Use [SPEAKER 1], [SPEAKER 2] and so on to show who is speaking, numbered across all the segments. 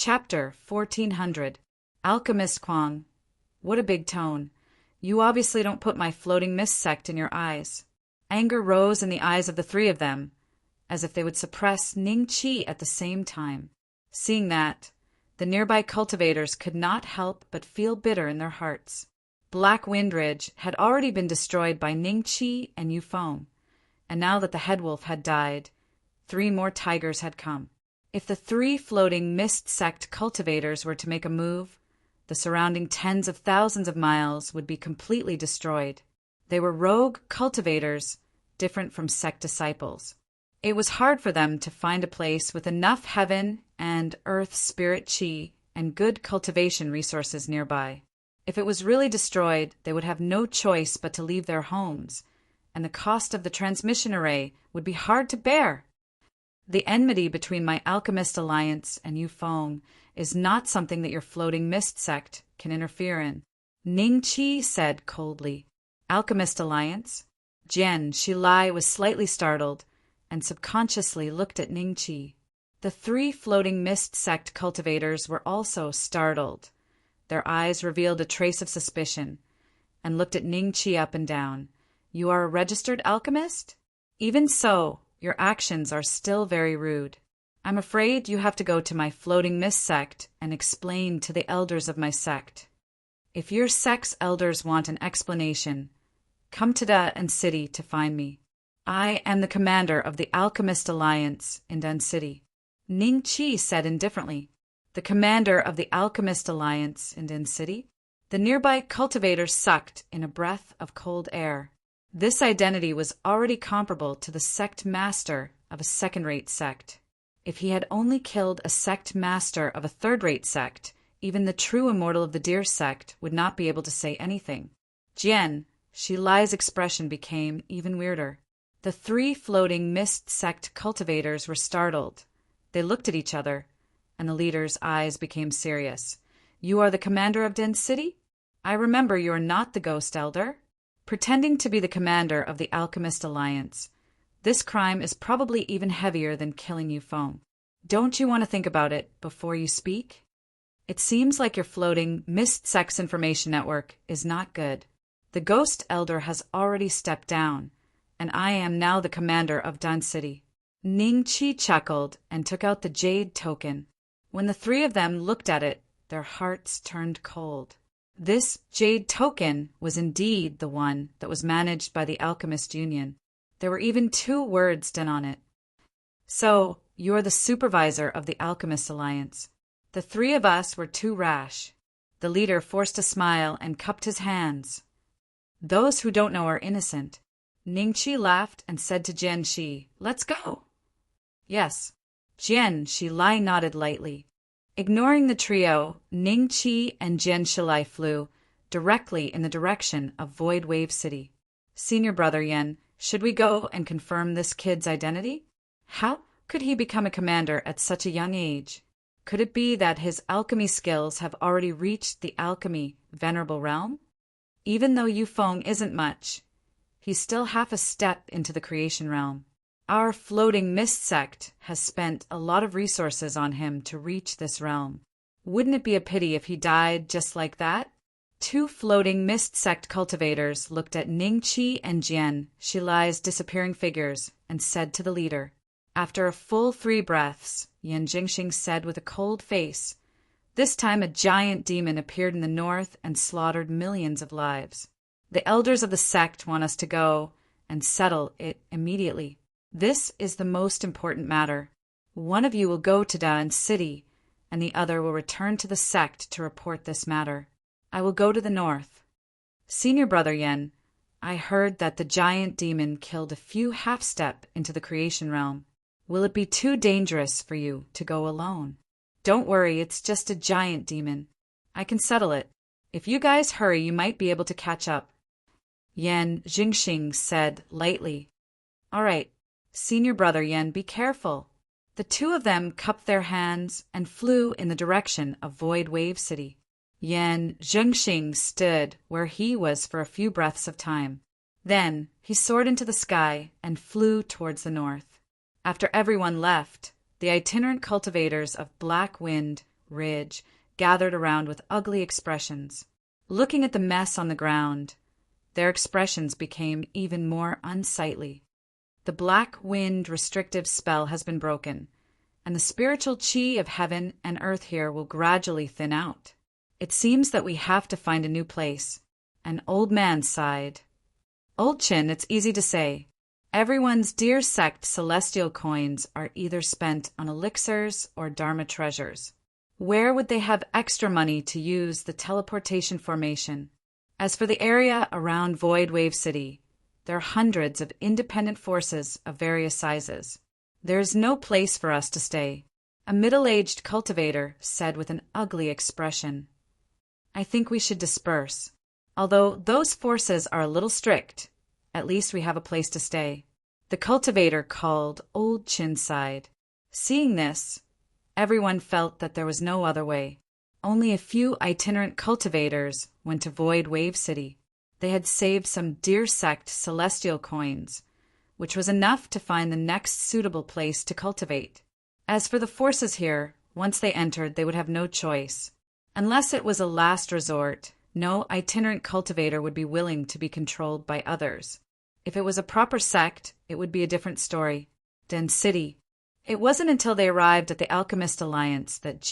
[SPEAKER 1] Chapter 1400. Alchemist Kwang. What a big tone. You obviously don't put my floating mist sect in your eyes. Anger rose in the eyes of the three of them, as if they would suppress Ning Qi at the same time. Seeing that, the nearby cultivators could not help but feel bitter in their hearts. Black Wind Ridge had already been destroyed by Ning Qi and Yufeng, and now that the head wolf had died, 3 more tigers had come. If the 3 floating mist sect cultivators were to make a move, the surrounding tens of thousands of miles would be completely destroyed. They were rogue cultivators, different from sect disciples. It was hard for them to find a place with enough heaven and earth spirit chi and good cultivation resources nearby. If it was really destroyed, they would have no choice but to leave their homes, and the cost of the transmission array would be hard to bear. The enmity between my Alchemist Alliance and Yufeng is not something that your floating mist sect can interfere in, Ning Qi said coldly. Alchemist Alliance? Jian Shilai was slightly startled and subconsciously looked at Ning Qi. The 3 floating mist sect cultivators were also startled. Their eyes revealed a trace of suspicion and looked at Ning Qi up and down. You are a registered alchemist? Even so, your actions are still very rude. I'm afraid you have to go to my floating mist sect and explain to the elders of my sect. If your sect's elders want an explanation, come to Dan City to find me. I am the commander of the Alchemist Alliance in Dan City. Ning Qi said indifferently. The commander of the Alchemist Alliance in Dan City? The nearby cultivators sucked in a breath of cold air. This identity was already comparable to the sect master of a second-rate sect. If he had only killed a sect master of a third-rate sect, even the true immortal of the deer sect would not be able to say anything. Jian Shilai's expression became even weirder. The 3 floating mist sect cultivators were startled. They looked at each other, and the leader's eyes became serious. You are the commander of Dan City? I remember you are not the ghost elder. Pretending to be the commander of the Alchemist Alliance, this crime is probably even heavier than killing Yufeng. Don't you want to think about it before you speak? It seems like your floating mist sex information network is not good. The ghost elder has already stepped down, and I am now the commander of Dan City. Ning Qi chuckled and took out the jade token. When the 3 of them looked at it, their hearts turned cold. This jade token was indeed the one that was managed by the Alchemist Union. There were even 2 words done on it. So, you're the supervisor of the Alchemist Alliance. The 3 of us were too rash. The leader forced a smile and cupped his hands. Those who don't know are innocent. Ning Qi laughed and said to Jian Shi, Let's go. Yes. Jian Shilai nodded lightly. Ignoring the trio, Ning Qi and Jian Shilai flew directly in the direction of Void Wave City. Senior Brother Yen, should we go and confirm this kid's identity? How could he become a commander at such a young age? Could it be that his alchemy skills have already reached the alchemy venerable realm? Even though Yufeng isn't much, he's still half a step into the creation realm. Our floating mist sect has spent a lot of resources on him to reach this realm. Wouldn't it be a pity if he died just like that? 2 floating mist sect cultivators looked at Ning Qi and Jian Shilai's disappearing figures and said to the leader. After a full 3 breaths, Yan Jingxing said with a cold face, This time a giant demon appeared in the north and slaughtered millions of lives. The elders of the sect want us to go and settle it immediately. This is the most important matter. One of you will go to Dan City, and the other will return to the sect to report this matter. I will go to the north. Senior Brother Yen, I heard that the giant demon killed a few half-step into the creation realm. Will it be too dangerous for you to go alone? Don't worry, it's just a giant demon. I can settle it. If you guys hurry, you might be able to catch up. Yan Jingxing said lightly. All right. Senior Brother Yen, be careful. The 2 of them cupped their hands and flew in the direction of Void Wave City. Yan Zhengxing stood where he was for a few breaths of time. Then he soared into the sky and flew towards the north. After everyone left, the itinerant cultivators of Black Wind ridge, gathered around with ugly expressions. Looking at the mess on the ground, their expressions became even more unsightly. The black wind restrictive spell has been broken, and the spiritual chi of heaven and earth here will gradually thin out. It seems that we have to find a new place. An old man sighed. Old Chin, it's easy to say. Everyone's dear sect celestial coins are either spent on elixirs or dharma treasures. Where would they have extra money to use the teleportation formation? As for the area around Void Wave City, there are hundreds of independent forces of various sizes. There is no place for us to stay, a middle-aged cultivator said with an ugly expression. I think we should disperse. Although those forces are a little strict, at least we have a place to stay. The cultivator called Old Chinside. Seeing this, everyone felt that there was no other way. Only a few itinerant cultivators went to Void Wave City. They had saved some dear sect celestial coins, which was enough to find the next suitable place to cultivate. As for the forces here, once they entered, they would have no choice. Unless it was a last resort, no itinerant cultivator would be willing to be controlled by others. If it was a proper sect, it would be a different story. Den City. It wasn't until they arrived at the Alchemist Alliance that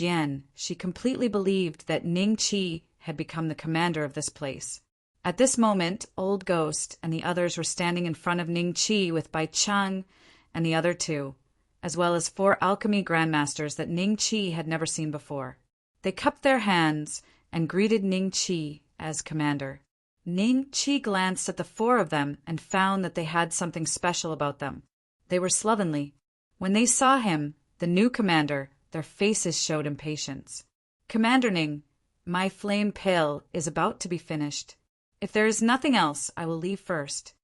[SPEAKER 1] she completely believed that Ning Chi had become the commander of this place. At this moment, Old Ghost and the others were standing in front of Ning Chi with Bai Chang and the other two, as well as 4 alchemy grandmasters that Ning Chi had never seen before. They cupped their hands and greeted Ning Chi as commander. Ning Chi glanced at the 4 of them and found that they had something special about them. They were slovenly. When they saw him, the new commander, their faces showed impatience. Commander Ning, my flame pill is about to be finished. If there is nothing else, I will leave first.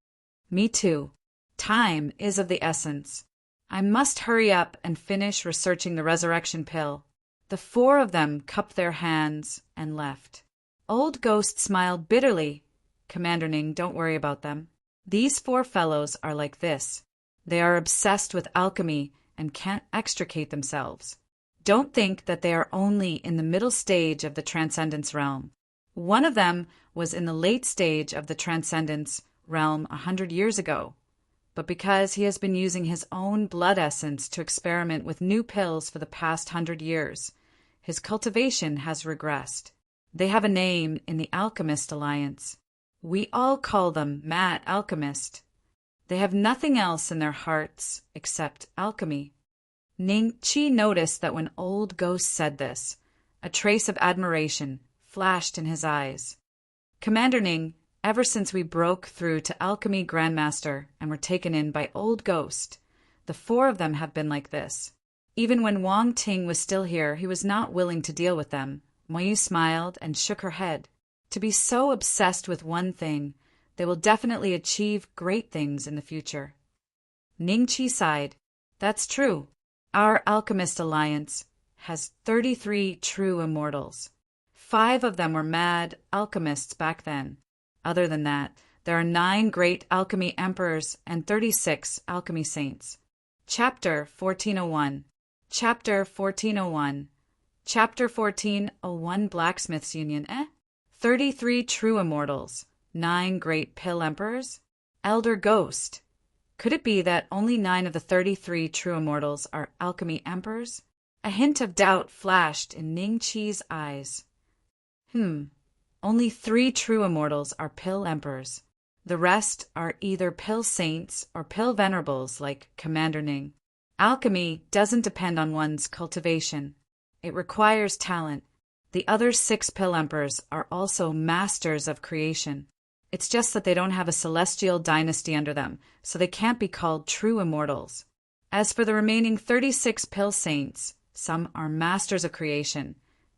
[SPEAKER 1] Me too. Time is of the essence. I must hurry up and finish researching the resurrection pill. The 4 of them cupped their hands and left. Old Ghost smiled bitterly. Commander Ning, don't worry about them. These 4 fellows are like this. They are obsessed with alchemy and can't extricate themselves. Don't think that they are only in the middle stage of the transcendence realm. One of them was in the late stage of the transcendence realm 100 years ago, but because he has been using his own blood essence to experiment with new pills for the past 100 years, his cultivation has regressed. They have a name in the Alchemist Alliance. We all call them Mad Alchemist. They have nothing else in their hearts except alchemy. Ning Chi noticed that when Old Ghost said this, a trace of admiration flashed in his eyes. Commander Ning, ever since we broke through to Alchemy Grandmaster and were taken in by Old Ghost, the 4 of them have been like this. Even when Wang Ting was still here, he was not willing to deal with them. Moyu smiled and shook her head. To be so obsessed with one thing, they will definitely achieve great things in the future. Ning Chi sighed. That's true. Our Alchemist Alliance has 33 true immortals. 5 of them were mad alchemists back then. Other than that, there are 9 great alchemy emperors and 36 alchemy saints. Chapter 1401. Chapter 1401. Chapter 1401 Blacksmiths Union. 33 true immortals. 9 great pill emperors. Elder Ghost. Could it be that only 9 of the 33 true immortals are alchemy emperors? A hint of doubt flashed in Ning Chi's eyes. Only 3 true immortals are pill emperors. The rest are either pill saints or pill venerables like Commander Ning. Alchemy doesn't depend on one's cultivation. It requires talent. The other 6 pill emperors are also masters of creation. It's just that they don't have a celestial dynasty under them, so they can't be called true immortals. As for the remaining 36 pill saints, some are masters of creation,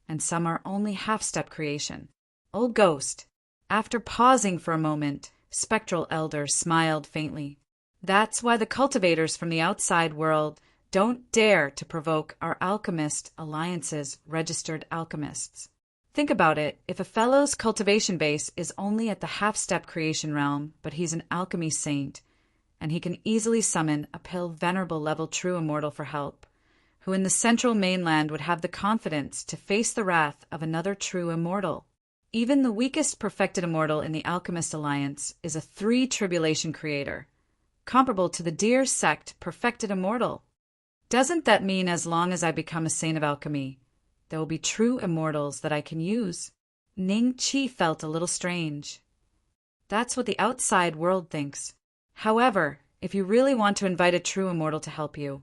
[SPEAKER 1] and some are only half-step creation. Old Ghost. After pausing for a moment, Spectral Elder smiled faintly. That's why the cultivators from the outside world don't dare to provoke our Alchemist Alliance's registered alchemists. Think about it. If a fellow's cultivation base is only at the half-step creation realm, but he's an alchemy saint, and he can easily summon a pill venerable level true immortal for help, who in the central mainland would have the confidence to face the wrath of another true immortal. Even the weakest perfected immortal in the Alchemist Alliance is a three-tribulation creator, comparable to the dear sect perfected immortal. Doesn't that mean as long as I become a saint of alchemy, there will be true immortals that I can use? Ning Qi felt a little strange. That's what the outside world thinks. However, if you really want to invite a true immortal to help you,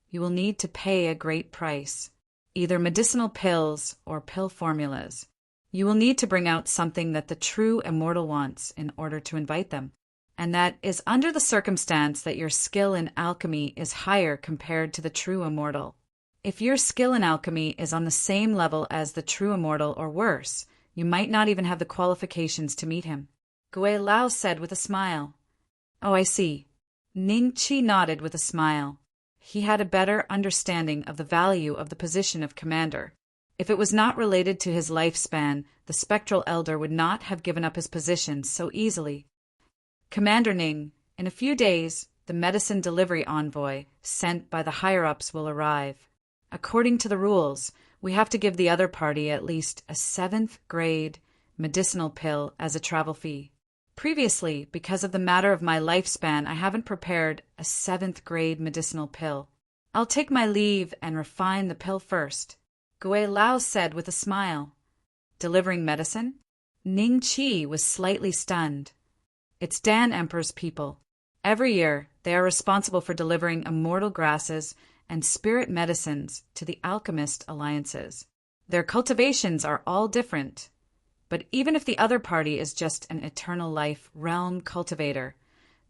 [SPEAKER 1] you will need to pay a great price, either medicinal pills or pill formulas. You will need to bring out something that the true immortal wants in order to invite them, and that is under the circumstance that your skill in alchemy is higher compared to the true immortal. If your skill in alchemy is on the same level as the true immortal or worse, you might not even have the qualifications to meet him. Gui Lao said with a smile. Oh, I see. Ning Qi nodded with a smile. He had a better understanding of the value of the position of commander. If it was not related to his lifespan, the spectral elder would not have given up his position so easily. Commander Ning, in a few days, the medicine delivery envoy sent by the higher-ups will arrive. According to the rules, we have to give the other party at least a 7th-grade medicinal pill as a travel fee. Previously, because of the matter of my lifespan, I haven't prepared a 7th-grade medicinal pill. I'll take my leave and refine the pill first, Gui Lao said with a smile. Delivering medicine? Ning Qi was slightly stunned. It's Dan Emperor's people. Every year, they are responsible for delivering immortal grasses and spirit medicines to the Alchemist Alliances. Their cultivations are all different, but even if the other party is just an eternal life realm cultivator,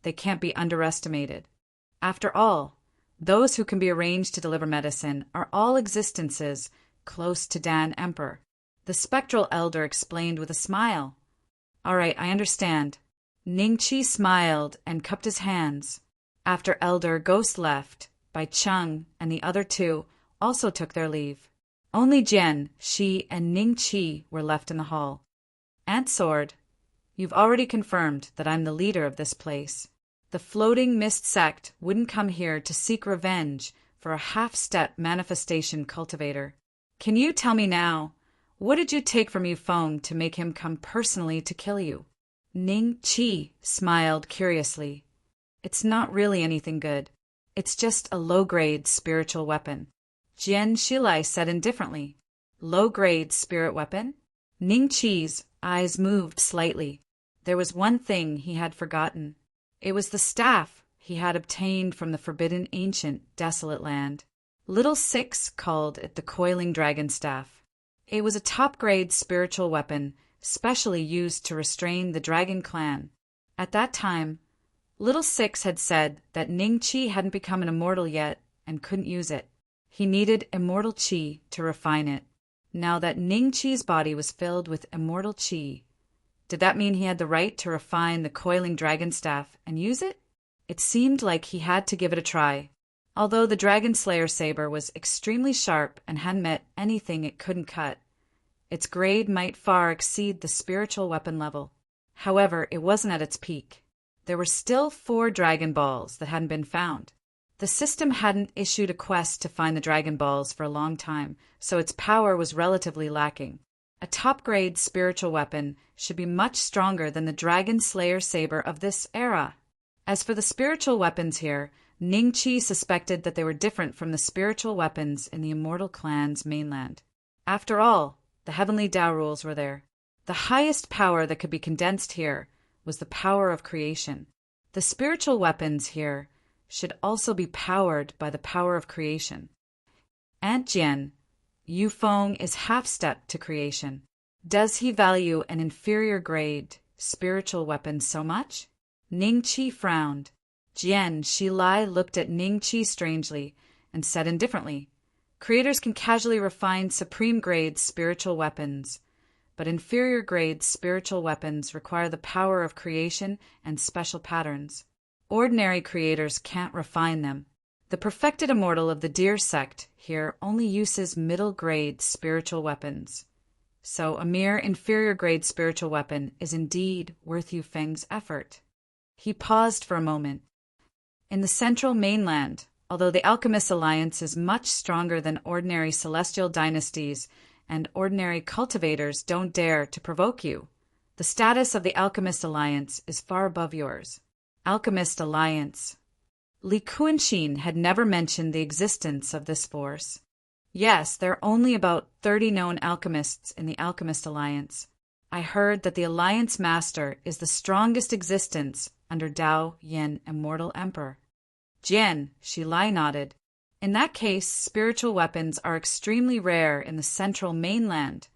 [SPEAKER 1] they can't be underestimated. After all, those who can be arranged to deliver medicine are all existences close to Dan Emperor. The spectral elder explained with a smile. All right, I understand. Ning Qi smiled and cupped his hands. After Elder Ghost left, Bai Cheng and the other two also took their leave. Only Jian, Shi, and Ning Qi were left in the hall. Aunt Sword, you've already confirmed that I'm the leader of this place. The Floating Mist sect wouldn't come here to seek revenge for a half-step manifestation cultivator. Can you tell me now, what did you take from Yufeng to make him come personally to kill you? Ning Qi smiled curiously. It's not really anything good. It's just a low-grade spiritual weapon. Jian Shilai said indifferently. Low-grade spirit weapon? Ning Qi's eyes moved slightly. There was one thing he had forgotten. It was the staff he had obtained from the forbidden ancient desolate land. Little Six called it the Coiling Dragon Staff. It was a top-grade spiritual weapon specially used to restrain the Dragon Clan. At that time, Little Six had said that Ning Qi hadn't become an immortal yet and couldn't use it. He needed immortal qi to refine it. Now that Ning Qi's body was filled with immortal qi, did that mean he had the right to refine the Coiling Dragon Staff and use it? It seemed like he had to give it a try. Although the Dragon Slayer saber was extremely sharp and hadn't met anything it couldn't cut, its grade might far exceed the spiritual weapon level. However, it wasn't at its peak. There were still 4 Dragon Balls that hadn't been found. The system hadn't issued a quest to find the Dragon Balls for a long time, so its power was relatively lacking. A top-grade spiritual weapon should be much stronger than the Dragon Slayer saber of this era. As for the spiritual weapons here, Ning Qi suspected that they were different from the spiritual weapons in the Immortal Clan's mainland. After all, the Heavenly Tao rules were there. The highest power that could be condensed here was the power of creation. The spiritual weapons here should also be powered by the power of creation. Aunt Jian, Yufeng is half-step to creation. Does he value an inferior grade spiritual weapon so much? Ning Qi frowned. Jian Shilai looked at Ning Qi strangely and said indifferently, creators can casually refine supreme-grade spiritual weapons, but inferior-grade spiritual weapons require the power of creation and special patterns. Ordinary creators can't refine them. The perfected immortal of the Deer sect here only uses middle-grade spiritual weapons. So a mere inferior-grade spiritual weapon is indeed worth Yufeng's effort. He paused for a moment. In the central mainland, Although the Alchemist Alliance is much stronger than ordinary celestial dynasties, and ordinary cultivators don't dare to provoke you, the status of the Alchemist Alliance is far above yours. Alchemist Alliance. Li Kuan-Shin had never mentioned the existence of this force. Yes, there are only about 30 known alchemists in the Alchemist Alliance. I heard that the Alliance Master is the strongest existence under Dao Yin Immortal Emperor. Jian, Shilai nodded. In that case, spiritual weapons are extremely rare in the central mainland.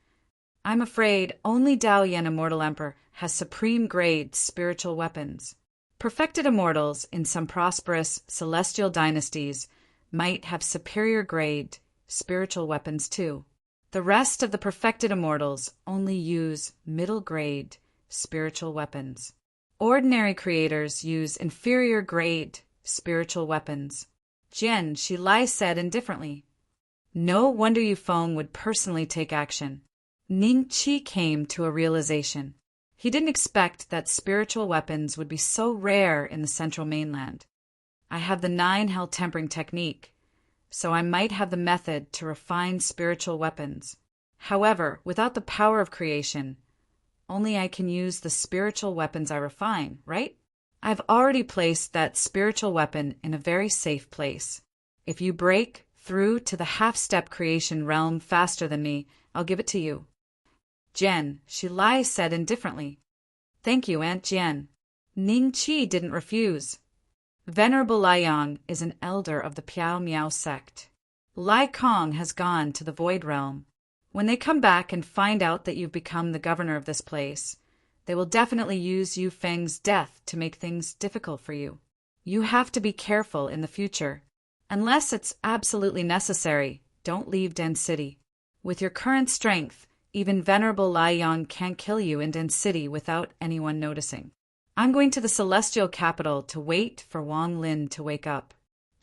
[SPEAKER 1] I'm afraid only Dao Yin Immortal Emperor has supreme-grade spiritual weapons. Perfected immortals in some prosperous celestial dynasties might have superior-grade spiritual weapons too. The rest of the perfected immortals only use middle-grade spiritual weapons. Ordinary creators use inferior-grade spiritual weapons. Jian Shilai said indifferently. No wonder Yu Feng would personally take action. Ning Qi came to a realization. He didn't expect that spiritual weapons would be so rare in the central mainland. I have the 9 hell tempering technique, so I might have the method to refine spiritual weapons. However, without the power of creation, only I can use the spiritual weapons I refine, right? I've already placed that spiritual weapon in a very safe place. If you break through to the half-step creation realm faster than me, I'll give it to you. Jian Shilai said indifferently. Thank you, Aunt Jian. Ning Qi didn't refuse. Venerable Liang is an elder of the Piao Miao sect. Lai Kong has gone to the Void Realm. When they come back and find out that you've become the governor of this place, they will definitely use Yu Feng's death to make things difficult for you. You have to be careful in the future. Unless it's absolutely necessary, don't leave Den City. With your current strength, even Venerable Liang can't kill you in Den City without anyone noticing. I'm going to the celestial capital to wait for Wang Lin to wake up.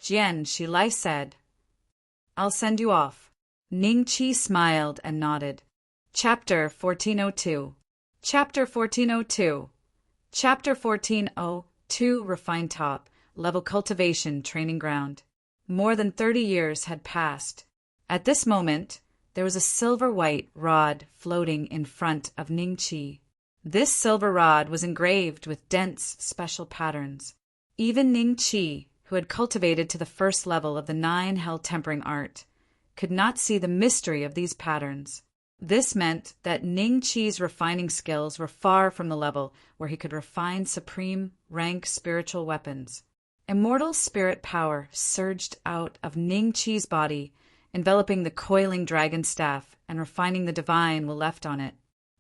[SPEAKER 1] Jian Shilai said. I'll send you off. Ning Qi smiled and nodded. Chapter 1402. Chapter 1402. Chapter 1402. Refined Top, Level Cultivation Training Ground. More than 30 years had passed. At this moment, there was a silver-white rod floating in front of Ning Qi. This silver rod was engraved with dense, special patterns. Even Ning Qi, who had cultivated to the first level of the 9 hell tempering art, could not see the mystery of these patterns. This meant that Ning Qi's refining skills were far from the level where he could refine supreme rank spiritual weapons. Immortal spirit power surged out of Ning Qi's body, enveloping the coiling dragon staff and refining the divine will left on it.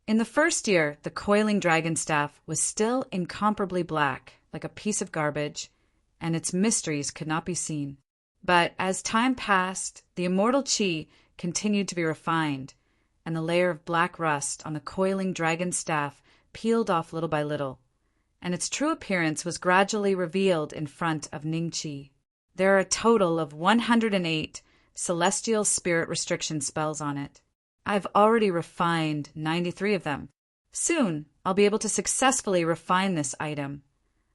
[SPEAKER 1] In the first year, the coiling dragon staff was still incomparably black, like a piece of garbage, and its mysteries could not be seen. But as time passed, the immortal qi continued to be refined, and the layer of black rust on the coiling dragon staff peeled off little by little, and its true appearance was gradually revealed in front of Ning Qi. There are a total of 108 celestial spirit restriction spells on it. I've already refined 93 of them. Soon, I'll be able to successfully refine this item.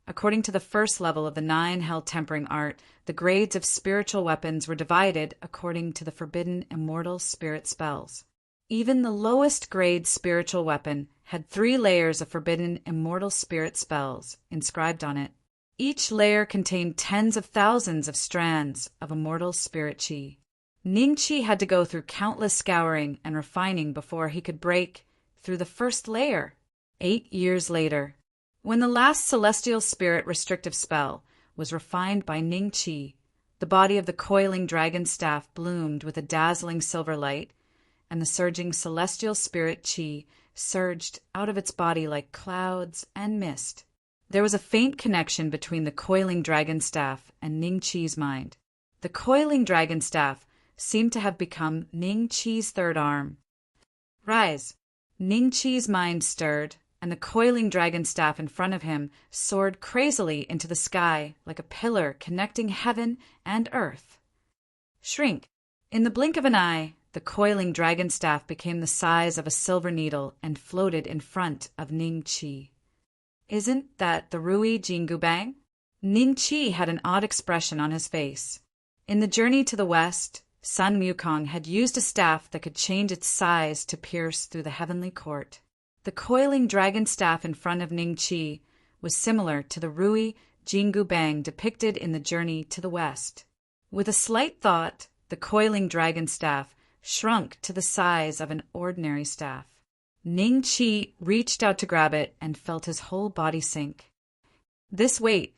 [SPEAKER 1] According to the first level of the 9 hell tempering art, the grades of spiritual weapons were divided according to the forbidden immortal spirit spells. Even the lowest grade spiritual weapon had 3 layers of forbidden immortal spirit spells inscribed on it. Each layer contained tens of thousands of strands of immortal spirit chi. Ning Qi had to go through countless scouring and refining before he could break through the first layer. 8 years later, when the last celestial spirit restrictive spell was refined by Ning Qi, the body of the coiling dragon staff bloomed with a dazzling silver light, and the surging celestial spirit qi surged out of its body like clouds and mist. There was a faint connection between the coiling dragon staff and Ning Qi's mind. The coiling dragon staff seemed to have become Ning Qi's third arm. Rise! Ning Qi's mind stirred, and the coiling dragon staff in front of him soared crazily into the sky like a pillar connecting heaven and earth. Shrink! In the blink of an eye, the coiling dragon staff became the size of a silver needle and floated in front of Ning Qi. Isn't that the Rui Jingubang? Ning Qi had an odd expression on his face. In the journey to the west, Sun Wukong had used a staff that could change its size to pierce through the heavenly court. The coiling dragon staff in front of Ning Qi was similar to the Rui Jingu Bang depicted in the journey to the west. With a slight thought, the coiling dragon staff shrunk to the size of an ordinary staff. Ning Qi reached out to grab it and felt his whole body sink. This weight,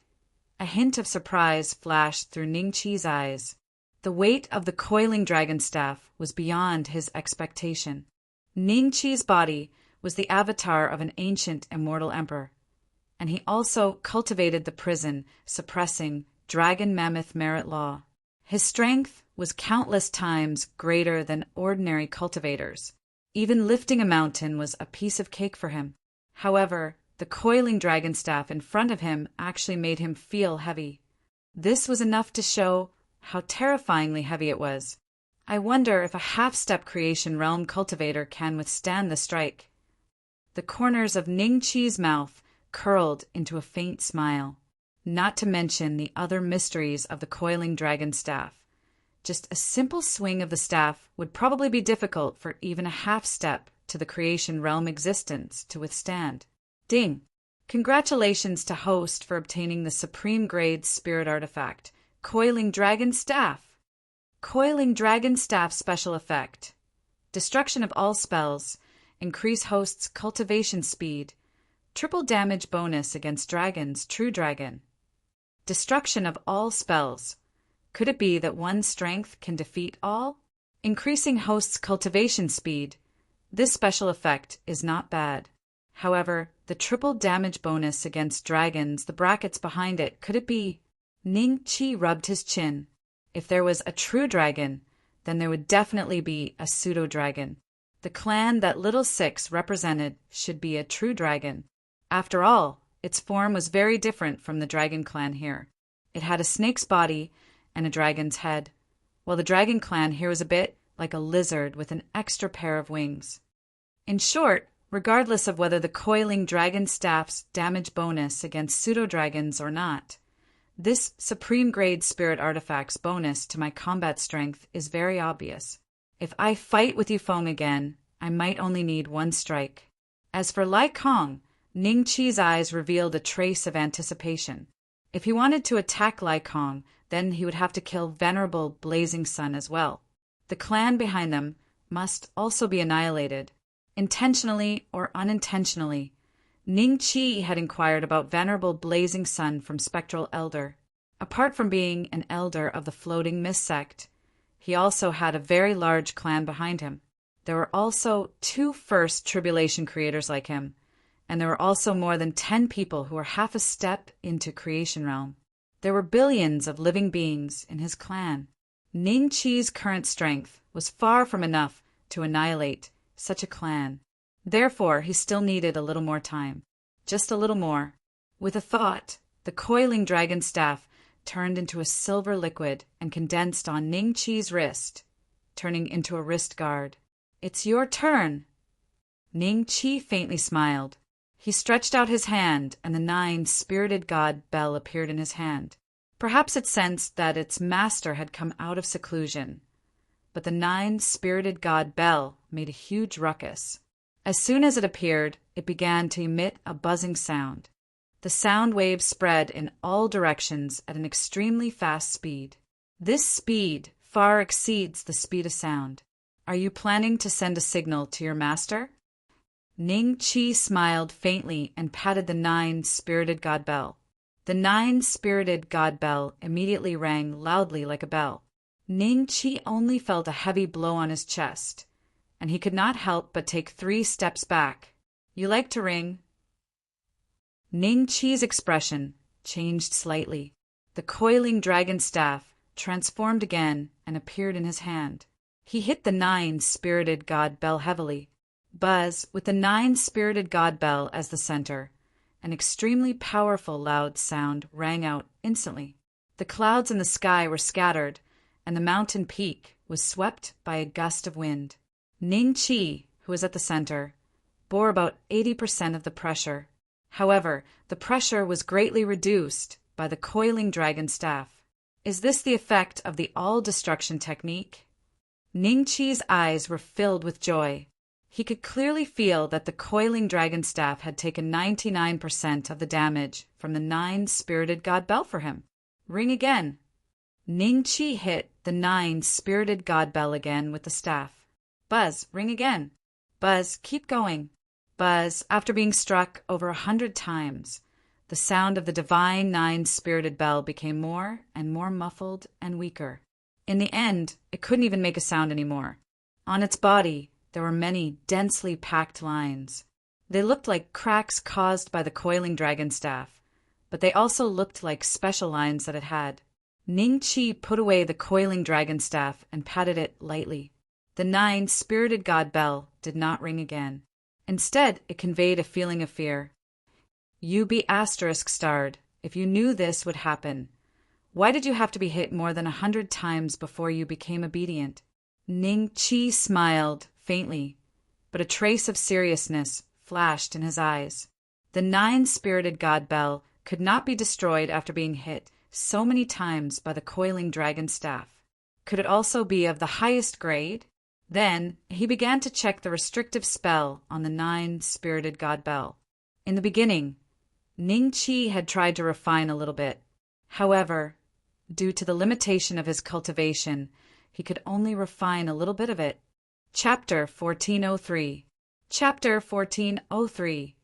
[SPEAKER 1] a hint of surprise flashed through Ning Qi's eyes. The weight of the coiling dragon staff was beyond his expectation. Ning Qi's body was the avatar of an ancient immortal emperor, and he also cultivated the prison, suppressing dragon mammoth merit law. His strength was countless times greater than ordinary cultivators. Even lifting a mountain was a piece of cake for him. However, the coiling dragon staff in front of him actually made him feel heavy. This was enough to show how terrifyingly heavy it was. I wonder if a half-step creation realm cultivator can withstand the strike. The corners of Ning Qi's mouth curled into a faint smile, not to mention the other mysteries of the coiling dragon staff. Just a simple swing of the staff would probably be difficult for even a half-step to the creation realm existence to withstand. Ding! Congratulations to host for obtaining the supreme grade spirit artifact, Coiling Dragon Staff. Coiling Dragon Staff special effect. Destruction of all spells. Increase host's cultivation speed. Triple damage bonus against dragons, true dragon. Destruction of all spells. Could it be that one strength can defeat all? Increasing host's cultivation speed. This special effect is not bad. However, the triple damage bonus against dragons, the brackets behind it, could it be? Ning Qi rubbed his chin. If there was a true dragon, then there would definitely be a pseudo-dragon. The clan that Little Six represented should be a true dragon. After all, its form was very different from the dragon clan here. It had a snake's body and a dragon's head, while the dragon clan here was a bit like a lizard with an extra pair of wings. In short, regardless of whether the coiling dragon staff's damage bonus against pseudo-dragons or not, this supreme grade spirit artifact's bonus to my combat strength is very obvious. If I fight with Yufeng again, I might only need one strike. As for Lai Kong, Ning Qi's eyes revealed a trace of anticipation. If he wanted to attack Lai Kong, then he would have to kill Venerable Blazing Sun as well. The clan behind them must also be annihilated. Intentionally or unintentionally, Ning Qi had inquired about Venerable Blazing Sun from Spectral Elder. Apart from being an elder of the Floating Mist sect, he also had a very large clan behind him. There were also 2 first tribulation creators like him, and there were also more than 10 people who were half a step into creation realm. There were billions of living beings in his clan. Ning Qi's current strength was far from enough to annihilate such a clan. Therefore, he still needed a little more time. Just a little more. With a thought, the coiling dragon staff turned into a silver liquid and condensed on Ning Qi's wrist, turning into a wrist guard. "It's your turn." Ning Qi faintly smiled. He stretched out his hand, and the 9 spirited god bell appeared in his hand. Perhaps it sensed that its master had come out of seclusion, but the 9 spirited god bell made a huge ruckus. As soon as it appeared, it began to emit a buzzing sound. The sound waves spread in all directions at an extremely fast speed. This speed far exceeds the speed of sound. Are you planning to send a signal to your master? Ning Qi smiled faintly and patted the 9 spirited god bell. The 9 spirited god bell immediately rang loudly like a bell. Ning Qi only felt a heavy blow on his chest, and he could not help but take 3 steps back. "You like to ring?" Ning Qi's expression changed slightly. The coiling dragon staff transformed again and appeared in his hand. He hit the 9 spirited god bell heavily. Buzz, with the 9 spirited god bell as the center, an extremely powerful loud sound rang out instantly. The clouds in the sky were scattered, and the mountain peak was swept by a gust of wind. Ning Qi, who was at the center, bore about 80% of the pressure. However, the pressure was greatly reduced by the coiling dragon staff. Is this the effect of the all-destruction technique? Ningqi's eyes were filled with joy. He could clearly feel that the coiling dragon staff had taken 99% of the damage from the 9-spirited god bell for him. Ring again. Ningqi hit the 9-spirited god bell again with the staff. Buzz, ring again. Buzz, keep going. Buzz, after being struck over 100 times, the sound of the divine 9-spirited bell became more and more muffled and weaker. In the end, it couldn't even make a sound anymore. On its body, there were many densely packed lines. They looked like cracks caused by the coiling dragon staff, but they also looked like special lines that it had. Ningqi put away the coiling dragon staff and patted it lightly. The 9-spirited god bell did not ring again. Instead, it conveyed a feeling of fear. You be *starred. If you knew this would happen, why did you have to be hit more than 100 times before you became obedient? Ningqi smiled faintly, but a trace of seriousness flashed in his eyes. The 9-spirited god bell could not be destroyed after being hit so many times by the coiling dragon staff. Could it also be of the highest grade? Then he began to check the restrictive spell on the 9-spirited god bell. In the beginning, Ningqi had tried to refine a little bit. However, due to the limitation of his cultivation, he could only refine a little bit of it. Chapter 1403. Chapter 1403.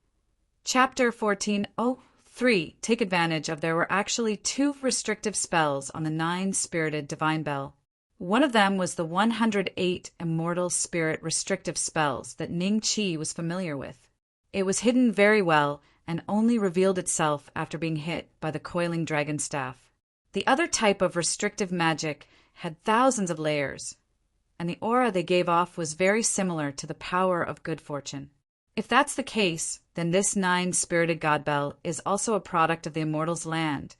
[SPEAKER 1] Chapter 1403. Take advantage of there were actually 2 restrictive spells on the 9-spirited divine bell. One of them was the 108 immortal spirit restrictive spells that Ningqi was familiar with. It was hidden very well and only revealed itself after being hit by the coiling dragon staff. The other type of restrictive magic had thousands of layers, and the aura they gave off was very similar to the power of good fortune. If that's the case, then this 9-spirited god bell is also a product of the immortal's land,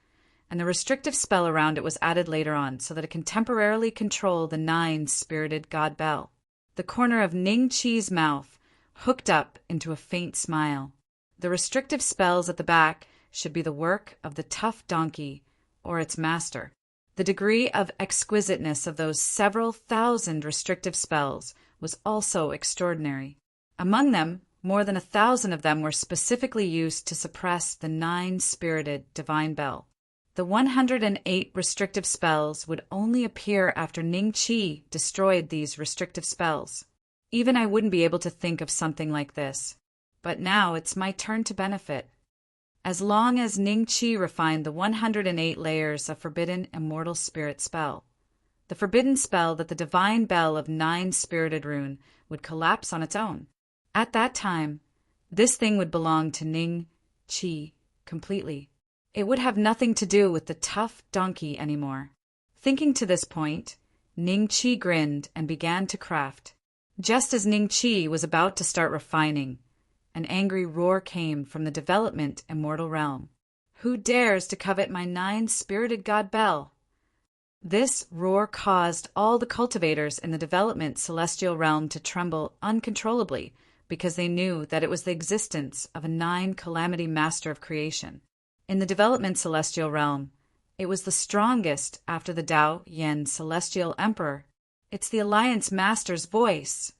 [SPEAKER 1] and the restrictive spell around it was added later on so that it can temporarily control the 9-spirited god bell. The corner of Ningqi's mouth hooked up into a faint smile. The restrictive spells at the back should be the work of the tough donkey or its master. The degree of exquisiteness of those several thousand restrictive spells was also extraordinary. Among them, more than 1,000 of them were specifically used to suppress the 9-spirited divine bell. The 108 restrictive spells would only appear after Ningqi destroyed these restrictive spells. Even I wouldn't be able to think of something like this. But now it's my turn to benefit. As long as Ningqi refined the 108 layers of forbidden immortal spirit spell, the forbidden spell that the divine bell of 9-spirited rune would collapse on its own. At that time, this thing would belong to Ningqi completely. It would have nothing to do with the tough donkey anymore. Thinking to this point, Ningqi grinned and began to craft. Just as Ningqi was about to start refining, an angry roar came from the development immortal realm. Who dares to covet my 9-spirited god bell? This roar caused all the cultivators in the development celestial realm to tremble uncontrollably because they knew that it was the existence of a 9-calamity master of creation. In the development celestial realm, it was the strongest after the Dao Yen celestial emperor. It's the Alliance Master's voice.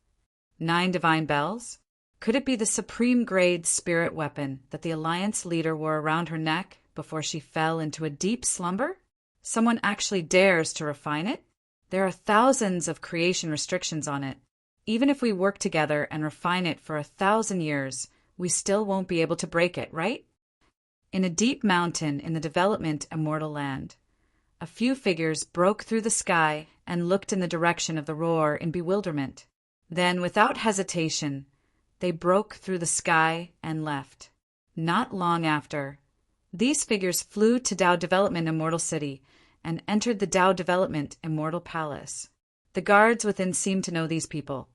[SPEAKER 1] 9 divine bells? Could it be the supreme grade spirit weapon that the Alliance leader wore around her neck before she fell into a deep slumber? Someone actually dares to refine it? There are thousands of creation restrictions on it. Even if we work together and refine it for 1,000 years, we still won't be able to break it, right? In a deep mountain in the development immortal land, a few figures broke through the sky and looked in the direction of the roar in bewilderment. Then, without hesitation, they broke through the sky and left. Not long after, these figures flew to Dao Development Immortal City and entered the Dao Development Immortal Palace. The guards within seemed to know these people,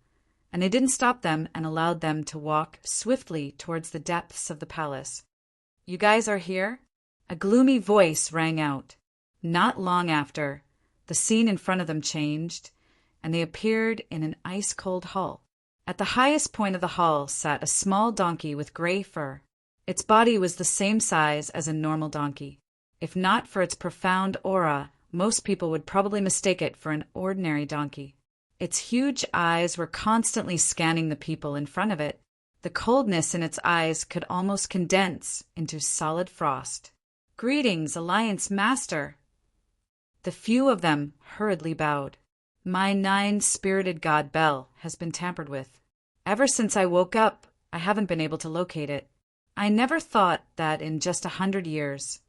[SPEAKER 1] and they didn't stop them and allowed them to walk swiftly towards the depths of the palace. You guys are here? A gloomy voice rang out. Not long after, the scene in front of them changed, and they appeared in an ice-cold hall. At the highest point of the hall sat a small donkey with gray fur. Its body was the same size as a normal donkey. If not for its profound aura most people would probably mistake it for an ordinary donkey. Its huge eyes were constantly scanning the people in front of it. The coldness in its eyes could almost condense into solid frost. "Greetings, Alliance Master!" The few of them hurriedly bowed. "My nine-spirited god Bell has been tampered with. Ever since I woke up, I haven't been able to locate it. I never thought that in just 100 years,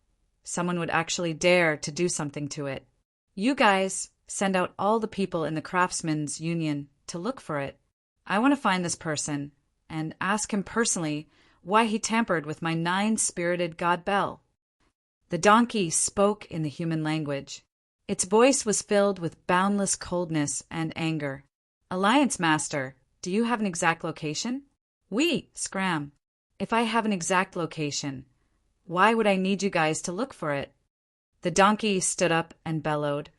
[SPEAKER 1] someone would actually dare to do something to it. You guys send out all the people in the Craftsmen's Union to look for it. I want to find this person and ask him personally why he tampered with my nine-spirited god Bell." The donkey spoke in the human language. Its voice was filled with boundless coldness and anger. "Alliance Master, do you have an exact location?" "Oui, Scram. If I have an exact location, why would I need you guys to look for it?" The donkey stood up and bellowed.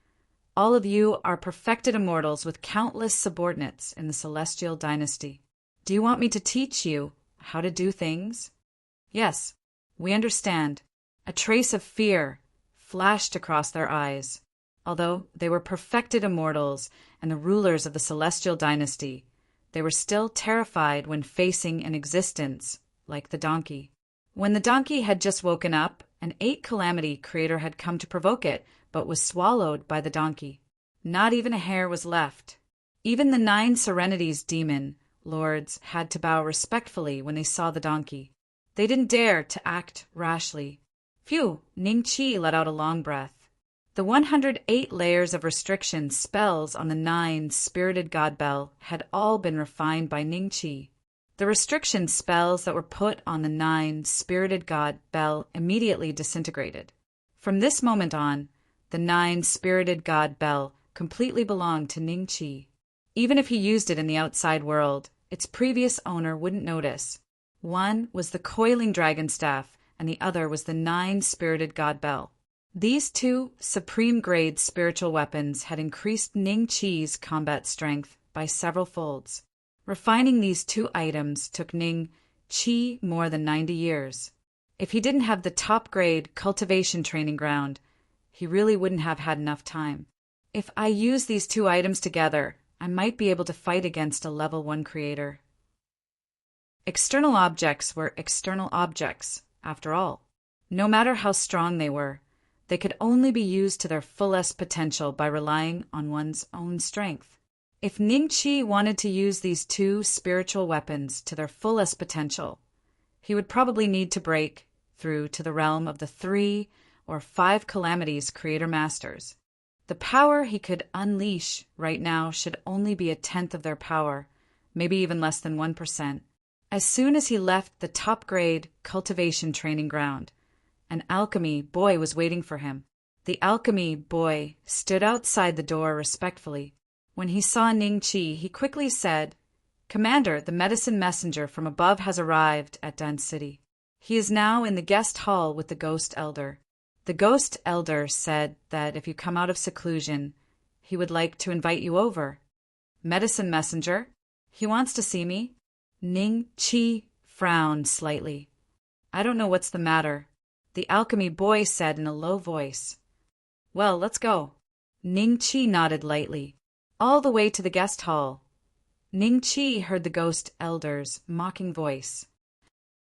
[SPEAKER 1] "All of you are perfected immortals with countless subordinates in the Celestial Dynasty. Do you want me to teach you how to do things?" "Yes, we understand." A trace of fear flashed across their eyes. Although they were perfected immortals and the rulers of the Celestial Dynasty, they were still terrified when facing an existence like the donkey. When the donkey had just woken up, an 8-calamity creator had come to provoke it, but was swallowed by the donkey. Not even a hair was left. Even the 9 Serenities demon lords had to bow respectfully when they saw the donkey. They didn't dare to act rashly. Phew! Ning Chi let out a long breath. The 108 layers of restriction spells on the 9-spirited god Bell had all been refined by Ning Chi. The restriction spells that were put on the 9-spirited god Bell immediately disintegrated. From this moment on, the 9-spirited god Bell completely belonged to Ning Chi. Even if he used it in the outside world, its previous owner wouldn't notice. One was the coiling dragon staff, and the other was the 9-spirited god Bell. These 2 supreme-grade spiritual weapons had increased Ning Chi's combat strength by several folds. Refining these 2 items took Ning Chi more than 90 years. If he didn't have the top-grade cultivation training ground, he really wouldn't have had enough time. If I use these 2 items together, I might be able to fight against a level 1 creator. External objects were external objects, after all. No matter how strong they were, they could only be used to their fullest potential by relying on one's own strength. If Ning Chi wanted to use these 2 spiritual weapons to their fullest potential, he would probably need to break through to the realm of the 3 or 5 calamities creator masters. The power he could unleash right now should only be 1/10 of their power, maybe even less than 1%. As soon as he left the top-grade cultivation training ground, an alchemy boy was waiting for him. The alchemy boy stood outside the door respectfully. When he saw Ning Chi, he quickly said, "Commander, the medicine messenger from above has arrived at Dan City. He is now in the guest hall with the ghost elder. The ghost elder said that if you come out of seclusion, he would like to invite you over." "Medicine messenger? He wants to see me?" Ning Chi frowned slightly. "I don't know what's the matter," the alchemy boy said in a low voice. "Well, let's go." Ning Chi nodded lightly. All the way to the guest hall, Ning Chi heard the ghost elder's mocking voice.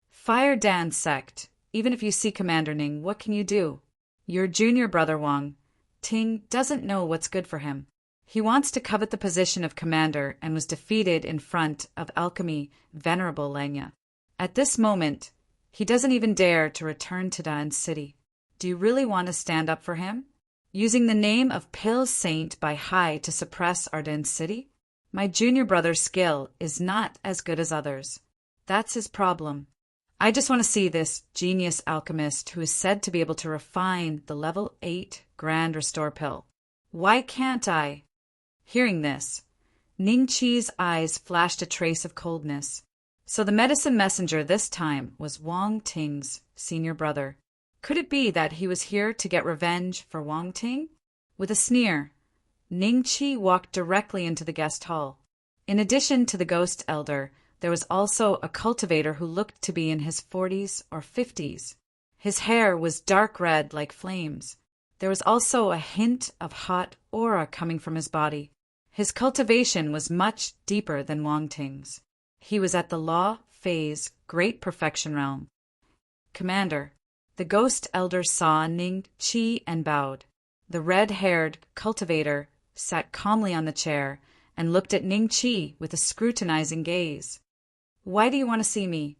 [SPEAKER 1] "Fire Dan sect. Even if you see Commander Ning, what can you do? Your junior brother Wang Ting doesn't know what's good for him. He wants to covet the position of commander and was defeated in front of alchemy venerable Lenya. At this moment, he doesn't even dare to return to Dan City. Do you really want to stand up for him? Using the name of Pill Saint by Hai to suppress Arden City? My junior brother's skill is not as good as others. That's his problem. I just want to see this genius alchemist who is said to be able to refine the level 8 Grand Restore Pill. Why can't I?" Hearing this, Ning Chi's eyes flashed a trace of coldness. So the medicine messenger this time was Wang Ting's senior brother. Could it be that he was here to get revenge for Wang Ting? With a sneer, Ning Chi walked directly into the guest hall. In addition to the ghost elder, there was also a cultivator who looked to be in his 40s or 50s. His hair was dark red like flames. There was also a hint of hot aura coming from his body. His cultivation was much deeper than Wang Ting's. He was at the law phase great perfection realm. Commander, the ghost elder saw Ning Qi and bowed. The red-haired cultivator sat calmly on the chair and looked at Ning Qi with a scrutinizing gaze. Why do you want to see me?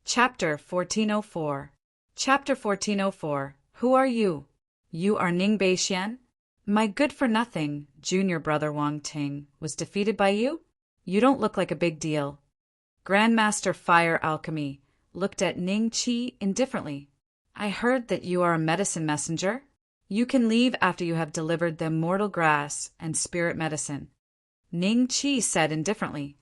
[SPEAKER 1] Chapter 1404. Chapter 1404. Who are you? You are Ning Beixian? My good-for-nothing junior brother Wang Ting was defeated by you? You don't look like a big deal. Grandmaster Fire Alchemy looked at Ning Qi indifferently. I heard that you are a medicine messenger. You can leave after you have delivered the immortal grass and spirit medicine. Ning Qi said indifferently.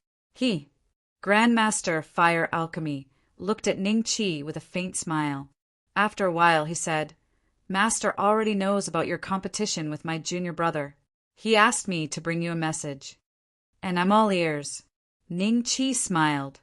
[SPEAKER 1] Grandmaster Fire Alchemy looked at Ning Qi with a faint smile. After a while he said, Master already knows about your competition with my junior brother. He asked me to bring you a message. And I'm all ears. Ning Qi smiled.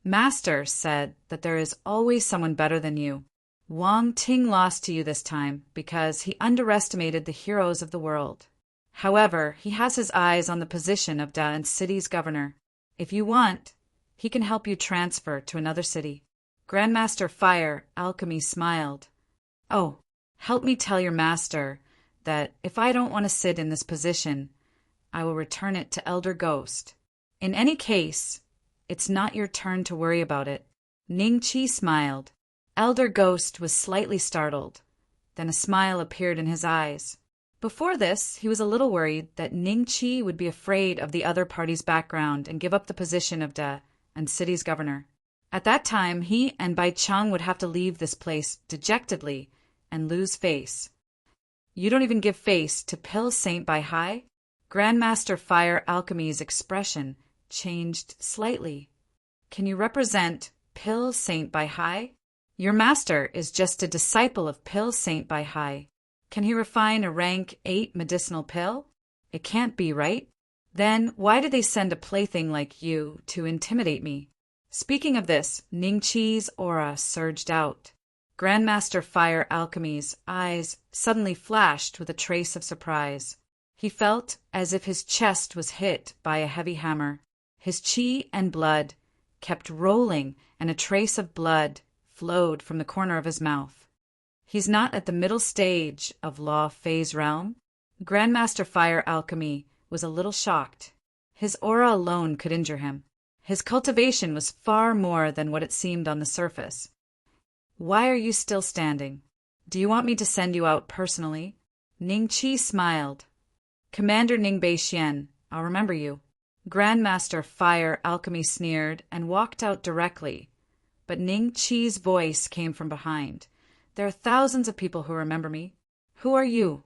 [SPEAKER 1] Master said that there is always someone better than you. Wang Ting lost to you this time because he underestimated the heroes of the world. However, he has his eyes on the position of Dan City's governor. If you want, he can help you transfer to another city. Grandmaster Fire Alchemy smiled. Oh, help me tell your master that if I don't want to sit in this position, I will return it to Elder Ghost. In any case, it's not your turn to worry about it. Ning Qi smiled. Elder Ghost was slightly startled. Then a smile appeared in his eyes. Before this, he was a little worried that Ning Qi would be afraid of the other party's background and give up the position of Da and city's governor. At that time, he and Bai Cheng would have to leave this place dejectedly and lose face. You don't even give face to Pill Saint Bai Hai? Grandmaster Fire Alchemy's expression changed slightly. Can you represent Pill Saint Bai Hai? Your master is just a disciple of Pill Saint Bai Hai. Can he refine a rank 8 medicinal pill? It can't be, right? Then why did they send a plaything like you to intimidate me? Speaking of this, Ning Qi's aura surged out. Grandmaster Fire Alchemy's eyes suddenly flashed with a trace of surprise. He felt as if his chest was hit by a heavy hammer. His qi and blood kept rolling, and a trace of blood flowed from the corner of his mouth. He's not at the middle stage of Law Phase realm? Grandmaster Fire Alchemy was a little shocked. His aura alone could injure him. His cultivation was far more than what it seemed on the surface. Why are you still standing? Do you want me to send you out personally? Ning Qi smiled. Commander Ning Beixian, I'll remember you. Grandmaster Fire Alchemy sneered and walked out directly. But Ning Qi's voice came from behind. There are thousands of people who remember me. Who are you?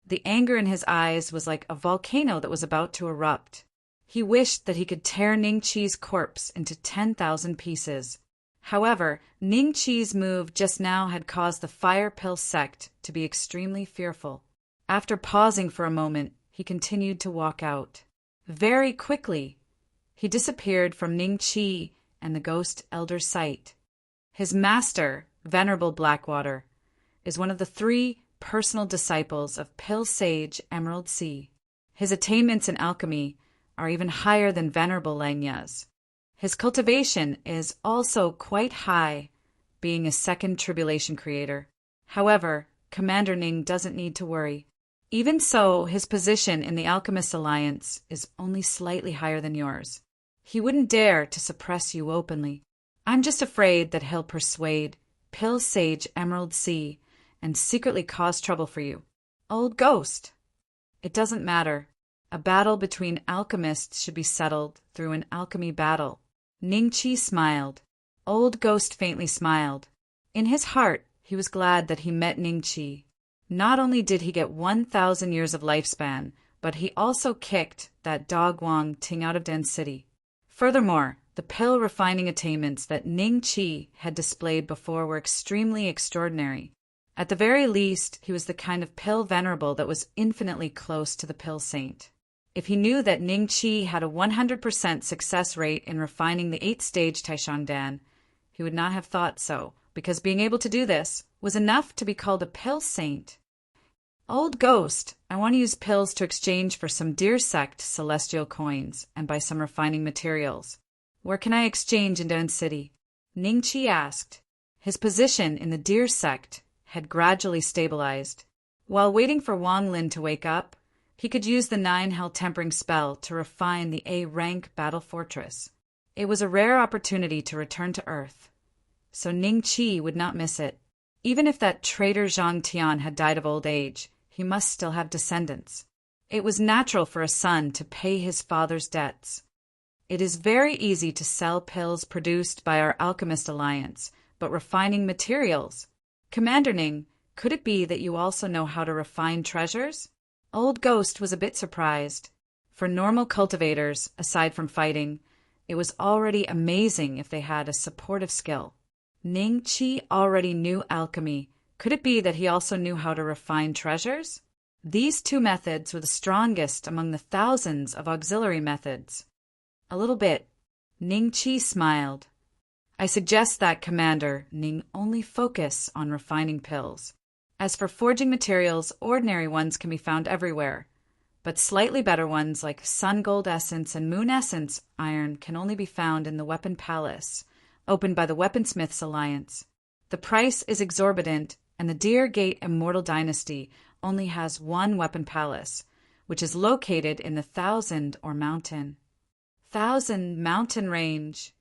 [SPEAKER 1] The anger in his eyes was like a volcano that was about to erupt. He wished that he could tear Ning Qi's corpse into 10,000 pieces. However, Ning Qi's move just now had caused the Fire Pill sect to be extremely fearful. After pausing for a moment, he continued to walk out. Very quickly, he disappeared from Ning Qi and the ghost elder's sight. His master, Venerable Blackwater, is one of the 3 personal disciples of Pill Sage Emerald Sea. His attainments in alchemy are even higher than Venerable Langya's. His cultivation is also quite high, being a second tribulation creator. However, Commander Ning doesn't need to worry. Even so, his position in the Alchemist Alliance is only slightly higher than yours. He wouldn't dare to suppress you openly. I'm just afraid that he'll persuade Pill Sage Emerald Sea and secretly cause trouble for you. Old Ghost. It doesn't matter. A battle between alchemists should be settled through an alchemy battle. Ning Qi smiled. Old Ghost faintly smiled. In his heart, he was glad that he met Ning Qi. Not only did he get 1,000 years of lifespan, but he also kicked that dog Wang Ting out of Den City. Furthermore, the pill refining attainments that Ning Qi had displayed before were extremely extraordinary. At the very least, he was the kind of pill venerable that was infinitely close to the pill saint. If he knew that Ning Qi had a 100% success rate in refining the 8th-stage Taishangdan, he would not have thought so, because being able to do this was enough to be called a pill saint. Old Ghost, I want to use pills to exchange for some deer sect celestial coins and buy some refining materials. Where can I exchange in Dan City? Ning Chi asked. His position in the deer sect had gradually stabilized. While waiting for Wang Lin to wake up, he could use the 9-hell tempering spell to refine the A-rank battle fortress. It was a rare opportunity to return to Earth, so Ning Chi would not miss it. Even if that traitor Zhang Tian had died of old age, he must still have descendants. It was natural for a son to pay his father's debts. It is very easy to sell pills produced by our Alchemist Alliance, but refining materials. Commander Ning, could it be that you also know how to refine treasures? Old Ghost was a bit surprised. For normal cultivators, aside from fighting, it was already amazing if they had a supportive skill. Ning Chi already knew alchemy. Could it be that he also knew how to refine treasures? These two methods were the strongest among the thousands of auxiliary methods. A little bit. Ning Chi smiled. I suggest that, Commander Ning, only focus on refining pills. As for forging materials, ordinary ones can be found everywhere, but slightly better ones like sun gold essence and moon essence iron can only be found in the Weapon Palace, opened by the Weaponsmiths Alliance. The price is exorbitant, and the Deer Gate Immortal Dynasty only has one Weapon Palace, which is located in the Thousand Mountain Range.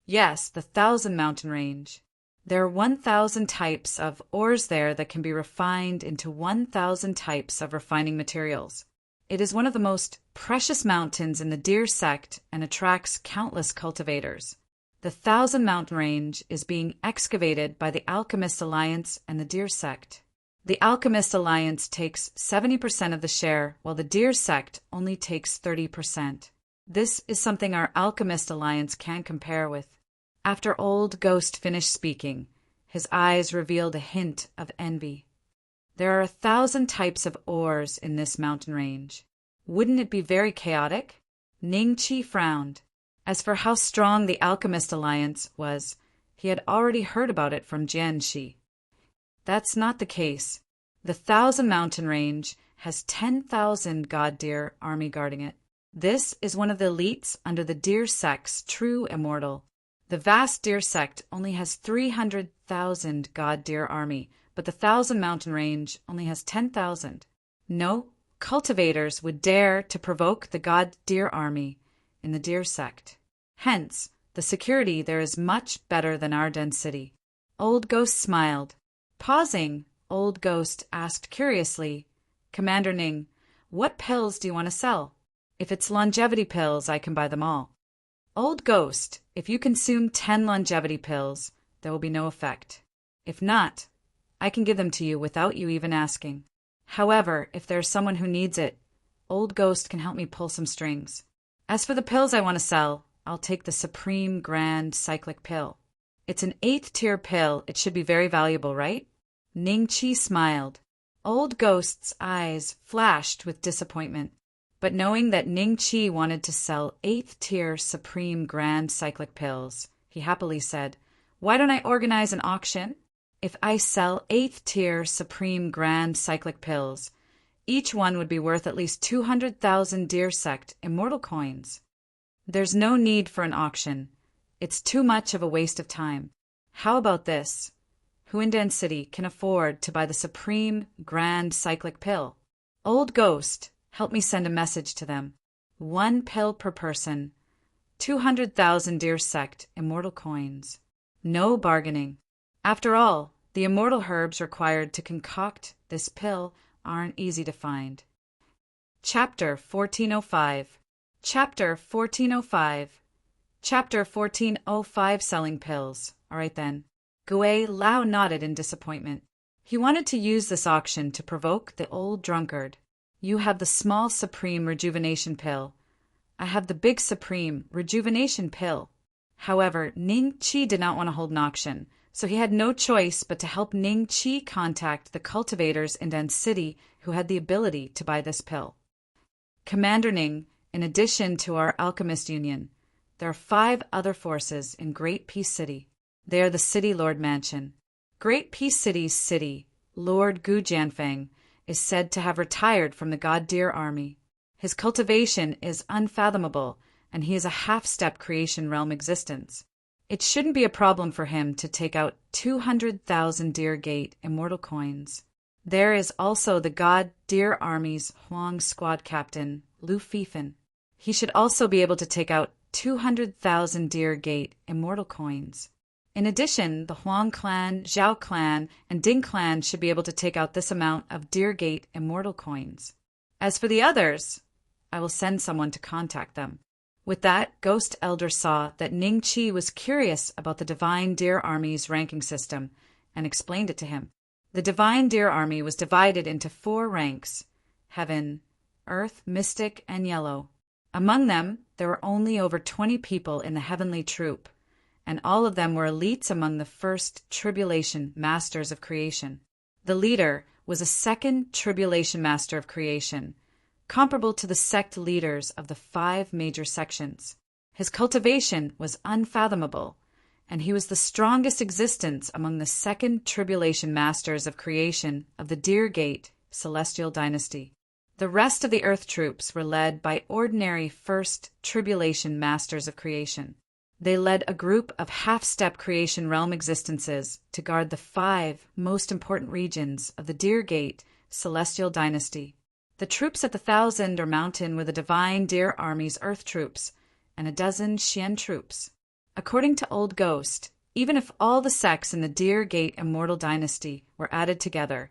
[SPEAKER 1] Yes, the Thousand Mountain Range. There are 1,000 types of ores there that can be refined into 1,000 types of refining materials. It is one of the most precious mountains in the Deer sect and attracts countless cultivators. The Thousand Mountain Range is being excavated by the Alchemist Alliance and the Deer sect. The Alchemist Alliance takes 70% of the share, while the Deer sect only takes 30%. This is something our Alchemist Alliance can't compare with. After Old Ghost finished speaking, his eyes revealed a hint of envy. There are 1,000 types of ores in this mountain range. Wouldn't it be very chaotic? Ning Chi frowned. As for how strong the Alchemist Alliance was, he had already heard about it from Jian Shi. That's not the case. The Thousand Mountain Range has 10,000 god deer army guarding it. This is one of the elites under the Deer sect's true immortal. The vast Deer sect only has 300,000 god deer army, but the Thousand Mountain Range only has 10,000. No cultivators would dare to provoke the god deer army in the Deer sect. Hence, the security there is much better than our den city. Old Ghost smiled. Pausing, Old Ghost asked curiously, Commander Ning, what pills do you want to sell? If it's longevity pills, I can buy them all. Old Ghost, if you consume 10 longevity pills, there will be no effect. If not, I can give them to you without you even asking. However, if there's someone who needs it, Old Ghost can help me pull some strings. As for the pills I want to sell, I'll take the Supreme Grand Cyclic Pill. It's an 8th tier pill. It should be very valuable, right? Ning Chi smiled. Old Ghost's eyes flashed with disappointment. But knowing that Ning Chi wanted to sell 8th tier Supreme Grand Cyclic Pills, he happily said, Why don't I organize an auction? If I sell 8th tier Supreme Grand Cyclic Pills, each one would be worth at least 200,000 Deer Sect immortal coins. There's no need for an auction. It's too much of a waste of time. How about this? Who in Dan City can afford to buy the Supreme Grand Cyclic Pill? Old Ghost, help me send a message to them. 1 pill per person. 200,000 Deer Sect immortal coins. No bargaining. After all, the immortal herbs required to concoct this pill aren't easy to find. Chapter 1405. Chapter 1405. Chapter 1405 Selling Pills. All right then. Gui Lao nodded in disappointment. He wanted to use this auction to provoke the old drunkard. You have the small Supreme Rejuvenation Pill. I have the big Supreme Rejuvenation Pill. However, Ning Chi did not want to hold an auction, so he had no choice but to help Ning Chi contact the cultivators in Dan City who had the ability to buy this pill. Commander Ning, in addition to our Alchemist Union, there are 5 other forces in Great Peace City. They are the City Lord Mansion. Great Peace City's city, Lord Gu Jianfeng, is said to have retired from the god deer army. His cultivation is unfathomable, and he is a half-step creation realm existence. It shouldn't be a problem for him to take out 200,000 Deer Gate immortal coins. There is also the god Deer Army's Huang squad captain, Lu Fifan. He should also be able to take out 200,000 Deer Gate immortal coins. In addition, the Huang clan, Zhao clan, and Ding clan should be able to take out this amount of Deer Gate immortal coins. As for the others, I will send someone to contact them. With that, Ghost Elder saw that Ning Qi was curious about the Divine Deer Army's ranking system and explained it to him. The Divine Deer Army was divided into 4 ranks: Heaven, Earth, Mystic, and Yellow. Among them, there were only over 20 people in the Heavenly Troop, and all of them were elites among the first Tribulation Masters of Creation. The leader was a second Tribulation Master of Creation, comparable to the sect leaders of the 5 major sections. His cultivation was unfathomable, and he was the strongest existence among the second Tribulation Masters of Creation of the Deer Gate Celestial Dynasty. The rest of the Earth troops were led by ordinary First Tribulation Masters of Creation. They led a group of half-step creation realm existences to guard the 5 most important regions of the Deer Gate Celestial Dynasty. The troops at the Thousand or Mountain were the Divine Deer Army's Earth troops and a dozen Xian troops. According to Old Ghost, even if all the sects in the Deer Gate Immortal Dynasty were added together,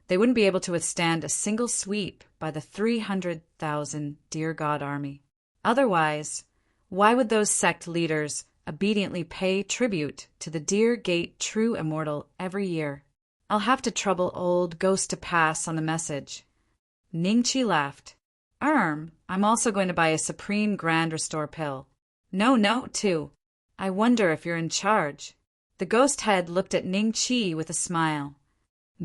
[SPEAKER 1] they wouldn't be able to withstand a single sweep by the 300,000 Deer God Army. Otherwise, why would those sect leaders obediently pay tribute to the Deer Gate True Immortal every year? I'll have to trouble Old Ghost to pass on the message. Ning Qi laughed. I'm also going to buy a Supreme Grand Restore pill. No, too. I wonder if you're in charge. The ghost head looked at Ning Qi with a smile.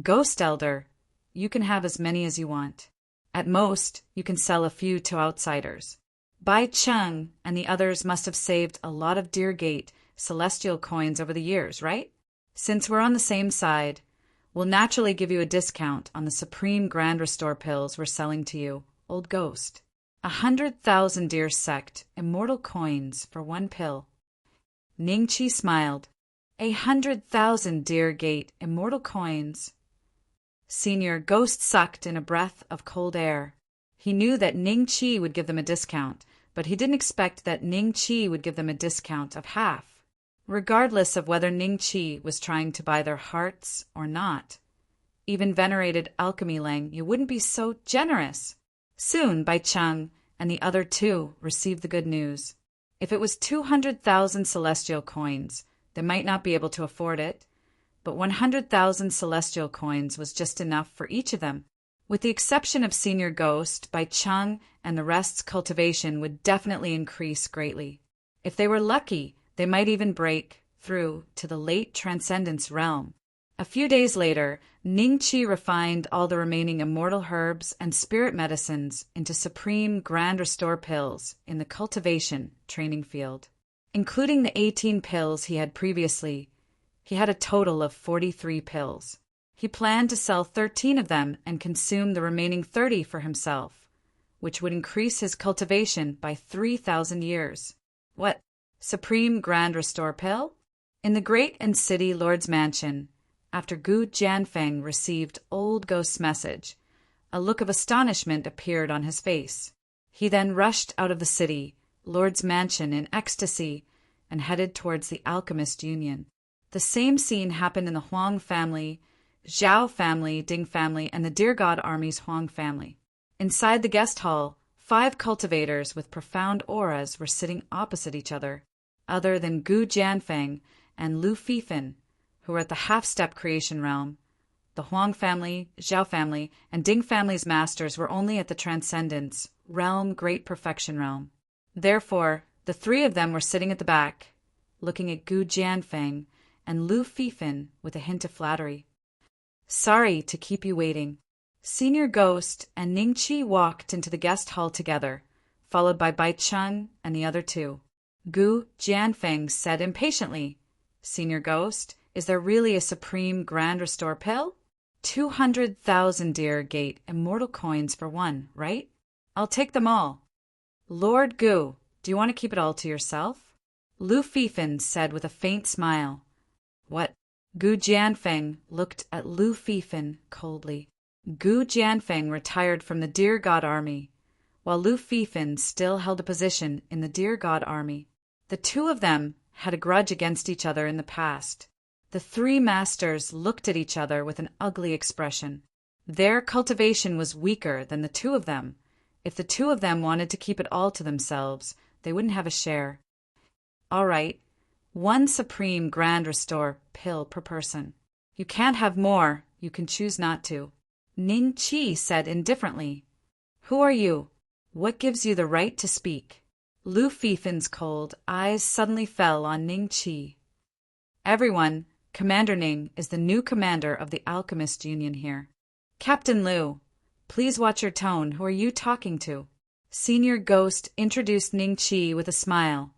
[SPEAKER 1] Ghost Elder, you can have as many as you want. At most, you can sell a few to outsiders. Bai Cheng and the others must have saved a lot of Deer Gate celestial coins over the years, right? Since we're on the same side, we'll naturally give you a discount on the Supreme Grand Restore pills we're selling to you, Old Ghost. 100,000 Deer Sect immortal coins for 1 pill. Ning Qi smiled. 100,000 Deer Gate immortal coins. Senior Ghost sucked in a breath of cold air. He knew that Ning Qi would give them a discount, but he didn't expect that Ning Qi would give them a discount of half. Regardless of whether Ning Qi was trying to buy their hearts or not. Even venerated Alchemy Lang, you wouldn't be so generous. Soon, Bai Cheng and the other 2 received the good news. If it was 200,000 celestial coins, they might not be able to afford it, but 100,000 celestial coins was just enough for each of them. With the exception of Senior Ghost, Bai Cheng and the rest's cultivation would definitely increase greatly. If they were lucky, they might even break through to the late Transcendence realm. A few days later, Ning Qi refined all the remaining immortal herbs and spirit medicines into Supreme Grand Restore pills in the cultivation training field. Including the 18 pills he had previously, he had a total of 43 pills. He planned to sell 13 of them and consume the remaining 30 for himself, which would increase his cultivation by 3,000 years. What? Supreme Grand Restore pill? In the great and city Lord's mansion, after Gu Jianfeng received Old Ghost's message, a look of astonishment appeared on his face. He then rushed out of the city, Lord's mansion in ecstasy, and headed towards the Alchemist Union. The same scene happened in the Huang family, Zhao family, Ding family, and the Deer God Army's Huang family. Inside the guest hall, 5 cultivators with profound auras were sitting opposite each other, other than Gu Jianfeng and Lu Fifan, who were at the half-step creation realm. The Huang family, Zhao family, and Ding family's masters were only at the Transcendence realm, Great Perfection realm. Therefore, the 3 of them were sitting at the back, looking at Gu Jianfeng and Lu Fifan with a hint of flattery. Sorry to keep you waiting. Senior Ghost and Ning Qi walked into the guest hall together, followed by Bai Cheng and the other 2. Gu Jianfeng said impatiently, Senior Ghost, is there really a Supreme Grand Restore pill? 200,000 deer gate immortal coins for one, right? I'll take them all. Lord Gu, do you want to keep it all to yourself? Lu Fifan said with a faint smile. What? Gu Jianfeng looked at Lu Fifan coldly. Gu Jianfeng retired from the Deer God Army, while Lu Fifan still held a position in the Deer God Army. The two of them had a grudge against each other in the past. The three masters looked at each other with an ugly expression. Their cultivation was weaker than the two of them. If the two of them wanted to keep it all to themselves, they wouldn't have a share. All right, 1 Supreme Grand Restore pill per person. You can't have more, you can choose not to. Ning Qi said indifferently. Who are you? What gives you the right to speak? Lu Fifan's cold eyes suddenly fell on Ning Qi. Everyone, Commander Ning is the new commander of the Alchemist Union here. Captain Lu, please watch your tone. Who are you talking to? Senior Ghost introduced Ning Qi with a smile,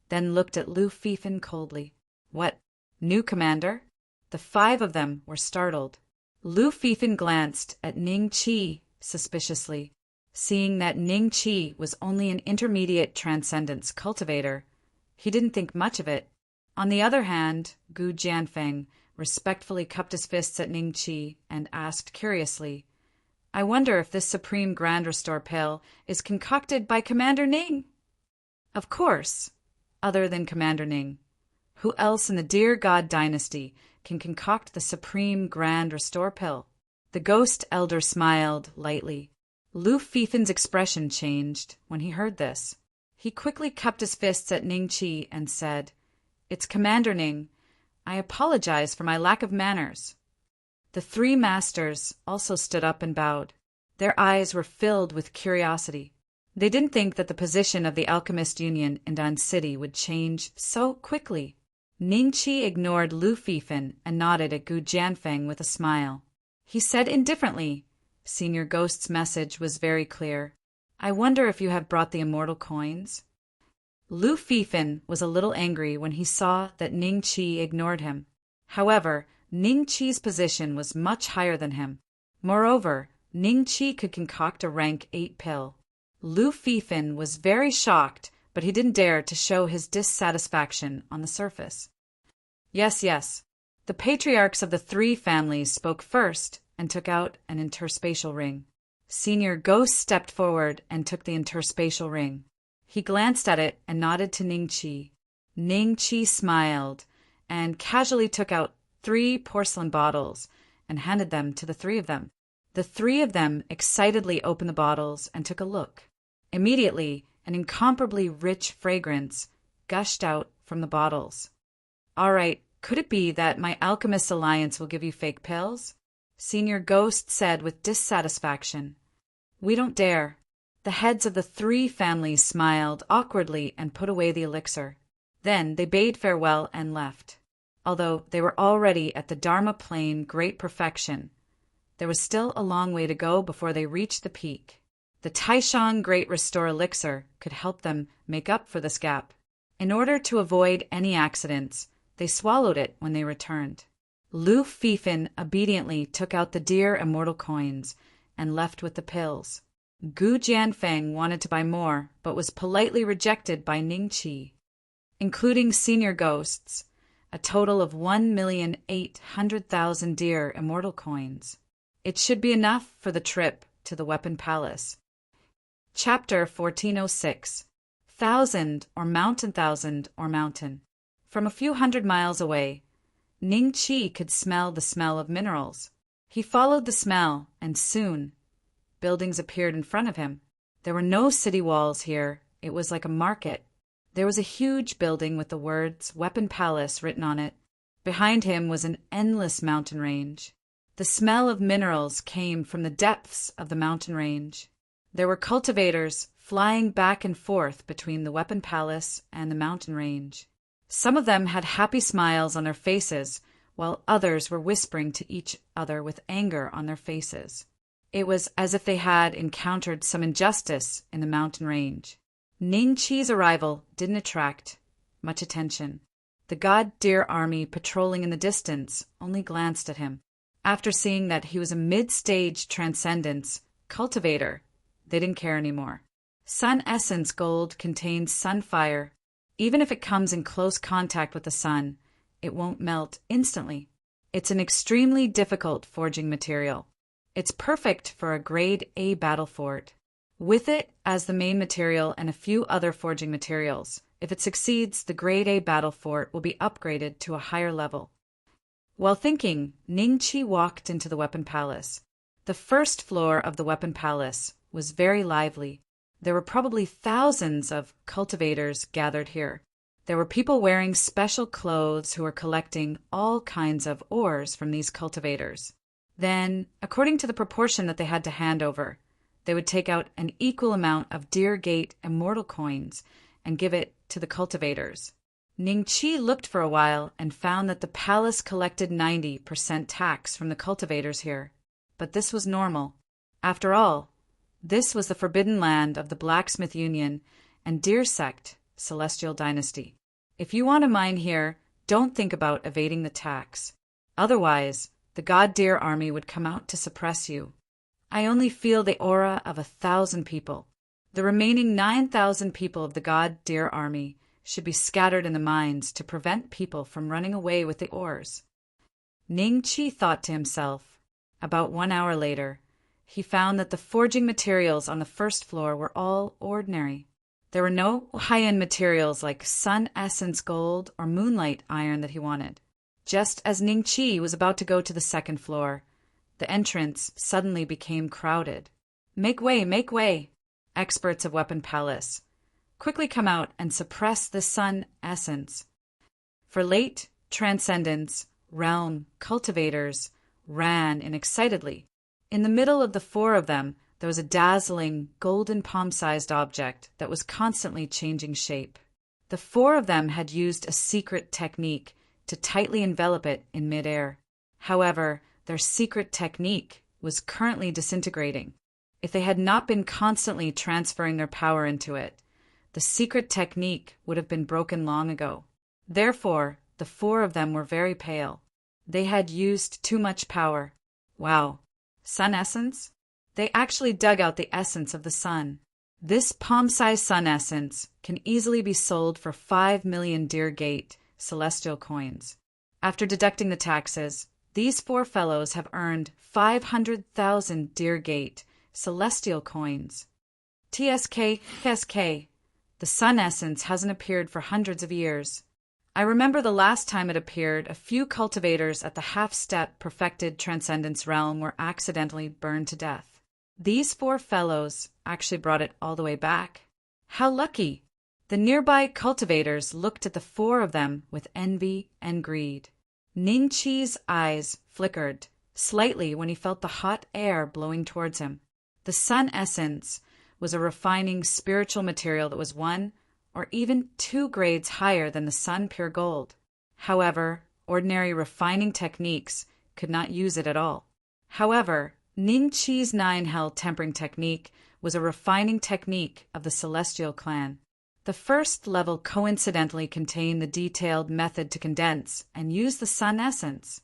[SPEAKER 1] then looked at Lu Fifan coldly. What? New commander? The 5 of them were startled. Lu Fifan glanced at Ning Qi suspiciously. Seeing that Ning Qi was only an intermediate transcendence cultivator, he didn't think much of it. On the other hand, Gu Jianfeng respectfully cupped his fists at Ning Qi and asked curiously, I wonder if this Supreme Grand Restore pill is concocted by Commander Ning? Of course, other than Commander Ning. Who else in the Deer God dynasty can concoct the Supreme Grand Restore pill? The Ghost Elder smiled lightly. Lu Fifan's expression changed when he heard this. He quickly cupped his fists at Ning Qi and said, It's Commander Ning. I apologize for my lack of manners. The 3 masters also stood up and bowed. Their eyes were filled with curiosity. They didn't think that the position of the Alchemist Union in Dan City would change so quickly. Ning Qi ignored Lu Fifan and nodded at Gu Jianfeng with a smile. He said indifferently, Senior Ghost's message was very clear. I wonder if you have brought the immortal coins? Lu Fifan was a little angry when he saw that Ning Qi ignored him. However, Ning Qi's position was much higher than him. Moreover, Ning Qi could concoct a rank 8 pill. Lu Fifan was very shocked, but he didn't dare to show his dissatisfaction on the surface. Yes. The patriarchs of the 3 families spoke first and took out an interspatial ring. Senior Ghost stepped forward and took the interspatial ring. He glanced at it and nodded to Ning Qi. Ning Qi smiled and casually took out 3 porcelain bottles and handed them to the 3 of them. The 3 of them excitedly opened the bottles and took a look. Immediately, an incomparably rich fragrance gushed out from the bottles. All right, could it be that my Alchemist Alliance will give you fake pills? Senior Ghost said with dissatisfaction. We don't dare. The heads of the 3 families smiled awkwardly and put away the elixir. Then they bade farewell and left. Although they were already at the Dharma Plane Great Perfection, there was still a long way to go before they reached the peak. The Taishan Great Restore Elixir could help them make up for this gap. In order to avoid any accidents, they swallowed it when they returned. Lu Fifan obediently took out the dear immortal coins and left with the pills. Gu Jianfeng wanted to buy more, but was politely rejected by Ning Qi. Including senior ghosts, a total of 1,800,000 dear immortal coins. It should be enough for the trip to the Weapon Palace. Chapter 1406. Thousand or mountain. From a few hundred miles away, Ning Qi could smell the smell of minerals. He followed the smell, and soon, buildings appeared in front of him. There were no city walls here. It was like a market. There was a huge building with the words Weapon Palace written on it. Behind him was an endless mountain range. The smell of minerals came from the depths of the mountain range. There were cultivators flying back and forth between the Weapon Palace and the mountain range. Some of them had happy smiles on their faces, while others were whispering to each other with anger on their faces. It was as if they had encountered some injustice in the mountain range. Ning Qi's arrival didn't attract much attention. The God Deer army patrolling in the distance only glanced at him. After seeing that he was a mid-stage transcendence cultivator, they didn't care anymore. Sun essence gold contains sun fire. Even if it comes in close contact with the sun, it won't melt instantly. It's an extremely difficult forging material. It's perfect for a grade A battle fort. With it as the main material and a few other forging materials, if it succeeds, the grade A battle fort will be upgraded to a higher level. While thinking, Ningqi walked into the weapon palace. The first floor of the weapon palace was very lively. There were probably thousands of cultivators gathered here. There were people wearing special clothes who were collecting all kinds of ores from these cultivators. Then, according to the proportion that they had to hand over, they would take out an equal amount of Deer Gate immortal coins and give it to the cultivators. Ningqi looked for a while and found that the palace collected 90% tax from the cultivators here. But this was normal. After all, this was the forbidden land of the Blacksmith Union and Deer Sect, Celestial Dynasty. If you want to mine here, don't think about evading the tax. Otherwise, the God Deer army would come out to suppress you. I only feel the aura of 1,000 people. The remaining 9,000 people of the God Deer army should be scattered in the mines to prevent people from running away with the ores. Ningqi thought to himself. About 1 hour later, he found that the forging materials on the first floor were all ordinary. There were no high-end materials like sun essence gold or moonlight iron that he wanted. Just as Ningqi was about to go to the second floor, the entrance suddenly became crowded. Make way, make way! Experts of Weapon Palace. Quickly come out and suppress the sun essence. For late transcendence, realm cultivators ran in excitedly. In the middle of the four of them, there was a dazzling, golden palm-sized object that was constantly changing shape. The four of them had used a secret technique to tightly envelop it in midair. However, their secret technique was currently disintegrating. If they had not been constantly transferring their power into it, the secret technique would have been broken long ago. Therefore, the four of them were very pale. They had used too much power. Wow. Sun essence? They actually dug out the essence of the sun. This palm-sized sun essence can easily be sold for 5 million Deer Gate celestial coins. After deducting the taxes, these four fellows have earned 500,000 Deer Gate celestial coins. TSK. The sun essence hasn't appeared for hundreds of years. I remember the last time it appeared, a few cultivators at the half-step perfected transcendence realm were accidentally burned to death. These four fellows actually brought it all the way back. How lucky! The nearby cultivators looked at the four of them with envy and greed. Ningqi's eyes flickered slightly when he felt the hot air blowing towards him. The sun essence was a refining spiritual material that was 1 or even 2 grades higher than the sun pure gold. However, ordinary refining techniques could not use it at all. However, Ningqi's 9-hell tempering technique was a refining technique of the Celestial clan. The first level coincidentally contained the detailed method to condense and use the sun essence.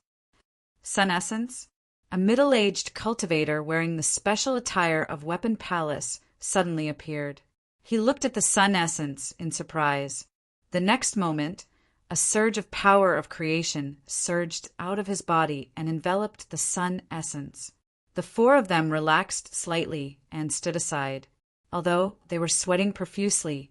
[SPEAKER 1] Sun essence? A middle-aged cultivator wearing the special attire of Weapon Palace suddenly appeared. He looked at the sun essence in surprise. The next moment, a surge of power of creation surged out of his body and enveloped the sun essence. The four of them relaxed slightly and stood aside. Although they were sweating profusely,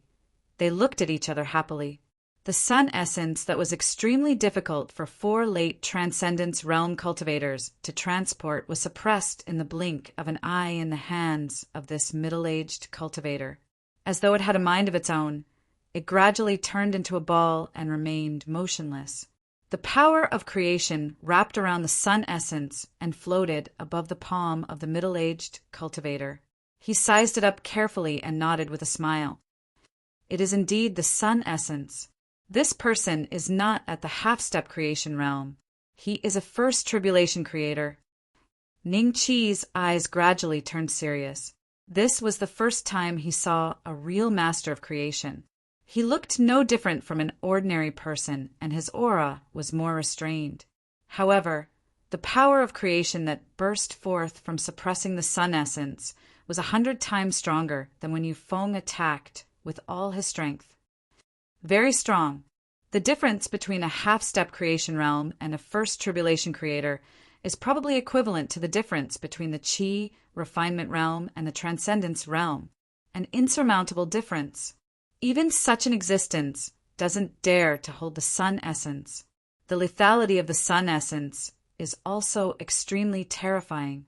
[SPEAKER 1] they looked at each other happily. The sun essence that was extremely difficult for 4 late transcendence realm cultivators to transport was suppressed in the blink of an eye in the hands of this middle-aged cultivator. As though it had a mind of its own, it gradually turned into a ball and remained motionless. The power of creation wrapped around the sun essence and floated above the palm of the middle-aged cultivator. He sized it up carefully and nodded with a smile. It is indeed the sun essence. This person is not at the half-step creation realm. He is a first tribulation creator. Ningqi's eyes gradually turned serious. This was the first time he saw a real master of creation. He looked no different from an ordinary person, and his aura was more restrained. However, The power of creation that burst forth from suppressing the sun essence was 100 times stronger than when Yufeng attacked with all his strength. Very strong. The difference between a half-step creation realm and a first tribulation creator is probably equivalent to the difference between the Qi refinement realm and the transcendence realm, an insurmountable difference. Even such an existence doesn't dare to hold the sun essence. The lethality of the sun essence is also extremely terrifying.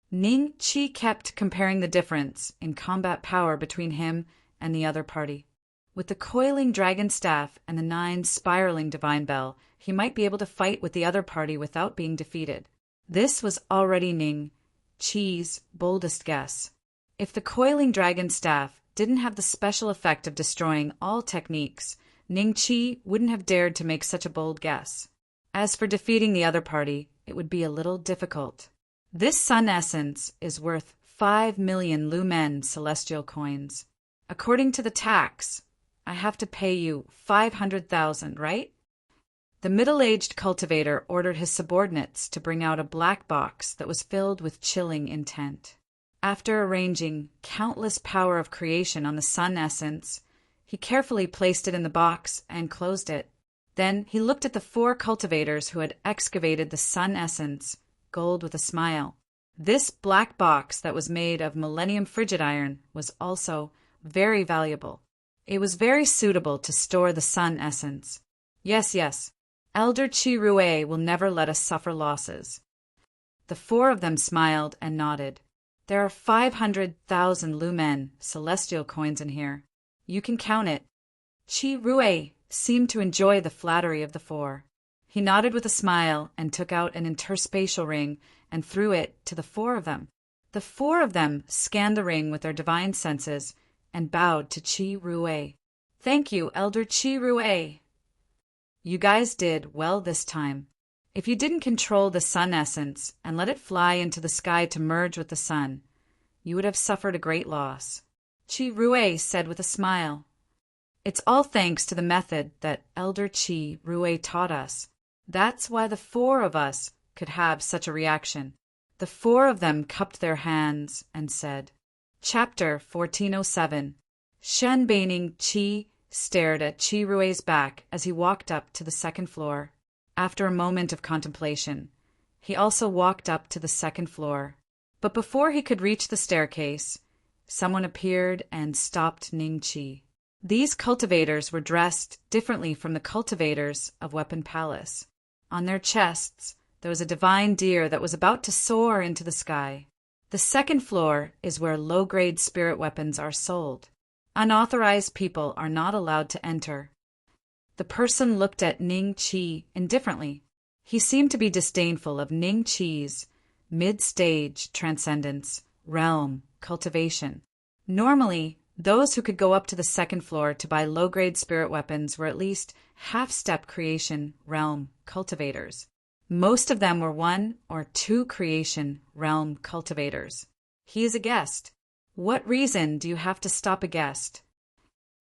[SPEAKER 1] Ning Qi kept comparing the difference in combat power between him and the other party. With the coiling dragon staff and the 9 spiraling divine bell, he might be able to fight with the other party without being defeated. This was already Ning Qi's boldest guess. If the coiling dragon staff didn't have the special effect of destroying all techniques, Ning Qi wouldn't have dared to make such a bold guess. As for defeating the other party, it would be a little difficult. This sun essence is worth 5 million lumen celestial coins. According to the tax, I have to pay you 500,000, right? The middle-aged cultivator ordered his subordinates to bring out a black box that was filled with chilling intent. After arranging countless power of creation on the sun essence, he carefully placed it in the box and closed it. Then he looked at the 4 cultivators who had excavated the sun essence, gold with a smile. This black box that was made of millennium frigid iron was also very valuable. It was very suitable to store the sun essence. Yes, Elder Qi Rui will never let us suffer losses. The 4 of them smiled and nodded. There are 500,000 lumen celestial coins in here. You can count it. Qi Rui seemed to enjoy the flattery of the 4. He nodded with a smile and took out an interspatial ring and threw it to the 4 of them. The 4 of them scanned the ring with their divine senses and bowed to Qi Rui. Thank you, Elder Qi Rui. You guys did well this time. If you didn't control the sun essence and let it fly into the sky to merge with the sun, you would have suffered a great loss. Qi Rui said with a smile. It's all thanks to the method that Elder Qi Rui taught us. That's why the 4 of us could have such a reaction. The 4 of them cupped their hands and said, Chapter 1407. Shen Baining Qi stared at Qi Rui's back as he walked up to the 2nd floor. After a moment of contemplation, he also walked up to the 2nd floor. But before he could reach the staircase, someone appeared and stopped Ning Qi. These cultivators were dressed differently from the cultivators of Weapon Palace. On their chests, there was a divine deer that was about to soar into the sky. The 2nd floor is where low-grade spirit weapons are sold. Unauthorized people are not allowed to enter. The person looked at Ning Qi indifferently. He seemed to be disdainful of Ning Qi's mid-stage transcendence, realm, cultivation. Normally, those who could go up to the 2nd floor to buy low-grade spirit weapons were at least half-step creation realm cultivators. Most of them were 1 or 2 creation realm cultivators. He is a guest. What reason do you have to stop a guest?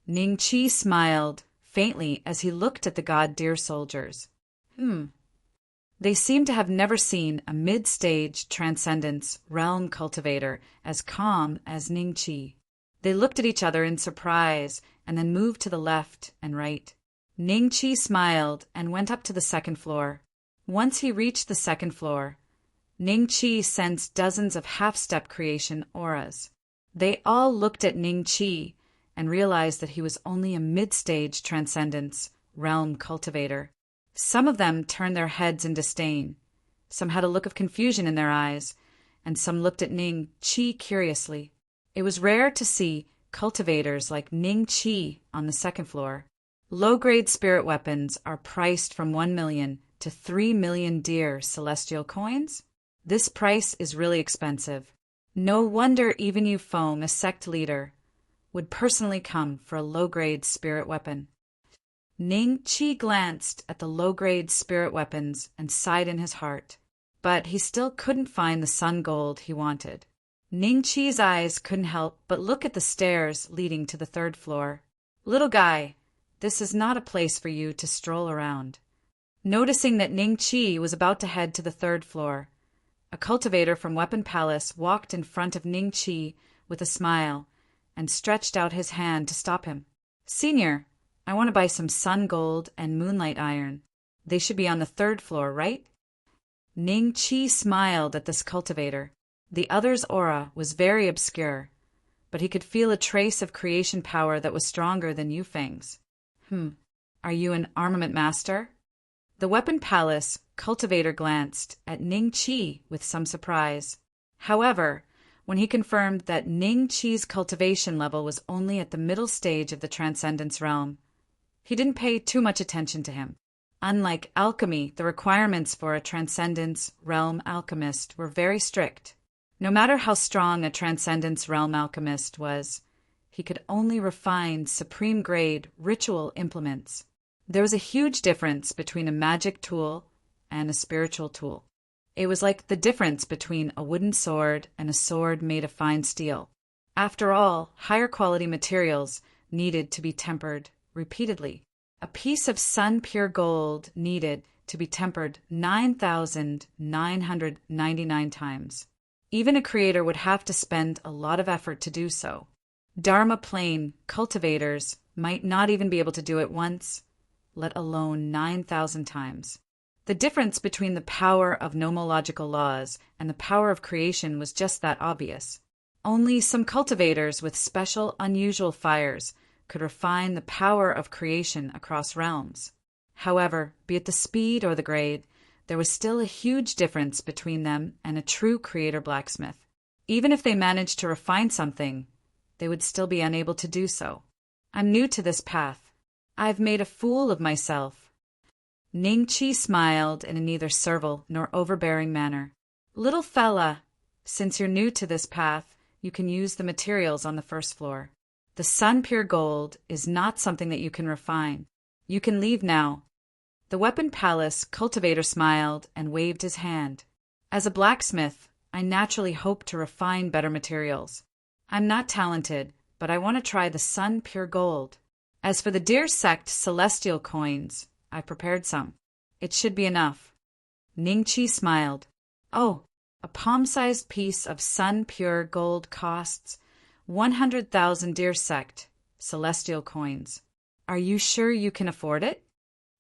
[SPEAKER 1] Ning Qi smiled faintly as he looked at the god deer soldiers. They seemed to have never seen a mid-stage transcendence realm cultivator as calm as Ning Qi. They looked at each other in surprise and then moved to the left and right. Ning Qi smiled and went up to the 2nd floor. Once he reached the 2nd floor, Ning Qi sensed dozens of half-step creation auras. They all looked at Ning Qi and realized that he was only a mid-stage transcendence realm cultivator. Some of them turned their heads in disdain. Some had a look of confusion in their eyes, and some looked at Ning Qi curiously. It was rare to see cultivators like Ning Qi on the 2nd floor. Low-grade spirit weapons are priced from 1 million to 3 million deer celestial coins. This price is really expensive. No wonder even Yufeng, a sect leader, would personally come for a low-grade spirit weapon. Ning Qi glanced at the low-grade spirit weapons and sighed in his heart, but he still couldn't find the sun gold he wanted. Ning Qi's eyes couldn't help but look at the stairs leading to the 3rd floor. Little guy, this is not a place for you to stroll around. Noticing that Ning Chi was about to head to the third floor, a cultivator from Weapon Palace walked in front of Ning Chi with a smile and stretched out his hand to stop him. "Senior, I want to buy some sun gold and moonlight iron. They should be on the third floor, right?" Ning Chi smiled at this cultivator. The other's aura was very obscure, but he could feel a trace of creation power that was stronger than Yufeng's. Are you an armament master?" The Weapon Palace cultivator glanced at Ning Chi with some surprise. However, when he confirmed that Ning Chi's cultivation level was only at the middle stage of the Transcendence realm, he didn't pay too much attention to him. Unlike alchemy, the requirements for a Transcendence realm alchemist were very strict. No matter how strong a Transcendence realm alchemist was, he could only refine supreme-grade ritual implements. There was a huge difference between a magic tool and a spiritual tool. It was like the difference between a wooden sword and a sword made of fine steel. After all, higher quality materials needed to be tempered repeatedly. A piece of sun-pure gold needed to be tempered 9,999 times. Even a creator would have to spend a lot of effort to do so. Dharma plane cultivators might not even be able to do it once, let alone 9,000 times. The difference between the power of nomological laws and the power of creation was just that obvious. Only some cultivators with special, unusual fires could refine the power of creation across realms. However, be it the speed or the grade, there was still a huge difference between them and a true creator blacksmith. Even if they managed to refine something, they would still be unable to do so. "I'm new to this path. I've made a fool of myself." Ning Chi smiled in a neither servile nor overbearing manner. "Little fella, since you're new to this path, you can use the materials on the first floor. The sun-pure gold is not something that you can refine. You can leave now." The Weapon Palace cultivator smiled and waved his hand. "As a blacksmith, I naturally hope to refine better materials. I'm not talented, but I want to try the sun-pure gold. As for the Deer Sect celestial coins, I've prepared some. It should be enough." Ning Chi smiled. "Oh, a palm-sized piece of sun-pure gold costs 100,000 Deer Sect celestial coins. Are you sure you can afford it?"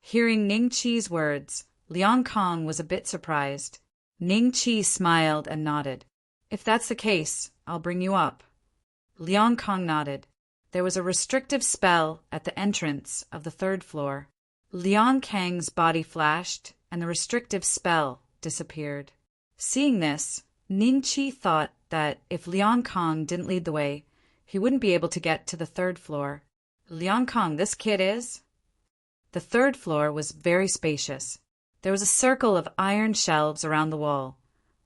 [SPEAKER 1] Hearing Ning Chi's words, Liang Kong was a bit surprised. Ning Chi smiled and nodded. "If that's the case, I'll bring you up." Liang Kong nodded. There was a restrictive spell at the entrance of the third floor. Liang Kang's body flashed, and the restrictive spell disappeared. Seeing this, Ning Chi thought that if Liang Kong didn't lead the way, he wouldn't be able to get to the third floor. "Liang Kong, this kid is—" The third floor was very spacious. There was a circle of iron shelves around the wall,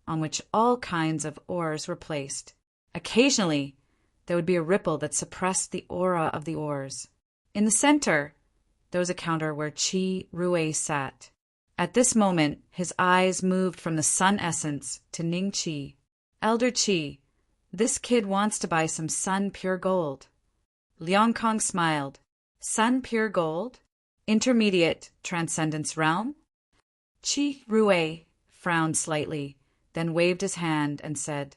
[SPEAKER 1] on which all kinds of ores were placed. Occasionally, there would be a ripple that suppressed the aura of the ores. In the center, there was a counter where Chi Rui sat. At this moment, his eyes moved from the sun essence to Ning Chi. "Elder Chi, this kid wants to buy some sun-pure gold." Liang Kong smiled. "Sun-pure gold? Intermediate Transcendence realm?" Chi Rui frowned slightly, then waved his hand and said,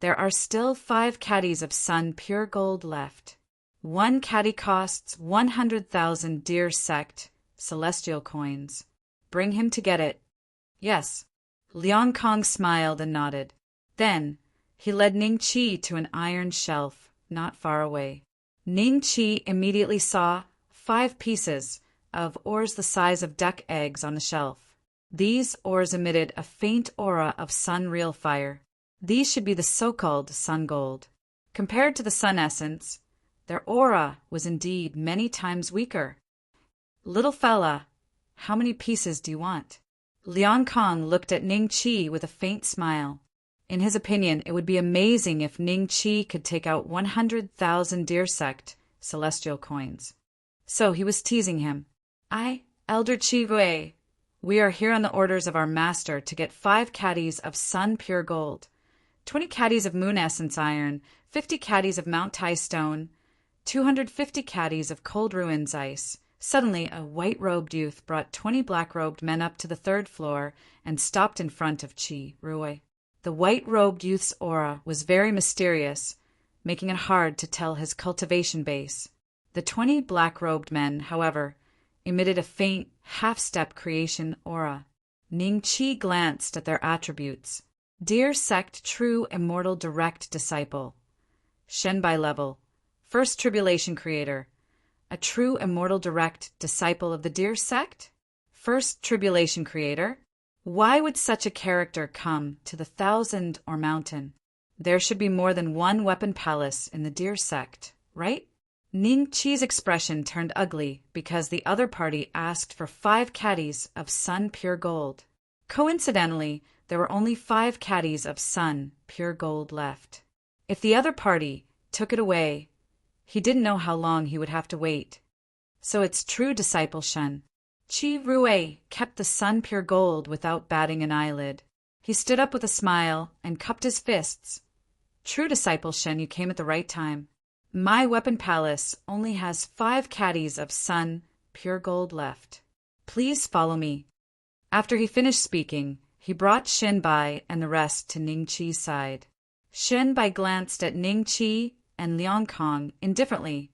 [SPEAKER 1] "There are still 5 caddies of sun-pure gold left. 1 caddy costs 100,000 Deer Sect celestial coins. Bring him to get it." "Yes." Liang Kong smiled and nodded. Then he led Ning Chi to an iron shelf not far away. Ning Chi immediately saw 5 pieces of ores the size of duck eggs on the shelf. These ores emitted a faint aura of sun-real fire. These should be the so-called sun gold. Compared to the sun essence, their aura was indeed many times weaker. "Little fella, how many pieces do you want?" Liang Kong looked at Ning Chi with a faint smile. In his opinion, it would be amazing if Ning Chi could take out 100,000 Deer Sect celestial coins. So he was teasing him. Elder Chi Rui, we are here on the orders of our master to get 5 caddies of sun-pure gold, 20 caddies of moon essence iron, 50 caddies of Mount Tai stone, 250 caddies of cold ruins ice, Suddenly, a white-robed youth brought 20 black-robed men up to the third floor and stopped in front of Chi Rui. The white-robed youth's aura was very mysterious, making it hard to tell his cultivation base. The 20 black-robed men, however, emitted a faint, half-step creation aura. Ning Qi glanced at their attributes. Dear Sect True Immortal Direct Disciple. Shenbai level. First Tribulation Creator. A true immortal direct disciple of the Deer Sect? First Tribulation Creator? Why would such a character come to the Thousand or Mountain? There should be more than one weapon palace in the Deer Sect, right? Ning Qi's expression turned ugly because the other party asked for 5 caddies of Sun Pure Gold. Coincidentally, there were only 5 caddies of Sun Pure Gold left. If the other party took it away, he didn't know how long he would have to wait. So it's true disciple Shen. Chi Rui kept the Sun Pure Gold without batting an eyelid. He stood up with a smile and cupped his fists. True disciple Shen, you came at the right time. My weapon palace only has 5 caddies of Sun Pure Gold left. Please follow me. After he finished speaking, he brought Shenbai and the rest to Ning Qi's side. Shenbai glanced at Ning Qi and Liang Kong indifferently,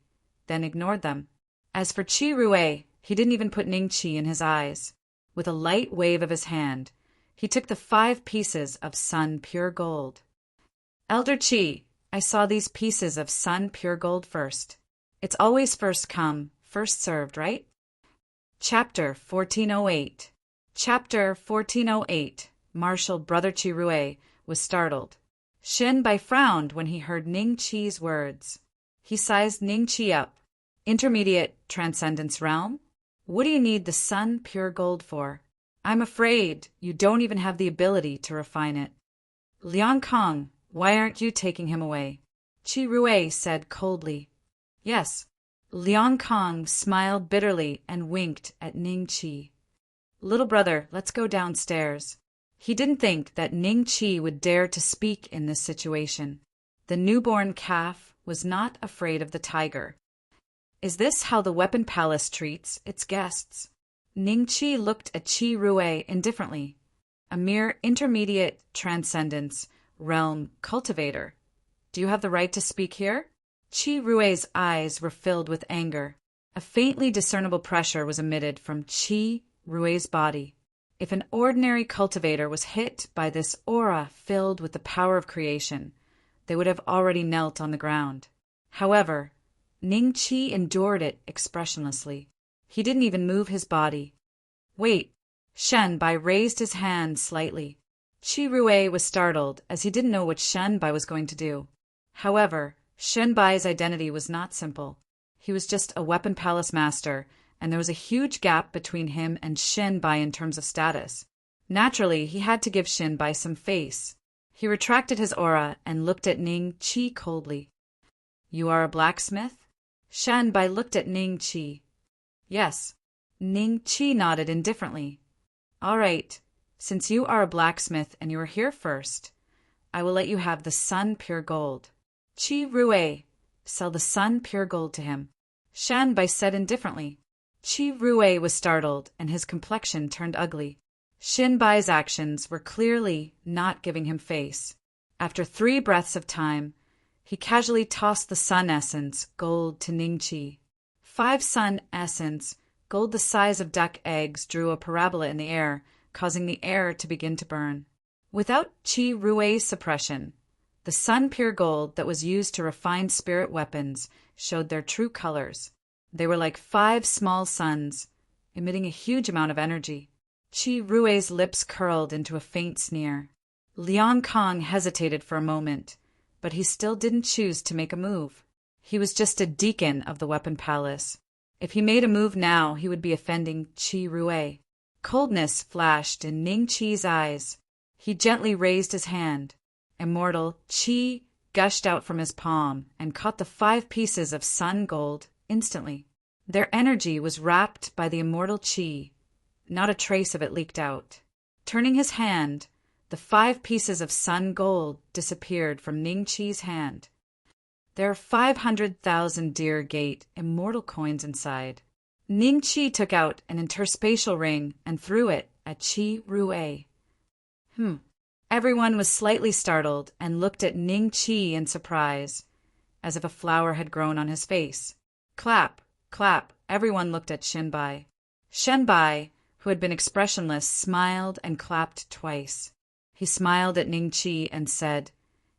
[SPEAKER 1] then ignored them. As for Chi Rui, he didn't even put Ning Qi in his eyes. With a light wave of his hand, he took the 5 pieces of Sun Pure Gold. Elder Qi, I saw these pieces of Sun Pure Gold first. It's always first come, first served, right? Chapter 1408. Chapter 1408. Marshal Brother Chi Rui was startled. Shenbai frowned when he heard Ning Qi's words. He sized Ning Qi up. Intermediate Transcendence Realm? What do you need the Sun Pure Gold for? I'm afraid you don't even have the ability to refine it. Liang Kong, why aren't you taking him away? Chi Rui said coldly. Yes. Liang Kong smiled bitterly and winked at Ning Qi. Little brother, let's go downstairs. He didn't think that Ning Qi would dare to speak in this situation. The newborn calf was not afraid of the tiger. Is this how the Weapon Palace treats its guests? Ning Qi looked at Chi Rui indifferently. A mere intermediate transcendence realm cultivator. Do you have the right to speak here? Chi Rui's eyes were filled with anger. A faintly discernible pressure was emitted from Chi Rui's body. If an ordinary cultivator was hit by this aura filled with the power of creation, they would have already knelt on the ground. However, Ning Qi endured it expressionlessly. He didn't even move his body. Wait. Shenbai raised his hand slightly. Chi Rui was startled as he didn't know what Shenbai was going to do. However, Shenbai's identity was not simple. He was just a Weapon Palace master, and there was a huge gap between him and Shenbai in terms of status. Naturally, he had to give Shenbai some face. He retracted his aura and looked at Ning Qi coldly. You are a blacksmith? Shenbai looked at Ning Qi. Yes. Ning Qi nodded indifferently. All right. Since you are a blacksmith and you are here first, I will let you have the Sun Pure Gold. Chi Rui, sell the Sun Pure Gold to him. Shenbai said indifferently. Chi Rui was startled and his complexion turned ugly. Shenbai's actions were clearly not giving him face. After 3 breaths of time, he casually tossed the sun essence, gold, to Ning Qi. 5 sun essence, gold the size of duck eggs, drew a parabola in the air, causing the air to begin to burn. Without Chi Rui's suppression, the Sun Pure Gold that was used to refine spirit weapons showed their true colors. They were like 5 small suns, emitting a huge amount of energy. Chi Rui's lips curled into a faint sneer. Liang Kong hesitated for a moment, but he still didn't choose to make a move. He was just a deacon of the Weapon Palace. If he made a move now, he would be offending Chi Rui. Coldness flashed in Ning Qi's eyes. He gently raised his hand. Immortal Qi gushed out from his palm and caught the 5 pieces of sun gold instantly. Their energy was wrapped by the immortal Qi. Not a trace of it leaked out. Turning his hand, the 5 pieces of sun gold disappeared from Ning Qi's hand. There are 500,000 Deer Gate immortal coins inside. Ning Qi took out an interspatial ring and threw it at Qi Rui. Everyone was slightly startled and looked at Ning Qi in surprise, as if a flower had grown on his face. Clap, clap, everyone looked at Shenbai. Shenbai, who had been expressionless, smiled and clapped twice. He smiled at Ning Qi and said,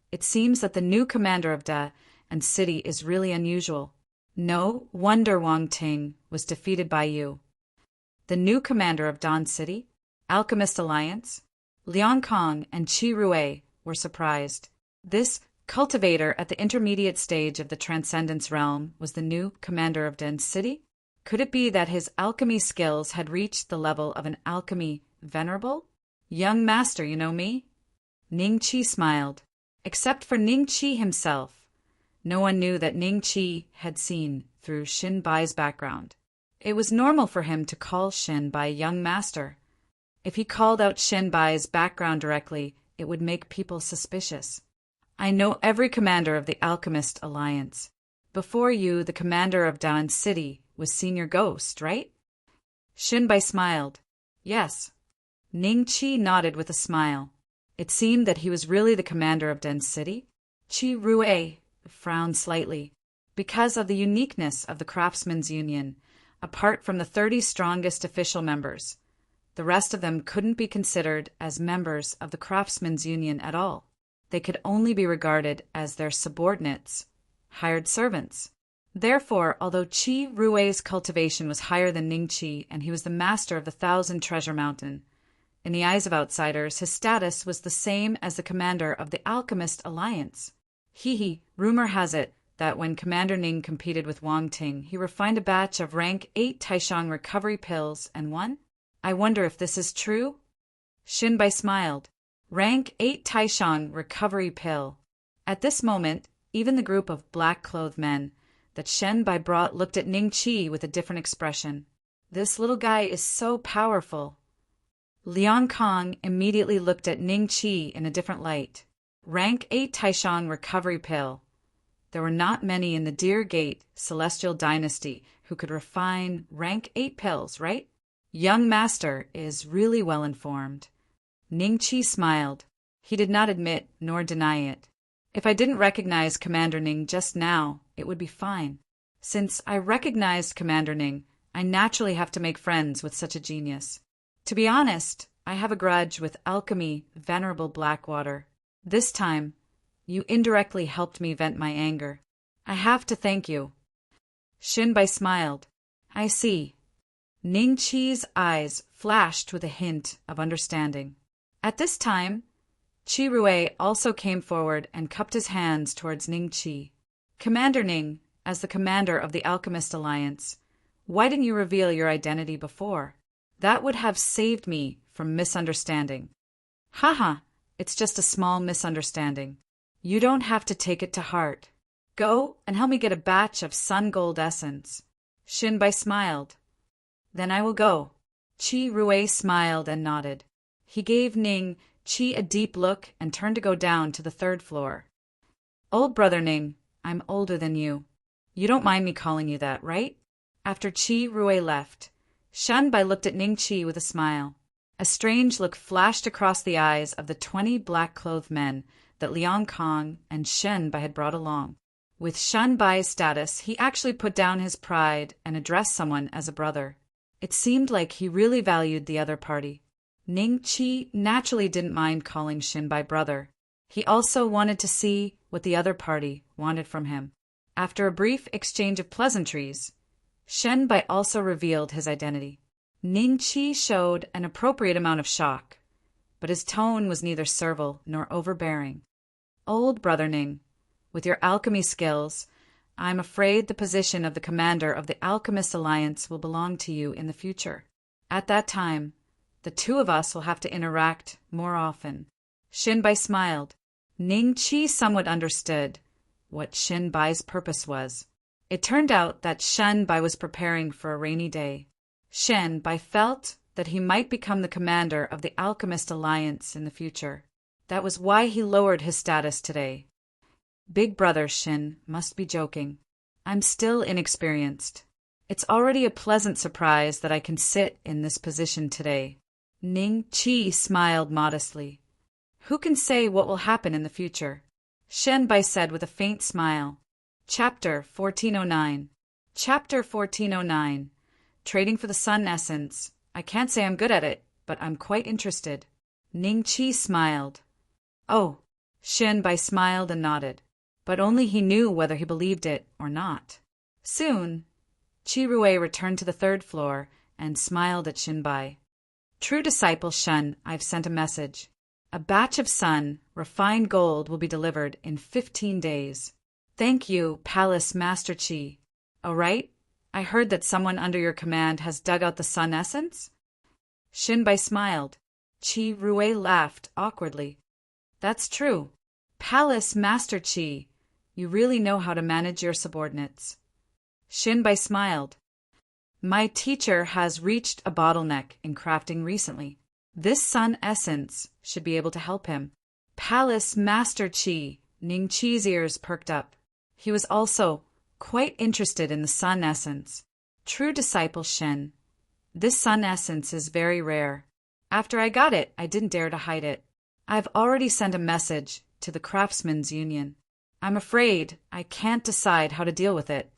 [SPEAKER 1] "It seems that the new commander of Da and city is really unusual. No wonder Wang Ting was defeated by you." The new commander of Dan City, Alchemist Alliance, Liang Kong and Qi Rui were surprised. This cultivator at the intermediate stage of the Transcendence realm was the new commander of Dan City? Could it be that his alchemy skills had reached the level of an alchemy venerable? "Young master, you know me?" Ning Qi smiled. Except for Ning Qi himself, no one knew that Ning Qi had seen through Shenbai's background. It was normal for him to call Shenbai young master. If he called out Shenbai's background directly, it would make people suspicious. "I know every commander of the Alchemist Alliance. Before you, the commander of Dan City was Senior Ghost, right?" Shenbai smiled. "Yes." Ning Qi nodded with a smile. It seemed that he was really the commander of Dan City. Qi Rui frowned slightly. Because of the uniqueness of the Craftsmen's Union, apart from the 30 strongest official members, the rest of them couldn't be considered as members of the Craftsmen's Union at all. They could only be regarded as their subordinates, hired servants. Therefore, although Qi Rui's cultivation was higher than Ning Qi and he was the master of the 1,000 Treasure Mountain, in the eyes of outsiders, his status was the same as the commander of the Alchemist Alliance. Rumor has it that when Commander Ning competed with Wang Ting, he refined a batch of rank 8 Taishang recovery pills and won? I wonder if this is true? Shenbai smiled. Rank 8 Taishang recovery pill. At this moment, even the group of black-clothed men that Shenbai brought looked at Ning Qi with a different expression. This little guy is so powerful. Liang Kong immediately looked at Ning Qi in a different light. Rank 8 Taishang recovery pill. There were not many in the Deer Gate Celestial Dynasty who could refine rank 8 pills, right? Young master is really well informed. Ning Qi smiled. He did not admit nor deny it. If I didn't recognize Commander Ning just now, it would be fine. Since I recognized Commander Ning, I naturally have to make friends with such a genius. To be honest, I have a grudge with Alchemy Venerable Blackwater. This time, you indirectly helped me vent my anger. I have to thank you. Shenbai smiled. I see. Ning Qi's eyes flashed with a hint of understanding. At this time, Qi Rui also came forward and cupped his hands towards Ning Qi. Commander Ning, as the commander of the Alchemist Alliance, why didn't you reveal your identity before? That would have saved me from misunderstanding. Haha, it's just a small misunderstanding. You don't have to take it to heart. Go and help me get a batch of sun gold essence. Shenbai smiled. Then I will go. Qi Rui smiled and nodded. He gave Ning Qi a deep look and turned to go down to the 3rd floor. Old brother Ning, I'm older than you. You don't mind me calling you that, right? After Qi Rui left, Shenbai looked at Ning Qi with a smile. A strange look flashed across the eyes of the 20 black-clothed men that Liang Kong and Shenbai had brought along. With Shenbai's status, he actually put down his pride and addressed someone as a brother. It seemed like he really valued the other party. Ning Qi naturally didn't mind calling Shenbai brother. He also wanted to see what the other party wanted from him. After a brief exchange of pleasantries, Shenbai also revealed his identity. Ning Qi showed an appropriate amount of shock, but his tone was neither servile nor overbearing. Old brother Ning, with your alchemy skills, I'm afraid the position of the commander of the Alchemist Alliance will belong to you in the future. At that time, the two of us will have to interact more often. Shenbai smiled. Ning Qi somewhat understood what Shenbai's purpose was. It turned out that Shenbai was preparing for a rainy day. Shenbai felt that he might become the commander of the Alchemist Alliance in the future. That was why he lowered his status today. Big brother Shen must be joking. I'm still inexperienced. It's already a pleasant surprise that I can sit in this position today. Ning Qi smiled modestly. Who can say what will happen in the future? Shenbai said with a faint smile. Chapter 1409. Chapter 1409. Trading for the sun essence. I can't say I'm good at it, but I'm quite interested. Ning Qi smiled. Oh. Shenbai smiled and nodded, but only he knew whether he believed it or not. Soon, Qi Rui returned to the third floor and smiled at Shenbai. True disciple Shen, I've sent a message. A batch of sun, refined gold will be delivered in 15 days. Thank you, Palace Master Qi. Oh, right? I heard that someone under your command has dug out the sun essence? Shenbai smiled. Qi Rui laughed awkwardly. That's true. Palace Master Qi, you really know how to manage your subordinates. Shenbai smiled. My teacher has reached a bottleneck in crafting recently. This sun essence should be able to help him. Palace Master Qi, Ning Qi's ears perked up. He was also quite interested in the sun essence. True disciple Shen, this sun essence is very rare. After I got it, I didn't dare to hide it. I've already sent a message to the Craftsmen's Union. I'm afraid I can't decide how to deal with it.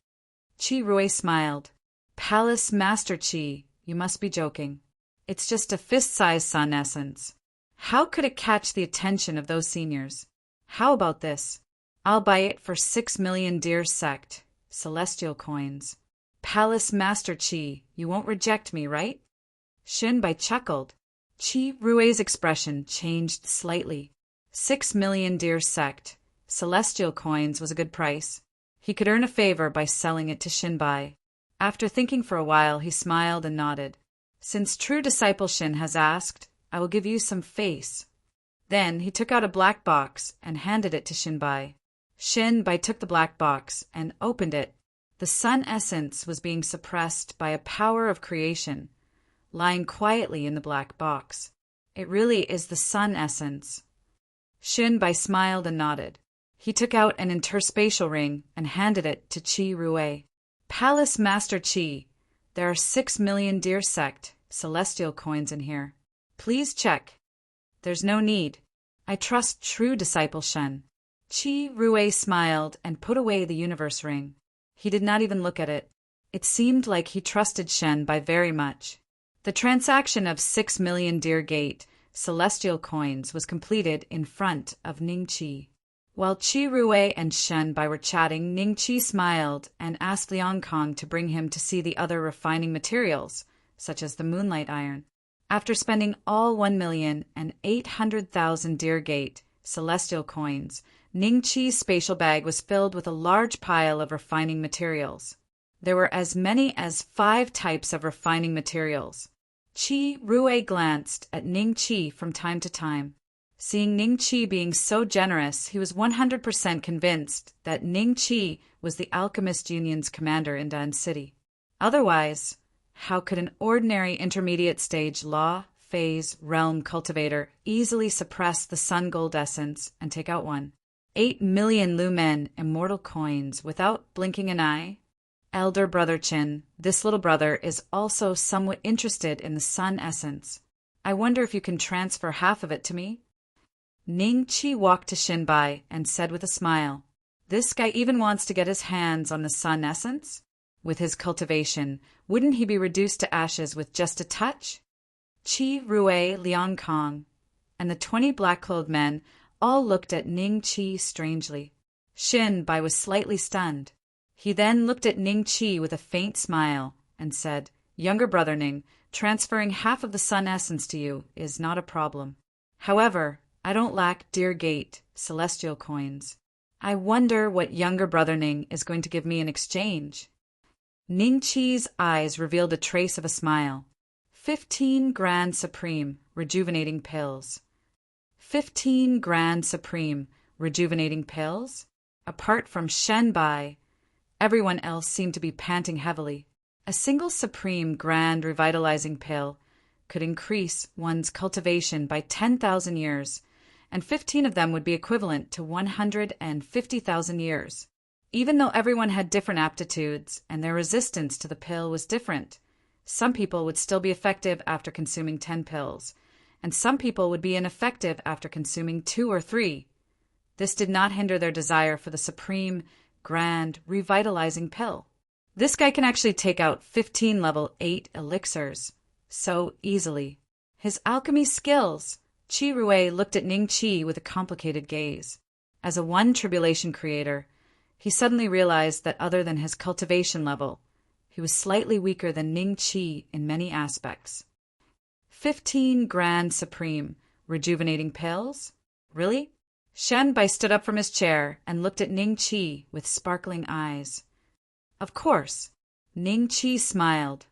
[SPEAKER 1] Qi Rui smiled. Palace Master Qi, you must be joking. It's just a fist-sized sun essence. How could it catch the attention of those seniors? How about this? I'll buy it for 6 million dear sect, celestial coins. Palace Master Qi, you won't reject me, right? Shenbai chuckled. Qi Rui's expression changed slightly. 6 million dear sect, celestial coins was a good price. He could earn a favor by selling it to Shenbai. After thinking for a while, he smiled and nodded. Since true disciple Shen has asked, I will give you some face. Then he took out a black box and handed it to Shenbai. Shenbai took the black box and opened it. The sun essence was being suppressed by a power of creation, lying quietly in the black box. It really is the sun essence. Shenbai smiled and nodded. He took out an interspatial ring and handed it to Qi Rui. Palace Master Qi, there are 6 million dear sect, celestial coins in here. Please check. There's no need. I trust true disciple Shen. Qi Rui smiled and put away the universe ring. He did not even look at it. It seemed like he trusted Shenbai very much. The transaction of 6 million dear gate, celestial coins was completed in front of Ning Qi. While Qi Rui and Shenbai were chatting, Ning Qi smiled and asked Liang Kong to bring him to see the other refining materials, such as the moonlight iron. After spending all 1,800,000 dear gate, celestial coins, Ning Qi's spatial bag was filled with a large pile of refining materials. There were as many as 5 types of refining materials. Qi Rui glanced at Ning Qi from time to time. Seeing Ning Qi being so generous, he was 100% convinced that Ning Qi was the Alchemist Union's commander in Dan City. Otherwise, how could an ordinary intermediate stage law, phase, realm cultivator easily suppress the sun gold essence and take out one? 8 million lumen immortal coins without blinking an eye? Elder brother Qin, this little brother is also somewhat interested in the sun essence. I wonder if you can transfer half of it to me? Ning Qi walked to Shenbai and said with a smile, This guy even wants to get his hands on the sun essence? With his cultivation, wouldn't he be reduced to ashes with just a touch? Qi Rui, Liang Kong, and the 20 black-clothed men all looked at Ning Qi strangely. Shenbai was slightly stunned. He then looked at Ning Qi with a faint smile and said, Younger brother Ning, transferring half of the sun essence to you is not a problem. However, I don't lack dear gate, celestial coins. I wonder what younger brother Ning is going to give me in exchange. Ning Qi's eyes revealed a trace of a smile. 15 Grand Supreme rejuvenating pills. 15 Grand Supreme rejuvenating pills? Apart from Shenbai, everyone else seemed to be panting heavily. A single Supreme Grand Revitalizing pill could increase one's cultivation by 10,000 years, and 15 of them would be equivalent to 150,000 years. Even though everyone had different aptitudes and their resistance to the pill was different, some people would still be effective after consuming 10 pills, and some people would be ineffective after consuming 2 or 3. This did not hinder their desire for the supreme, grand, revitalizing pill. This guy can actually take out 15 level 8 elixirs so easily. His alchemy skills. Qi Rui looked at Ning Qi with a complicated gaze. As a one tribulation creator, he suddenly realized that other than his cultivation level, he was slightly weaker than Ning Qi in many aspects. 15 grand supreme rejuvenating pills? Really? Shen Bai stood up from his chair and looked at Ning Qi with sparkling eyes. Of course. Ning Qi smiled.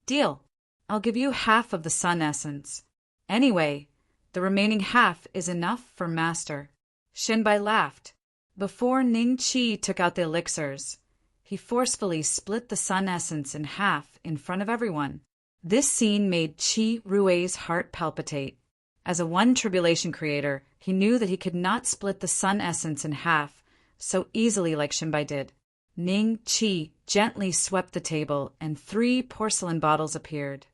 [SPEAKER 1] Deal. I'll give you half of the sun essence. Anyway, the remaining half is enough for master. Shen Bai laughed. Before Ning Qi took out the elixirs, he forcefully split the sun essence in half in front of everyone. This scene made Qi Rui's heart palpitate. As a one tribulation creator, he knew that he could not split the sun essence in half so easily like Shen Bai did. Ning Qi gently swept the table and 3 porcelain bottles appeared.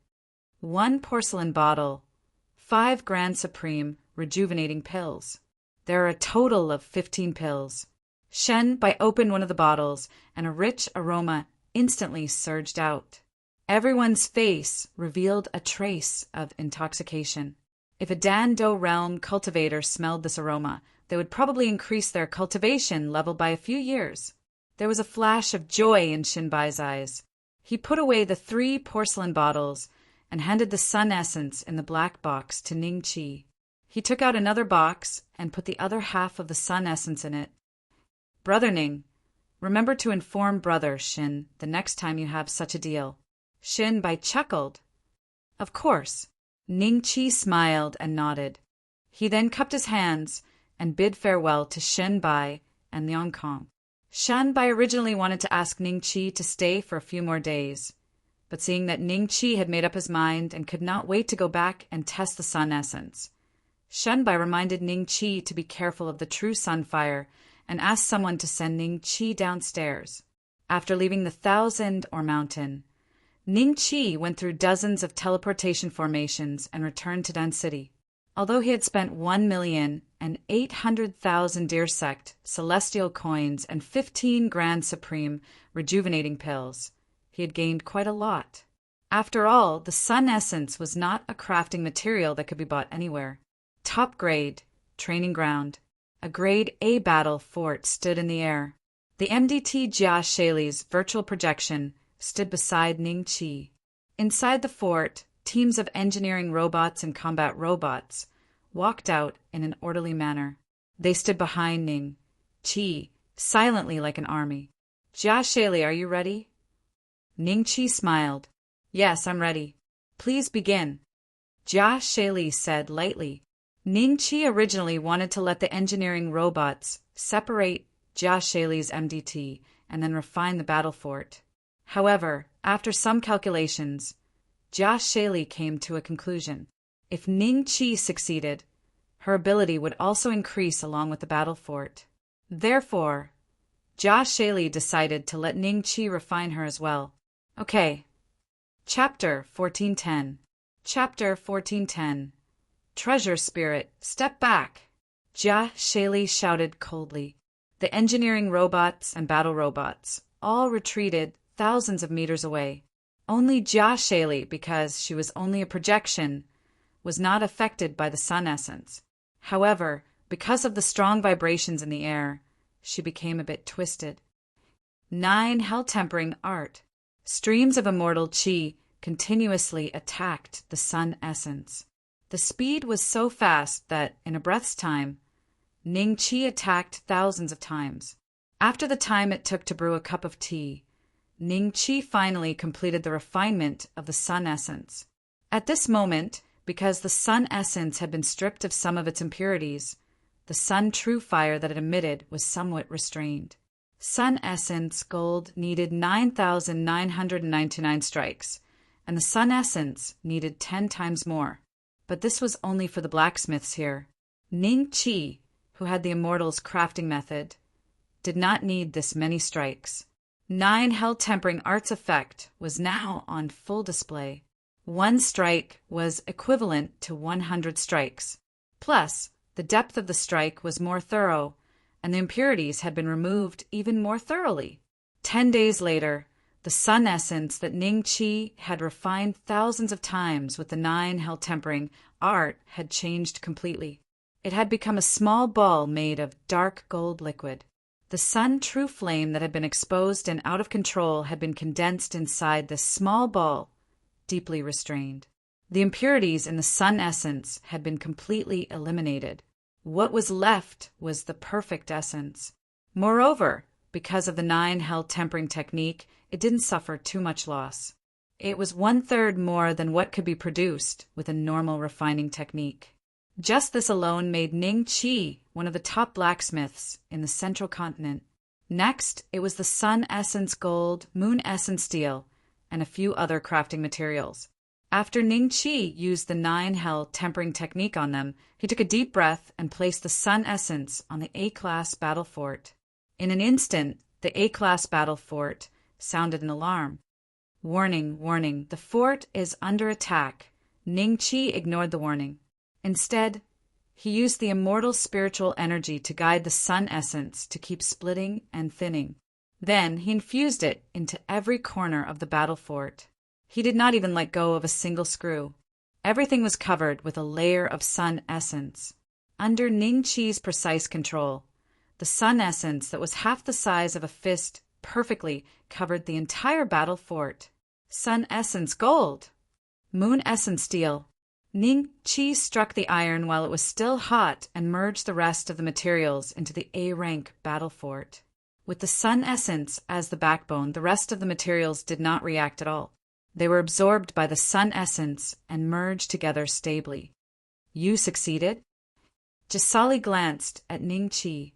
[SPEAKER 1] 1 porcelain bottle, 5 grand supreme rejuvenating pills. There are a total of 15 pills. Shen Bai opened one of the bottles and a rich aroma instantly surged out. Everyone's face revealed a trace of intoxication. If a Dan Do realm cultivator smelled this aroma, they would probably increase their cultivation level by a few years. There was a flash of joy in Shen Bai's eyes. He put away the 3 porcelain bottles and handed the sun essence in the black box to Ning Qi. He took out another box and put the other half of the sun essence in it. Brother Ning, remember to inform Brother Shin the next time you have such a deal. Shen Bai chuckled. Of course. Ning Qi smiled and nodded. He then cupped his hands and bid farewell to Shen Bai and Liang Kong. Shen Bai originally wanted to ask Ning Qi to stay for a few more days, but seeing that Ning Qi had made up his mind and could not wait to go back and test the sun essence, Shen Bai reminded Ning Qi to be careful of the true sun fire and asked someone to send Ning Qi downstairs. After leaving the 1,000 or mountain, Ning Qi went through dozens of teleportation formations and returned to Dan City. Although he had spent 1,800,000 Deersect celestial coins and 15 grand supreme rejuvenating pills, he had gained quite a lot. After all, the sun essence was not a crafting material that could be bought anywhere. Top grade, training ground. A grade A battle fort stood in the air. The MDT Jia Shaili's virtual projection stood beside Ning Qi. Inside the fort, teams of engineering robots and combat robots walked out in an orderly manner. They stood behind Ning Qi, silently like an army. Jia Shaili, are you ready? Ning Qi smiled. Yes, I'm ready. Please begin. Jia Shaili said lightly. Ning Qi originally wanted to let the engineering robots separate Jia Shaili's MDT and then refine the battle fort. However, after some calculations, Jia Shaili came to a conclusion. If Ning Qi succeeded, her ability would also increase along with the battle fort. Therefore, Jia Shaili decided to let Ning Qi refine her as well. Okay. Chapter 1410. Chapter 1410. Treasure Spirit, step back! Jia Shaili shouted coldly. The engineering robots and battle robots all retreated thousands of meters away. Only Jia Shaili, because she was only a projection, was not affected by the sun essence. However, because of the strong vibrations in the air, she became a bit twisted. 9 hell-tempering art. Streams of immortal qi continuously attacked the sun essence. The speed was so fast that, in a breath's time, Ning Qi attacked thousands of times. After the time it took to brew a cup of tea, Ning Qi finally completed the refinement of the sun essence. At this moment, because the sun essence had been stripped of some of its impurities, the sun true fire that it emitted was somewhat restrained. Sun essence gold needed 9,999 strikes, and the sun essence needed 10 times more. But this was only for the blacksmiths here. Ning Qi, who had the immortal's crafting method, did not need this many strikes. 9 hell-tempering arts effect was now on full display. 1 strike was equivalent to 100 strikes. Plus, the depth of the strike was more thorough, and the impurities had been removed even more thoroughly. 10 days later, the sun essence that Ning Qi had refined thousands of times with the 9 hell-tempering art had changed completely. It had become a small ball made of dark gold liquid. The sun true flame that had been exposed and out of control had been condensed inside this small ball, deeply restrained. The impurities in the sun essence had been completely eliminated. What was left was the perfect essence. Moreover, because of the 9 hell-tempering technique, it didn't suffer too much loss. It was 1/3 more than what could be produced with a normal refining technique. Just this alone made Ning Qi one of the top blacksmiths in the central continent. Next, it was the sun essence gold, moon essence steel, and a few other crafting materials. After Ning Qi used the 9 hell tempering technique on them, he took a deep breath and placed the sun essence on the A-class battle fort. In an instant, the A-class battle fort sounded an alarm. Warning, warning, the fort is under attack. Ning Qi ignored the warning. Instead, he used the immortal spiritual energy to guide the sun essence to keep splitting and thinning. Then he infused it into every corner of the battle fort. He did not even let go of a single screw. Everything was covered with a layer of sun essence. Under Ning Qi's precise control, the sun essence that was half the size of a fist perfectly covered the entire battle fort. Sun essence gold, moon essence steel. Ning Qi struck the iron while it was still hot and merged the rest of the materials into the A-rank battle fort. With the sun essence as the backbone, the rest of the materials did not react at all. They were absorbed by the sun essence and merged together stably. You succeeded? Jasali glanced at Ning Qi.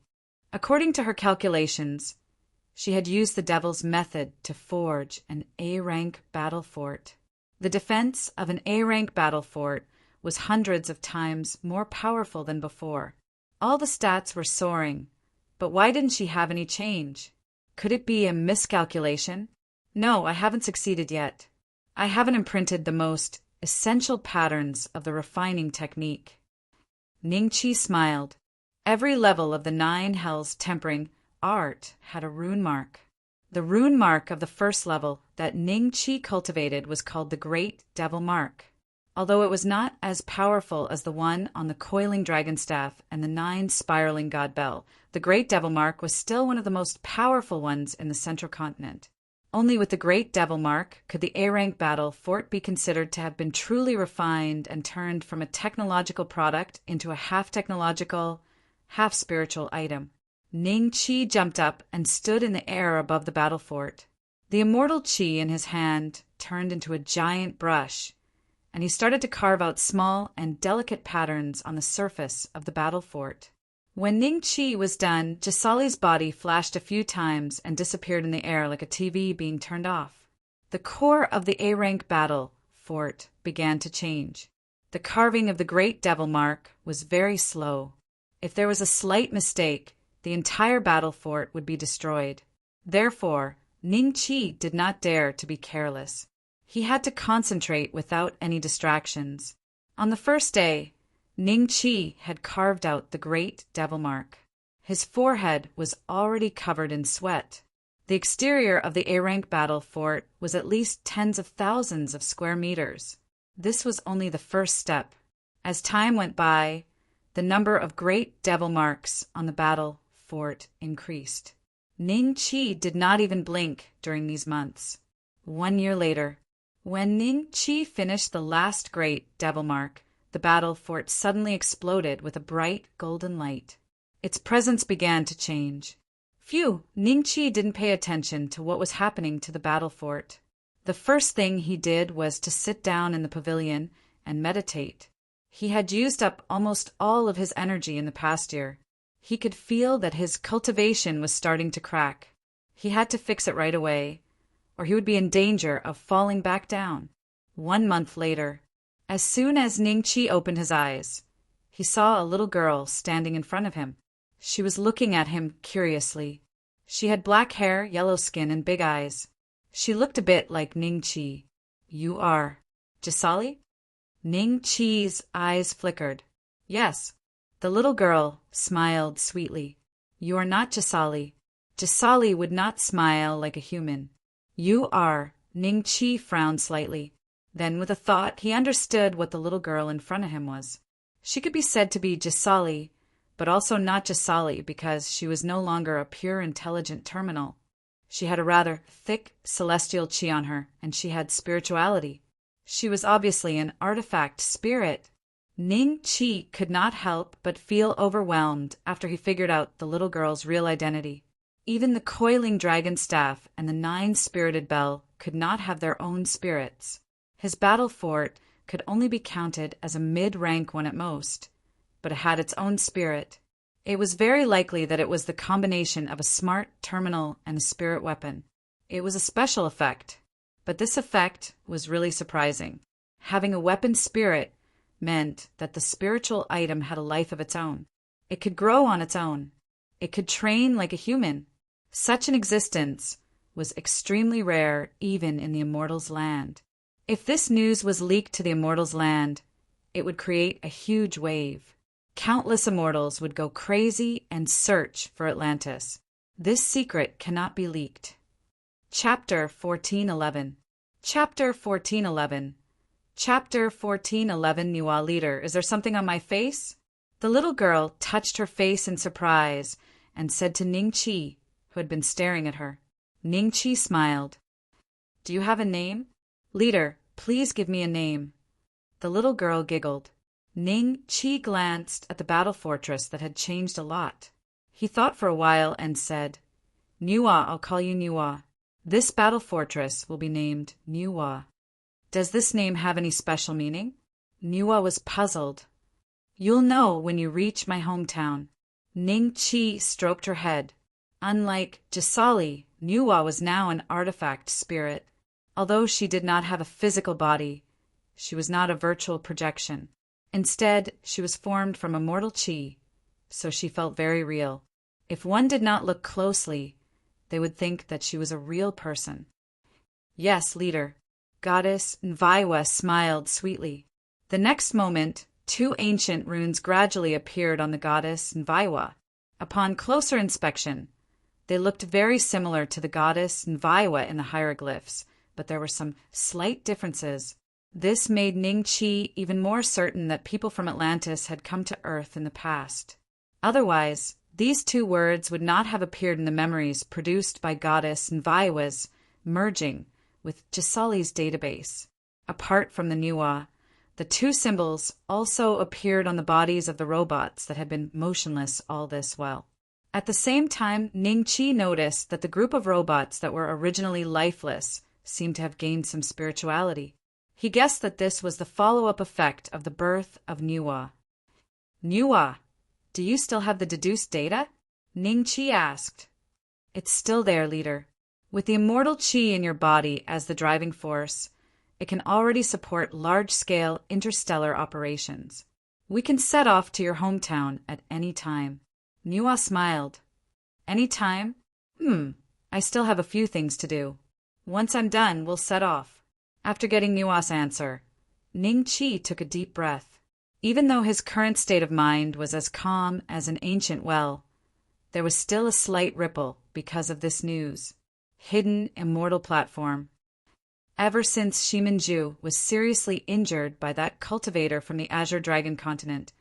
[SPEAKER 1] According to her calculations, she had used the devil's method to forge an A-rank battle fort. The defense of an A-rank battle fort was hundreds of times more powerful than before. All the stats were soaring, but why didn't she have any change? Could it be a miscalculation? No, I haven't succeeded yet. I haven't imprinted the most essential patterns of the refining technique. Ning Qi smiled. Every level of the 9 hells tempering art had a rune mark. The rune mark of the first level that Ning Qi cultivated was called the Great Devil Mark. Although it was not as powerful as the one on the coiling dragon staff and the 9 spiraling god bell, the Great Devil Mark was still one of the most powerful ones in the central continent. Only with the Great Devil Mark could the A-rank battle fort be considered to have been truly refined and turned from a technological product into a half-technological, half-spiritual item. Ning Qi jumped up and stood in the air above the battle fort. The immortal Qi in his hand turned into a giant brush, and he started to carve out small and delicate patterns on the surface of the battle fort. When Ning Qi was done, Jasali's body flashed a few times and disappeared in the air like a TV being turned off. The core of the A-rank battle fort began to change. The carving of the Great Devil Mark was very slow. If there was a slight mistake, the entire battle fort would be destroyed. Therefore, Ning Qi did not dare to be careless. He had to concentrate without any distractions. On the first day, Ning Qi had carved out the Great Devil Mark. His forehead was already covered in sweat. The exterior of the A-rank battle fort was at least tens of thousands of square meters. This was only the first step. As time went by, the number of Great Devil Marks on the battle fort increased. Ning Qi did not even blink during these months. 1 year later, when Ning Qi finished the last Great Devil Mark, the battle fort suddenly exploded with a bright golden light. Its presence began to change. Phew, Ning Qi didn't pay attention to what was happening to the battle fort. The first thing he did was to sit down in the pavilion and meditate. He had used up almost all of his energy in the past year. He could feel that his cultivation was starting to crack. He had to fix it right away, or he would be in danger of falling back down. 1 month later, as soon as Ning Qi opened his eyes, he saw a little girl standing in front of him. She was looking at him curiously. She had black hair, yellow skin, and big eyes. She looked a bit like Ning Chi. You are Jasali? Ning Chi's eyes flickered. Yes. The little girl smiled sweetly. You are not Jasali. Jasali would not smile like a human. You are. Ning Chi frowned slightly. Then, with a thought, he understood what the little girl in front of him was. She could be said to be Jasali, but also not Jasali because she was no longer a pure intelligent terminal. She had a rather thick celestial chi on her, and she had spirituality. She was obviously an artifact spirit. Ning Chi could not help but feel overwhelmed after he figured out the little girl's real identity. Even the coiling dragon staff and the 9-spirited bell could not have their own spirits. His battle fort could only be counted as a mid-rank one at most, but it had its own spirit. It was very likely that it was the combination of a smart terminal and a spirit weapon. It was a special effect, but this effect was really surprising. Having a weapon spirit meant that the spiritual item had a life of its own. It could grow on its own. It could train like a human. Such an existence was extremely rare even in the Immortals' land. If this news was leaked to the Immortals' land, it would create a huge wave. Countless Immortals would go crazy and search for Atlantis. This secret cannot be leaked. Chapter 1411. Chapter 1411. Chapter 1411. Nuwa leader, is there something on my face? The little girl touched her face in surprise and said to Ning Chi, who had been staring at her. Ning Chi smiled. Do you have a name? Leader, please give me a name. The little girl giggled. Ning Chi glanced at the battle fortress that had changed a lot. He thought for a while and said, Nuwa, I'll call you Nuwa. This battle fortress will be named Nuwa. Does this name have any special meaning? Nuwa was puzzled. You'll know when you reach my hometown. Ning Chi stroked her head. Unlike Jasali, Nuwa was now an artifact spirit. Although she did not have a physical body, she was not a virtual projection. Instead, she was formed from immortal chi, so she felt very real. If one did not look closely, they would think that she was a real person. Yes, leader. Goddess Nvaiwa smiled sweetly. The next moment, 2 ancient runes gradually appeared on the goddess Nvaiwa. Upon closer inspection, they looked very similar to the goddess Nvaiwa in the hieroglyphs, but there were some slight differences. This made Ning Chi even more certain that people from Atlantis had come to Earth in the past. Otherwise, these 2 words would not have appeared in the memories produced by goddess Nvaiwa's merging with Jasali's database. Apart from the Nuwa, the 2 symbols also appeared on the bodies of the robots that had been motionless all this while. At the same time, Ning Chi noticed that the group of robots that were originally lifeless seemed to have gained some spirituality. He guessed that this was the follow-up effect of the birth of Nuwa. Nuwa, do you still have the deduced data? Ning Chi asked. It's still there, leader. With the immortal chi in your body as the driving force, it can already support large-scale interstellar operations. We can set off to your hometown at any time. Nuwa smiled. Any time? I still have a few things to do. Once I'm done, we'll set off. After getting Nuwa's answer, Ning Chi took a deep breath. Even though his current state of mind was as calm as an ancient well, there was still a slight ripple because of this news. Hidden immortal platform. Ever since Shiminju was seriously injured by that cultivator from the Azure Dragon continent,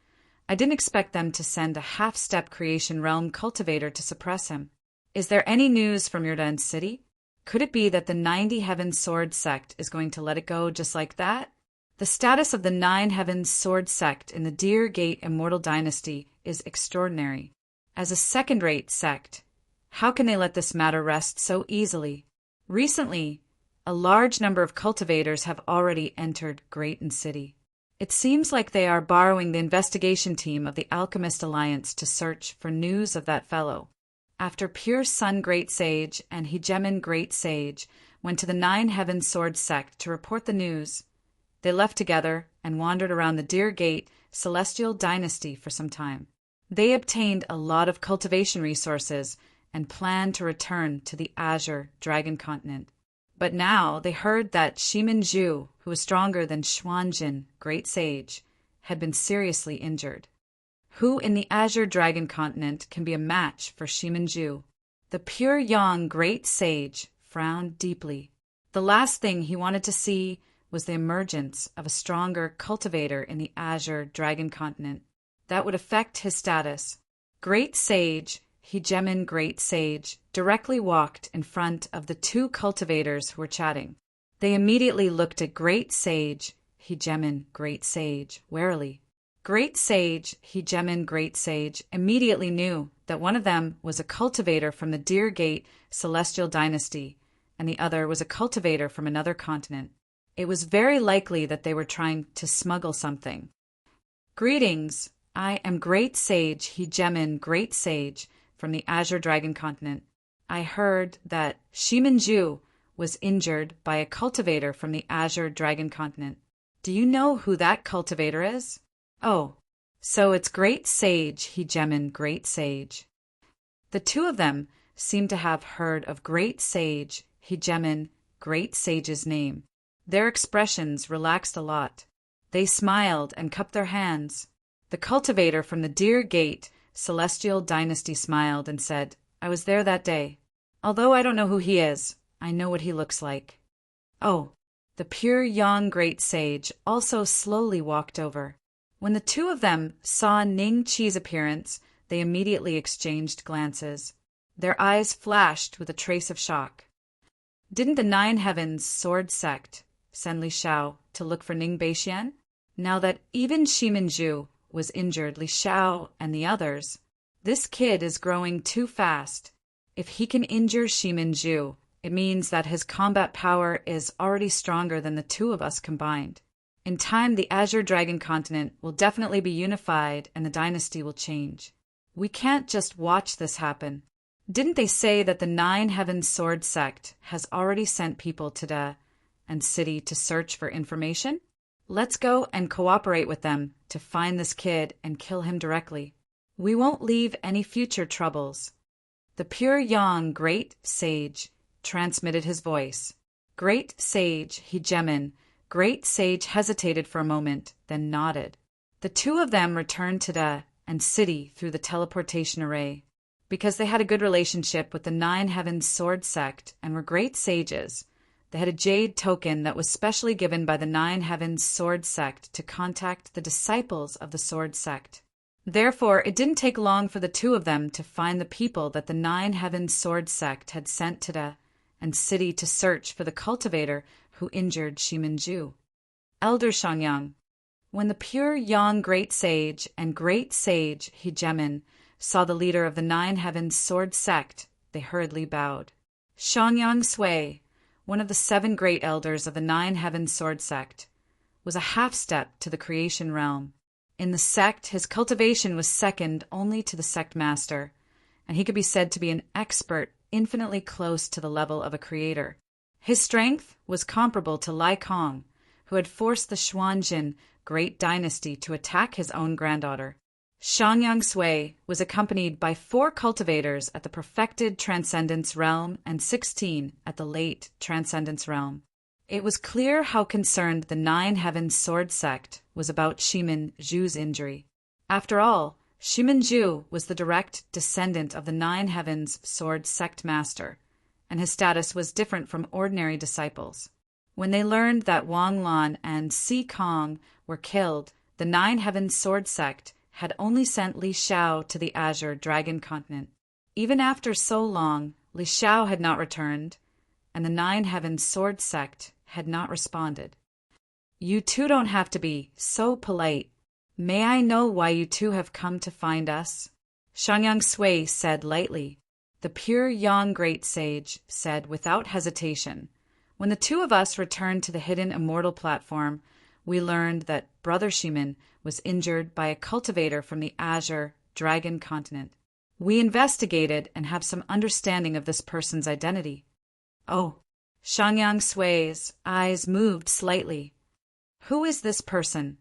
[SPEAKER 1] I didn't expect them to send a half-step creation realm cultivator to suppress him. Is there any news from Yurdan City? Could it be that the 90 Heavens Sword sect is going to let it go just like that? The status of the 9 Heavens Sword sect in the Deer Gate Immortal Dynasty is extraordinary. As a second-rate sect, how can they let this matter rest so easily? Recently, a large number of cultivators have already entered Grayton City. It seems like they are borrowing the investigation team of the Alchemist Alliance to search for news of that fellow. After Pure Sun Great Sage and Hegemin Great Sage went to the 9 Heavens Sword sect to report the news, they left together and wandered around the Deer Gate Celestial Dynasty for some time. They obtained a lot of cultivation resources and planned to return to the Azure Dragon Continent. But now they heard that Shimin Zhu, who was stronger than Xuanjin, Great Sage, had been seriously injured. Who in the Azure Dragon Continent can be a match for Shimin Zhu? The pure Yang Great Sage frowned deeply. The last thing he wanted to see was the emergence of a stronger cultivator in the Azure Dragon Continent. That would affect his status. Great Sage, Hegemin Great Sage, directly walked in front of the two cultivators who were chatting. They immediately looked at Great Sage, Hegemin Great Sage, warily. Great Sage, Hegemin Great Sage, immediately knew that one of them was a cultivator from the Deer Gate Celestial Dynasty, and the other was a cultivator from another continent. It was very likely that they were trying to smuggle something. Greetings, I am Great Sage, Hegemin Great Sage, from the Azure Dragon Continent. I heard that Shimin Zhu was injured by a cultivator from the Azure Dragon Continent. Do you know who that cultivator is? Oh, so it's Great Sage, Hegemin Great Sage. The two of them seemed to have heard of Great Sage, Hegemin Great Sage's name. Their expressions relaxed a lot. They smiled and cupped their hands. The cultivator from the Deer Gate Celestial Dynasty smiled and said, I was there that day. Although I don't know who he is, I know what he looks like. Oh, the pure Yang Great Sage also slowly walked over. When the two of them saw Ning Qi's appearance, they immediately exchanged glances. Their eyes flashed with a trace of shock. Didn't the Nine Heavens Sword Sect send Li Xiao to look for Ning Beixian? Now that even Shimin Zhu was injured, Li Xiao and the others, this kid is growing too fast. If he can injure Shimin Zhu, it means that his combat power is already stronger than the two of us combined. In time, the Azure Dragon Continent will definitely be unified and the dynasty will change. We can't just watch this happen. Didn't they say that the Nine Heavens Sword Sect has already sent people to the city to search for information? Let's go and cooperate with them to find this kid and kill him directly. We won't leave any future troubles. The pure Yang Great Sage transmitted his voice. Great Sage, Hegemin, Great Sage hesitated for a moment, then nodded. The two of them returned to the city through the teleportation array. Because they had a good relationship with the Nine Heavens Sword Sect and were great sages, they had a jade token that was specially given by the Nine Heavens Sword Sect to contact the disciples of the Sword Sect. Therefore, it didn't take long for the two of them to find the people that the Nine Heavens Sword Sect had sent to the city to search for the cultivator who injured Shimin Zhu. Elder Shangyang. When the pure Yang Great Sage and Great Sage Hegemin saw the leader of the Nine Heavens Sword Sect, they hurriedly bowed. Shangyang Sui, one of the 7 great elders of the Nine Heavens Sword Sect, was a half-step to the creation realm. In the sect, his cultivation was second only to the sect master, and he could be said to be an expert infinitely close to the level of a creator. His strength was comparable to Lai Kong, who had forced the Xuanjin Great Dynasty to attack his own granddaughter. Shangyang Sui was accompanied by 4 cultivators at the perfected Transcendence Realm and 16 at the late Transcendence Realm. It was clear how concerned the Nine Heavens Sword Sect was about Shimin Zhu's injury. After all, Shimin Zhu was the direct descendant of the Nine Heavens Sword Sect Master, and his status was different from ordinary disciples. When they learned that Wang Lan and Si Kong were killed, the Nine Heavens Sword Sect had only sent Li Xiao to the Azure Dragon Continent. Even after so long, Li Xiao had not returned, and the Nine Heavens Sword Sect had not responded. You two don't have to be so polite. May I know why you two have come to find us? Shangyang Sui said lightly. The pure Yang Great Sage said without hesitation. When the two of us returned to the hidden immortal platform, we learned that Brother Shimin was injured by a cultivator from the Azure Dragon Continent. We investigated and have some understanding of this person's identity. Oh, Shangyang Sui's eyes moved slightly. Who is this person?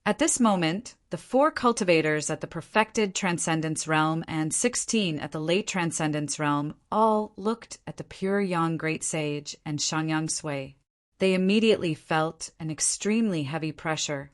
[SPEAKER 1] At this moment, the 4 cultivators at the perfected Transcendence realm and 16 at the late Transcendence realm all looked at the pure young great sage and Shangyang Sui. They immediately felt an extremely heavy pressure.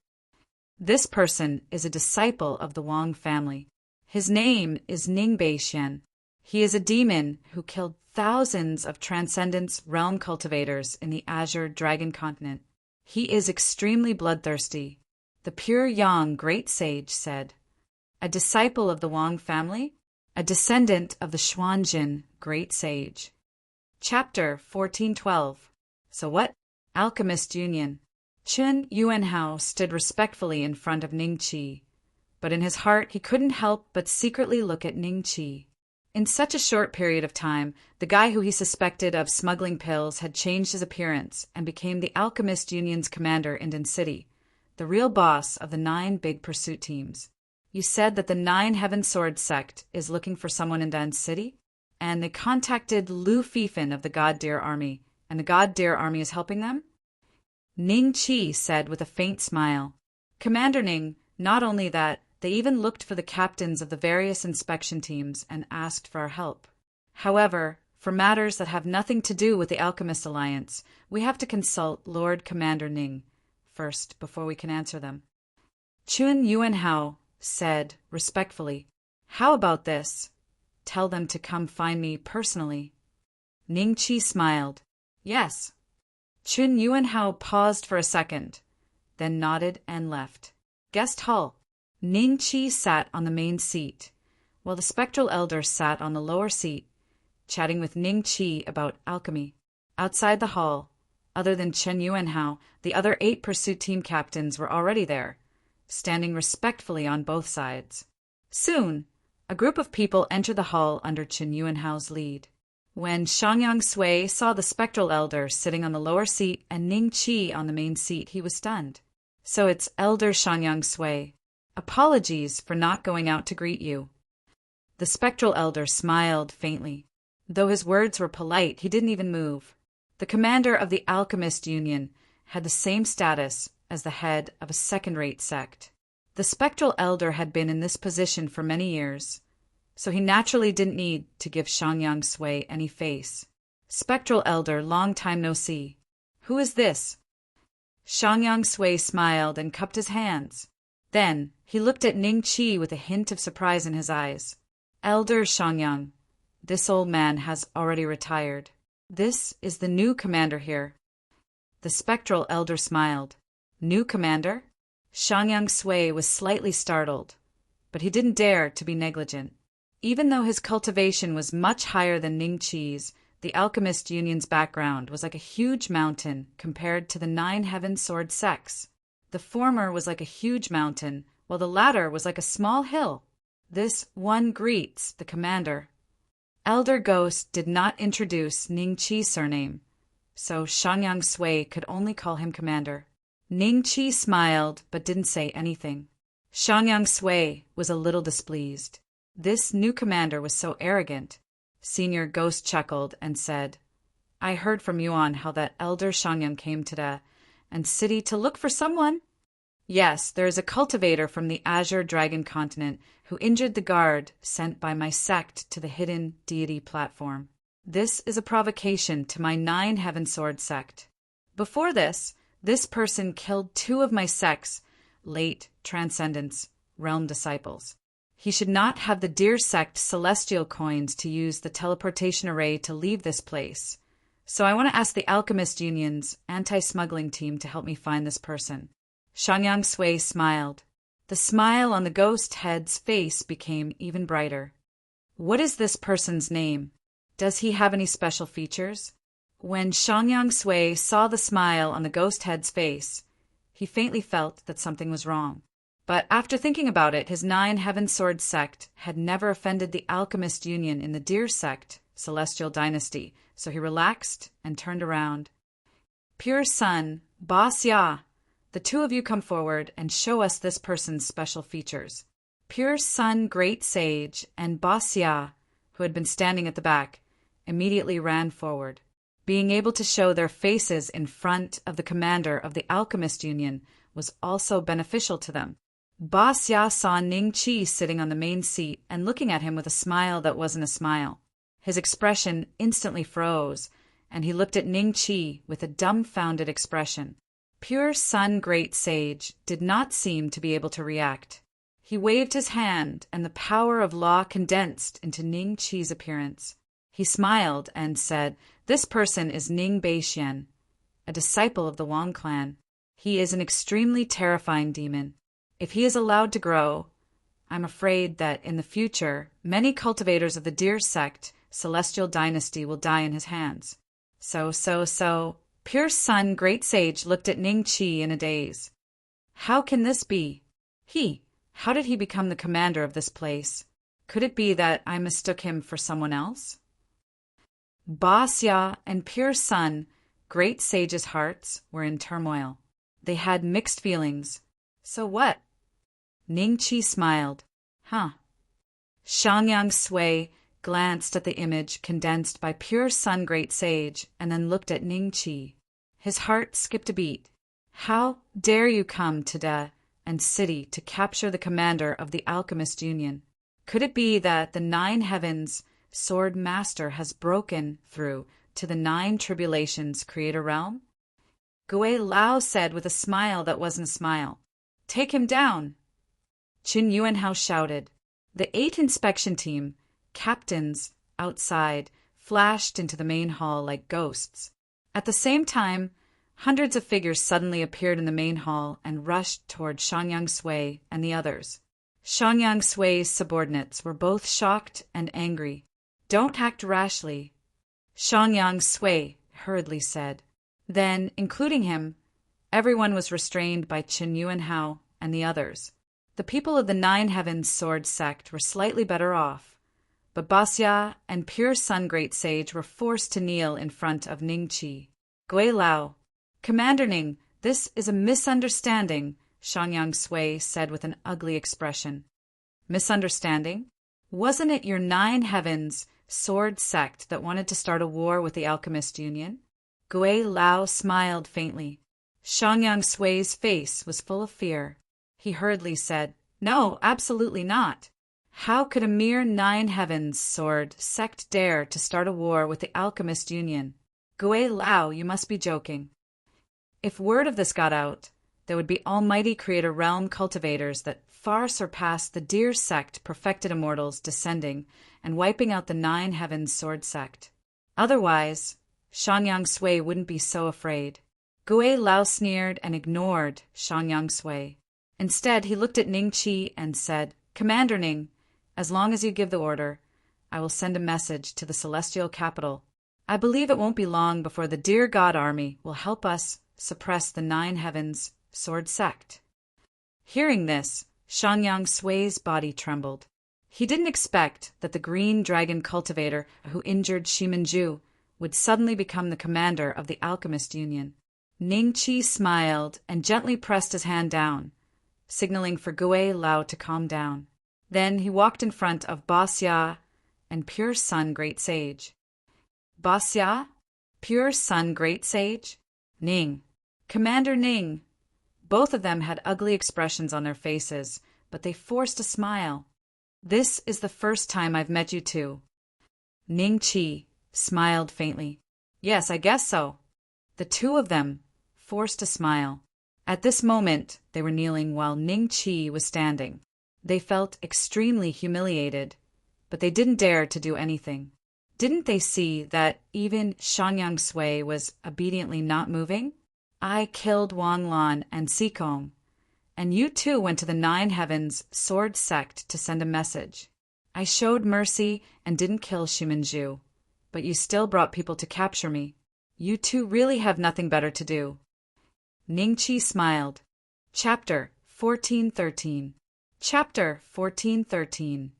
[SPEAKER 1] This person is a disciple of the Wang family. His name is Ning Beixian. He is a demon who killed thousands of Transcendence realm cultivators in the Azure Dragon continent. He is extremely bloodthirsty. The pure yang great sage said, "A disciple of the Wang family? A descendant of the Xuanjin great sage." Chapter 1412. So what? Alchemist Union. Chen Yuanhao stood respectfully in front of Ning Qi, but in his heart he couldn't help but secretly look at Ning Qi. In such a short period of time, the guy who he suspected of smuggling pills had changed his appearance and became the Alchemist Union's commander in Din City, the real boss of the 9 big pursuit teams. You said that the 9 Heaven Sword sect is looking for someone in Dan City? And they contacted Lu Fifan of the God Deer Army, and the God Deer Army is helping them? Ning Qi said with a faint smile. Commander Ning, not only that, they even looked for the captains of the various inspection teams and asked for our help. However, for matters that have nothing to do with the Alchemist Alliance, we have to consult Lord Commander Ning first before we can answer them. Chun Yuanhao said respectfully, "How about this? Tell them to come find me personally." Ning Qi smiled. "Yes." Chun Yuanhao paused for a second, then nodded and left. Guest hall. Ning Qi sat on the main seat, while the spectral elder sat on the lower seat, chatting with Ning Qi about alchemy. Outside the hall, other than Chen Yuanhao, the other 8 pursuit team captains were already there, standing respectfully on both sides. Soon, a group of people entered the hall under Chen Yuanhao's lead. When Shangyang Sui saw the spectral elder sitting on the lower seat and Ning Qi on the main seat, he was stunned. "So it's Elder Shangyang Sui. Apologies for not going out to greet you." The spectral elder smiled faintly. Though his words were polite, he didn't even move. The commander of the Alchemist Union had the same status as the head of a second-rate sect. The spectral elder had been in this position for many years, so he naturally didn't need to give Shangyang Sui any face. "Spectral elder, long time no see. Who is this?" Shangyang Sui smiled and cupped his hands. Then he looked at Ning Qi with a hint of surprise in his eyes. "Elder Shangyang, this old man has already retired. This is the new commander here." The spectral elder smiled. "New commander?" Shangyang Sui was slightly startled, but he didn't dare to be negligent. Even though his cultivation was much higher than Ning Qi's, the Alchemist Union's background was like a huge mountain compared to the 9 Heaven Sword sects. The former was like a huge mountain, while the latter was like a small hill. This one greets the commander. Elder Ghost did not introduce Ning Qi's surname, so Shangyang Sui could only call him commander. Ning Qi smiled but didn't say anything. Shangyang Sui was a little displeased. This new commander was so arrogant. Senior Ghost chuckled and said, "I heard from Yuan how that Elder Shangyang came to the city to look for someone." "Yes, there is a cultivator from the Azure Dragon continent who injured the guard sent by my sect to the hidden deity platform. This is a provocation to my 9 Heaven Sword sect. Before this person killed 2 of my sect's late Transcendence realm disciples. He should not have the Deer sect celestial coins to use the teleportation array to leave this place. So I want to ask the Alchemist Union's anti-smuggling team to help me find this person." Shangyang Sui smiled. The smile on the ghost head's face became even brighter. "What is this person's name? Does he have any special features?" When Shangyang Sui saw the smile on the ghost head's face, he faintly felt that something was wrong. But after thinking about it, his 9 Heaven Sword sect had never offended the Alchemist Union in the Deer sect Celestial Dynasty, so he relaxed and turned around. "Pure Sun, Boss Ya, the 2 of you come forward and show us this person's special features." Pure Sun Great Sage and Boss Ya, who had been standing at the back, immediately ran forward. Being able to show their faces in front of the commander of the Alchemist Union was also beneficial to them. Boss Ya saw Ning Chi sitting on the main seat and looking at him with a smile that wasn't a smile. His expression instantly froze, and he looked at Ning Chi with a dumbfounded expression. Pure Sun Great Sage did not seem to be able to react. He waved his hand, and the power of law condensed into Ning Chi's appearance. He smiled and said, "This person is Ning Beixian, a disciple of the Wang clan. He is an extremely terrifying demon. If he is allowed to grow, I'm afraid that in the future, many cultivators of the Deer Sect Celestial Dynasty will die in his hands." So. Pure Sun Great Sage looked at Ning Chi in a daze. How can this be? How did he become the commander of this place? Could it be that I mistook him for someone else? Boss Ya and Pure Sun Great Sage's hearts were in turmoil. They had mixed feelings. So what? Ning Chi smiled. Xiangyang Sui glanced at the image condensed by Pure Sun Great Sage and then looked at Ning Chi. His heart skipped a beat. How dare you come to the city to capture the commander of the Alchemist Union? Could it be that the 9 Heavens Sword Master has broken through to the 9 Tribulations Creator Realm? Gui Lao said with a smile that wasn't a smile. "Take him down!" Qin Yuanhao shouted. The 8 inspection team, captains outside, flashed into the main hall like ghosts. At the same time, hundreds of figures suddenly appeared in the main hall and rushed toward Xiangyang Sui and the others. Xiangyang Sui's subordinates were both shocked and angry. "Don't act rashly," Xiangyang Sui hurriedly said. Then, including him, everyone was restrained by Qin Yuanhao and the others. The people of the 9 Heavens Sword Sect were slightly better off, but Basya and Pure Sun Great Sage were forced to kneel in front of Ning Chi. "Gui Lao, Commander Ning, this is a misunderstanding," Xiangyang Sui said with an ugly expression. "Misunderstanding? Wasn't it your 9 Heavens Sword Sect that wanted to start a war with the Alchemist Union?" Gui Lao smiled faintly. Xiangyang Sui's face was full of fear. He hurriedly said, "No, absolutely not. How could a mere 9 Heavens Sword Sect dare to start a war with the Alchemist Union? Gui Lao, you must be joking." If word of this got out, there would be almighty Creator Realm cultivators that far surpassed the Deer Sect perfected immortals descending and wiping out the 9 Heavens Sword Sect. Otherwise, Xiangyang Sui wouldn't be so afraid. Gui Lao sneered and ignored Xiangyang Sui. Instead, he looked at Ning Chi and said, "Commander Ning, as long as you give the order, I will send a message to the celestial capital. I believe it won't be long before the Dear God Army will help us suppress the 9 Heavens Sword Sect." Hearing this, Xiangyang Sui's body trembled. He didn't expect that the green dragon cultivator who injured Shimanju would suddenly become the commander of the Alchemist Union. Ning Chi smiled and gently pressed his hand down, signaling for Gui Lao to calm down. Then he walked in front of Basya and Pure Sun Great Sage. "Basya? Pure Sun Great Sage? Ning. Commander Ning." Both of them had ugly expressions on their faces, but they forced a smile. "This is the first time I've met you two." Ning Chi smiled faintly. "Yes, I guess so." The two of them forced a smile. At this moment, they were kneeling while Ning Chi was standing. They felt extremely humiliated, but they didn't dare to do anything. Didn't they see that even Xiangyang Sui was obediently not moving? "I killed Wang Lan and Sikong, and you too went to the 9 Heavens Sword Sect to send a message. I showed mercy and didn't kill Shimanju, but you still brought people to capture me. You two really have nothing better to do." Ning Chi smiled. Chapter 1413. Chapter 1413.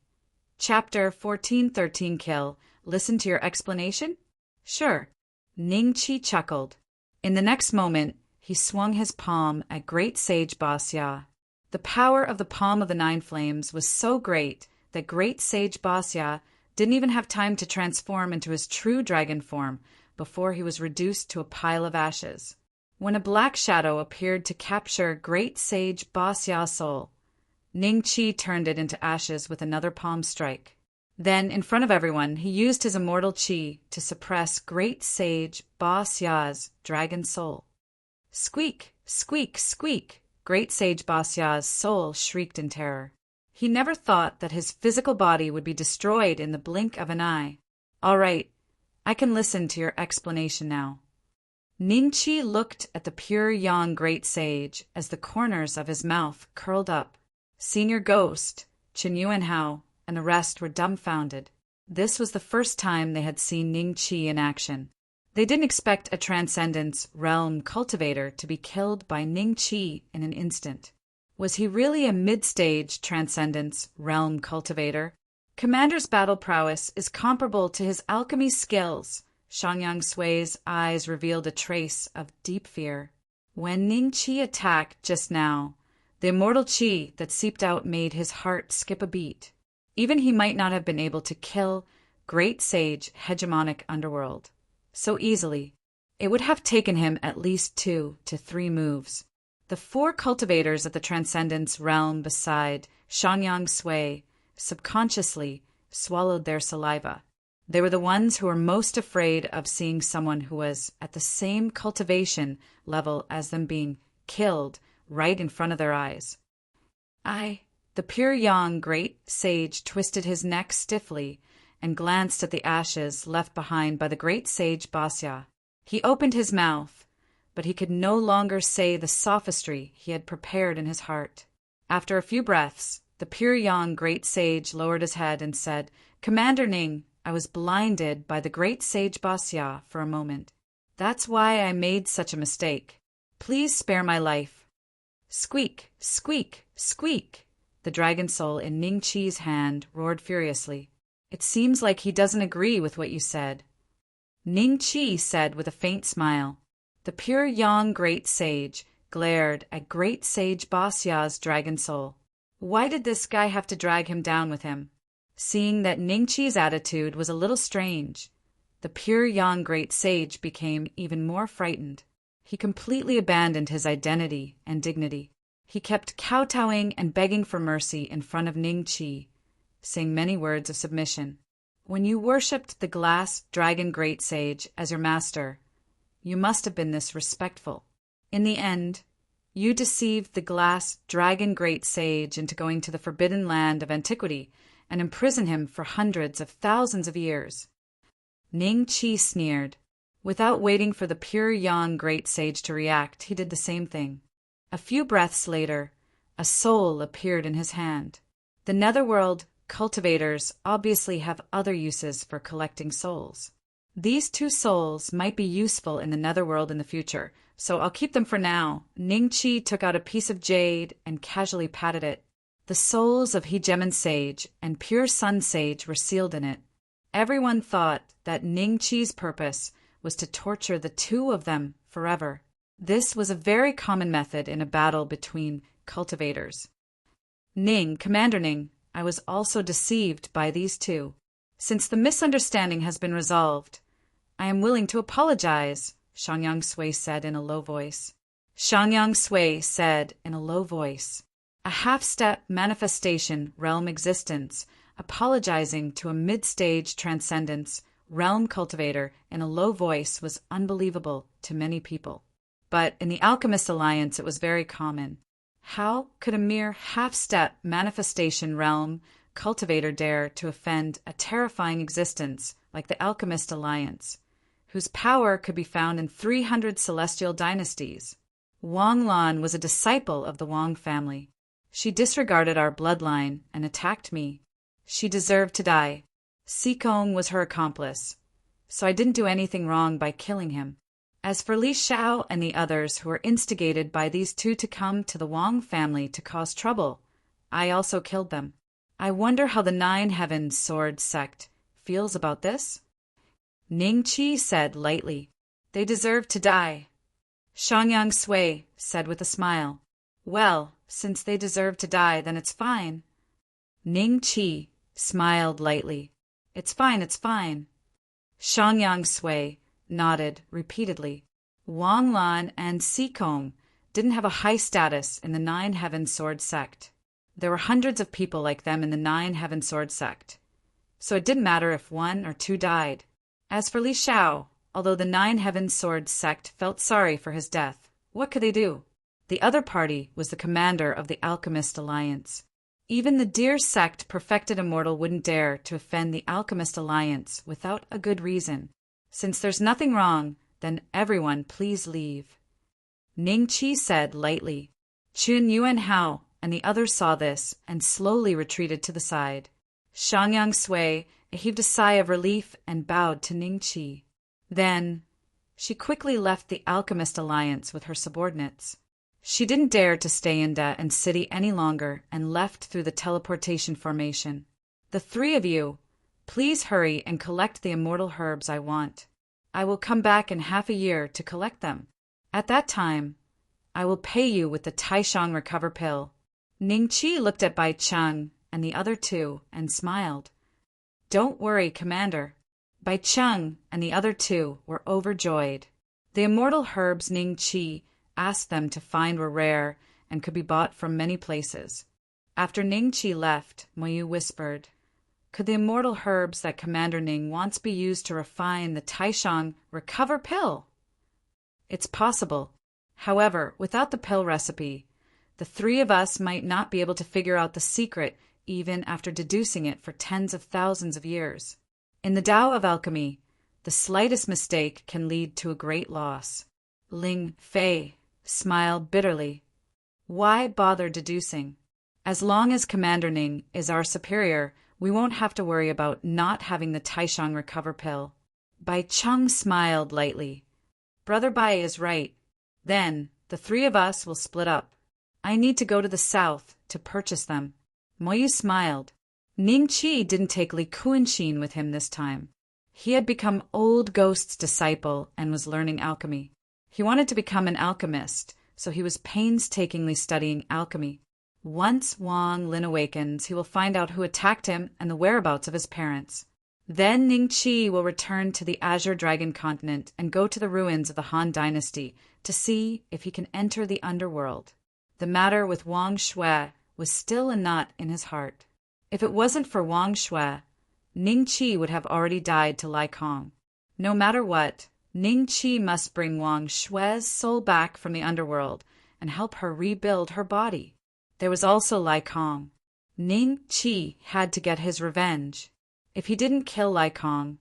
[SPEAKER 1] Chapter 1413 Kill. Listen to your explanation? Sure. Ning Chi chuckled. In the next moment, he swung his palm at Great Sage Basya. The power of the palm of the 9 flames was so great that Great Sage Basya didn't even have time to transform into his true dragon form before he was reduced to a pile of ashes. when a black shadow appeared to capture great sage Basya's soul. Ning Chi turned it into ashes with another palm strike. Then, in front of everyone, he used his immortal chi to suppress great sage Basya's dragon soul. Squeak, squeak, squeak! Great sage Basya's soul shrieked in terror. He never thought that his physical body would be destroyed in the blink of an eye. All right, I can listen to your explanation now. Ning Chi looked at the pure young great sage as the corners of his mouth curled up. Senior Ghost, Chen Yuanhao, and the rest were dumbfounded. This was the first time they had seen Ning Chi in action. They didn't expect a Transcendence Realm cultivator to be killed by Ning Chi in an instant. Was he really a mid-stage Transcendence Realm cultivator? Commander's battle prowess is comparable to his alchemy skills. Xiangyang Sui's eyes revealed a trace of deep fear. When Ning Chi attacked just now, the immortal chi that seeped out made his heart skip a beat. Even he might not have been able to kill Great Sage Hegemonic Underworld so easily. It would have taken him at least 2 to 3 moves. The 4 cultivators of the Transcendence Realm beside Xiangyang Sui subconsciously swallowed their saliva. They were the ones who were most afraid of seeing someone who was at the same cultivation level as them being killed right in front of their eyes. The pure young great sage twisted his neck stiffly and glanced at the ashes left behind by the great sage Basya. He opened his mouth, but he could no longer say the sophistry he had prepared in his heart. After a few breaths, the pure young great sage lowered his head and said, "Commander Ning, I was blinded by the great sage Basya for a moment. That's why I made such a mistake. Please spare my life." Squeak, squeak, squeak! The dragon soul in Ning Chi's hand roared furiously. "It seems like he doesn't agree with what you said." Ning Chi said with a faint smile. The pure young great sage glared at great sage Basya's dragon soul. Why did this guy have to drag him down with him? Seeing that Ning Chi's attitude was a little strange, the pure young great sage became even more frightened. He completely abandoned his identity and dignity. He kept kowtowing and begging for mercy in front of Ning Chi, saying many words of submission. When you worshipped the glass dragon great sage as your master, you must have been this respectful. In the end, you deceived the glass dragon great sage into going to the forbidden land of antiquity and imprison him for hundreds of thousands of years. Ning Chi sneered. Without waiting for the pure young great sage to react, he did the same thing. A few breaths later, a soul appeared in his hand. The netherworld cultivators obviously have other uses for collecting souls. These 2 souls might be useful in the netherworld in the future, so I'll keep them for now. Ning Chi took out a piece of jade and casually patted it. The souls of Hegemon Sage and Pure Sun Sage were sealed in it. Everyone thought that Ning Chi's purpose was to torture the 2 of them forever. This was a very common method in a battle between cultivators. Commander Ning, I was also deceived by these 2. Since the misunderstanding has been resolved, I am willing to apologize, Xiangyang Sui said in a low voice. Xiangyang Sui said in a low voice. A half-step manifestation realm existence, apologizing to a mid-stage transcendence realm cultivator in a low voice was unbelievable to many people. But in the Alchemist Alliance it was very common. How could a mere half-step manifestation realm cultivator dare to offend a terrifying existence like the Alchemist Alliance, whose power could be found in 300 celestial dynasties? Wang Lan was a disciple of the Wang family. She disregarded our bloodline and attacked me. She deserved to die. Sikong was her accomplice, so I didn't do anything wrong by killing him. As for Li Xiao and the others who were instigated by these 2 to come to the Wang family to cause trouble, I also killed them. I wonder how the 9 Heavens Sword sect feels about this? Ning Chi said lightly. They deserve to die. Xiangyang Sui said with a smile. Well, since they deserve to die, then it's fine. Ning Chi smiled lightly. It's fine, it's fine. Xiangyang Sui nodded repeatedly. Wang Lan and Si Kong didn't have a high status in the Nine Heaven Sword sect. There were hundreds of people like them in the Nine Heaven Sword sect, so it didn't matter if one or two died. As for Li Shao, although the Nine Heaven Sword sect felt sorry for his death, what could they do? The other party was the commander of the Alchemist Alliance. Even the Deer sect perfected immortal wouldn't dare to offend the Alchemist Alliance without a good reason. Since there's nothing wrong, then everyone please leave. Ning Qi said lightly. Chun Yuan Hao and the others saw this and slowly retreated to the side. Shangyang Sui heaved a sigh of relief and bowed to Ning Qi. Then, she quickly left the Alchemist Alliance with her subordinates. She didn't dare to stay in Da and City any longer and left through the teleportation formation. The three of you, please hurry and collect the immortal herbs I want. I will come back in half a year to collect them. At that time, I will pay you with the Taishang Recover Pill. Ning Qi looked at Bai Cheng and the other two and smiled. Don't worry, Commander. Bai Cheng and the other two were overjoyed. The immortal herbs Ning Qi asked them to find were rare and could be bought from many places. After Ning Qi left, Moyu whispered, could the immortal herbs that Commander Ning wants be used to refine the Taishang Recover Pill? It's possible. However, without the pill recipe, the three of us might not be able to figure out the secret even after deducing it for tens of thousands of years. In the Tao of alchemy, the slightest mistake can lead to a great loss. Ling Fei smiled bitterly. Why bother deducing? As long as Commander Ning is our superior, we won't have to worry about not having the Taishang Recover Pill. Bai Cheng smiled lightly. Brother Bai is right. Then, the three of us will split up. I need to go to the south to purchase them. Moyu smiled. Ning Qi didn't take Li Kuan-shin with him this time. He had become Old Ghost's disciple and was learning alchemy. He wanted to become an alchemist, so he was painstakingly studying alchemy. Once Wang Lin awakens, he will find out who attacked him and the whereabouts of his parents. Then Ning Qi will return to the Azure Dragon continent and go to the ruins of the Han Dynasty to see if he can enter the underworld. The matter with Wang Shui was still a knot in his heart. If it wasn't for Wang Shui, Ning Qi would have already died to Lai Kong. No matter what, Ning Qi must bring Wang Shui's soul back from the underworld and help her rebuild her body. There was also Lai Kong. Ning Qi had to get his revenge. If he didn't kill Lai Kong,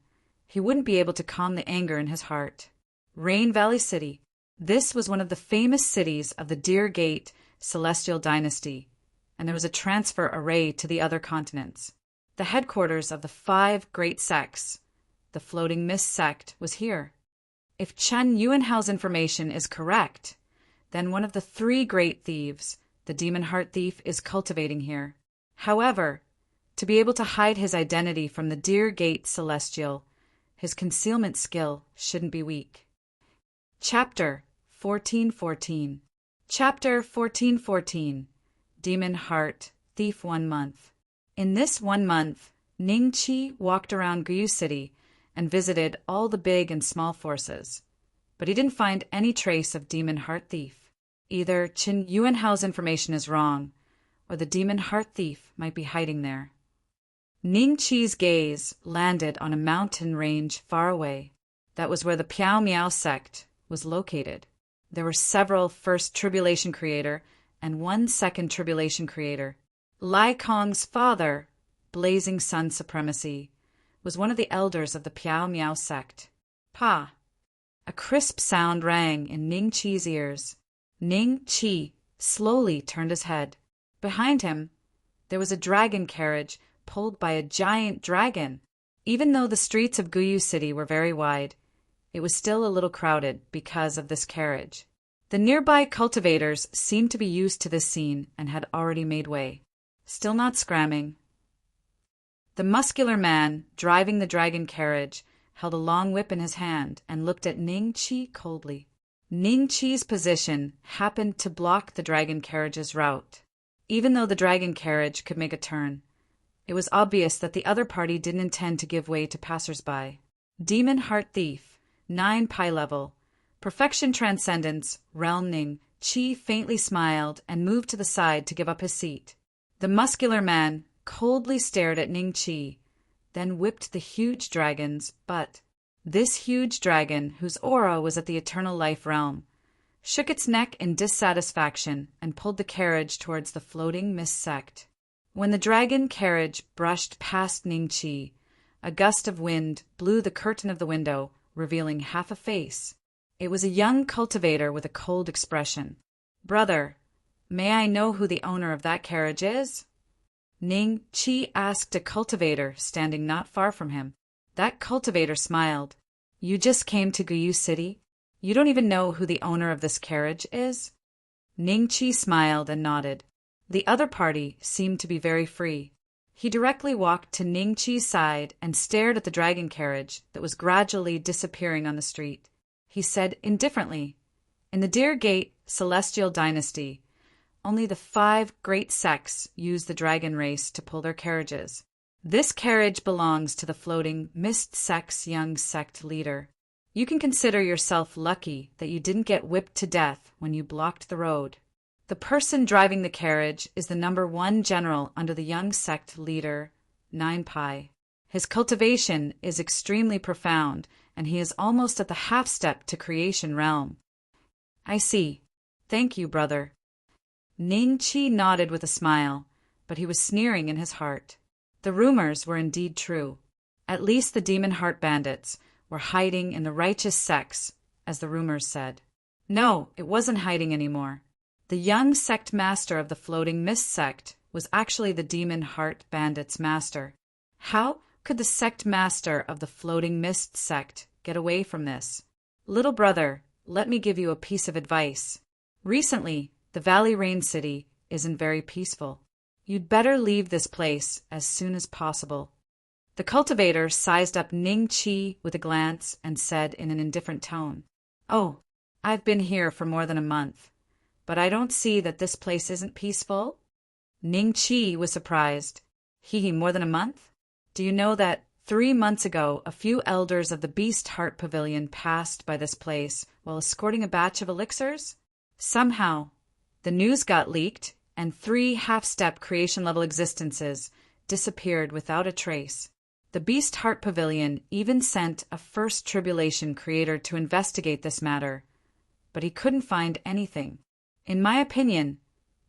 [SPEAKER 1] he wouldn't be able to calm the anger in his heart. Rain Valley City. This was one of the famous cities of the Deer Gate Celestial Dynasty, and there was a transfer array to the other continents. The headquarters of the 5 great sects, the Floating Mist sect, was here. If Chen Yuanhao's information is correct, then one of the 3 great thieves, the Demon Heart Thief, is cultivating here. However, to be able to hide his identity from the Deer Gate Celestial, his concealment skill shouldn't be weak. Chapter 1414. Chapter 1414. Demon Heart Thief 1 month. In this 1 month, Ning Qi walked around Guyu City and visited all the big and small forces, but he didn't find any trace of Demon Heart Thief. Either Qin Yuanhao's information is wrong, or the Demon Heart Thief might be hiding there. Ning Qi's gaze landed on a mountain range far away. That was where the Piao Miao sect was located. There were several First Tribulation Creator and 1 Second Tribulation Creator. Lai Kong's father, Blazing Sun Supremacy, was one of the elders of the Piao Miao sect. Pa! A crisp sound rang in Ning Qi's ears. Ning Qi slowly turned his head. Behind him, there was a dragon carriage pulled by a giant dragon. Even though the streets of Guyu City were very wide, it was still a little crowded because of this carriage. The nearby cultivators seemed to be used to this scene and had already made way. Still not scramming. The muscular man driving the dragon carriage held a long whip in his hand and looked at Ning Qi coldly. Ning Qi's position happened to block the dragon carriage's route. Even though the dragon carriage could make a turn, it was obvious that the other party didn't intend to give way to passers-by. Demon Heart Thief, 9 Pi level, Perfection Transcendence, Realm Ning Chi faintly smiled and moved to the side to give up his seat. The muscular man coldly stared at Ning Chi, then whipped the huge dragon's butt. This huge dragon, whose aura was at the eternal life realm, shook its neck in dissatisfaction and pulled the carriage towards the floating mist sect. When the dragon carriage brushed past Ning Chi, a gust of wind blew the curtain of the window, revealing half a face. It was a young cultivator with a cold expression. "Brother, may I know who the owner of that carriage is?" Ning Chi asked a cultivator standing not far from him. That cultivator smiled. "You just came to Guyu City? You don't even know who the owner of this carriage is?" Ning Chi smiled and nodded. The other party seemed to be very free. He directly walked to Ning Chi's side and stared at the dragon carriage that was gradually disappearing on the street. He said indifferently, "In the Deer Gate Celestial Dynasty, only the 5 great sects use the dragon race to pull their carriages. This carriage belongs to the floating Mist Sect's young sect leader. You can consider yourself lucky that you didn't get whipped to death when you blocked the road. The person driving the carriage is the #1 general under the young sect leader, Nine Pai. His cultivation is extremely profound, and he is almost at the half-step to creation realm." "I see. Thank you, brother." Ning Chi nodded with a smile, but he was sneering in his heart. The rumors were indeed true. At least the Demon Heart Bandits were hiding in the righteous sects, as the rumors said. No, it wasn't hiding anymore. The young sect master of the Floating Mist sect was actually the Demon Heart Bandits' master. How could the sect master of the Floating Mist sect get away from this? "Little brother, let me give you a piece of advice. Recently, the Valley Rain City isn't very peaceful. You'd better leave this place as soon as possible." The cultivator sized up Ning Chi with a glance and said in an indifferent tone, "Oh, I've been here for more than a month, but I don't see that this place isn't peaceful." Ning Chi was surprised. More than a month? Do you know that 3 months ago a few elders of the Beast Heart Pavilion passed by this place while escorting a batch of elixirs? Somehow, the news got leaked, and 3 half-step creation-level existences disappeared without a trace. The Beast Heart Pavilion even sent a First Tribulation creator to investigate this matter, but he couldn't find anything. In my opinion,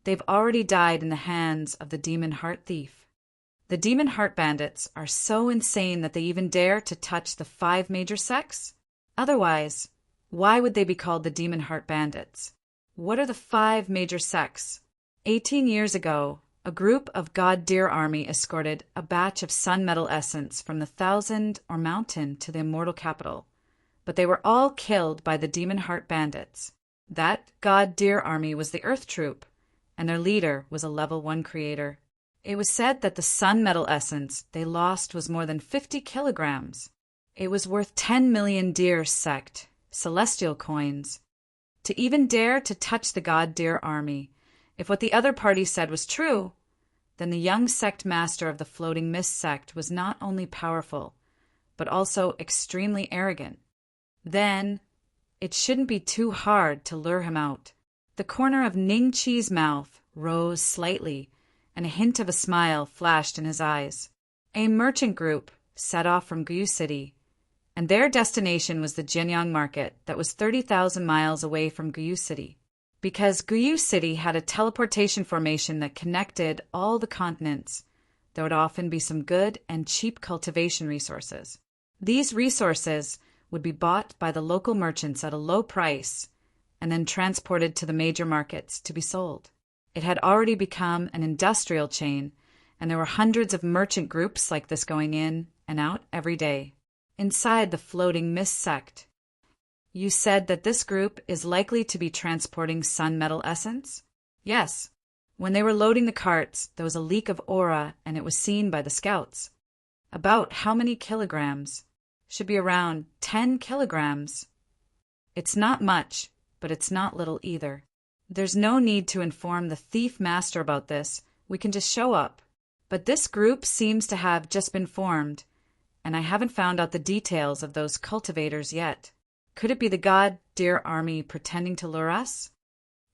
[SPEAKER 1] they've already died in the hands of the Demon Heart Thief. The Demon Heart Bandits are so insane that they even dare to touch the 5 major sects? Otherwise, why would they be called the Demon Heart Bandits? What are the 5 major sects? 18 years ago, a group of God Deer Army escorted a batch of Sun Metal Essence from the Thousand or Mountain to the Immortal Capital, but they were all killed by the Demon Heart Bandits. That God Deer Army was the Earth Troop, and their leader was a level 1 creator. It was said that the Sun Metal Essence they lost was more than 50 kilograms. It was worth 10 million Deer Sect, celestial coins. To even dare to touch the God Deer Army, if what the other party said was true, then the young sect master of the Floating Mist sect was not only powerful, but also extremely arrogant. Then, it shouldn't be too hard to lure him out. The corner of Ning Chi's mouth rose slightly, and a hint of a smile flashed in his eyes. A merchant group set off from Guyu City, and their destination was the Jinyang Market that was 30,000 miles away from Guyu City. Because Guyu City had a teleportation formation that connected all the continents, there would often be some good and cheap cultivation resources. These resources would be bought by the local merchants at a low price and then transported to the major markets to be sold. It had already become an industrial chain, and there were hundreds of merchant groups like this going in and out every day. Inside the Floating Mist sect, you said that this group is likely to be transporting Sun Metal Essence? Yes. When they were loading the carts, there was a leak of aura, and it was seen by the scouts. About how many kilograms? Should be around 10 kilograms. It's not much, but it's not little either. There's no need to inform the thief master about this. We can just show up. But this group seems to have just been formed, and I haven't found out the details of those cultivators yet. Could it be the god deer army pretending to lure us?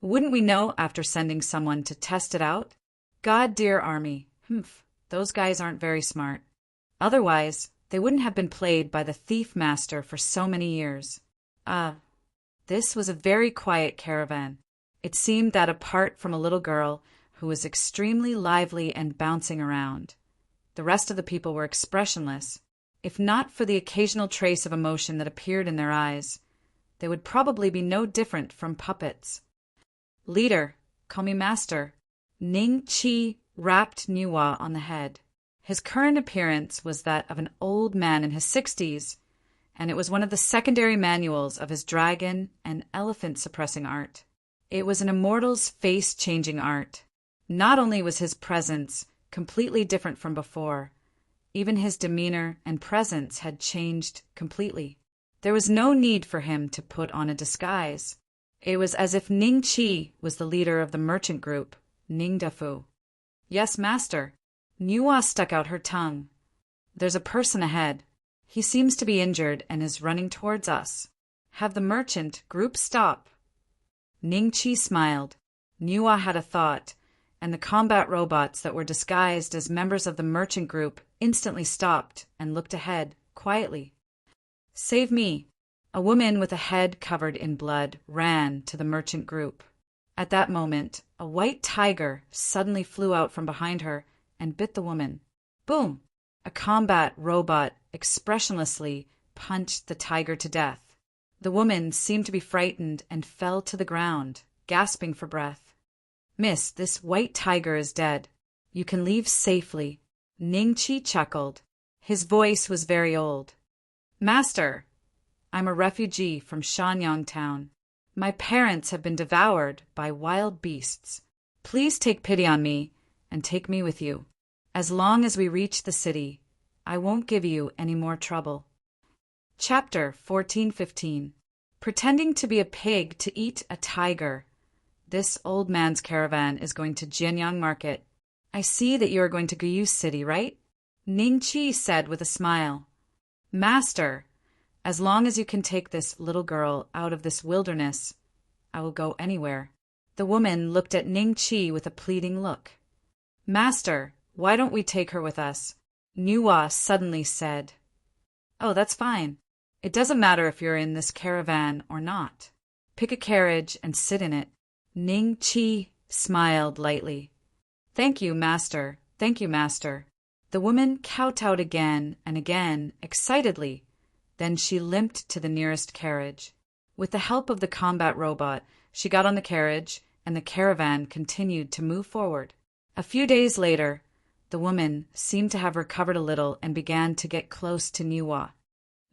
[SPEAKER 1] Wouldn't we know after sending someone to test it out? God deer army. Those guys aren't very smart. Otherwise, they wouldn't have been played by the thief master for so many years. This was a very quiet caravan. It seemed that apart from a little girl who was extremely lively and bouncing around, the rest of the people were expressionless. If not for the occasional trace of emotion that appeared in their eyes, they would probably be no different from puppets. Leader, call me master. Ning Chi rapped Nuwa on the head. His current appearance was that of an old man in his 60s, and it was one of the secondary manuals of his dragon and elephant-suppressing art. It was an immortal's face-changing art. Not only was his presence completely different from before, even his demeanor and presence had changed completely. There was no need for him to put on a disguise. It was as if Ning Chi was the leader of the merchant group, Ning Dafu. Yes, master. Nuwa stuck out her tongue. There's a person ahead. He seems to be injured and is running towards us. Have the merchant group stop. Ning Chi smiled. Nuwa had a thought, and the combat robots that were disguised as members of the merchant group instantly stopped and looked ahead, quietly. Save me. A woman with a head covered in blood ran to the merchant group. At that moment, a white tiger suddenly flew out from behind her and bit the woman. Boom! A combat robot expressionlessly punched the tiger to death. The woman seemed to be frightened and fell to the ground, gasping for breath. Miss, this white tiger is dead. You can leave safely. Ning Chi chuckled. His voice was very old. Master, I'm a refugee from Shanyang town. My parents have been devoured by wild beasts. Please take pity on me and take me with you. As long as we reach the city, I won't give you any more trouble. Chapter 14:15. Pretending to be a pig to eat a tiger. This old man's caravan is going to Jianyang Market. I see that you are going to Guyu City, right? Ning Chi said with a smile. Master, as long as you can take this little girl out of this wilderness, I will go anywhere. The woman looked at Ning Chi with a pleading look. Master, why don't we take her with us? Nuwa suddenly said. Oh, that's fine. It doesn't matter if you're in this caravan or not. Pick a carriage and sit in it. Ning Chi smiled lightly. Thank you, master. Thank you, master. The woman kowtowed again and again, excitedly. Then she limped to the nearest carriage. With the help of the combat robot, she got on the carriage, and the caravan continued to move forward. A few days later, the woman seemed to have recovered a little and began to get close to Nuwa.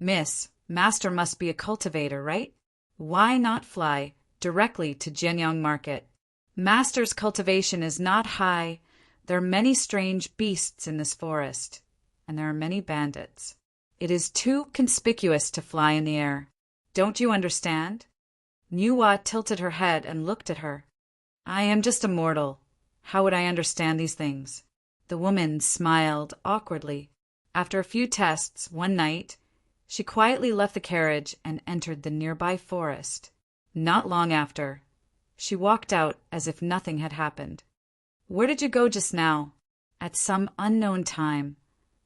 [SPEAKER 1] Miss, master must be a cultivator, right? Why not fly directly to Jianyang Market? Master's cultivation is not high. There are many strange beasts in this forest, and there are many bandits. It is too conspicuous to fly in the air. Don't you understand? Nuwa tilted her head and looked at her. I am just a mortal. How would I understand these things? The woman smiled awkwardly. After a few tests, one night, she quietly left the carriage and entered the nearby forest. Not long after, she walked out as if nothing had happened. Where did you go just now? At some unknown time,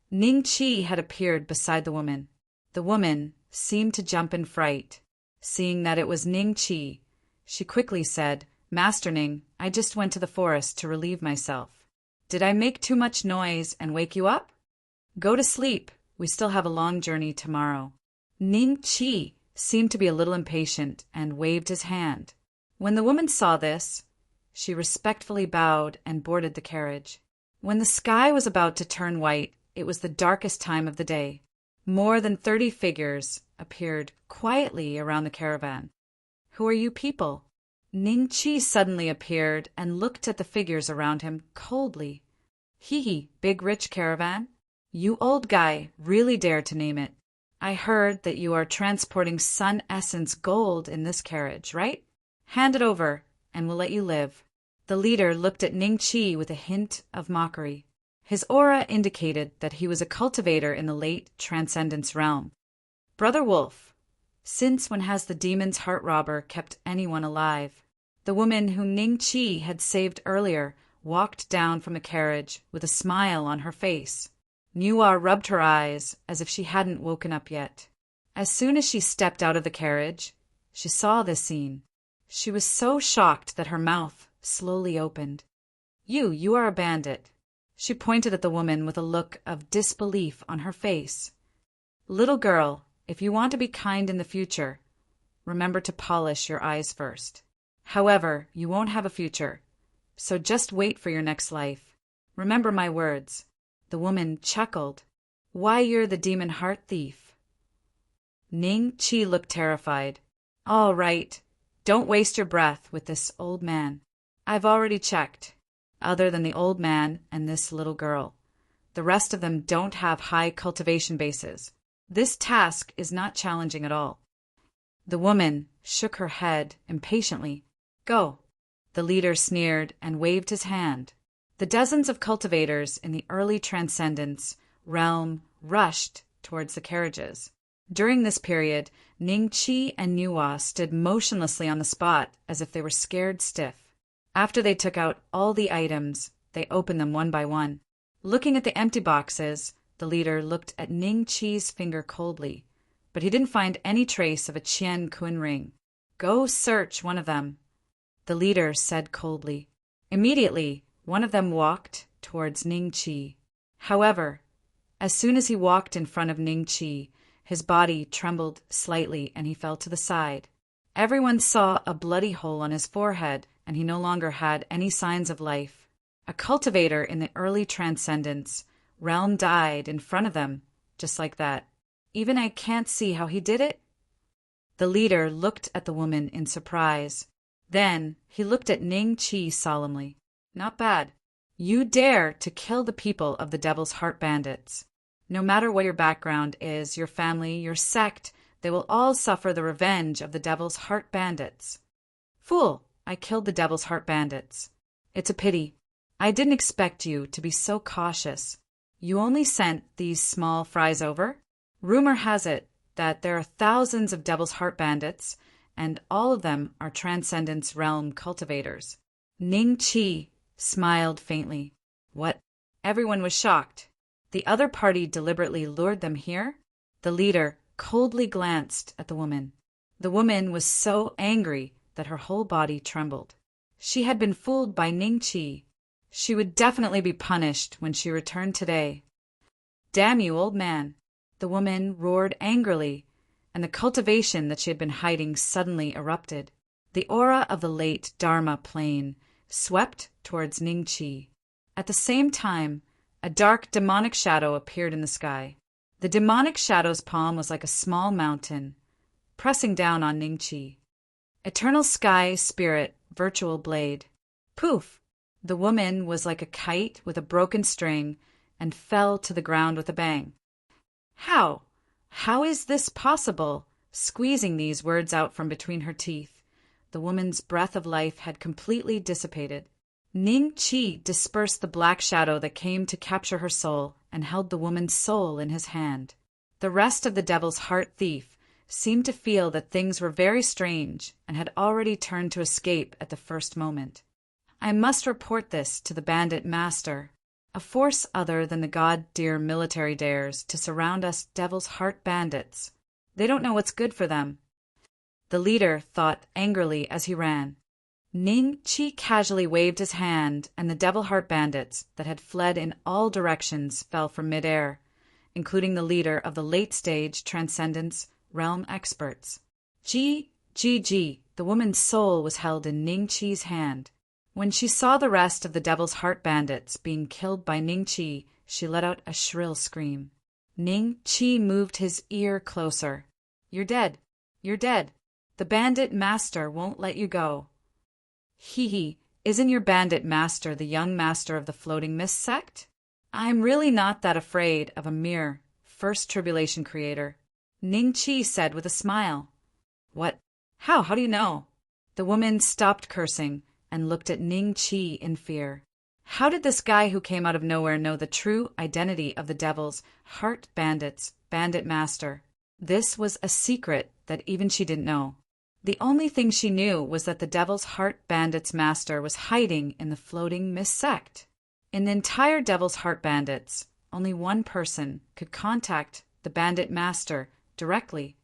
[SPEAKER 1] Ning Chi had appeared beside the woman. The woman seemed to jump in fright. Seeing that it was Ning Chi, she quickly said, Master Ning, I just went to the forest to relieve myself. Did I make too much noise and wake you up? Go to sleep. We still have a long journey tomorrow. Ning Chi seemed to be a little impatient and waved his hand. When the woman saw this, she respectfully bowed and boarded the carriage. When the sky was about to turn white, it was the darkest time of the day. More than 30 figures appeared quietly around the caravan. Who are you people? Ning Chi suddenly appeared and looked at the figures around him coldly. Hee, big rich caravan? You old guy really dare to name it. I heard that you are transporting Sun Essence gold in this carriage, right? Hand it over, and we'll let you live. The leader looked at Ning Chi with a hint of mockery. His aura indicated that he was a cultivator in the late Transcendence realm. Brother Wolf, Since when has the demon's heart robber kept anyone alive? The woman whom Ning Chi had saved earlier walked down from the carriage with a smile on her face. Niwa rubbed her eyes as if she hadn't woken up yet. As soon as she stepped out of the carriage, she saw this scene. She was so shocked that her mouth slowly opened. You are a bandit." She pointed at the woman with a look of disbelief on her face. "Little girl, if you want to be kind in the future, remember to polish your eyes first. However, you won't have a future, so just wait for your next life. Remember my words." The woman chuckled. "Why, you're the demon heart thief." Ning Chi looked terrified. "All right, don't waste your breath with this old man. I've already checked. Other than the old man and this little girl, the rest of them don't have high cultivation bases. This task is not challenging at all." The woman shook her head impatiently. "Go." The leader sneered and waved his hand. The dozens of cultivators in the early Transcendence realm rushed towards the carriages. During this period, Ning Chi and Niwa stood motionlessly on the spot as if they were scared stiff. After they took out all the items, they opened them one by one. Looking at the empty boxes, the leader looked at Ning Chi's finger coldly, but he didn't find any trace of a Qian Kun ring. "Go search one of them," the leader said coldly. Immediately, one of them walked towards Ning Chi. However, as soon as he walked in front of Ning Chi, his body trembled slightly and he fell to the side. Everyone saw a bloody hole on his forehead, and he no longer had any signs of life. A cultivator in the early Transcendence realm died in front of them, just like that. Even I can't see how he did it? The leader looked at the woman in surprise. Then he looked at Ning Chi solemnly. "Not bad. You dare to kill the people of the Devil's Heart Bandits. No matter what your background is, your family, your sect, they will all suffer the revenge of the Devil's Heart Bandits." "Fool, I killed the Devil's Heart Bandits. It's a pity. I didn't expect you to be so cautious. You only sent these small fries over? Rumor has it that there are thousands of Devil's Heart Bandits, and all of them are Transcendence Realm cultivators." Ning Chi smiled faintly. "What?" Everyone was shocked. The other party deliberately lured them here? The leader coldly glanced at the woman. The woman was so angry that her whole body trembled. She had been fooled by Ning Chi. She would definitely be punished when she returned today. "Damn you, old man!" The woman roared angrily, and the cultivation that she had been hiding suddenly erupted. The aura of the late Dharma plane swept towards Ning Chi. At the same time, a dark demonic shadow appeared in the sky. The demonic shadow's palm was like a small mountain, pressing down on Ning Chi. Eternal Sky Spirit Virtual Blade. Poof! The woman was like a kite with a broken string and fell to the ground with a bang. "How? How is this possible?" Squeezing these words out from between her teeth, the woman's breath of life had completely dissipated. Ning Chi dispersed the black shadow that came to capture her soul and held the woman's soul in his hand. The rest of the Devil's Heart thief seemed to feel that things were very strange and had already turned to escape at the first moment. "I must report this to the bandit master. A force other than the god-dear military dares to surround us Devil's Heart bandits. They don't know what's good for them." The leader thought angrily as he ran. Ning Chi casually waved his hand, and the Devil Heart bandits that had fled in all directions fell from midair, including the leader of the late-stage Transcendence Realm experts. The woman's soul was held in Ning Chi's hand. When she saw the rest of the Devil's Heart bandits being killed by Ning Chi, she let out a shrill scream. Ning Chi moved his ear closer. "You're dead. You're dead. The bandit master won't let you go." "Hee, isn't your bandit master the young master of the Floating Mist sect?" "I'm really not that afraid of a mere first tribulation creator," Ning Chi said with a smile. "What? How do you know?" The woman stopped cursing and looked at Ning Chi in fear. How did this guy who came out of nowhere know the true identity of the Devil's Heart bandits' bandit master? This was a secret that even she didn't know. The only thing she knew was that the Devil's Heart Bandits master was hiding in the floating mist sect. In the entire Devil's Heart Bandits, only one person could contact the bandit master directly.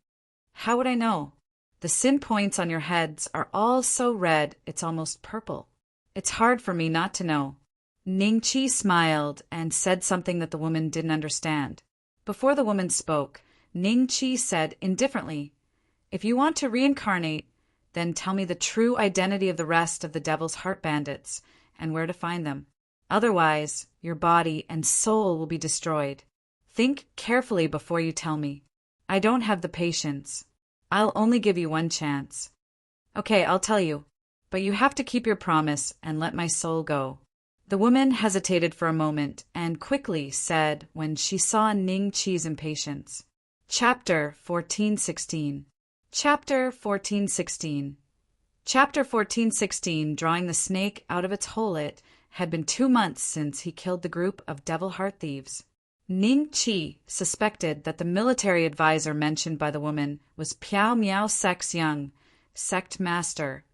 [SPEAKER 1] How would I know? The sin points on your heads are all so red it's almost purple. It's hard for me not to know. Ningqi smiled and said something that the woman didn't understand. Before the woman spoke, Ningqi said indifferently, "If you want to reincarnate, then tell me the true identity of the rest of the Devil's Heart Bandits and where to find them. Otherwise, your body and soul will be destroyed. Think carefully before you tell me. I don't have the patience. I'll only give you one chance." "Okay, I'll tell you, but you have to keep your promise and let my soul go." The woman hesitated for a moment and quickly said when she saw Ning Qi's impatience. Chapter 14:16. Chapter 14:16. Chapter 14:16. Drawing the snake out of its hole. It had been 2 months since he killed the group of Devil Heart thieves. Ning Qi suspected that the military advisor mentioned by the woman was Piao Miao Sect's young sect master,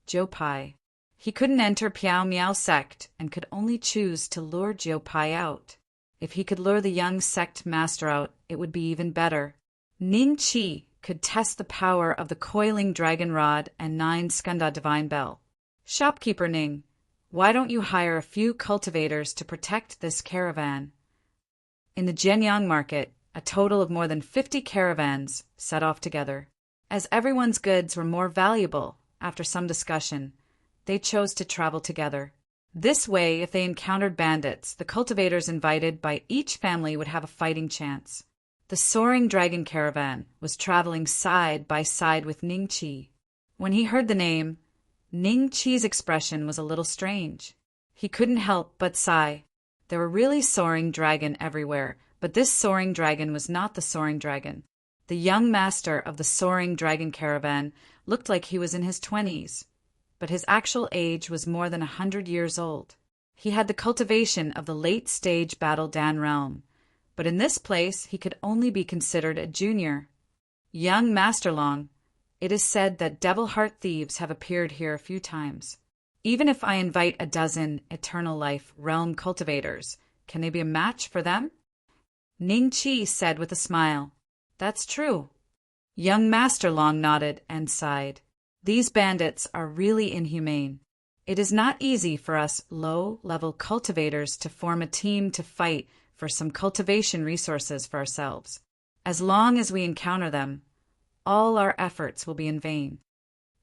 [SPEAKER 1] Jiu Pai. He couldn't enter Piao Miao sect and could only choose to lure Jiu Pai out. If he could lure the young sect master out, it would be even better. Ning Qi could test the power of the coiling dragon rod and 9 skanda divine bell. "Shopkeeper Ning, why don't you hire a few cultivators to protect this caravan?" In the Jianyang market, a total of more than 50 caravans set off together. As everyone's goods were more valuable, after some discussion, they chose to travel together. This way, if they encountered bandits, the cultivators invited by each family would have a fighting chance. The soaring dragon caravan was traveling side by side with Ning Qi. When he heard the name, Ning Qi's expression was a little strange. He couldn't help but sigh. There were really soaring dragon everywhere, but this soaring dragon was not the soaring dragon. The young master of the soaring dragon caravan looked like he was in his 20s, but his actual age was more than 100 years old. He had the cultivation of the late-stage Battle Dan realm, but in this place he could only be considered a junior. "Young Master Long, it is said that Devil Heart thieves have appeared here a few times. Even if I invite a dozen Eternal Life realm cultivators, can they be a match for them?" Ning Qi said with a smile, "That's true." Young Master Long nodded and sighed. "These bandits are really inhumane. It is not easy for us low-level cultivators to form a team to fight for some cultivation resources for ourselves. As long as we encounter them, all our efforts will be in vain.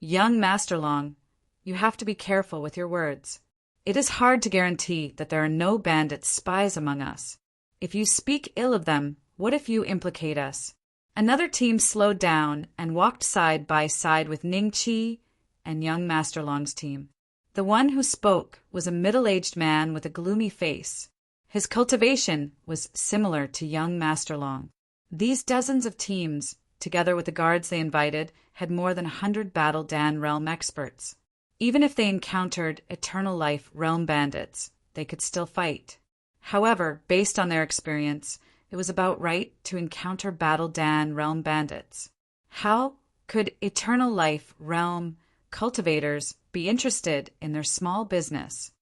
[SPEAKER 1] Young Master Long, you have to be careful with your words. It is hard to guarantee that there are no bandit spies among us. If you speak ill of them, what if you implicate us?" Another team slowed down and walked side by side with Ning Qi and young Master Long's team. The one who spoke was a middle-aged man with a gloomy face. His cultivation was similar to young Master Long. These dozens of teams, together with the guards they invited, had more than 100 Battle Dan realm experts. Even if they encountered Eternal Life realm bandits, they could still fight. However, based on their experience, it was about right to encounter Battle Dan realm bandits. How could Eternal Life realm cultivators be interested in their small business?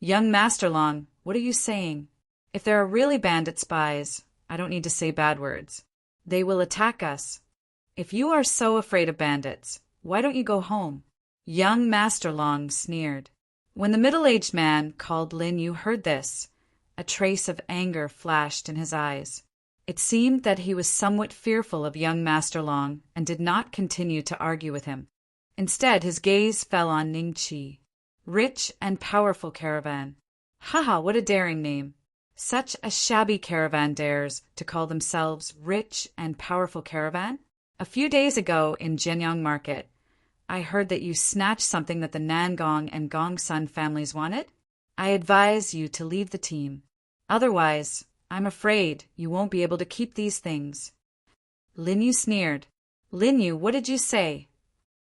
[SPEAKER 1] "Young Master Long, what are you saying? If there are really bandit spies, I don't need to say bad words. They will attack us. If you are so afraid of bandits, why don't you go home?" Young Master Long sneered. When the middle-aged man called Lin Yu heard this, a trace of anger flashed in his eyes. It seemed that he was somewhat fearful of young Master Long and did not continue to argue with him. Instead, his gaze fell on Ning Qi. "Rich and powerful caravan. Haha, what a daring name. Such a shabby caravan dares to call themselves Rich and Powerful Caravan? A few days ago in Jianyang Market, I heard that you snatched something that the Nangong and Gongsun families wanted. I advise you to leave the team. Otherwise, I'm afraid you won't be able to keep these things." Lin Yu sneered. "Lin Yu, what did you say?"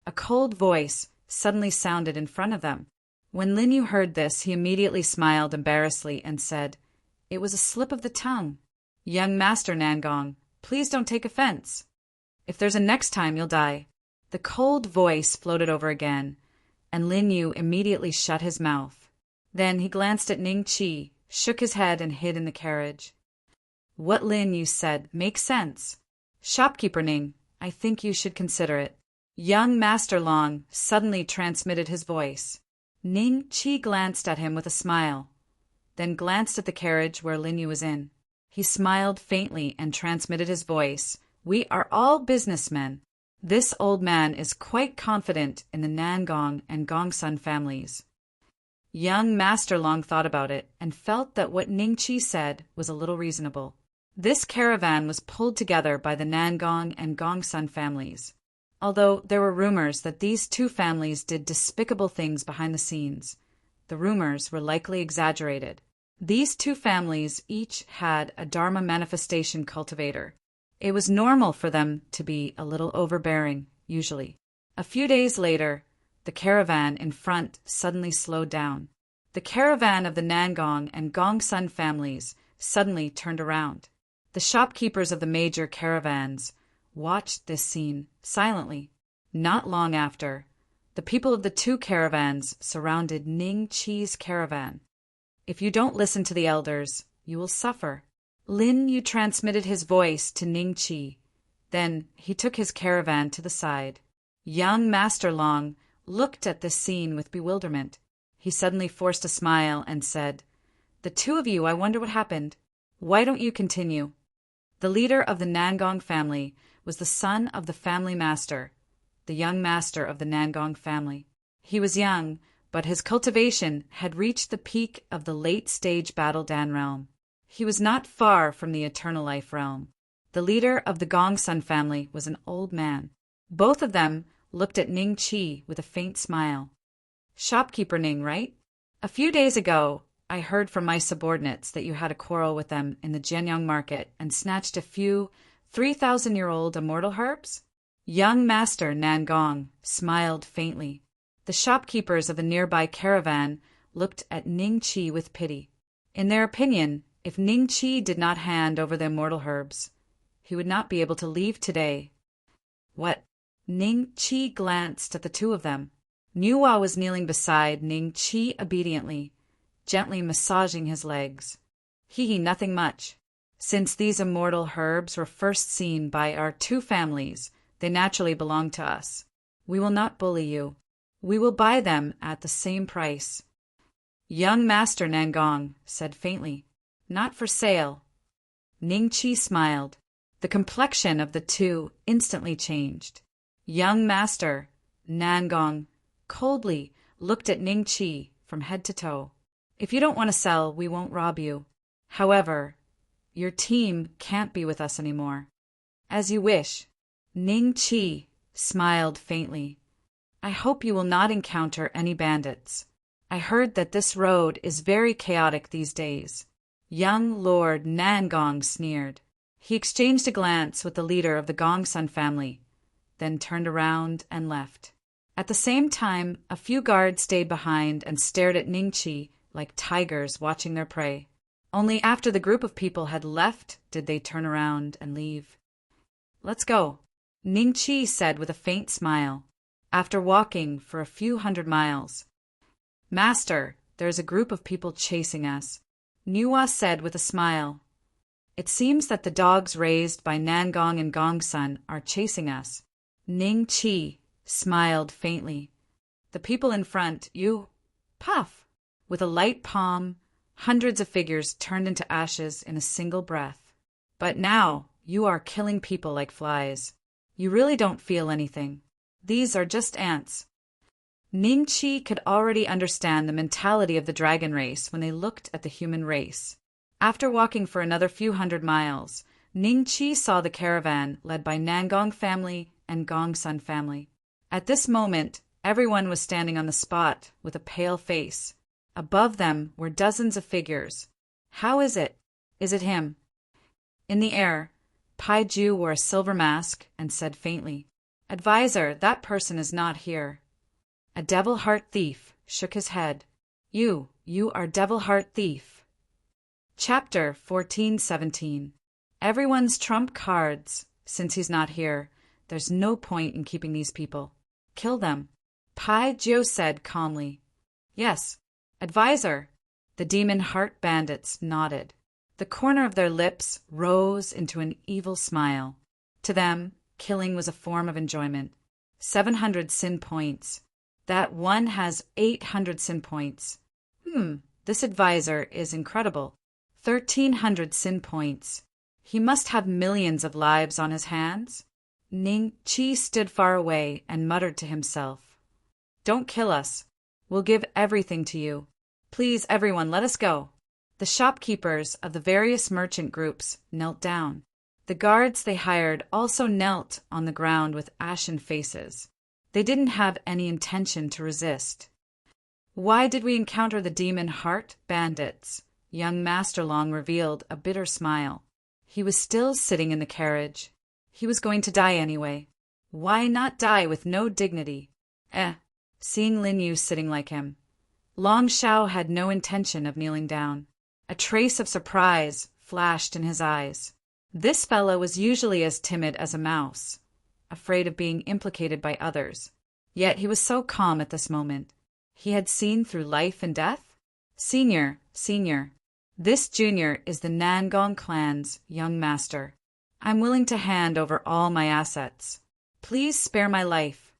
[SPEAKER 1] A cold voice suddenly sounded in front of them. When Lin Yu heard this, he immediately smiled embarrassedly and said, "It was a slip of the tongue. Young Master Nangong, please don't take offense. If there's a next time, you'll die. The cold voice floated over again, and Lin Yu immediately shut his mouth. Then he glanced at Ning Qi, shook his head, and hid in the carriage. What Lin Yu said makes sense. Shopkeeper Ning, I think you should consider it. Young Master Long suddenly transmitted his voice. Ning Qi glanced at him with a smile, then glanced at the carriage where Lin Yu was in. He smiled faintly and transmitted his voice. We are all businessmen. This old man is quite confident in the Nangong and Gongsun families. Young Master Long thought about it and felt that what Ning Qi said was a little reasonable. This caravan was pulled together by the Nangong and Gongsun families, although there were rumors that these two families did despicable things behind the scenes. The rumors were likely exaggerated. These two families each had a Dharma manifestation cultivator. It was normal for them to be a little overbearing, usually. A few days later, the caravan in front suddenly slowed down. The caravan of the Nangong and Gongsun families suddenly turned around. The shopkeepers of the major caravans watched this scene silently. Not long after, the people of the two caravans surrounded Ning Qi's caravan. If you don't listen to the elders, you will suffer. Lin Yu transmitted his voice to Ning Qi. Then he took his caravan to the side. Young Master Long looked at this scene with bewilderment. He suddenly forced a smile and said, The two of you, I wonder what happened. Why don't you continue? The leader of the Nangong family was the son of the family master, the young master of the Nangong family. He was young, but his cultivation had reached the peak of the late-stage Battle Dan realm. He was not far from the Eternal Life realm. The leader of the Gongsun family was an old man. Both of them looked at Ning Qi with a faint smile. Shopkeeper Ning, right? A few days ago, I heard from my subordinates that you had a quarrel with them in the Jianyang market and snatched a few 3,000-year-old immortal herbs? Young Master Nangong smiled faintly. The shopkeepers of the nearby caravan looked at Ning Qi with pity. In their opinion, if Ning Qi did not hand over the immortal herbs, he would not be able to leave today. What? Ning Qi glanced at the two of them. Niuhua was kneeling beside Ning Qi obediently, gently massaging his legs. Nothing much. Since these immortal herbs were first seen by our two families, they naturally belong to us. We will not bully you. We will buy them at the same price. Young Master Nangong said faintly, Not for sale. Ning Qi smiled. The complexion of the two instantly changed. Young Master Nangong coldly looked at Ning Qi from head to toe. If you don't want to sell, we won't rob you. However, your team can't be with us anymore. As you wish. Ning Qi smiled faintly. I hope you will not encounter any bandits. I heard that this road is very chaotic these days. Young Lord Nangong sneered. He exchanged a glance with the leader of the Gongsun family, then turned around and left. At the same time, a few guards stayed behind and stared at Ning Qi like tigers watching their prey. Only after the group of people had left did they turn around and leave. Let's go, Ning Qi said with a faint smile, after walking for a few hundred miles. Master, there's a group of people chasing us, Niuhua said with a smile. It seems that the dogs raised by Nangong and Gongsun are chasing us. Ning Qi smiled faintly. The people in front, you... Puff! With a light palm, hundreds of figures turned into ashes in a single breath. But now, you are killing people like flies. You really don't feel anything. These are just ants. Ning Qi could already understand the mentality of the dragon race when they looked at the human race. After walking for another few hundred miles, Ning Qi saw the caravan led by Nangong family and Gongsun family. At this moment, everyone was standing on the spot with a pale face. Above them were dozens of figures. How is it? Is it him? In the air, Pai Ju wore a silver mask and said faintly, Advisor, that person is not here. A devil heart thief shook his head. You are devil heart thief. Chapter 14:17. Everyone's trump cards. Since he's not here, There's no point in keeping these people. Kill them. Pai Jiu said calmly. Yes, advisor. The Demon Heart Bandits nodded. The corner of their lips rose into an evil smile. To them, killing was a form of enjoyment. 700 sin points. That one has 800 sin points. This advisor is incredible. 1,300 sin points. He must have millions of lives on his hands. Ning Chi stood far away and muttered to himself. Don't kill us. We'll give everything to you. Please, everyone, let us go. The shopkeepers of the various merchant groups knelt down. The guards they hired also knelt on the ground with ashen faces. They didn't have any intention to resist. Why did we encounter the Demon Heart Bandits? Young Master Long revealed a bitter smile. He was still sitting in the carriage. He was going to die anyway. Why not die with no dignity? Seeing Lin Yu sitting like him. Long Shao had no intention of kneeling down. A trace of surprise flashed in his eyes. This fellow was usually as timid as a mouse, afraid of being implicated by others. Yet he was so calm at this moment. He had seen through life and death? Senior. This junior is the Nangong clan's young master. I'm willing to hand over all my assets. Please spare my life.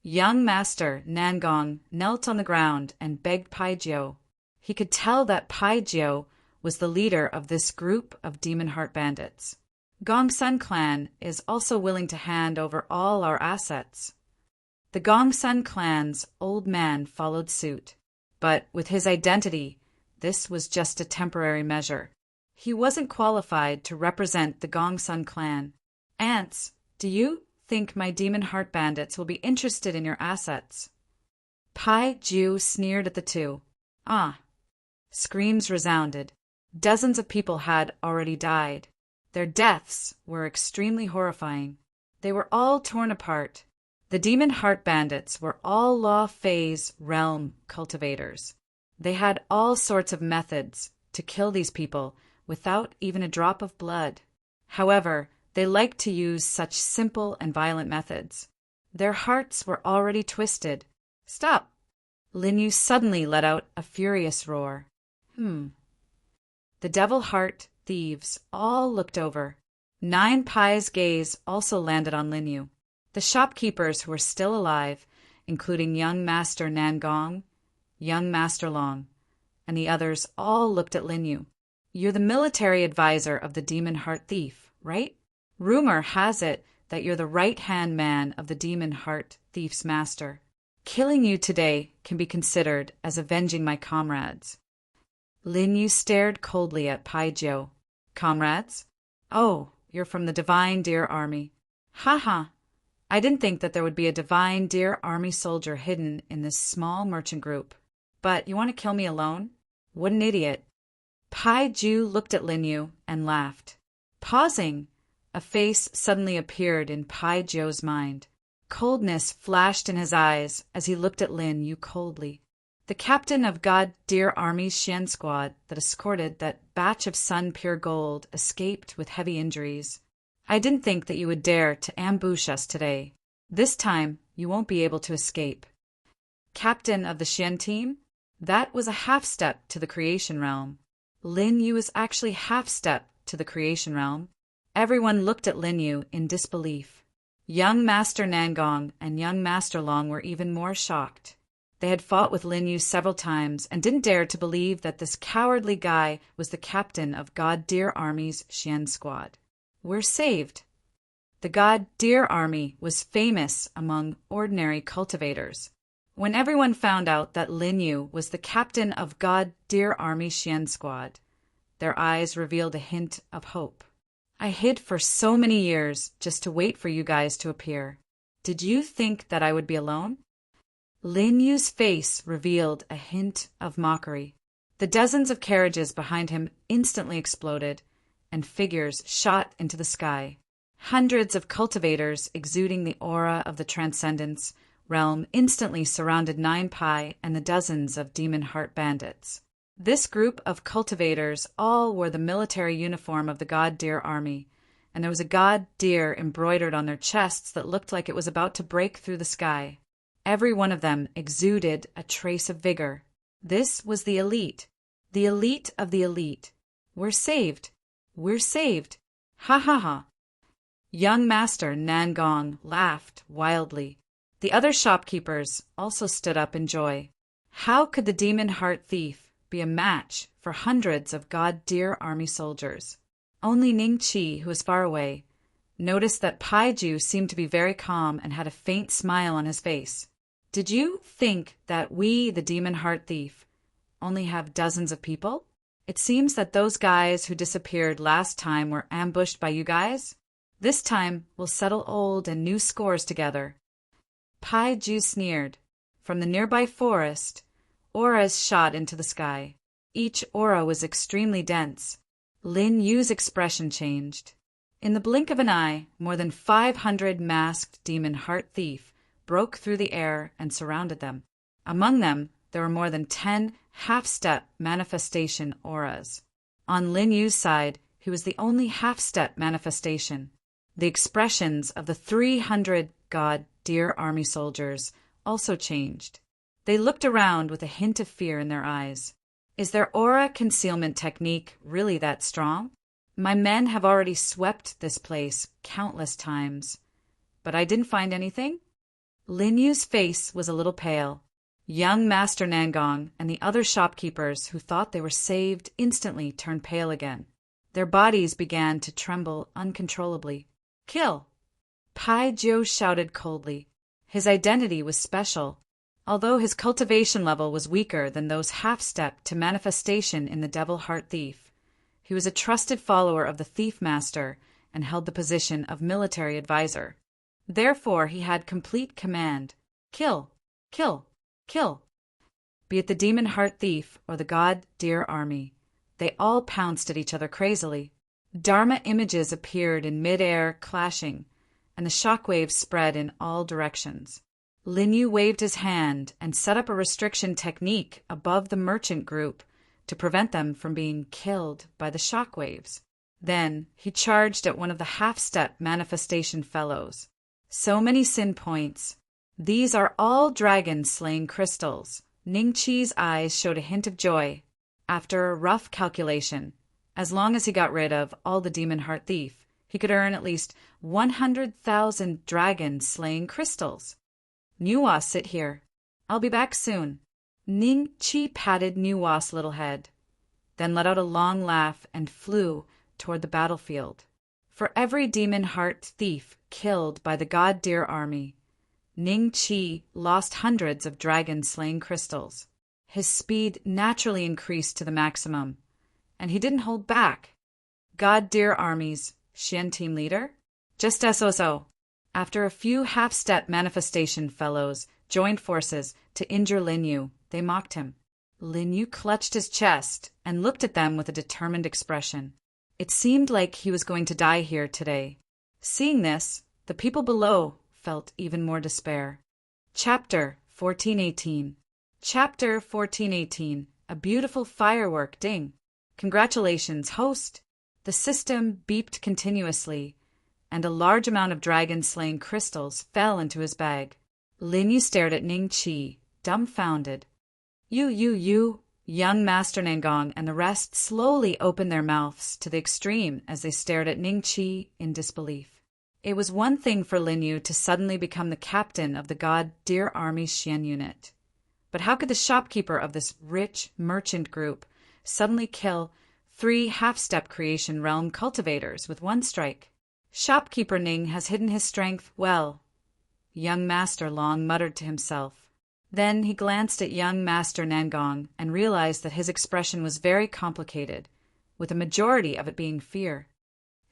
[SPEAKER 1] Young Master Nangong knelt on the ground and begged Pai Jiu. He could tell that Pai Jiu was the leader of this group of Demon Heart Bandits. Gongsun clan is also willing to hand over all our assets. The Gongsun clan's old man followed suit, but with his identity, this was just a temporary measure. He wasn't qualified to represent the Gongsun clan. Ants, do you think my Demon Heart Bandits will be interested in your assets? Pai Jiu sneered at the two. Screams resounded. Dozens of people had already died. Their deaths were extremely horrifying. They were all torn apart. The Demon Heart Bandits were all Law Phase realm cultivators. They had all sorts of methods to kill these people without even a drop of blood. However, they liked to use such simple and violent methods. Their hearts were already twisted. Stop! Lin Yu suddenly let out a furious roar. The Devil Heart thieves all looked over. Nine Pai's gaze also landed on Lin Yu. The shopkeepers who were still alive, including young Master Nangong, young Master Long, and the others all looked at Lin Yu. You're the military advisor of the Demon Heart Thief, right? Rumor has it that you're the right-hand man of the Demon Heart Thief's master. Killing you today can be considered as avenging my comrades. Lin Yu stared coldly at Pai Jiu. Comrades? Oh, you're from the Divine Deer Army. Ha! I didn't think that there would be a Divine Deer Army soldier hidden in this small merchant group. But you want to kill me alone? What an idiot. Pai Jiu looked at Lin Yu and laughed. Pausing, a face suddenly appeared in Pai Jiu's mind. Coldness flashed in his eyes as he looked at Lin Yu coldly. The captain of God Deer Army's Xian squad that escorted that batch of Sun Pure Gold escaped with heavy injuries. I didn't think that you would dare to ambush us today. This time, you won't be able to escape. Captain of the Xian team? That was a half-step to the creation realm. Lin Yu is actually half-step to the creation realm. Everyone looked at Lin Yu in disbelief. Young Master Nangong and young Master Long were even more shocked. They had fought with Lin Yu several times and didn't dare to believe that this cowardly guy was the captain of God Deer Army's Xian squad. We're saved. The God Deer Army was famous among ordinary cultivators. When everyone found out that Lin Yu was the captain of God Deer Army Xian squad, their eyes revealed a hint of hope. I hid for so many years just to wait for you guys to appear. Did you think that I would be alone? Lin Yu's face revealed a hint of mockery. The dozens of carriages behind him instantly exploded, and figures shot into the sky. Hundreds of cultivators exuding the aura of the Transcendence realm instantly surrounded Nine Pai and the dozens of Demon Heart Bandits. This group of cultivators all wore the military uniform of the God Deer Army, and there was a god deer embroidered on their chests that looked like it was about to break through the sky. Every one of them exuded a trace of vigor. This was the elite of the elite. We're saved. We're saved. Ha ha ha. Young Master Nangong laughed wildly. The other shopkeepers also stood up in joy. How could the demon heart thief be a match for hundreds of god deer army soldiers? Only Ning Chi, who was far away, noticed that Pai Ju seemed to be very calm and had a faint smile on his face. Did you think that we, the demon heart thief, only have dozens of people? It seems that those guys who disappeared last time were ambushed by you guys. This time we'll settle old and new scores together. Pai Ju sneered. From the nearby forest, auras shot into the sky. Each aura was extremely dense. Lin Yu's expression changed. In the blink of an eye, more than 500 masked demon heart thief broke through the air and surrounded them. Among them, there were more than 10 half-step manifestation auras. On Lin Yu's side, he was the only half-step manifestation. The expressions of the 300 god deer army soldiers also changed. They looked around with a hint of fear in their eyes. Is their aura concealment technique really that strong? My men have already swept this place countless times. But I didn't find anything? Lin Yu's face was a little pale. Young Master Nangong and the other shopkeepers who thought they were saved instantly turned pale again. Their bodies began to tremble uncontrollably. Kill! Pai Jiu shouted coldly. His identity was special, although his cultivation level was weaker than those half-step to manifestation in the Devil Heart Thief. He was a trusted follower of the Thief Master and held the position of military advisor. Therefore, he had complete command. Kill! Kill! Kill! Be it the Demon Heart Thief or the God Deer Army, they all pounced at each other crazily. Dharma images appeared in mid-air, clashing, and the shockwaves spread in all directions. Lin Yu waved his hand and set up a restriction technique above the merchant group to prevent them from being killed by the shockwaves. Then he charged at one of the half-step manifestation fellows. So many sin points. These are all dragon-slaying crystals. Ning Chi's eyes showed a hint of joy. After a rough calculation, as long as he got rid of all the Demon Heart Thief, he could earn at least 100,000 dragon-slaying crystals. Nuwa, sit here. I'll be back soon. Ning Chi patted Nuwa's little head, then let out a long laugh and flew toward the battlefield. For every Demon Heart Thief killed by the God Deer Army, Ning Chi lost hundreds of dragon-slaying crystals. His speed naturally increased to the maximum, and he didn't hold back. God Deer Army's Xian team leader? Just so. After a few half-step manifestation fellows joined forces to injure Lin Yu, they mocked him. Lin Yu clutched his chest and looked at them with a determined expression. It seemed like he was going to die here today. Seeing this, the people below felt even more despair. Chapter 1418. Chapter 1418. A beautiful firework ding. Congratulations, host. The system beeped continuously, and a large amount of dragon-slaying crystals fell into his bag. Lin Yu stared at Ning Chi, dumbfounded. You, young Master Nangong and the rest slowly opened their mouths to the extreme as they stared at Ning Chi in disbelief. It was one thing for Lin Yu to suddenly become the captain of the God Deer Army Xian unit. But how could the shopkeeper of this rich merchant group suddenly kill 3 half-step creation realm cultivators with one strike? Shopkeeper Ning has hidden his strength well, young Master Long muttered to himself. Then he glanced at young Master Nangong and realized that his expression was very complicated, with a majority of it being fear.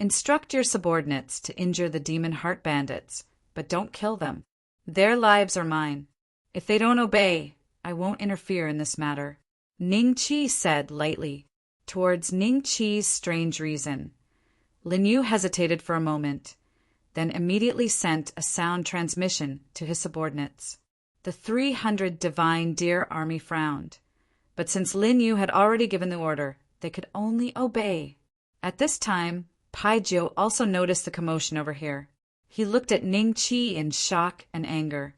[SPEAKER 1] Instruct your subordinates to injure the Demon Heart Bandits, but don't kill them. Their lives are mine. If they don't obey, I won't interfere in this matter, Ning Chi said lightly. Towards Ning Chi's strange reason, Lin Yu hesitated for a moment, then immediately sent a sound transmission to his subordinates. The 300 Divine Deer Army frowned, but since Lin Yu had already given the order, they could only obey. At this time, Pai Jiu also noticed the commotion over here. He looked at Ning Qi in shock and anger.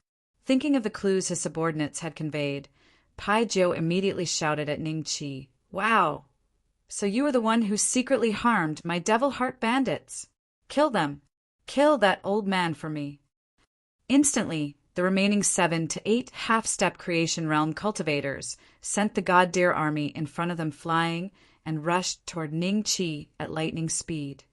[SPEAKER 1] Thinking of the clues his subordinates had conveyed, Pai Jiu immediately shouted at Ning Qi, "Wow! So you were the one who secretly harmed my Devil Heart bandits! Kill them! Kill that old man for me!" Instantly, the remaining 7 to 8 half-step creation realm cultivators sent the god deer army in front of them flying and rushed toward Ning Qi at lightning speed.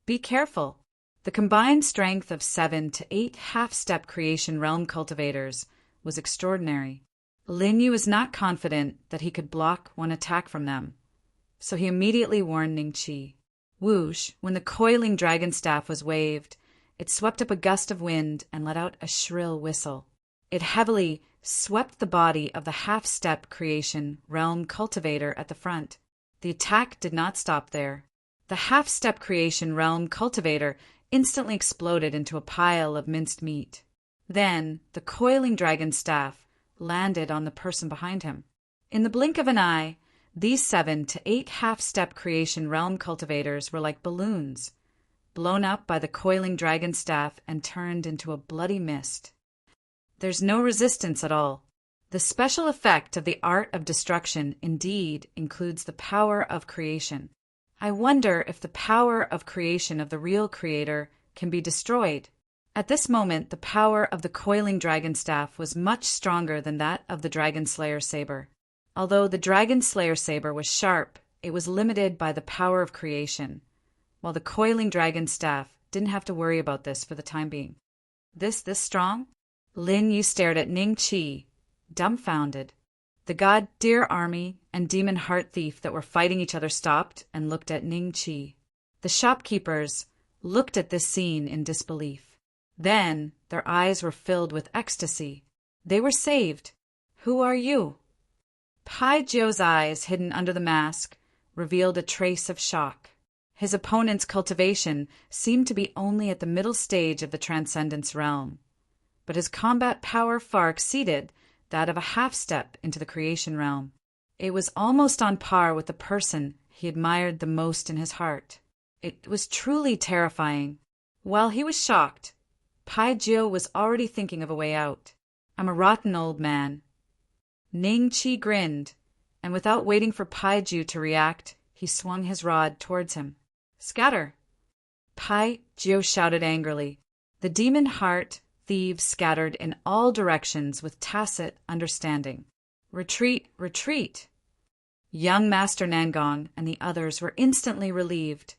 [SPEAKER 1] Be careful! The combined strength of 7 to 8 half-step creation realm cultivators was extraordinary. Lin Yu was not confident that he could block one attack from them, so he immediately warned Ning Qi. Whoosh, when the coiling dragon staff was waved, it swept up a gust of wind and let out a shrill whistle. It heavily swept the body of the half-step creation realm cultivator at the front. The attack did not stop there. The half-step creation realm cultivator instantly exploded into a pile of minced meat. Then the coiling dragon staff landed on the person behind him. In the blink of an eye, these 7 to 8 half-step creation realm cultivators were like balloons, blown up by the coiling dragon staff and turned into a bloody mist. There's no resistance at all. The special effect of the art of destruction indeed includes the power of creation. I wonder if the power of creation of the real creator can be destroyed. At this moment, the power of the coiling dragon staff was much stronger than that of the Dragon Slayer saber. Although the Dragon Slayer saber was sharp, it was limited by the power of creation, while the coiling dragon staff didn't have to worry about this for the time being. This strong? Lin Yu stared at Ning Qi, dumbfounded. The god deer army and demon heart thief that were fighting each other stopped and looked at Ning Qi. The shopkeepers looked at this scene in disbelief. Then their eyes were filled with ecstasy. They were saved. Who are you? Pai Jiu's eyes, hidden under the mask, revealed a trace of shock. His opponent's cultivation seemed to be only at the middle stage of the Transcendence realm, but his combat power far exceeded that of a half-step into the creation realm. It was almost on par with the person he admired the most in his heart. It was truly terrifying. While he was shocked, Pai Jiu was already thinking of a way out. "I'm a rotten old man." Ning Qi grinned, and without waiting for Pai Jiu to react, he swung his rod towards him. "Scatter!" Pai Jiu shouted angrily. The demon heart thieves scattered in all directions with tacit understanding. "Retreat! Retreat!" Young Master Nangong and the others were instantly relieved,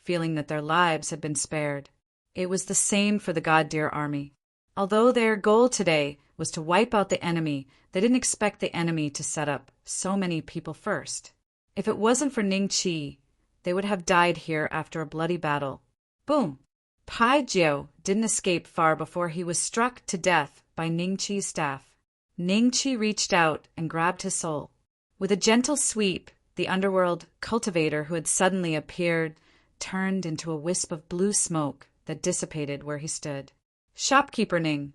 [SPEAKER 1] feeling that their lives had been spared. It was the same for the god deer army. Although their goal today was to wipe out the enemy, they didn't expect the enemy to set up so many people first. If it wasn't for Ning Qi, they would have died here after a bloody battle. Boom! Pai Jiu didn't escape far before he was struck to death by Ning Qi's staff. Ning Qi reached out and grabbed his soul. With a gentle sweep, the underworld cultivator who had suddenly appeared turned into a wisp of blue smoke that dissipated where he stood. "Shopkeeper Ning,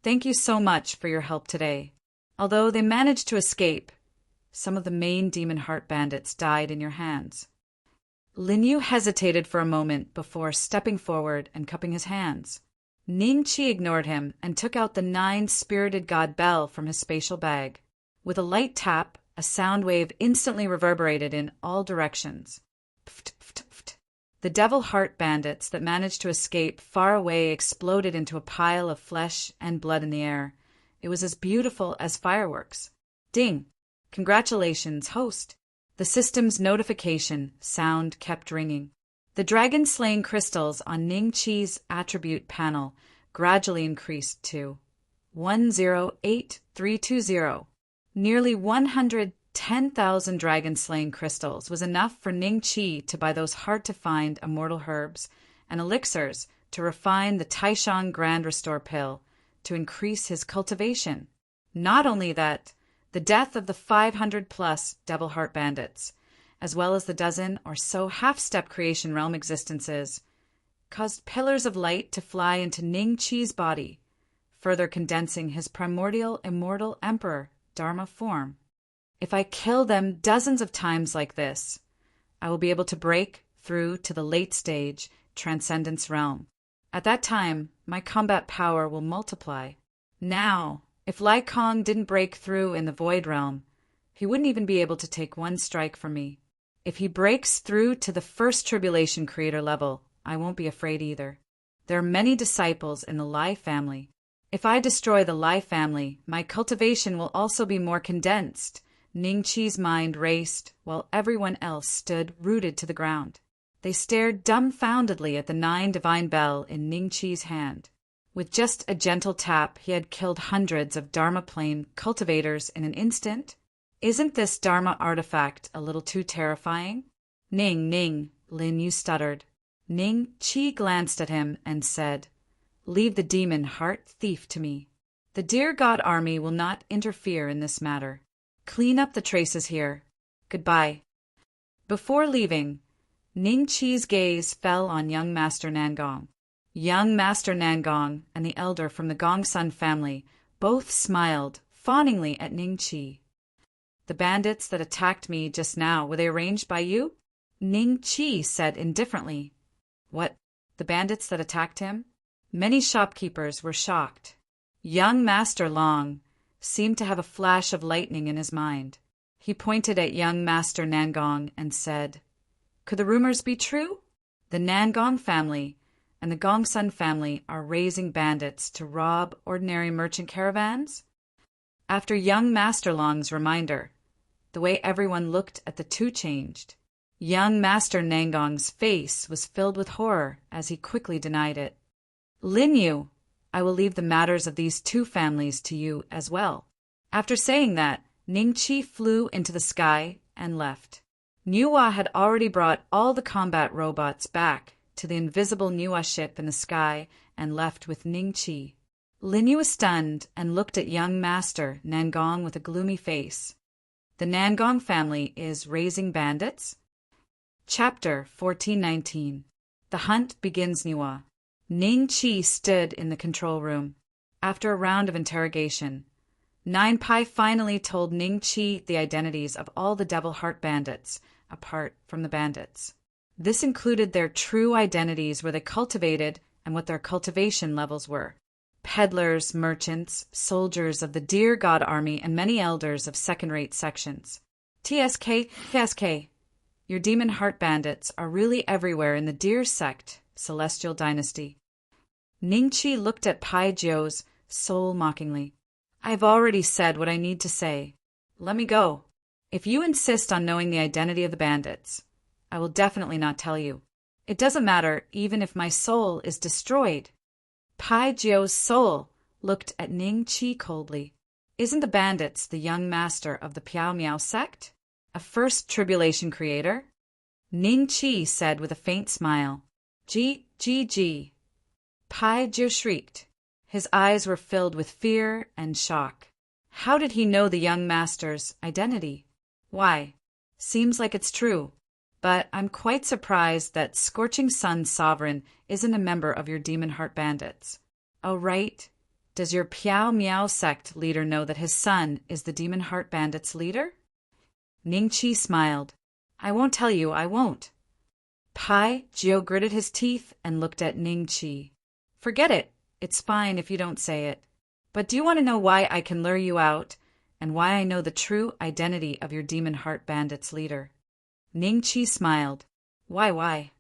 [SPEAKER 1] thank you so much for your help today. Although they managed to escape, some of the main demon heart bandits died in your hands." Lin Yu hesitated for a moment before stepping forward and cupping his hands. Ning Qi ignored him and took out the 9-spirited god bell from his spatial bag. With a light tap, a sound wave instantly reverberated in all directions. Pft, pft, pft. The devil heart bandits that managed to escape far away exploded into a pile of flesh and blood in the air. It was as beautiful as fireworks. Ding! Congratulations, host! The system's notification sound kept ringing. The dragon-slaying crystals on Ning Qi's attribute panel gradually increased to 108320. Nearly 110,000 dragon-slaying crystals was enough for Ning Qi to buy those hard-to-find immortal herbs and elixirs to refine the Taishan Grand Restore pill to increase his cultivation. Not only that, the death of the 500-plus Devil Heart bandits, as well as the dozen or so half-step creation realm existences, caused pillars of light to fly into Ning Qi's body, further condensing his primordial immortal emperor Dharma form. If I kill them dozens of times like this, I will be able to break through to the late stage, Transcendence realm. At that time, my combat power will multiply. Now, if Lai Kong didn't break through in the Void realm, he wouldn't even be able to take one strike from me. If he breaks through to the first Tribulation Creator level, I won't be afraid either. There are many disciples in the Lai family. If I destroy the Lai family, my cultivation will also be more condensed. Ning Chi's mind raced, while everyone else stood rooted to the ground. They stared dumbfoundedly at the 9 divine bell in Ning Chi's hand. With just a gentle tap, he had killed hundreds of Dharma plane cultivators in an instant. Isn't this Dharma artifact a little too terrifying? Ning, Lin Yu stuttered. Ning Chi glanced at him and said, "Leave the demon heart thief to me. The dear God army will not interfere in this matter. Clean up the traces here. Goodbye." Before leaving, Ning Chi's gaze fell on young Master Nangong. Young Master Nangong and the elder from the Gongsun family both smiled fawningly at Ning Chi. "The bandits that attacked me just now, were they arranged by you?" Ning Chi said indifferently. "What, the bandits that attacked him?" Many shopkeepers were shocked. Young Master Long seemed to have a flash of lightning in his mind. He pointed at young Master Nangong and said, "Could the rumors be true? The Nangong family and the Gongsun family are raising bandits to rob ordinary merchant caravans?" After young Master Long's reminder, the way everyone looked at the two changed. Young Master Nangong's face was filled with horror as he quickly denied it. "Lin Yu, I will leave the matters of these two families to you as well." After saying that, Ning Chi flew into the sky and left. Nuwa had already brought all the combat robots back to the invisible Nuwa ship in the sky and left with Ning Chi. Lin Yu was stunned and looked at young Master Nangong with a gloomy face. The Nangong family is raising bandits? Chapter 1419. The Hunt Begins. Nuwa. Ning Chi stood in the control room. After a round of interrogation, Nine Pai finally told Ning Chi the identities of all the Devil Heart bandits, apart from the bandits. This included their true identities, where they cultivated, and what their cultivation levels were. Peddlers, merchants, soldiers of the Dear God Army, and many elders of second-rate sections. TSK, your Demon Heart bandits are really everywhere in the Deer sect, Celestial Dynasty. Ning Chi looked at Pai Jiu's soul mockingly. "I've already said what I need to say. Let me go. If you insist on knowing the identity of the bandits, I will definitely not tell you. It doesn't matter even if my soul is destroyed." Pai Jiu's soul looked at Ning Chi coldly. "Isn't the bandits the young master of the Piao Miao sect? A first tribulation creator?" Ning Chi said with a faint smile. G. Pai Jiu shrieked. His eyes were filled with fear and shock. How did he know the young master's identity? Why, seems like it's true, but I'm quite surprised that Scorching Sun Sovereign isn't a member of your Demon Heart bandits. Oh, right. Does your Piao Miao sect leader know that his son is the Demon Heart bandits' leader? Ning Chi smiled. "I won't tell you, I won't." Pai Jiu gritted his teeth and looked at Ning Chi. "Forget it. It's fine if you don't say it. But do you want to know why I can lure you out, and why I know the true identity of your Demon Heart bandits' leader?" Ning Chi smiled. Why?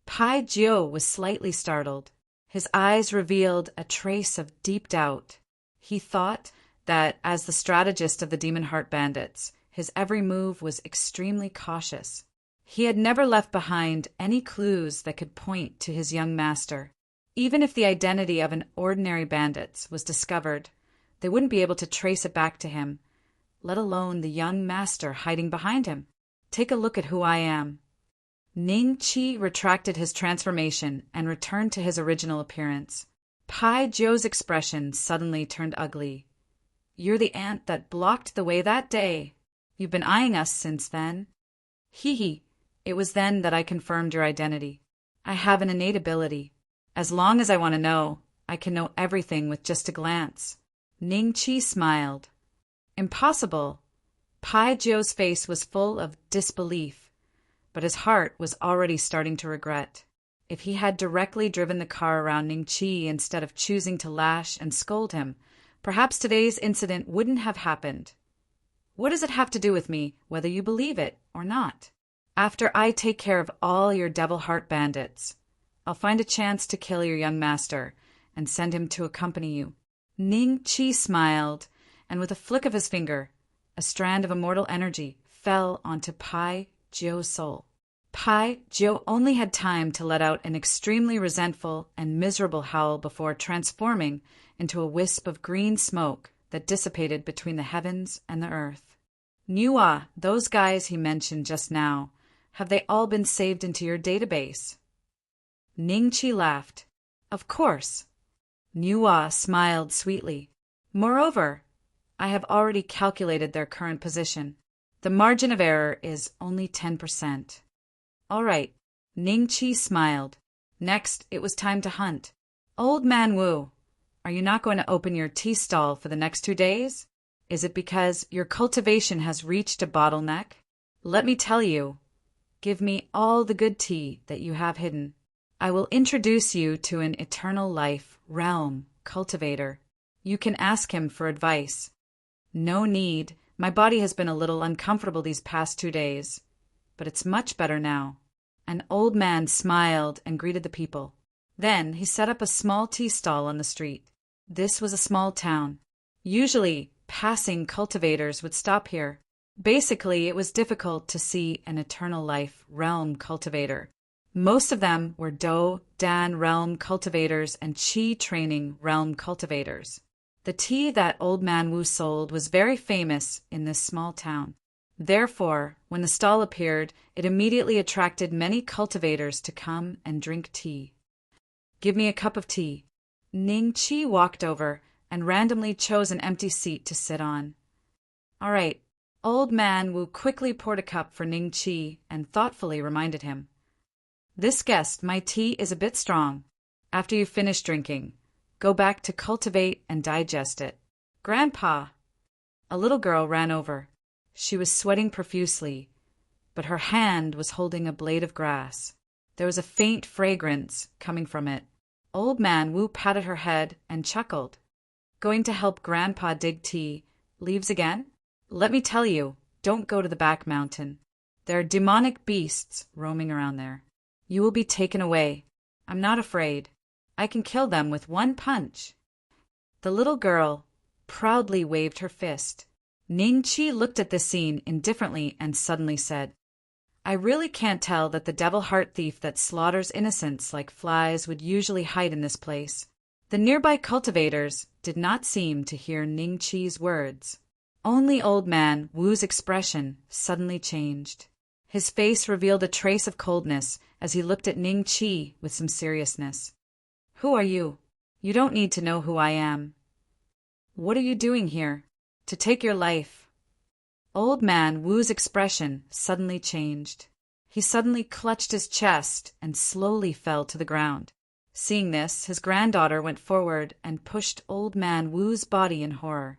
[SPEAKER 1] Pai Jiu was slightly startled. His eyes revealed a trace of deep doubt. He thought that, as the strategist of the Demon Heart bandits, his every move was extremely cautious. He had never left behind any clues that could point to his young master. Even if the identity of an ordinary bandit was discovered, they wouldn't be able to trace it back to him, let alone the young master hiding behind him. Take a look at who I am. Ning Chi retracted his transformation and returned to his original appearance. Pai Jiu's expression suddenly turned ugly. "You're the ant that blocked the way that day. You've been eyeing us since then." Hee. It was then that I confirmed your identity. I have an innate ability. As long as I want to know, I can know everything with just a glance. Ning Chi smiled. Impossible. Pai Jiu's face was full of disbelief. but his heart was already starting to regret. If he had directly driven the car around Ningqi instead of choosing to lash and scold him, perhaps today's incident wouldn't have happened. What does it have to do with me, whether you believe it or not? After I take care of all your devil heart bandits, I'll find a chance to kill your young master and send him to accompany you. Ningqi smiled, and with a flick of his finger, a strand of immortal energy fell onto Pai Jiu's soul. Pai Jiu only had time to let out an extremely resentful and miserable howl before transforming into a wisp of green smoke that dissipated between the heavens and the earth. Nua, those guys he mentioned just now, have they all been saved into your database? Ningqi laughed. Of course. Nua smiled sweetly. Moreover, I have already calculated their current position. The margin of error is only 10%. All right. Ningqi smiled. Next, it was time to hunt. Old Man Wu, are you not going to open your tea stall for the next 2 days? Is it because your cultivation has reached a bottleneck? Let me tell you, give me all the good tea that you have hidden. I will introduce you to an eternal life realm cultivator. You can ask him for advice. No need. My body has been a little uncomfortable these past 2 days, but it's much better now. An old man smiled and greeted the people. Then he set up a small tea stall on the street. This was a small town. Usually, passing cultivators would stop here. Basically, it was difficult to see an eternal life realm cultivator. Most of them were Do, Dan realm cultivators and Qi training realm cultivators. The tea that Old Man Wu sold was very famous in this small town. Therefore, when the stall appeared, it immediately attracted many cultivators to come and drink tea. Give me a cup of tea. Ningqi walked over and randomly chose an empty seat to sit on. All right. Old Man Wu quickly poured a cup for Ningqi and thoughtfully reminded him. This guest, my tea is a bit strong. After you finish drinking, go back to cultivate and digest it. Grandpa! A little girl ran over. She was sweating profusely, but her hand was holding a blade of grass. There was a faint fragrance coming from it. Old Man Wu patted her head and chuckled. Going to help Grandpa dig tea. Leaves again? Let me tell you, don't go to the back mountain. There are demonic beasts roaming around there. You will be taken away. I'm not afraid. I can kill them with one punch. The little girl proudly waved her fist. Ningqi looked at this scene indifferently and suddenly said, I really can't tell that the devil heart thief that slaughters innocents like flies would usually hide in this place. The nearby cultivators did not seem to hear Ningqi's words. Only Old Man Wu's expression suddenly changed. His face revealed a trace of coldness as he looked at Ningqi with some seriousness. Who are you? You don't need to know who I am. What are you doing here? To take your life. Old Man Wu's expression suddenly changed. He suddenly clutched his chest and slowly fell to the ground. Seeing this, his granddaughter went forward and pushed Old Man Wu's body in horror.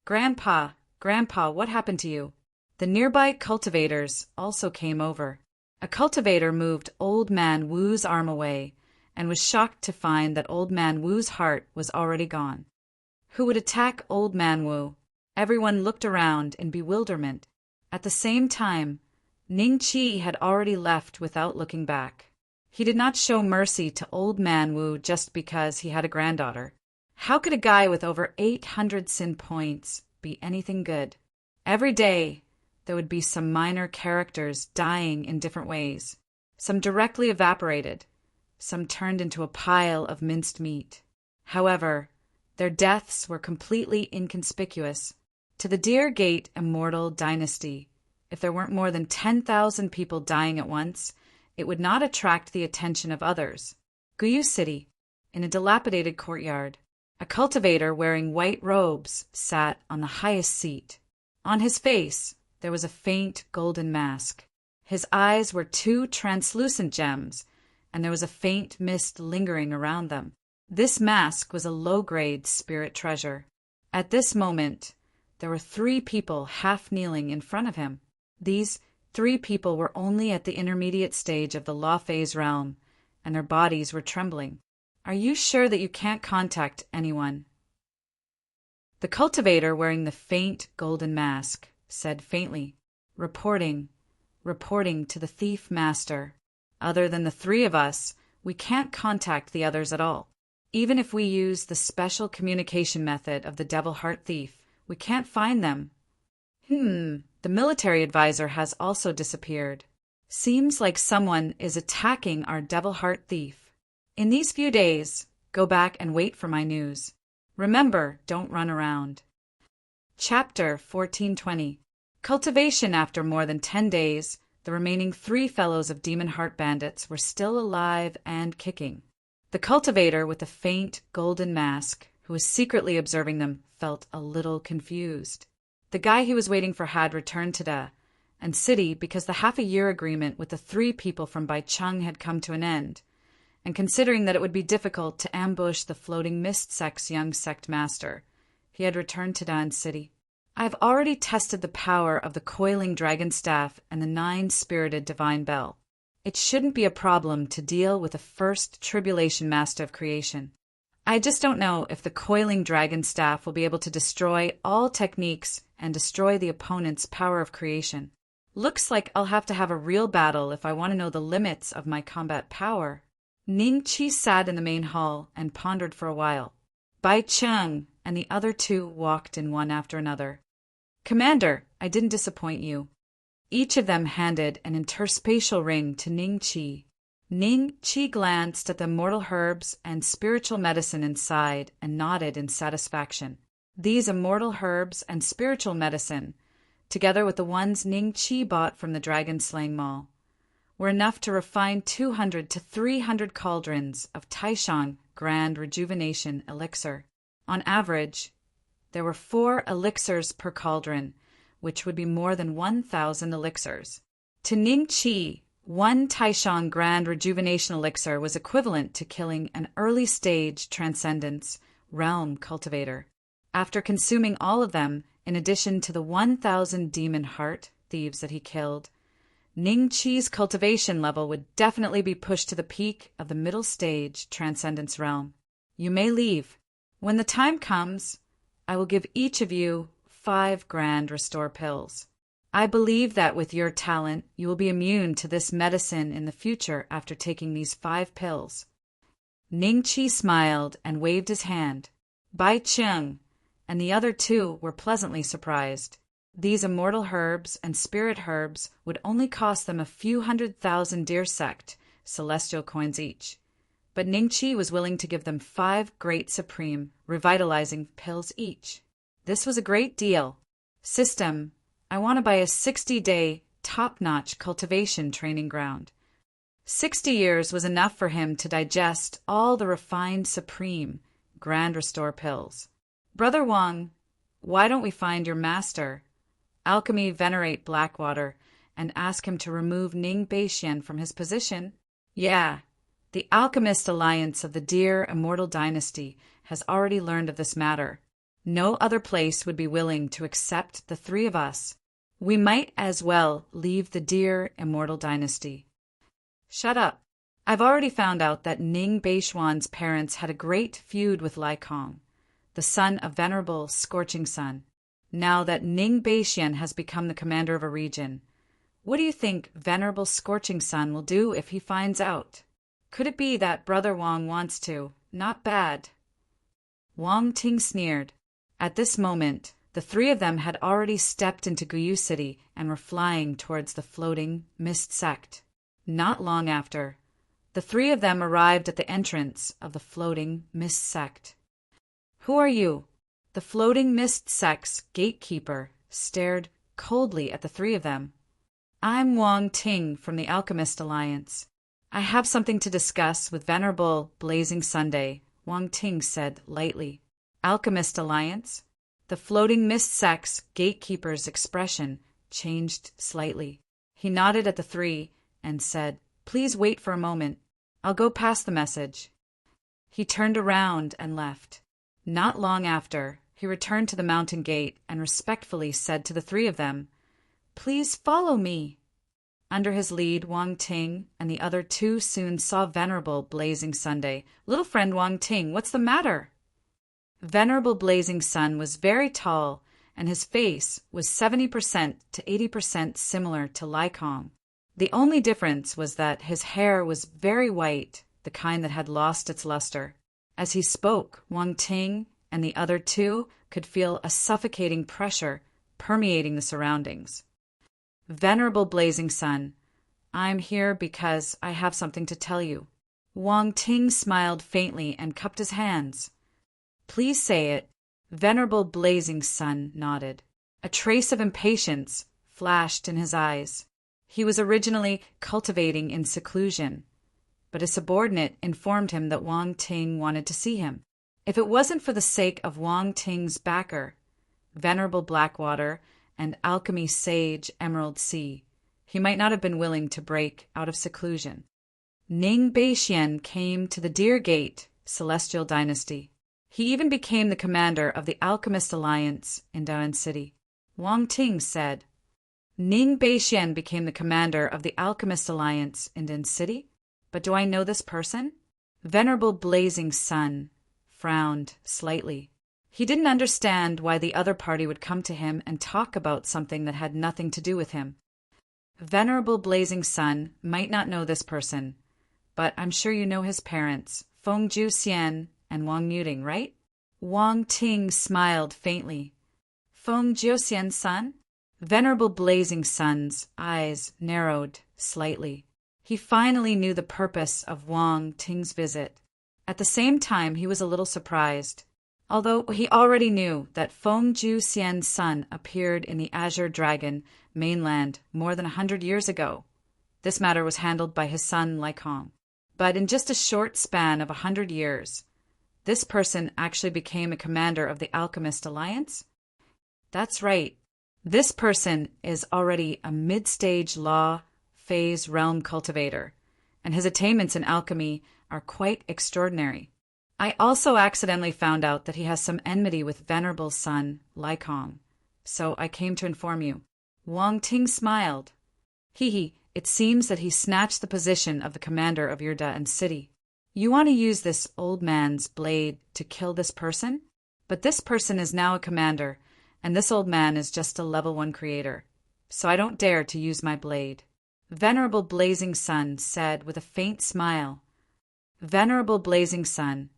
[SPEAKER 1] Grandpa, what happened to you? The nearby cultivators also came over. A cultivator moved Old Man Wu's arm away and was shocked to find that Old Man Wu's heart was already gone. Who would attack Old Man Wu? Everyone looked around in bewilderment. At the same time, Ningqi had already left without looking back. He did not show mercy to Old Man Wu just because he had a granddaughter. How could a guy with over 800 sin points be anything good? Every day, there would be some minor characters dying in different ways. Some directly evaporated, some turned into a pile of minced meat. However, their deaths were completely inconspicuous. To the Deer Gate Immortal Dynasty, if there weren't more than 10,000 people dying at once, it would not attract the attention of others. Guyu City, in a dilapidated courtyard, a cultivator wearing white robes sat on the highest seat. On his face, there was a faint golden mask. His eyes were 2 translucent gems, and there was a faint mist lingering around them. This mask was a low-grade spirit treasure. At this moment, there were 3 people half kneeling in front of him. These three people were only at the intermediate stage of the law phase realm, and their bodies were trembling. Are you sure that you can't contact anyone? The cultivator, wearing the faint golden mask, said faintly, reporting to the thief master. Other than the three of us, we can't contact the others at all. Even if we use the special communication method of the Devil Heart Thief, we can't find them. The military advisor has also disappeared. Seems like someone is attacking our Devil Heart Thief. In these few days, go back and wait for my news. Remember, don't run around. Chapter 1420. Cultivation. After more than 10 days, the remaining 3 fellows of Demon Heart Bandits were still alive and kicking. The cultivator with the faint golden mask, who was secretly observing them, felt a little confused. The guy he was waiting for had returned to Da and city because the half-a-year agreement with the 3 people from Baicheng had come to an end, and considering that it would be difficult to ambush the Floating Mist Sect's young sect master, he had returned to Dan City. I have already tested the power of the Coiling Dragon Staff and the 9-spirited Divine Bell. It shouldn't be a problem to deal with the first Tribulation Master of Creation. I just don't know if the Coiling Dragon Staff will be able to destroy all techniques and destroy the opponent's power of creation. Looks like I'll have to have a real battle if I want to know the limits of my combat power. Ning Qi sat in the main hall and pondered for a while. Bai Cheng and the other 2 walked in one after another. Commander, I didn't disappoint you. Each of them handed an interspatial ring to Ning Qi. Ning Qi glanced at the immortal herbs and spiritual medicine inside and nodded in satisfaction. These immortal herbs and spiritual medicine, together with the ones Ning Qi bought from the dragon-slaying mall, were enough to refine 200 to 300 cauldrons of Taishang Grand Rejuvenation Elixir. On average, there were 4 elixirs per cauldron, which would be more than 1,000 elixirs. To Ning Qi, 1 Taishang Grand Rejuvenation Elixir was equivalent to killing an early-stage Transcendence realm cultivator. After consuming all of them, in addition to the 1,000 demon heart thieves that he killed, Ning Qi's cultivation level would definitely be pushed to the peak of the middle stage Transcendence realm. You may leave. When the time comes, I will give each of you 5 Grand Restore pills. I believe that with your talent, you will be immune to this medicine in the future after taking these 5 pills. Ning Qi smiled and waved his hand. Bai Cheng and the other 2 were pleasantly surprised. These immortal herbs and spirit herbs would only cost them a few 100,000 deer sect celestial coins each. But Ning Qi was willing to give them 5 great supreme, revitalizing pills each. This was a great deal. System, I want to buy a 60-day, top-notch cultivation training ground. 60 years was enough for him to digest all the refined supreme, Grand Restore pills. Brother Wang, why don't we find your master? Alchemy venerate Blackwater and ask him to remove Ning Beixian from his position? Yeah, the Alchemist Alliance of the Deer Immortal Dynasty has already learned of this matter. No other place would be willing to accept the 3 of us. We might as well leave the Deer Immortal Dynasty. Shut up. I've already found out that Ning Beixian's parents had a great feud with Lai Kong, the son of Venerable Scorching Sun. Now that Ning Beixian has become the commander of a region, what do you think Venerable Scorching Sun will do if he finds out? Could it be that Brother Wang wants to? Not bad. Wang Ting sneered. At this moment, the 3 of them had already stepped into Guyu City and were flying towards the Floating Mist Sect. Not long after, the 3 of them arrived at the entrance of the Floating Mist Sect. Who are you? The Floating Mist Sect's gatekeeper stared coldly at the 3 of them. I'm Wang Ting from the Alchemist Alliance. I have something to discuss with Venerable Blazing Sunday, Wang Ting said lightly. Alchemist Alliance? The Floating Mist Sect's gatekeeper's expression changed slightly. He nodded at the 3 and said, Please wait for a moment. I'll go pass the message. He turned around and left. Not long after, he returned to the mountain gate and respectfully said to the 3 of them, Please follow me. Under his lead, Wang Ting and the other two soon saw Venerable Blazing Sunday. "Little friend Wang Ting, what's the matter?" Venerable Blazing Sun was very tall, and his face was 70% to 80% similar to Lai Kong. The only difference was that his hair was very white, the kind that had lost its luster. As he spoke, Wang Ting and the other two could feel a suffocating pressure permeating the surroundings. "Venerable Blazing Sun, I'm here because I have something to tell you." Wang Ting smiled faintly and cupped his hands. "Please say it." Venerable Blazing Sun nodded. A trace of impatience flashed in his eyes. He was originally cultivating in seclusion, but a subordinate informed him that Wang Ting wanted to see him. If it wasn't for the sake of Wang Ting's backer, Venerable Blackwater and alchemy sage Emerald Sea, he might not have been willing to break out of seclusion. Ning Beixian came to the Deer Gate Celestial Dynasty. He even became the commander of the Alchemist Alliance in Daoan City. Wang Ting said, "Ning Beixian became the commander of the Alchemist Alliance in Daoan City? But do I know this person?" Venerable Blazing Sun frowned slightly. He didn't understand why the other party would come to him and talk about something that had nothing to do with him. Venerable Blazing Sun might not know this person, but I'm sure you know his parents, Feng Ju Xian and Wang Yuting, right? Wang Ting smiled faintly. "Feng Jiuxian's son?" Venerable Blazing Sun's eyes narrowed slightly. He finally knew the purpose of Wang Ting's visit. At the same time, he was a little surprised, although he already knew that Feng Ju Xian's son appeared in the Azure Dragon mainland more than 100 years ago. This matter was handled by his son Lai Kong. But in just a short span of 100 years, this person actually became a commander of the Alchemist Alliance? That's right. This person is already a mid-stage law phase realm cultivator, and his attainments in alchemy are quite extraordinary. I also accidentally found out that he has some enmity with Venerable's son, Lai Kong, so I came to inform you. Wang Ting smiled. It seems that he snatched the position of the commander of your Daoan City. You want to use this old man's blade to kill this person? But this person is now a commander, and this old man is just a level 1 creator, so I don't dare to use my blade. Venerable Blazing Sun said with a faint smile. Venerable Blazing Sun,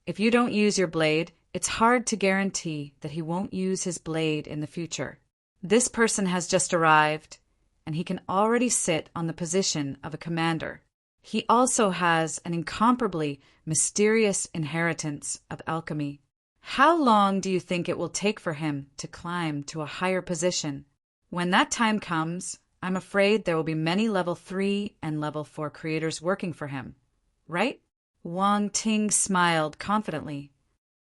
[SPEAKER 1] if you don't use your blade, it's hard to guarantee that he won't use his blade in the future. This person has just arrived, and he can already sit on the position of a commander. He also has an incomparably mysterious inheritance of alchemy. How long do you think it will take for him to climb to a higher position? When that time comes, I'm afraid there will be many level 3 and level 4 creators working for him, right? Wang Ting smiled confidently.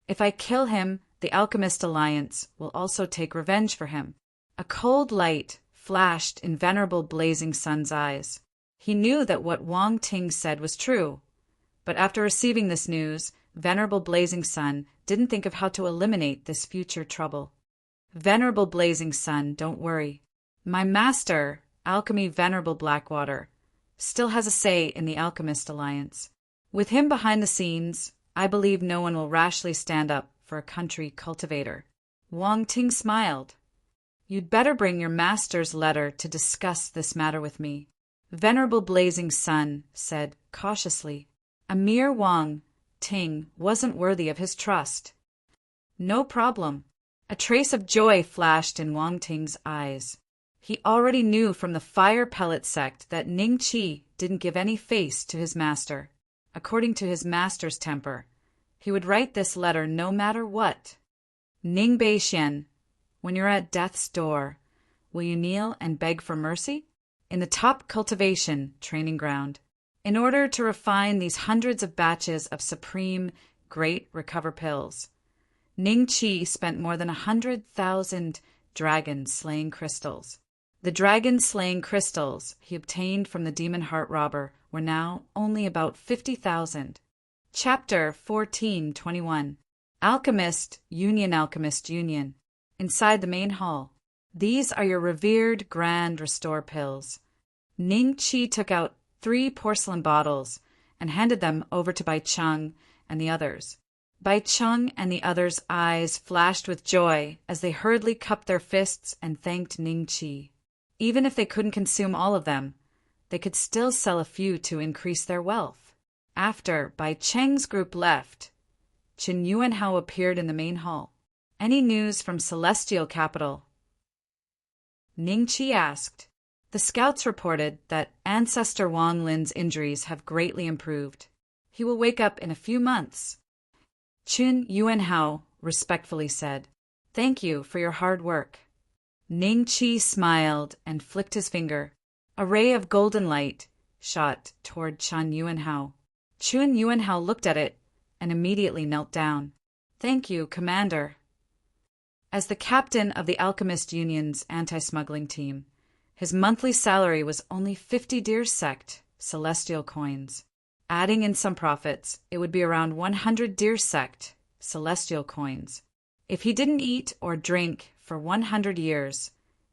[SPEAKER 1] If I kill him, the Alchemist Alliance will also take revenge for him. A cold light flashed in Venerable Blazing Sun's eyes. He knew that what Wang Ting said was true, but after receiving this news, Venerable Blazing Sun didn't think of how to eliminate this future trouble. Venerable Blazing Sun, don't worry. My master, Alchemy Venerable Blackwater, still has a say in the Alchemist Alliance. With him behind the scenes, I believe no one will rashly stand up for a country cultivator. Wang Ting smiled. You'd better bring your master's letter to discuss this matter with me. Venerable Blazing Sun said cautiously. A mere Wang Ting wasn't worthy of his trust. No problem. A trace of joy flashed in Wang Ting's eyes. He already knew from the Fire Pellet sect that Ning Qi didn't give any face to his master. According to his master's temper, he would write this letter no matter what. Ning Beixian, when you're at death's door, will you kneel and beg for mercy? In the top cultivation training ground, in order to refine these hundreds of batches of supreme great recover pills, Ning Qi spent more than 100,000 dragon-slaying crystals. The dragon-slaying crystals he obtained from the demon heart robber were now only about 50,000. Chapter 1421. Alchemist Union. Inside the main hall. These are your revered Grand Restore pills. Ning Qi took out 3 porcelain bottles and handed them over to Bai Cheng and the others. Bai Cheng and the others' eyes flashed with joy as they hurriedly cupped their fists and thanked Ning Qi. Even if they couldn't consume all of them, they could still sell a few to increase their wealth. After Bai Cheng's group left, Qin Yuanhao appeared in the main hall. "Any news from Celestial Capital?" Ning Qi asked. The scouts reported that Ancestor Wang Lin's injuries have greatly improved. He will wake up in a few months. Qin Yuanhao respectfully said, "Thank you for your hard work." Ning Qi smiled and flicked his finger. A ray of golden light shot toward Qin Yuanhao. Qin Yuanhao looked at it and immediately knelt down. "Thank you, Commander." As the captain of the Alchemist Union's anti-smuggling team, his monthly salary was only 50 deer sect celestial coins. Adding in some profits, it would be around 100 deer sect celestial coins. If he didn't eat or drink for 100 years,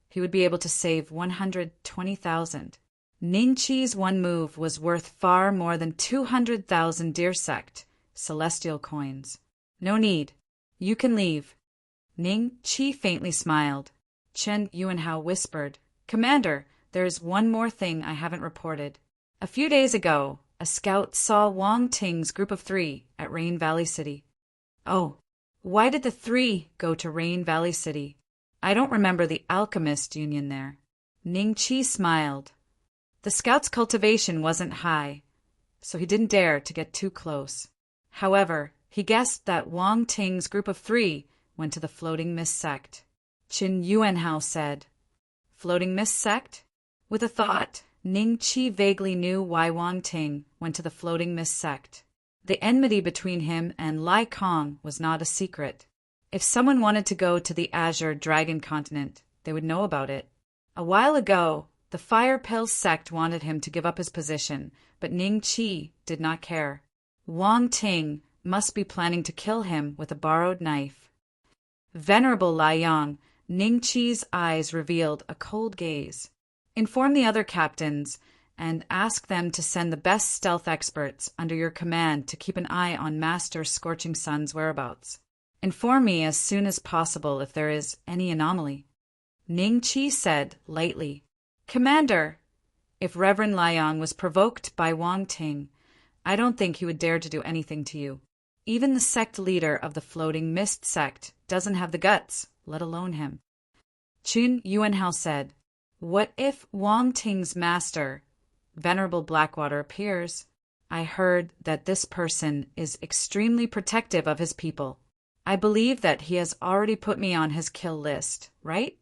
[SPEAKER 1] he would be able to save 120,000. Ning Qi's one move was worth far more than 200,000 deer sect celestial coins. "No need. You can leave." Ning Qi faintly smiled. Qin Yuanhao whispered, "Commander, there is one more thing I haven't reported. A few days ago, a scout saw Wang Ting's group of 3 at Rain Valley City." "Oh, why did the 3 go to Rain Valley City? I don't remember the Alchemist Union there." Ning Qi smiled. The scout's cultivation wasn't high, so he didn't dare to get too close. However, he guessed that Wang Ting's group of 3 went to the Floating Mist sect. Qin Yuanhao said, "Floating Mist sect?" With a thought, Ning Qi vaguely knew why Wang Ting went to the Floating Mist sect. The enmity between him and Lai Kong was not a secret. If someone wanted to go to the Azure Dragon continent, they would know about it. A while ago, the Fire Pill sect wanted him to give up his position, but Ning Qi did not care. Wang Ting must be planning to kill him with a borrowed knife. Venerable Lai Yang, Ning Qi's eyes revealed a cold gaze. "Inform the other captains and ask them to send the best stealth experts under your command to keep an eye on Master Scorching Sun's whereabouts. Inform me as soon as possible if there is any anomaly." Ning Qi said lightly, "Commander, if Reverend Liang was provoked by Wang Ting, I don't think he would dare to do anything to you. Even the sect leader of the Floating Mist sect doesn't have the guts, let alone him." Qin Yuanhao said, "What if Wang Ting's master, Venerable Blackwater, appears? I heard that this person is extremely protective of his people. I believe that he has already put me on his kill list, right?"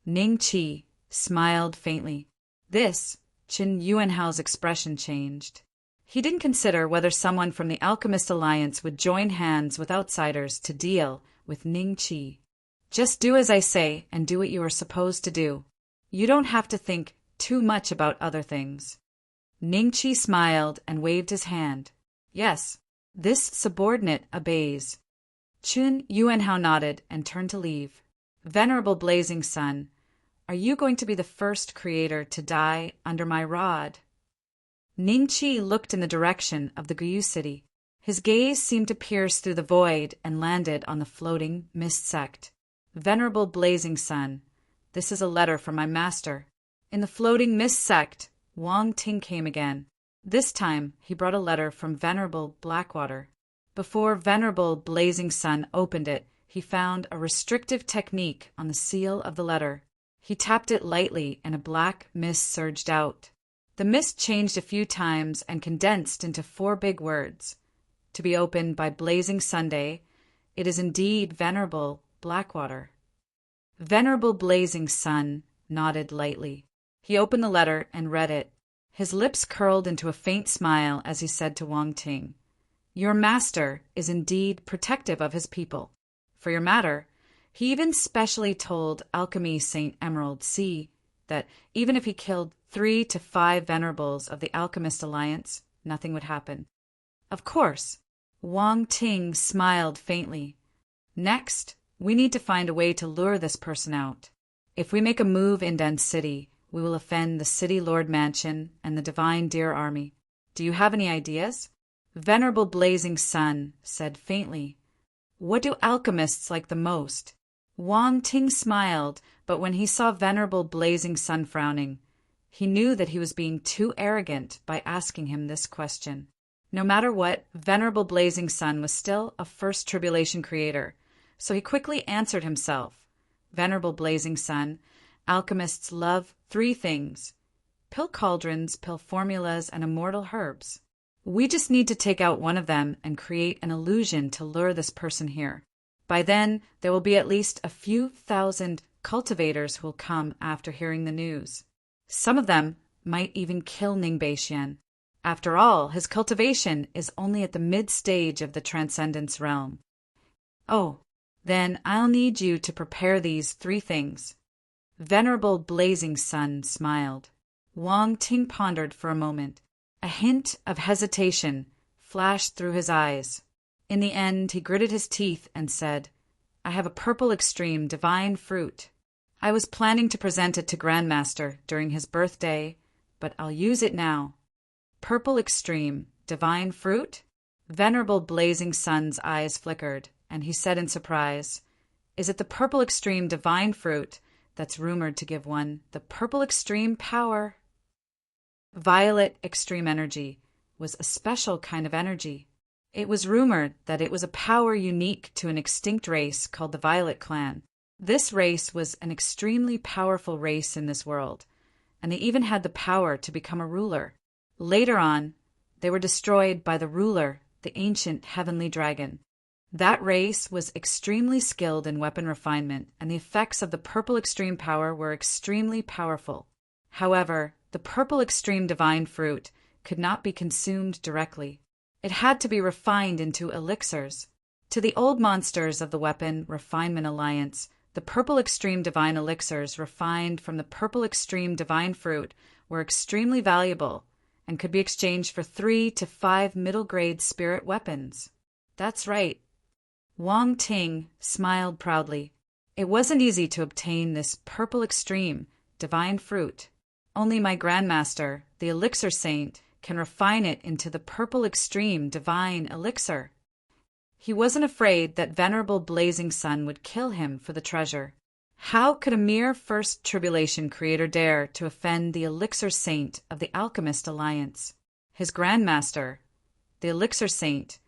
[SPEAKER 1] Ning Qi smiled faintly. Qin Yuanhao's expression changed. He didn't consider whether someone from the Alchemist Alliance would join hands with outsiders to deal with Ning Qi. "Just do as I say and do what you are supposed to do. You don't have to think too much about other things." Ning Qi smiled and waved his hand. "Yes, this subordinate obeys." Qin Yuanhao nodded and turned to leave. "Venerable Blazing Sun, are you going to be the first creator to die under my rod?" Ning Qi looked in the direction of the Guyu city. His gaze seemed to pierce through the void and landed on the Floating Mist sect. "Venerable Blazing Sun, this is a letter from my master." In the Floating Mist sect, Wang Ting came again. This time, he brought a letter from Venerable Blackwater. Before Venerable Blazing Sun opened it, he found a restrictive technique on the seal of the letter. He tapped it lightly and a black mist surged out. The mist changed a few times and condensed into 4 big words. "To be opened by Blazing Sunday, it is indeed Venerable Blackwater." Venerable Blazing Sun nodded lightly. He opened the letter and read it. His lips curled into a faint smile as he said to Wang Ting, "Your master is indeed protective of his people. For your matter, he even specially told Alchemy St. Emerald C. that even if he killed 3 to 5 venerables of the Alchemist Alliance, nothing would happen." Of course, Wang Ting smiled faintly. "Next, we need to find a way to lure this person out. If we make a move in Den City, We will offend the City Lord Mansion and the Divine Deer Army. Do you have any ideas?" Venerable Blazing Sun said faintly, "What do alchemists like the most?" Wang Ting smiled, but when he saw Venerable Blazing Sun frowning, he knew that he was being too arrogant by asking him this question. No matter what, Venerable Blazing Sun was still a first tribulation creator, so he quickly answered himself. Venerable Blazing Sun, alchemists love 3 things: pill cauldrons, pill formulas, and immortal herbs. We just need to take out one of them and create an illusion to lure this person here. By then, there will be at least a few thousand cultivators who will come after hearing the news. Some of them might even kill Ning Beixian. After all, his cultivation is only at the mid-stage of the Transcendence realm. Oh, then I'll need you to prepare these 3 things. Venerable Blazing Sun smiled. Wang Ting pondered for a moment. A hint of hesitation flashed through his eyes. In the end, he gritted his teeth and said, "I have a purple extreme divine fruit. I was planning to present it to Grandmaster during his birthday, but I'll use it now." Purple extreme divine fruit? Venerable Blazing Sun's eyes flickered, and he said in surprise, "Is it the purple extreme divine fruit that's rumored to give one the purple extreme power?" Violet extreme energy was a special kind of energy. It was rumored that it was a power unique to an extinct race called the Violet Clan. This race was an extremely powerful race in this world, and they even had the power to become a ruler. Later on, they were destroyed by the ruler, the ancient heavenly dragon. That race was extremely skilled in weapon refinement, and the effects of the purple extreme power were extremely powerful. However, the purple extreme divine fruit could not be consumed directly. It had to be refined into elixirs. To the old monsters of the Weapon Refinement Alliance, the purple extreme divine elixirs refined from the purple extreme divine fruit were extremely valuable and could be exchanged for 3 to 5 middle-grade spirit weapons. That's right. Wang Ting smiled proudly. It wasn't easy to obtain this purple extreme divine fruit. Only my Grandmaster, the Elixir Saint, can refine it into the purple extreme divine elixir. He wasn't afraid that Venerable Blazing Sun would kill him for the treasure. How could a mere first tribulation creator dare to offend the Elixir Saint of the Alchemist Alliance? His Grandmaster, the Elixir Saint,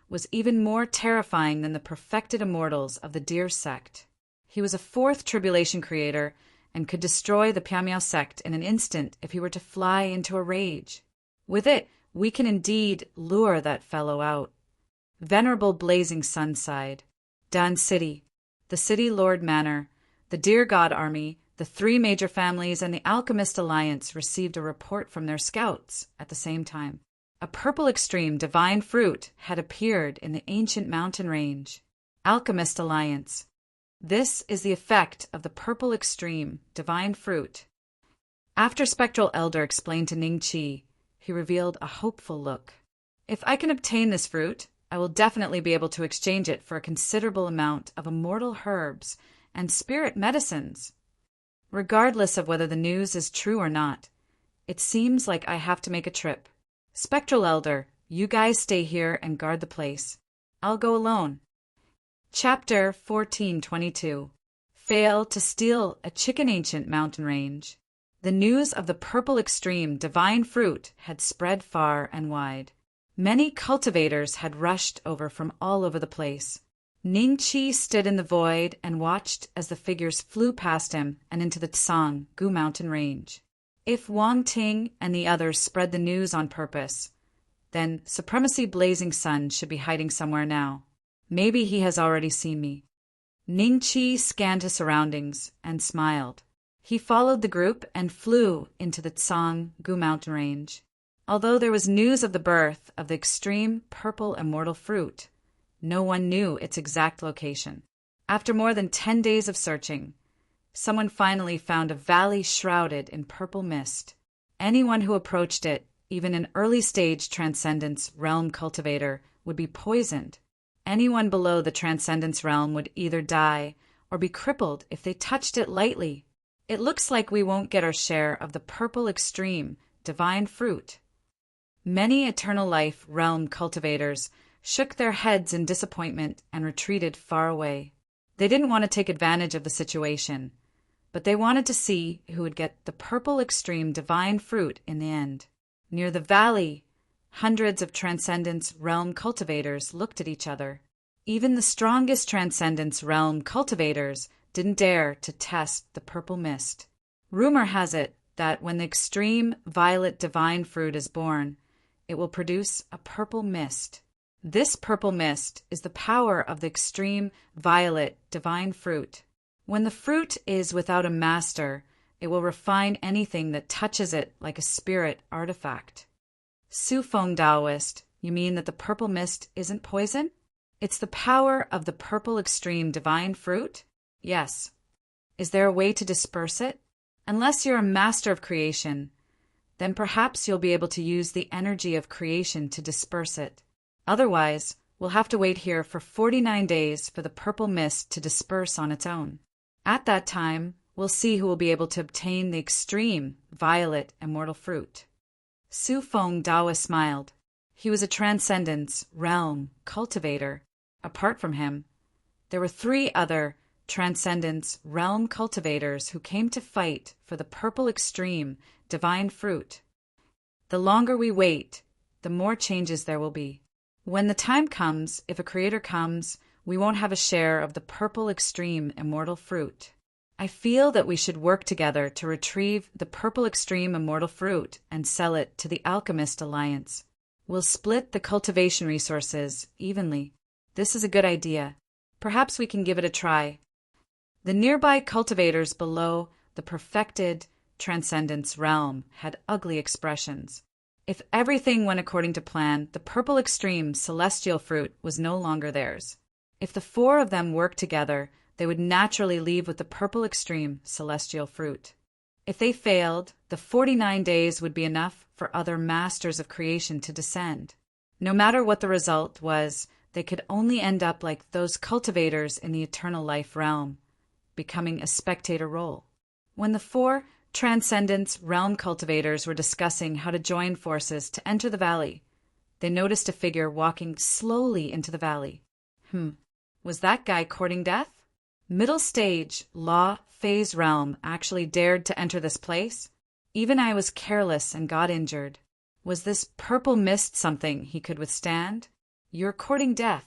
[SPEAKER 1] was even more terrifying than the perfected immortals of the Deer Sect. He was a 4th tribulation creator and could destroy the Piamiao sect in an instant if he were to fly into a rage. With it, we can indeed lure that fellow out. Venerable Blazing Sun sighed. Dan City, the City Lord Manor, the Deer God Army, the 3 major families, and the Alchemist Alliance received a report from their scouts at the same time. A purple extreme divine fruit had appeared in the ancient mountain range. Alchemist Alliance. This is the effect of the purple extreme divine fruit. After Spectral Elder explained to Ning Qi, he revealed a hopeful look. If I can obtain this fruit, I will definitely be able to exchange it for a considerable amount of immortal herbs and spirit medicines. Regardless of whether the news is true or not, it seems like I have to make a trip. Spectral Elder, you guys stay here and guard the place. I'll go alone. Chapter 1422. Fail to steal a chicken ancient mountain range. The news of the purple extreme divine fruit had spread far and wide. Many cultivators had rushed over from all over the place. Ning Qi stood in the void and watched as the figures flew past him and into the Tsang Gu mountain range. If Wang Ting and the others spread the news on purpose, then Supremacy Blazing Sun should be hiding somewhere now. Maybe he has already seen me. Ning Qi scanned his surroundings and smiled. He followed the group and flew into the Tsang Gu mountain range. Although there was news of the birth of the extreme purple immortal fruit, no one knew its exact location. After more than 10 days of searching, someone finally found a valley shrouded in purple mist. Anyone who approached it, even an early-stage Transcendence Realm cultivator, would be poisoned. Anyone below the Transcendence Realm would either die or be crippled if they touched it lightly. It looks like we won't get our share of the purple extreme, divine fruit. Many eternal life realm cultivators shook their heads in disappointment and retreated far away. They didn't want to take advantage of the situation, but they wanted to see who would get the purple extreme divine fruit in the end. Near the valley, hundreds of Transcendence Realm cultivators looked at each other. Even the strongest Transcendence Realm cultivators didn't dare to test the purple mist. Rumor has it that when the extreme violet divine fruit is born, it will produce a purple mist. This purple mist is the power of the extreme violet divine fruit. When the fruit is without a master, it will refine anything that touches it like a spirit artifact. Sufeng Taoist, you mean that the purple mist isn't poison? It's the power of the purple extreme divine fruit? Yes. Is there a way to disperse it? Unless you're a master of creation, then perhaps you'll be able to use the energy of creation to disperse it. Otherwise, we'll have to wait here for 49 days for the purple mist to disperse on its own. At that time, we'll see who will be able to obtain the extreme, violet, immortal fruit. Sufeng Taoist smiled. He was a Transcendence Realm cultivator. Apart from him, there were 3 other Transcendence Realm cultivators who came to fight for the purple extreme, divine fruit. The longer we wait, the more changes there will be. When the time comes, if a creator comes, we won't have a share of the purple extreme immortal fruit. I feel that we should work together to retrieve the purple extreme immortal fruit and sell it to the Alchemist Alliance. We'll split the cultivation resources evenly. This is a good idea. Perhaps we can give it a try. The nearby cultivators below the perfected Transcendence Realm had ugly expressions. If everything went according to plan, the purple extreme celestial fruit was no longer theirs. If the 4 of them worked together, they would naturally leave with the purple extreme celestial fruit. If they failed, the 49 days would be enough for other masters of creation to descend. No matter what the result was, they could only end up like those cultivators in the eternal life realm, becoming a spectator role. When the 4 Transcendence Realm cultivators were discussing how to join forces to enter the valley, they noticed a figure walking slowly into the valley. Was that guy courting death? Middle stage, law, phase realm actually dared to enter this place? Even I was careless and got injured. Was this purple mist something he could withstand? You're courting death.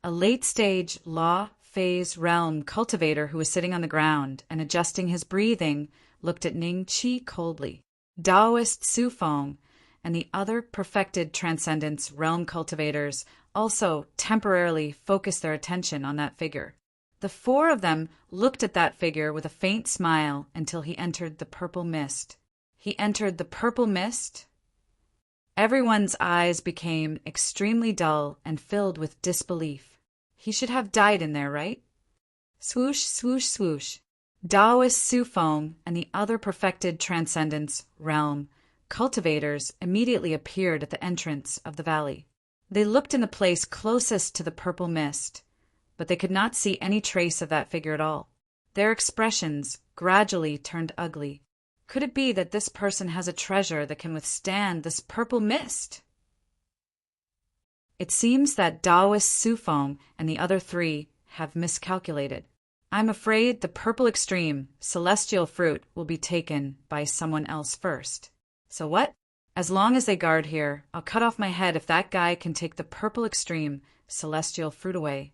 [SPEAKER 1] A late stage, law, phase realm cultivator who was sitting on the ground and adjusting his breathing looked at Ning Qi coldly. Taoist Sufeng and the other perfected Transcendence Realm cultivators also temporarily focused their attention on that figure. The 4 of them looked at that figure with a faint smile until he entered the purple mist. He entered the purple mist. Everyone's eyes became extremely dull and filled with disbelief. He should have died in there, right? Swoosh, swoosh, swoosh. Taoist Sufeng and the other perfected Transcendence Realm cultivators immediately appeared at the entrance of the valley. They looked in the place closest to the purple mist, but they could not see any trace of that figure at all. Their expressions gradually turned ugly. Could it be that this person has a treasure that can withstand this purple mist? It seems that Taoist Sufeng and the other 3 have miscalculated. I'm afraid the purple extreme, celestial fruit, will be taken by someone else first. So what? As long as they guard here, I'll cut off my head if that guy can take the purple extreme, celestial fruit away.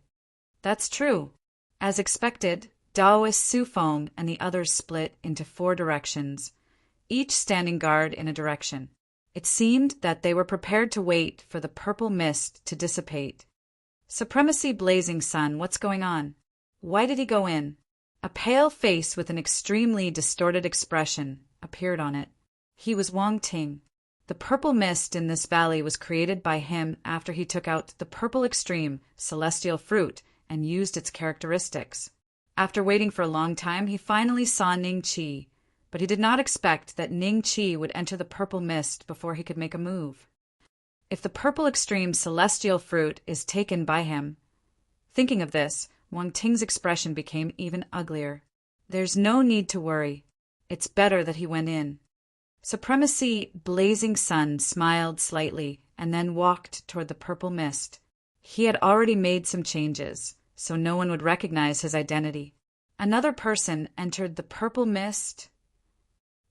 [SPEAKER 1] That's true. As expected, Taoist Sufeng and the others split into 4 directions, each standing guard in a direction. It seemed that they were prepared to wait for the purple mist to dissipate. Supremacy Blazing Sun, what's going on? Why did he go in? A pale face with an extremely distorted expression appeared on it. He was Wang Ting. The purple mist in this valley was created by him after he took out the purple extreme, celestial fruit, and used its characteristics. After waiting for a long time, he finally saw Ning Qi, but he did not expect that Ning Qi would enter the purple mist before he could make a move. If the purple extreme celestial fruit is taken by him... Thinking of this, Wang Ting's expression became even uglier. There's no need to worry. It's better that he went in. Supremacy Blazing Sun smiled slightly and then walked toward the purple mist. He had already made some changes, so no one would recognize his identity. Another person entered the purple mist.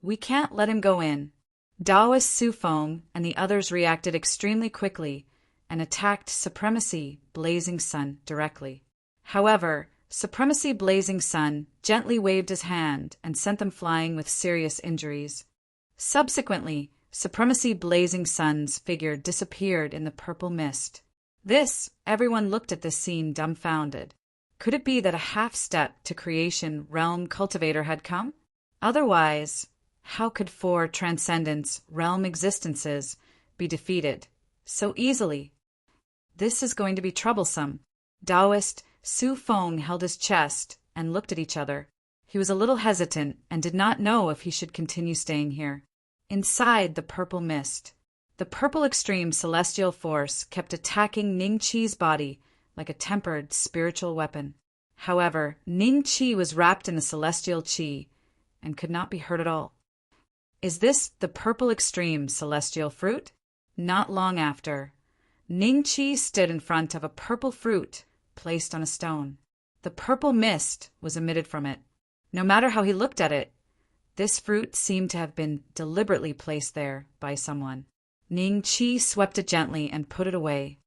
[SPEAKER 1] We can't let him go in. Daoist Sufeng and the others reacted extremely quickly and attacked Supremacy Blazing Sun directly. However, Supremacy Blazing Sun gently waved his hand and sent them flying with serious injuries. Subsequently, Supremacy Blazing Sun's figure disappeared in the purple mist. Everyone looked at this scene dumbfounded. Could it be that a half-step to creation realm cultivator had come? Otherwise, how could 4 transcendence realm existences be defeated so easily? This is going to be troublesome. Daoist Sufeng held his chest and looked at each other. He was a little hesitant and did not know if he should continue staying here. Inside the purple mist, the purple extreme celestial force kept attacking Ning Qi's body like a tempered spiritual weapon. However, Ning Qi was wrapped in the celestial qi and could not be hurt at all. Is this the purple extreme celestial fruit? Not long after, Ning Qi stood in front of a purple fruit placed on a stone. The purple mist was emitted from it. No matter how he looked at it, this fruit seemed to have been deliberately placed there by someone. Ning Qi swept it gently and put it away.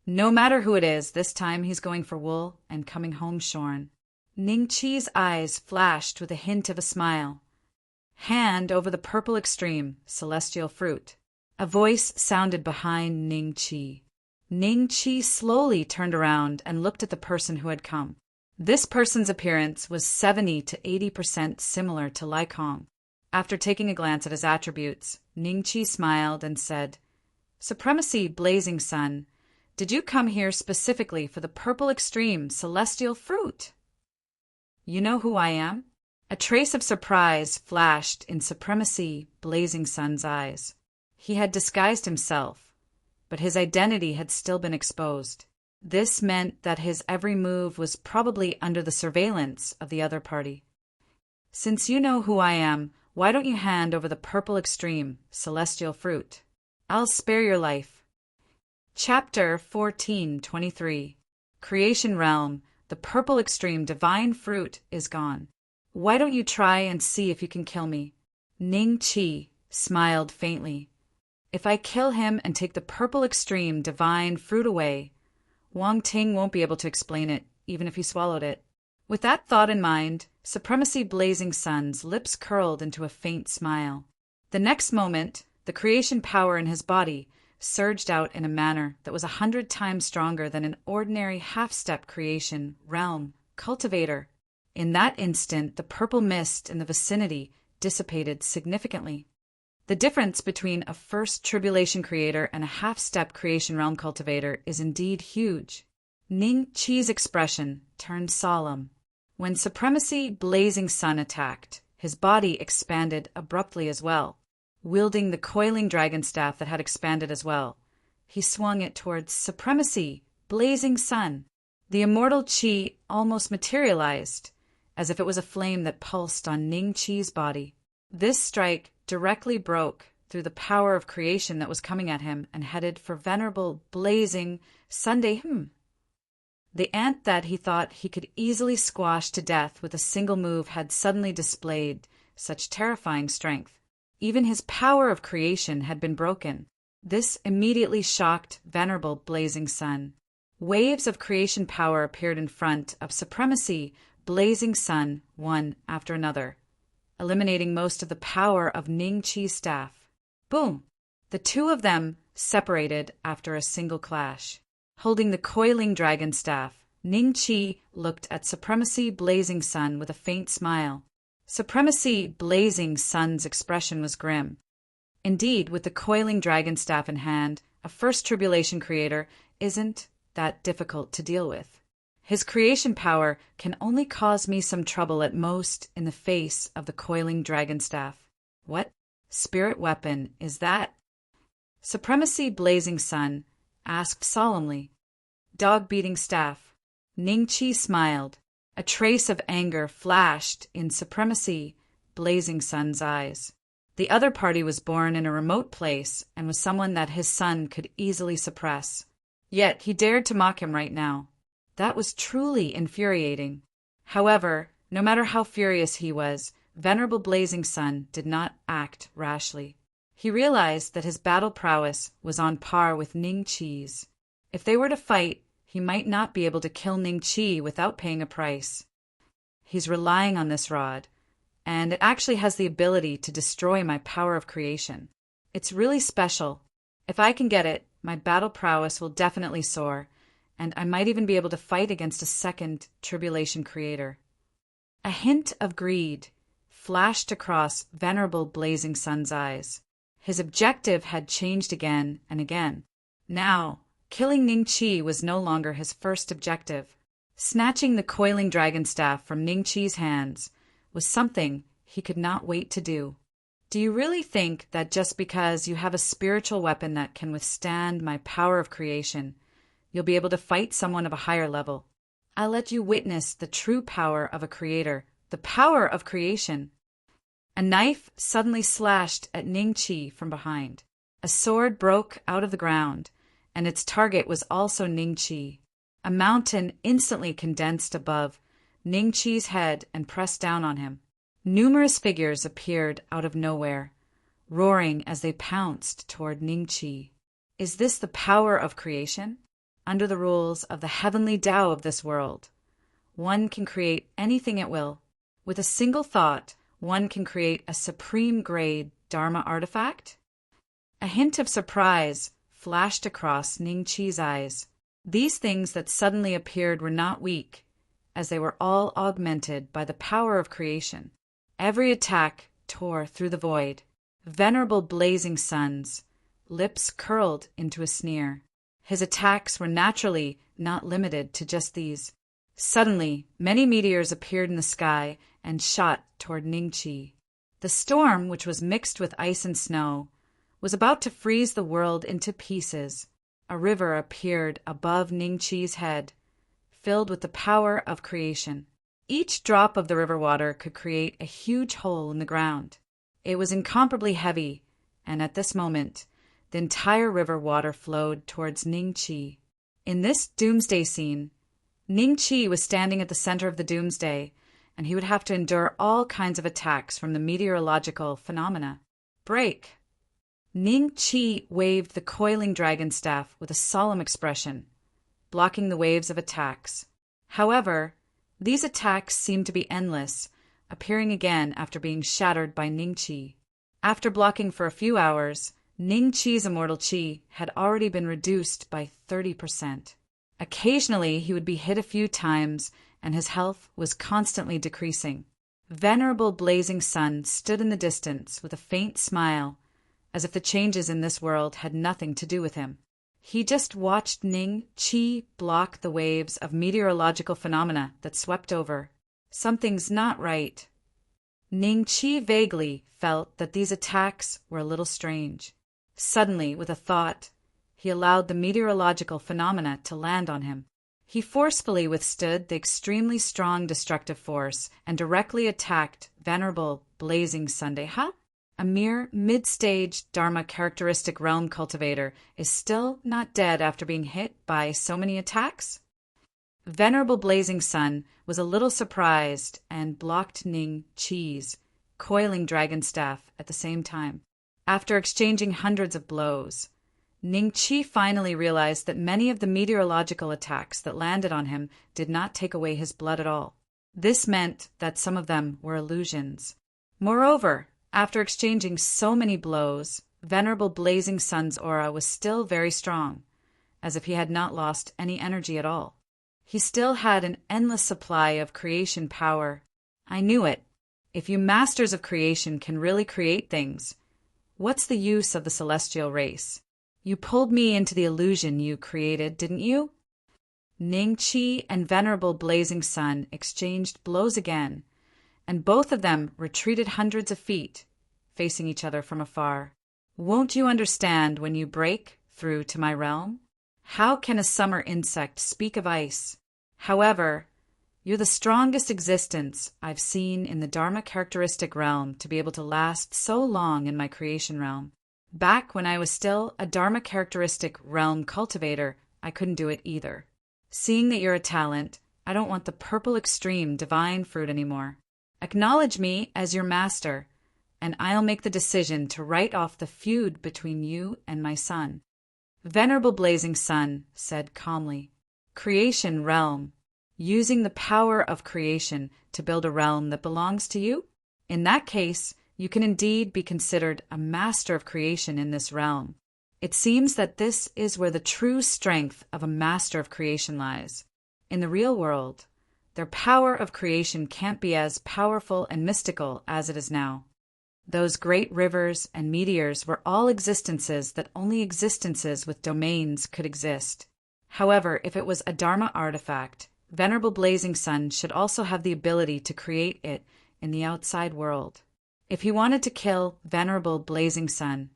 [SPEAKER 1] No matter who it is, this time he's going for wool and coming home shorn. Ning Qi's eyes flashed with a hint of a smile. Hand over the purple extreme, celestial fruit. A voice sounded behind Ning Qi. Ning Qi slowly turned around and looked at the person who had come. This person's appearance was 70 to 80% similar to Lai Kong. After taking a glance at his attributes, Ning Qi smiled and said, Supremacy Blazing Sun, did you come here specifically for the purple extreme celestial fruit? You know who I am? A trace of surprise flashed in Supremacy Blazing Sun's eyes. He had disguised himself, but his identity had still been exposed. This meant that his every move was probably under the surveillance of the other party. Since you know who I am, why don't you hand over the purple extreme, celestial fruit? I'll spare your life. Chapter 14:23. Creation Realm, the purple extreme divine fruit is gone. Why don't you try and see if you can kill me? Ning Qi smiled faintly. If I kill him and take the purple extreme divine fruit away, Wang Ting won't be able to explain it, even if he swallowed it. With that thought in mind, Supremacy Blazing Sun's lips curled into a faint smile. The next moment, the creation power in his body surged out in a manner that was 100 times stronger than an ordinary half-step creation realm cultivator. In that instant, the purple mist in the vicinity dissipated significantly. The difference between a first tribulation creator and a half-step creation realm cultivator is indeed huge. Ning Qi's expression turned solemn. When Supremacy Blazing Sun attacked, his body expanded abruptly as well. Wielding the coiling dragon staff that had expanded as well, he swung it towards Supremacy Blazing Sun. The immortal qi almost materialized, as if it was a flame that pulsed on Ning Qi's body. This strike directly broke through the power of creation that was coming at him and headed for venerable blazing Sunday. The ant that he thought he could easily squash to death with a single move had suddenly displayed such terrifying strength. Even his power of creation had been broken. This immediately shocked venerable Blazing Sun. Waves of creation power appeared in front of Supremacy Blazing Sun, one after another, eliminating most of the power of Ning Qi's staff. Boom! The two of them separated after a single clash. Holding the coiling dragon staff, Ning Qi looked at Supremacy Blazing Sun with a faint smile. Supremacy Blazing Sun's expression was grim. Indeed, with the coiling dragon staff in hand, a first tribulation creator isn't that difficult to deal with. His creation power can only cause me some trouble at most in the face of the coiling dragon staff. What spirit weapon is that? Supremacy Blazing Sun asked solemnly. Dog-beating staff. Ning Qi smiled. A trace of anger flashed in Supremacy Blazing Sun's eyes. The other party was born in a remote place and was someone that his son could easily suppress. Yet he dared to mock him right now. That was truly infuriating. However, no matter how furious he was, Venerable Blazing Sun did not act rashly. He realized that his battle prowess was on par with Ning Qi's. If they were to fight, he might not be able to kill Ning Qi without paying a price. He's relying on this rod, and it actually has the ability to destroy my power of creation. It's really special. If I can get it, my battle prowess will definitely soar, and I might even be able to fight against a second Tribulation creator. A hint of greed flashed across Venerable Blazing Sun's eyes. His objective had changed again and again. Now, killing Ning Qi was no longer his first objective. Snatching the coiling dragon staff from Ning Qi's hands was something he could not wait to do. Do you really think that just because you have a spiritual weapon that can withstand my power of creation, you'll be able to fight someone of a higher level? I'll let you witness the true power of a creator, the power of creation. A knife suddenly slashed at Ning Qi from behind. A sword broke out of the ground, and its target was also Ning Qi. A mountain instantly condensed above Ning Qi's head and pressed down on him. Numerous figures appeared out of nowhere, roaring as they pounced toward Ning Qi. Is this the power of creation? Under the rules of the heavenly Tao of this world, one can create anything at will. With a single thought, one can create a supreme-grade Dharma artifact? A hint of surprise flashed across Ning Qi's eyes. These things that suddenly appeared were not weak, as they were all augmented by the power of creation. Every attack tore through the void. Venerable Blazing Sun's lips curled into a sneer. His attacks were naturally not limited to just these. Suddenly, many meteors appeared in the sky and shot toward Ning Qi. The storm, which was mixed with ice and snow, was about to freeze the world into pieces. A river appeared above Ning Qi's head, filled with the power of creation. Each drop of the river water could create a huge hole in the ground. It was incomparably heavy, and at this moment, the entire river water flowed towards Ning Qi. In this doomsday scene, Ning Qi was standing at the center of the doomsday, and he would have to endure all kinds of attacks from the meteorological phenomena. Break! Ning Qi waved the coiling dragon staff with a solemn expression, blocking the waves of attacks. However, these attacks seemed to be endless, appearing again after being shattered by Ning Qi. After blocking for a few hours, Ning Qi's immortal qi had already been reduced by 30%. Occasionally, he would be hit a few times, and his health was constantly decreasing. Venerable Blazing Sun stood in the distance with a faint smile, as if the changes in this world had nothing to do with him. He just watched Ning Qi block the waves of meteorological phenomena that swept over. Something's not right. Ning Qi vaguely felt that these attacks were a little strange. Suddenly, with a thought, he allowed the meteorological phenomena to land on him. He forcefully withstood the extremely strong destructive force and directly attacked Venerable Blazing Sundeha. A mere mid-stage Dharma characteristic realm cultivator is still not dead after being hit by so many attacks? Venerable Blazing Sun was a little surprised and blocked Ning Qi's coiling dragon staff at the same time. After exchanging hundreds of blows, Ning Qi finally realized that many of the meteorological attacks that landed on him did not take away his blood at all. This meant that some of them were illusions. Moreover, after exchanging so many blows, Venerable Blazing Sun's aura was still very strong, as if he had not lost any energy at all. He still had an endless supply of creation power. I knew it. If you masters of creation can really create things, what's the use of the celestial race? You pulled me into the illusion you created, didn't you? Ning Qi and Venerable Blazing Sun exchanged blows again, and both of them retreated hundreds of feet, facing each other from afar. Won't you understand when you break through to my realm? How can a summer insect speak of ice? However, You're the strongest existence I've seen in the Dharma characteristic realm to be able to last so long in my creation realm. Back when I was still a Dharma characteristic realm cultivator, I couldn't do it either. Seeing that you're a talent, I don't want the purple extreme divine fruit anymore. Acknowledge me as your master, and I'll make the decision to write off the feud between you and my son. Venerable Blazing Sun said calmly, Creation realm. Using the power of creation to build a realm that belongs to you? In that case, you can indeed be considered a master of creation in this realm. It seems that this is where the true strength of a master of creation lies. In the real world, their power of creation can't be as powerful and mystical as it is now. Those great rivers and meteors were all existences that only existences with domains could exist. However, if it was a Dharma artifact, Venerable Blazing Sun should also have the ability to create it in the outside world. If he wanted to kill Venerable Blazing Sun,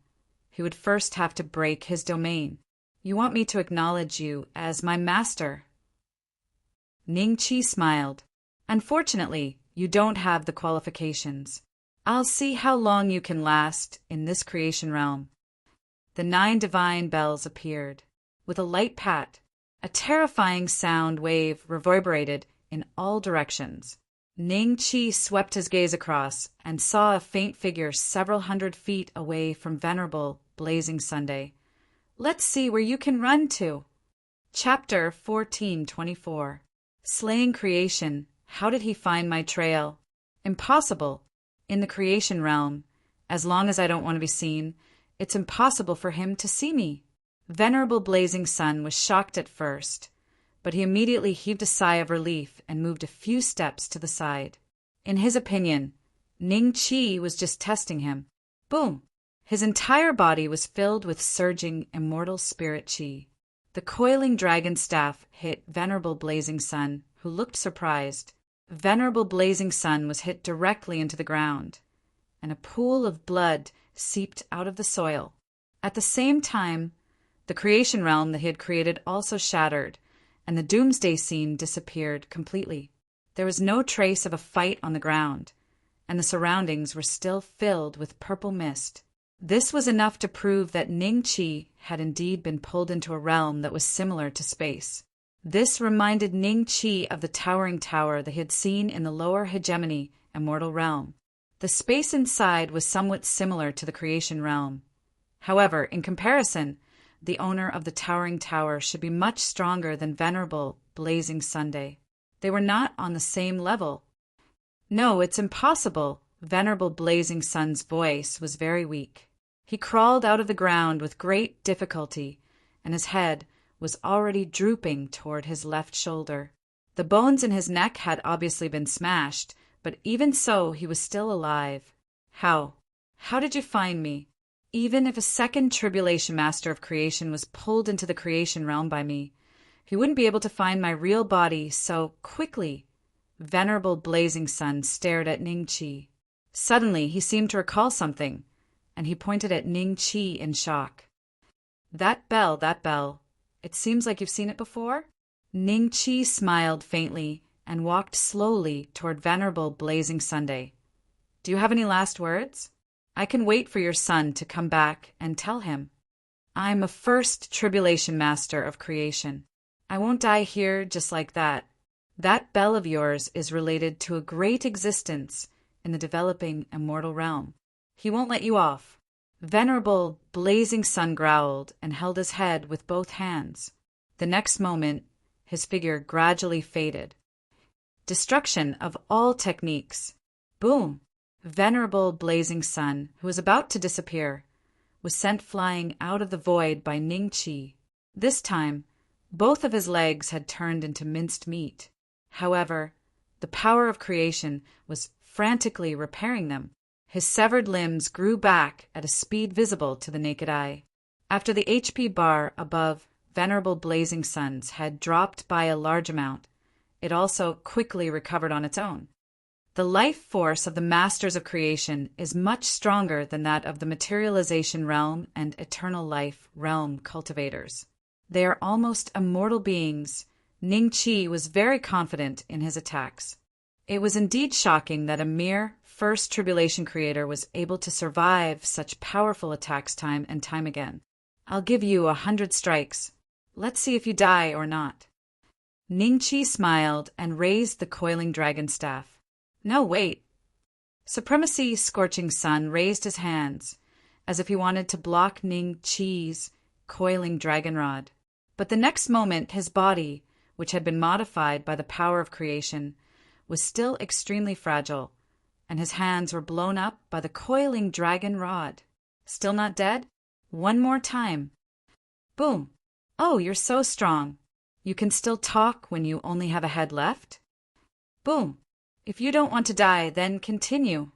[SPEAKER 1] he would first have to break his domain. You want me to acknowledge you as my master? Ning Qi smiled. Unfortunately, you don't have the qualifications. I'll see how long you can last in this creation realm. The 9 divine bells appeared. With a light pat, a terrifying sound wave reverberated in all directions. Ning Qi swept his gaze across and saw a faint figure several hundred feet away from Venerable Blazing Sunday. Let's see where you can run to. Chapter 1424. Slaying Creation. How did he find my trail? Impossible. In the creation realm, as long as I don't want to be seen, it's impossible for him to see me. Venerable Blazing Sun was shocked at first, but he immediately heaved a sigh of relief and moved a few steps to the side. In his opinion, Ning Qi was just testing him. Boom! His entire body was filled with surging immortal spirit qi. The coiling dragon staff hit Venerable Blazing Sun, who looked surprised. Venerable Blazing Sun was hit directly into the ground, and a pool of blood seeped out of the soil. At the same time, the creation realm that he had created also shattered, and the doomsday scene disappeared completely. There was no trace of a fight on the ground, and the surroundings were still filled with purple mist. This was enough to prove that Ning Qi had indeed been pulled into a realm that was similar to space. This reminded Ning Qi of the towering tower that he had seen in the lower hegemony immortal realm. The space inside was somewhat similar to the creation realm. However, in comparison, the owner of the towering tower should be much stronger than Venerable Blazing Sunday. They were not on the same level. No, it's impossible. Venerable Blazing Sun's voice was very weak. He crawled out of the ground with great difficulty, and his head was already drooping toward his left shoulder. The bones in his neck had obviously been smashed, but even so he was still alive. How? How did you find me? Even if a second Tribulation Master of Creation was pulled into the creation realm by me, he wouldn't be able to find my real body so quickly. Venerable Blazing Sun stared at Ning Qi. Suddenly he seemed to recall something, and he pointed at Ning Qi in shock. That bell. It seems like you've seen it before? Ning Qi smiled faintly and walked slowly toward Venerable Blazing Sunday. Do you have any last words? I can wait for your son to come back and tell him. I'm a first Tribulation Master of Creation. I won't die here just like that. That bell of yours is related to a great existence in the developing immortal realm. He won't let you off. Venerable Blazing Sun growled and held his head with both hands. The next moment, his figure gradually faded. Destruction of all techniques. Boom! Venerable Blazing Sun, who was about to disappear, was sent flying out of the void by Ning Qi. This time, both of his legs had turned into minced meat. However, the power of creation was frantically repairing them. His severed limbs grew back at a speed visible to the naked eye. After the HP bar above Venerable Blazing Sun's had dropped by a large amount, it also quickly recovered on its own. The life force of the Masters of Creation is much stronger than that of the Materialization Realm and Eternal Life Realm cultivators. They are almost immortal beings Ning Qi was very confident in his attacks. It was indeed shocking that a mere first tribulation creator was able to survive such powerful attacks time and time again. I'll give you 100 strikes. Let's see if you die or not. Ning Qi smiled and raised the coiling dragon staff. No, wait. Supremacy Scorching Sun raised his hands, as if he wanted to block Ning Qi's coiling dragon rod. But the next moment his body, which had been modified by the power of creation, was still extremely fragile, and his hands were blown up by the coiling dragon rod. Still not dead? One more time. Boom. Oh, you're so strong. You can still talk when you only have a head left? Boom. If you don't want to die, then continue.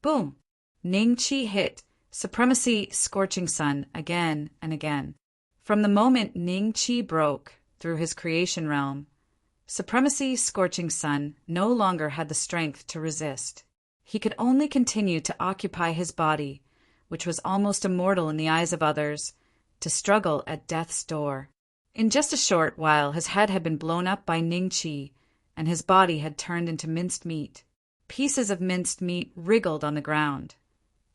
[SPEAKER 1] Boom. Ning Qi hit Supremacy Scorching Sun again and again. From the moment Ning Qi broke through his creation realm, Supremacy Scorching Sun no longer had the strength to resist. He could only continue to occupy his body, which was almost immortal in the eyes of others, to struggle at death's door. In just a short while his head had been blown up by Ning Qi, and his body had turned into minced meat. Pieces of minced meat wriggled on the ground,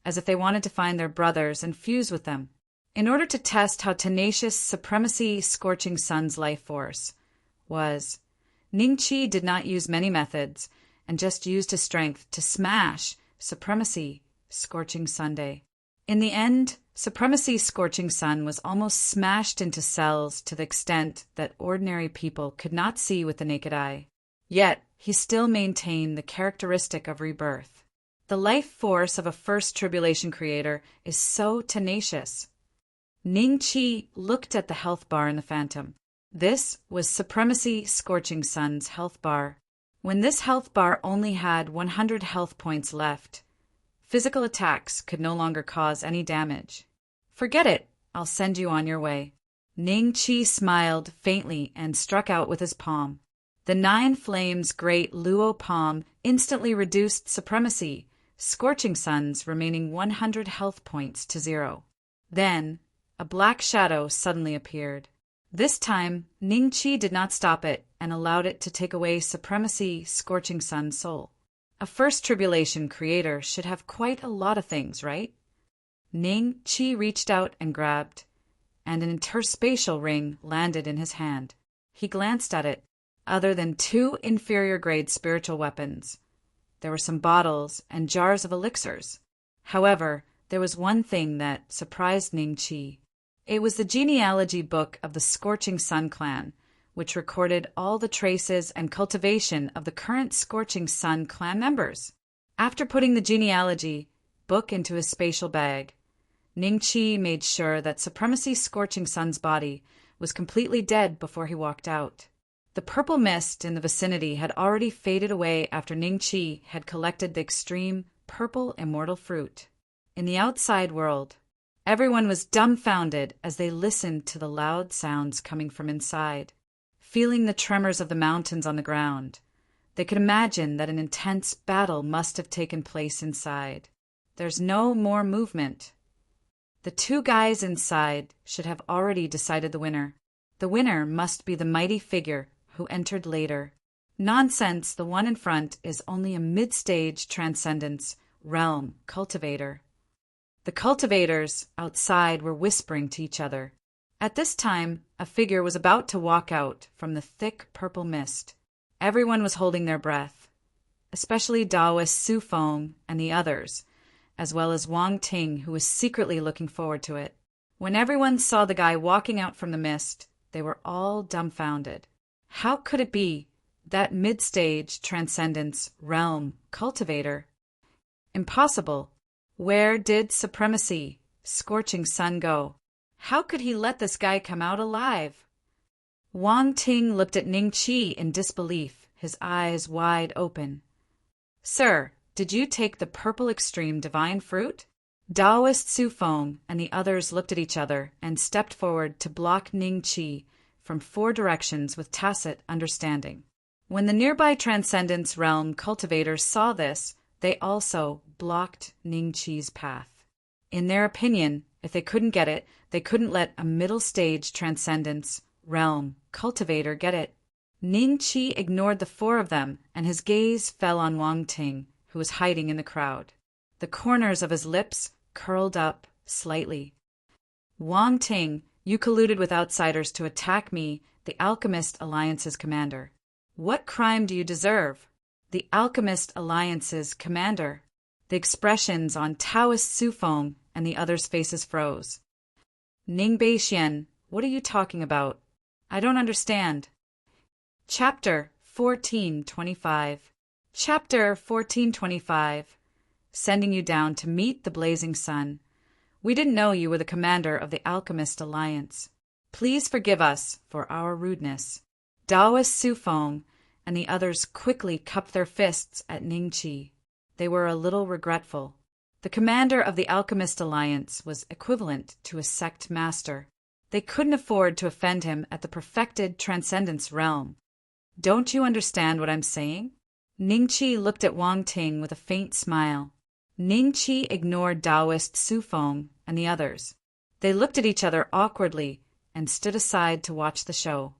[SPEAKER 1] as if they wanted to find their brothers and fuse with them. In order to test how tenacious Supremacy Scorching Sun's life force was, Ning Qi did not use many methods and just used his strength to smash Supremacy Scorching Sunday. In the end, Supremacy Scorching Sun was almost smashed into cells to the extent that ordinary people could not see with the naked eye. Yet, he still maintained the characteristic of rebirth. The life force of a first tribulation creator is so tenacious. Ning Qi looked at the health bar in the phantom. This was Supremacy Scorching Sun's health bar. When this health bar only had 100 health points left, physical attacks could no longer cause any damage. Forget it, I'll send you on your way. Ning Qi smiled faintly and struck out with his palm. The 9 Flames' great Luo palm instantly reduced Supremacy Scorching Sun's remaining 100 health points to 0. Then, a black shadow suddenly appeared. This time, Ning Qi did not stop it and allowed it to take away Supremacy Scorching Sun's soul. A first tribulation creator should have quite a lot of things, right? Ning Qi reached out and grabbed, and an interspatial ring landed in his hand. He glanced at it. Other than 2 inferior-grade spiritual weapons, there were some bottles and jars of elixirs. However, there was one thing that surprised Ning Qi. It was the genealogy book of the Scorching Sun clan, which recorded all the traces and cultivation of the current Scorching Sun clan members. After putting the genealogy book into his spatial bag, Ning Qi made sure that Supremacy Scorching Sun's body was completely dead before he walked out. The purple mist in the vicinity had already faded away after Ning Qi had collected the extreme purple immortal fruit. In the outside world, everyone was dumbfounded as they listened to the loud sounds coming from inside. Feeling the tremors of the mountains on the ground, they could imagine that an intense battle must have taken place inside. There's no more movement. The 2 guys inside should have already decided the winner. The winner must be the mighty figure who entered later. Nonsense, the one in front is only a mid-stage transcendence realm cultivator. The cultivators outside were whispering to each other. At this time, a figure was about to walk out from the thick purple mist. Everyone was holding their breath, especially Taoist Su Feng and the others, as well as Wang Ting, who was secretly looking forward to it. When everyone saw the guy walking out from the mist, they were all dumbfounded. How could it be that mid-stage transcendence realm cultivator? Impossible. Where did Supremacy Scorching Sun go? How could he let this guy come out alive? Wang Ting looked at Ning Qi in disbelief, his eyes wide open. Sir, did you take the purple extreme divine fruit? Taoist Su Feng and the others looked at each other and stepped forward to block Ning Qi from 4 directions with tacit understanding. When the nearby Transcendence Realm cultivators saw this, they also blocked Ning Qi's path. In their opinion, if they couldn't get it, they couldn't let a middle-stage Transcendence realm, cultivator, get it? Ning Qi ignored the four of them, and his gaze fell on Wang Ting, who was hiding in the crowd. The corners of his lips curled up slightly. Wang Ting, you colluded with outsiders to attack me, the Alchemist Alliance's commander. What crime do you deserve? The Alchemist Alliance's commander. The expressions on Taoist Sufeng and the others' faces froze. Ning Beixian, what are you talking about? I don't understand. Chapter 1425. Chapter 1425. Sending you down to meet the blazing sun. We didn't know you were the commander of the Alchemist Alliance. Please forgive us for our rudeness. Taoist Sufeng and the others quickly cupped their fists at Ning Qi. They were a little regretful. The commander of the Alchemist Alliance was equivalent to a sect master. They couldn't afford to offend him at the perfected transcendence realm. Don't you understand what I'm saying? Ning Qi looked at Wang Ting with a faint smile. Ning Qi ignored Taoist Sufeng and the others. They looked at each other awkwardly and stood aside to watch the show.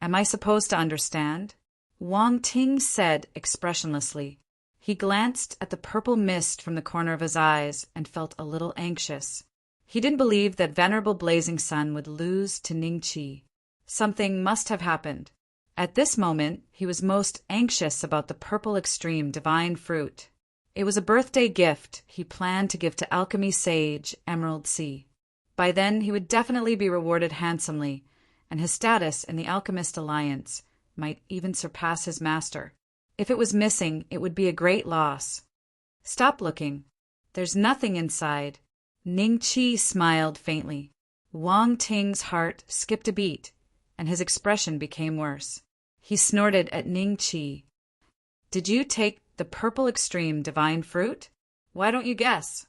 [SPEAKER 1] Am I supposed to understand? Wang Ting said expressionlessly. He glanced at the purple mist from the corner of his eyes and felt a little anxious. He didn't believe that Venerable Blazing Sun would lose to Ning Qi. Something must have happened. At this moment, he was most anxious about the purple extreme divine fruit. It was a birthday gift he planned to give to alchemy sage Emerald Sea. By then, he would definitely be rewarded handsomely, and his status in the Alchemist Alliance might even surpass his master. If it was missing, it would be a great loss. Stop looking. There's nothing inside. Ning Qi smiled faintly. Wang Ting's heart skipped a beat, and his expression became worse. He snorted at Ning Qi. Did you take the purple extreme divine fruit? Why don't you guess?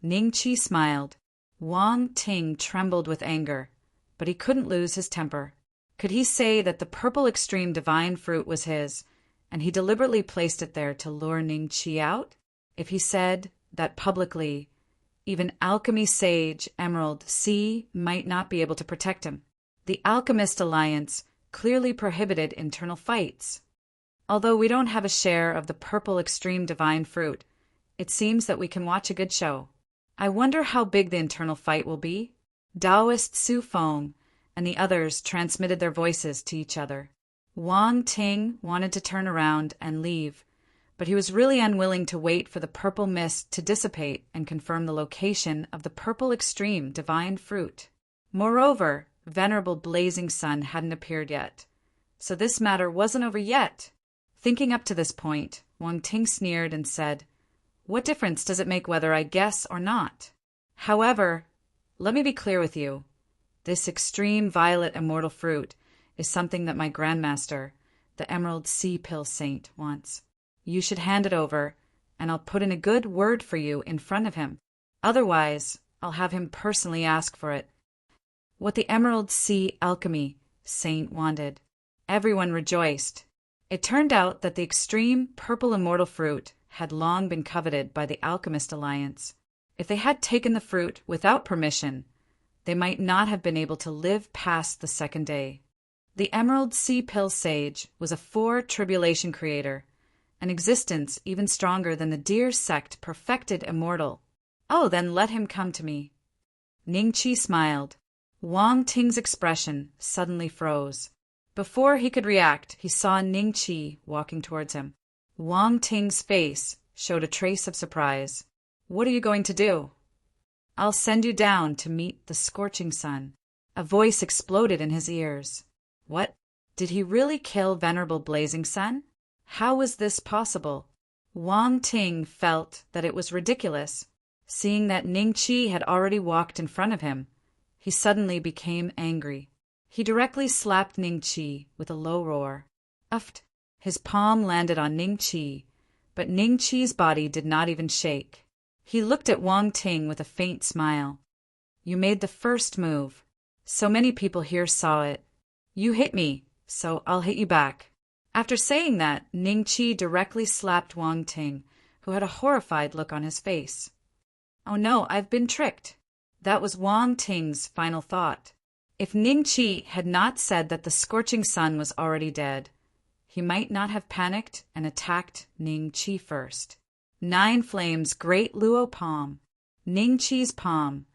[SPEAKER 1] Ning Qi smiled. Wang Ting trembled with anger, but he couldn't lose his temper. Could he say that the purple extreme divine fruit was his, and he deliberately placed it there to lure Ning Qi out? If he said that publicly, even alchemy sage Emerald Sea might not be able to protect him. The Alchemist Alliance clearly prohibited internal fights. Although we don't have a share of the purple extreme divine fruit, it seems that we can watch a good show. I wonder how big the internal fight will be. Taoist Sufeng and the others transmitted their voices to each other. Wang Ting wanted to turn around and leave, but he was really unwilling to wait for the purple mist to dissipate and confirm the location of the purple extreme divine fruit. Moreover, Venerable Blazing Sun hadn't appeared yet, so this matter wasn't over yet. Thinking up to this point, Wang Ting sneered and said, "What difference does it make whether I guess or not? However, let me be clear with you. This extreme violet immortal fruit is something that my grandmaster, the Emerald Sea Pill Saint, wants. You should hand it over, and I'll put in a good word for you in front of him. Otherwise, I'll have him personally ask for it." What the Emerald Sea Alchemy Saint wanted. Everyone rejoiced. It turned out that the extreme purple immortal fruit had long been coveted by the Alchemist Alliance. If they had taken the fruit without permission, they might not have been able to live past the second day. The Emerald Sea Pill Sage was a four-tribulation creator, an existence even stronger than the dear sect perfected immortal. Oh, then let him come to me. Ning Qi smiled. Wang Ting's expression suddenly froze. Before he could react, he saw Ning Qi walking towards him. Wang Ting's face showed a trace of surprise. What are you going to do? I'll send you down to meet the scorching sun. A voice exploded in his ears. What? Did he really kill Venerable Blazing Sun? How was this possible? Wang Ting felt that it was ridiculous. Seeing that Ning Qi had already walked in front of him, he suddenly became angry. He directly slapped Ning Qi with a low roar. Uft! His palm landed on Ning Qi, but Ning Qi's body did not even shake. He looked at Wang Ting with a faint smile. You made the first move. So many people here saw it. You hit me, so I'll hit you back. After saying that, Ning Qi directly slapped Wang Ting, who had a horrified look on his face. Oh no, I've been tricked. That was Wang Ting's final thought. If Ning Chi had not said that the scorching sun was already dead, he might not have panicked and attacked Ning Chi first. 9 Flames' great Luo palm, Ning Chi's palm,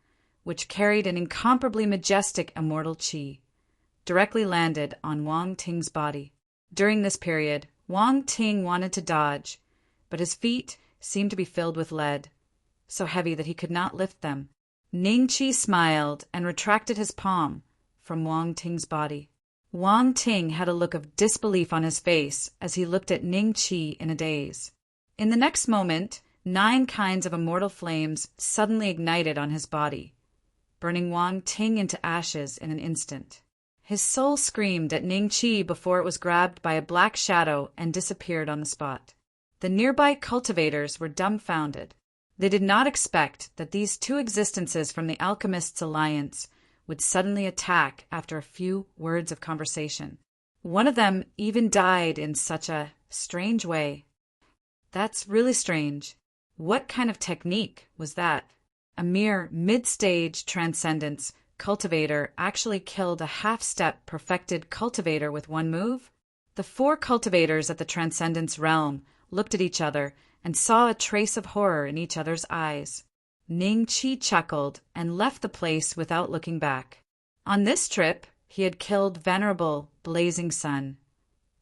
[SPEAKER 1] which carried an incomparably majestic immortal chi, directly landed on Wang Ting's body. During this period, Wang Ting wanted to dodge, but his feet seemed to be filled with lead, so heavy that he could not lift them. Ning Chi smiled and retracted his palm from Wang Ting's body. Wang Ting had a look of disbelief on his face as he looked at Ning Chi in a daze. In the next moment, 9 kinds of immortal flames suddenly ignited on his body, burning Wang Ting into ashes in an instant. His soul screamed at Ning Chi before it was grabbed by a black shadow and disappeared on the spot. The nearby cultivators were dumbfounded. They did not expect that these 2 existences from the Alchemists' Alliance would suddenly attack after a few words of conversation. One of them even died in such a strange way. That's really strange. What kind of technique was that? A mere mid-stage transcendence cultivator actually killed a half-step perfected cultivator with one move? The 4 cultivators at the transcendence realm looked at each other and saw a trace of horror in each other's eyes. Ning Chi chuckled and left the place without looking back. On this trip, he had killed Venerable Blazing Sun,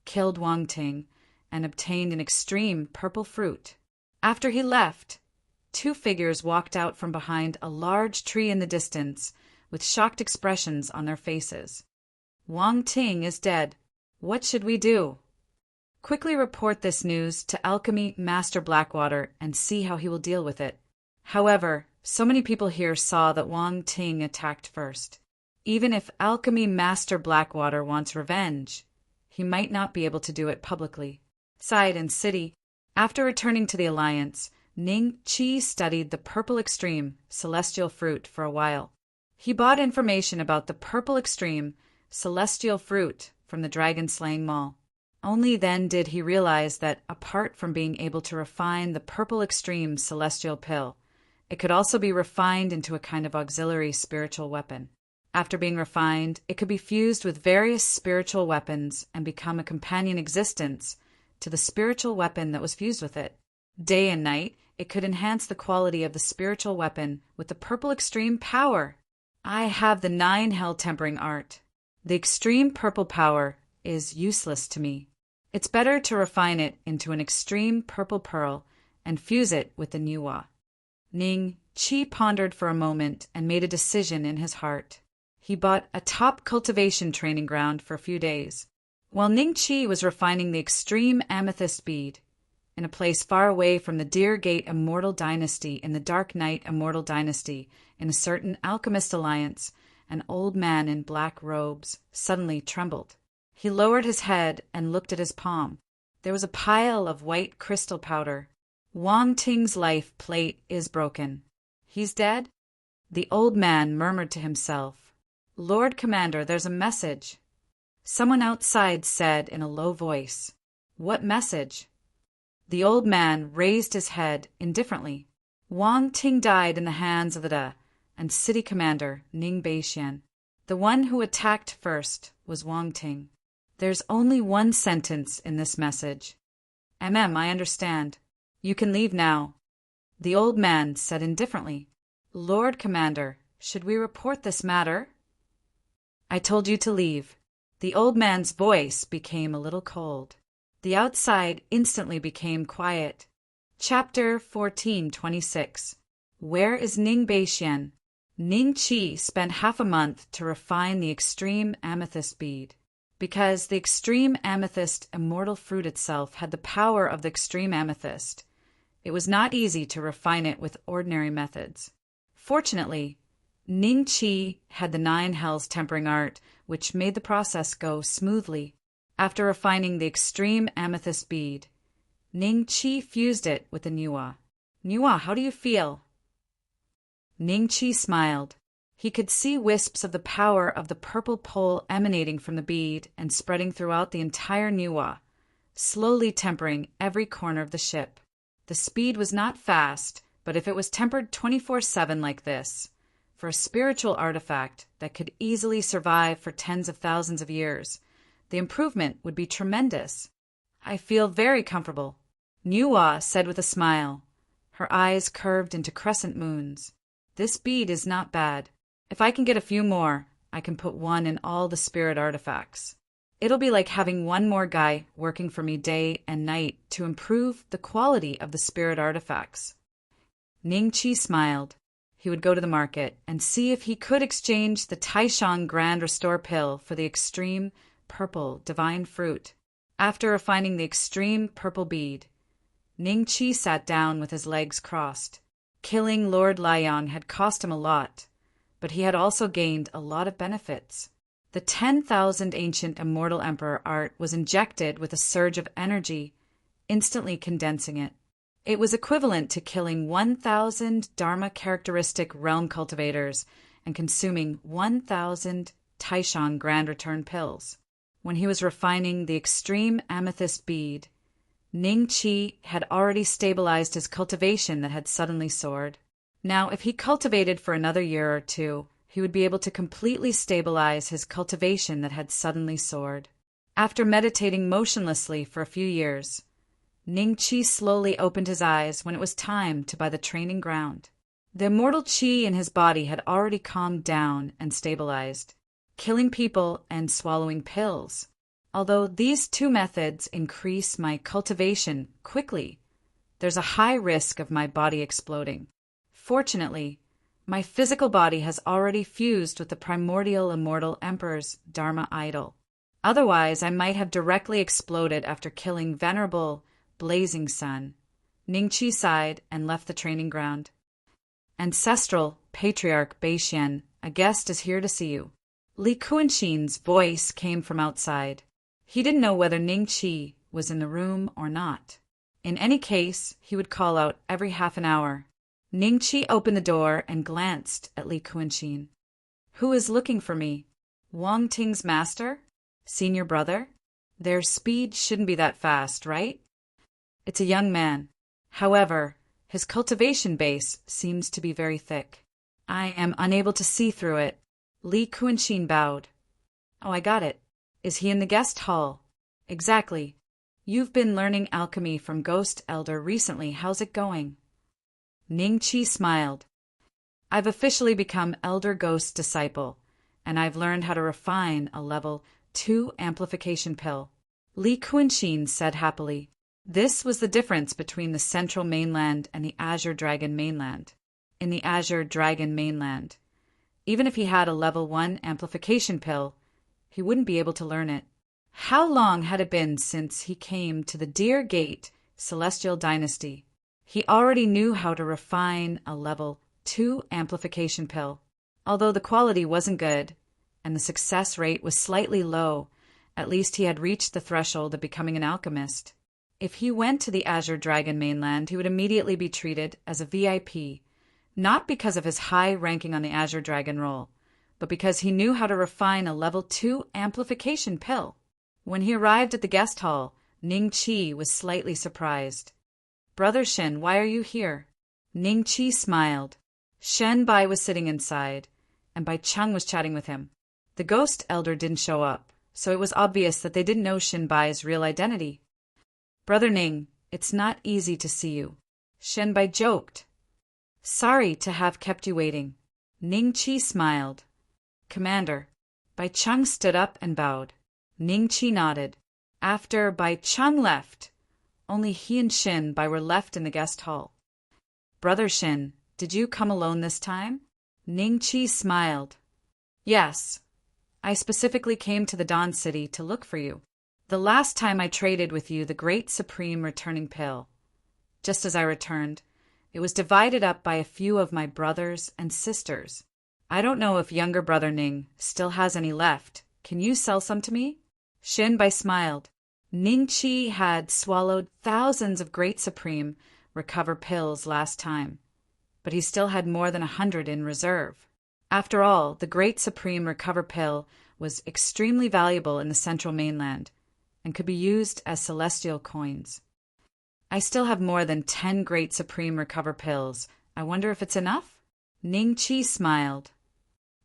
[SPEAKER 1] killed Wang Ting, and obtained an extreme purple fruit. After he left, 2 figures walked out from behind a large tree in the distance with shocked expressions on their faces. Wang Ting is dead. What should we do? Quickly report this news to Alchemy Master Blackwater and see how he will deal with it. However, so many people here saw that Wang Ting attacked first. Even if Alchemy Master Blackwater wants revenge, he might not be able to do it publicly. Side and City. After returning to the Alliance, Ning Chi studied the Purple Extreme Celestial Fruit for a while. He bought information about the Purple Extreme Celestial Fruit from the Dragon Slaying Mall. Only then did he realize that, apart from being able to refine the Purple Extreme Celestial Pill, it could also be refined into a kind of auxiliary spiritual weapon. After being refined, it could be fused with various spiritual weapons and become a companion existence to the spiritual weapon that was fused with it. Day and night, it could enhance the quality of the spiritual weapon with the Purple Extreme Power. I have the 9 Hell Tempering Art. The Extreme Purple Power is useless to me. It's better to refine it into an Extreme Purple Pearl and fuse it with the Nuwa. Ning Chi pondered for a moment and made a decision in his heart. He bought a top cultivation training ground for a few days. While Ning Chi was refining the extreme amethyst bead, in a place far away from the Deer Gate Immortal Dynasty in the Dark Night Immortal Dynasty, in a certain alchemist alliance, an old man in black robes suddenly trembled. He lowered his head and looked at his palm. There was a pile of white crystal powder. Wang Ting's life plate is broken. He's dead? The old man murmured to himself. Lord Commander, there's a message. Someone outside said in a low voice. What message? The old man raised his head indifferently. Wang Ting died in the hands of the Da and city commander Ning Beixian. The one who attacked first was Wang Ting. There's only one sentence in this message. I understand. You can leave now. The old man said indifferently. Lord Commander, should we report this matter? I told you to leave. The old man's voice became a little cold. The outside instantly became quiet. Chapter 1426. Where is Ning Beixian? Ning Chi spent half a month to refine the extreme amethyst bead. Because the extreme amethyst immortal fruit itself had the power of the extreme amethyst, it was not easy to refine it with ordinary methods. Fortunately, Ning Chi had the 9 Hells Tempering Art, which made the process go smoothly. After refining the extreme amethyst bead, Ning Chi fused it with the Nuwa. Nuwa, how do you feel? Ning Chi smiled. He could see wisps of the power of the purple pole emanating from the bead and spreading throughout the entire Nuwa, slowly tempering every corner of the ship. The speed was not fast, but if it was tempered 24/7 like this, For a spiritual artifact that could easily survive for tens of thousands of years, the improvement would be tremendous. I feel very comfortable, Nuwa said with a smile. Her eyes curved into crescent moons. This bead is not bad. If I can get a few more, I can put one in all the spirit artifacts. It'll be like having one more guy working for me day and night to improve the quality of the spirit artifacts. Ningqi smiled. He would go to the market and see if he could exchange the Taishang Grand Restore pill for the extreme purple divine fruit. After refining the extreme purple bead, Ningqi sat down with his legs crossed. Killing Lord Liang had cost him a lot, but he had also gained a lot of benefits. The 10,000 ancient immortal emperor art was injected with a surge of energy, instantly condensing it. It was equivalent to killing 1,000 Dharma characteristic realm cultivators and consuming 1,000 Taishang Grand Return pills. When he was refining the extreme amethyst bead, Ningqi had already stabilized his cultivation that had suddenly soared. Now, if he cultivated for another year or two, he would be able to completely stabilize his cultivation that had suddenly soared. After meditating motionlessly for a few years, Ningqi slowly opened his eyes when it was time to buy the training ground. The immortal qi in his body had already calmed down and stabilized, killing people and swallowing pills. Although these two methods increase my cultivation quickly, there's a high risk of my body exploding. Fortunately, my physical body has already fused with the primordial immortal emperor's Dharma idol. Otherwise, I might have directly exploded after killing venerable Blazing Sun. Ningqi sighed and left the training ground. Ancestral Patriarch Beixian, a guest is here to see you. Li Kuanxin's voice came from outside. He didn't know whether Ningqi was in the room or not. In any case, he would call out every half an hour. Ningqi opened the door and glanced at Li Kuanxin. Who is looking for me? Wang Ting's master? Senior brother? Their speed shouldn't be that fast, right? It's a young man. However, his cultivation base seems to be very thick. I am unable to see through it. Li Kuanxin bowed. Oh, I got it. Is he in the guest hall? Exactly. You've been learning alchemy from Ghost Elder recently. How's it going? Ningqi smiled. I've officially become Elder Ghost's disciple, and I've learned how to refine a level 2 amplification pill. Li Kuanxin said happily. This was the difference between the Central Mainland and the Azure Dragon Mainland. In the Azure Dragon Mainland, even if he had a level 1 amplification pill, he wouldn't be able to learn it. How long had it been since he came to the Deer Gate Celestial Dynasty? He already knew how to refine a level 2 amplification pill. Although the quality wasn't good, and the success rate was slightly low, at least he had reached the threshold of becoming an alchemist. If he went to the Azure Dragon Mainland, he would immediately be treated as a VIP, not because of his high ranking on the Azure Dragon roll, but because he knew how to refine a level 2 amplification pill. When he arrived at the guest hall, Ningqi was slightly surprised. Brother Shen, why are you here? Ningqi smiled. Shen Bai was sitting inside, and Bai Cheng was chatting with him. The ghost elder didn't show up, so it was obvious that they didn't know Shen Bai's real identity. Brother Ning, it's not easy to see you. Shen Bai joked. Sorry to have kept you waiting. Ningqi smiled. Commander. Bai Cheng stood up and bowed. Ningqi nodded. After Bai Cheng left, only he and Shen Bai were left in the guest hall. Brother Shen, did you come alone this time? Ningqi smiled. Yes. I specifically came to the Dawn City to look for you. The last time I traded with you the Great Supreme Returning Pill. Just as I returned, it was divided up by a few of my brothers and sisters. I don't know if younger brother Ning still has any left. Can you sell some to me? Shen Bai smiled. Ningqi had swallowed thousands of Great Supreme Recover pills last time, but he still had more than 100 in reserve. After all, the Great Supreme Recover pill was extremely valuable in the Central Mainland and could be used as celestial coins. I still have more than 10 Great Supreme Recover pills. I wonder if it's enough? Ning Chi smiled.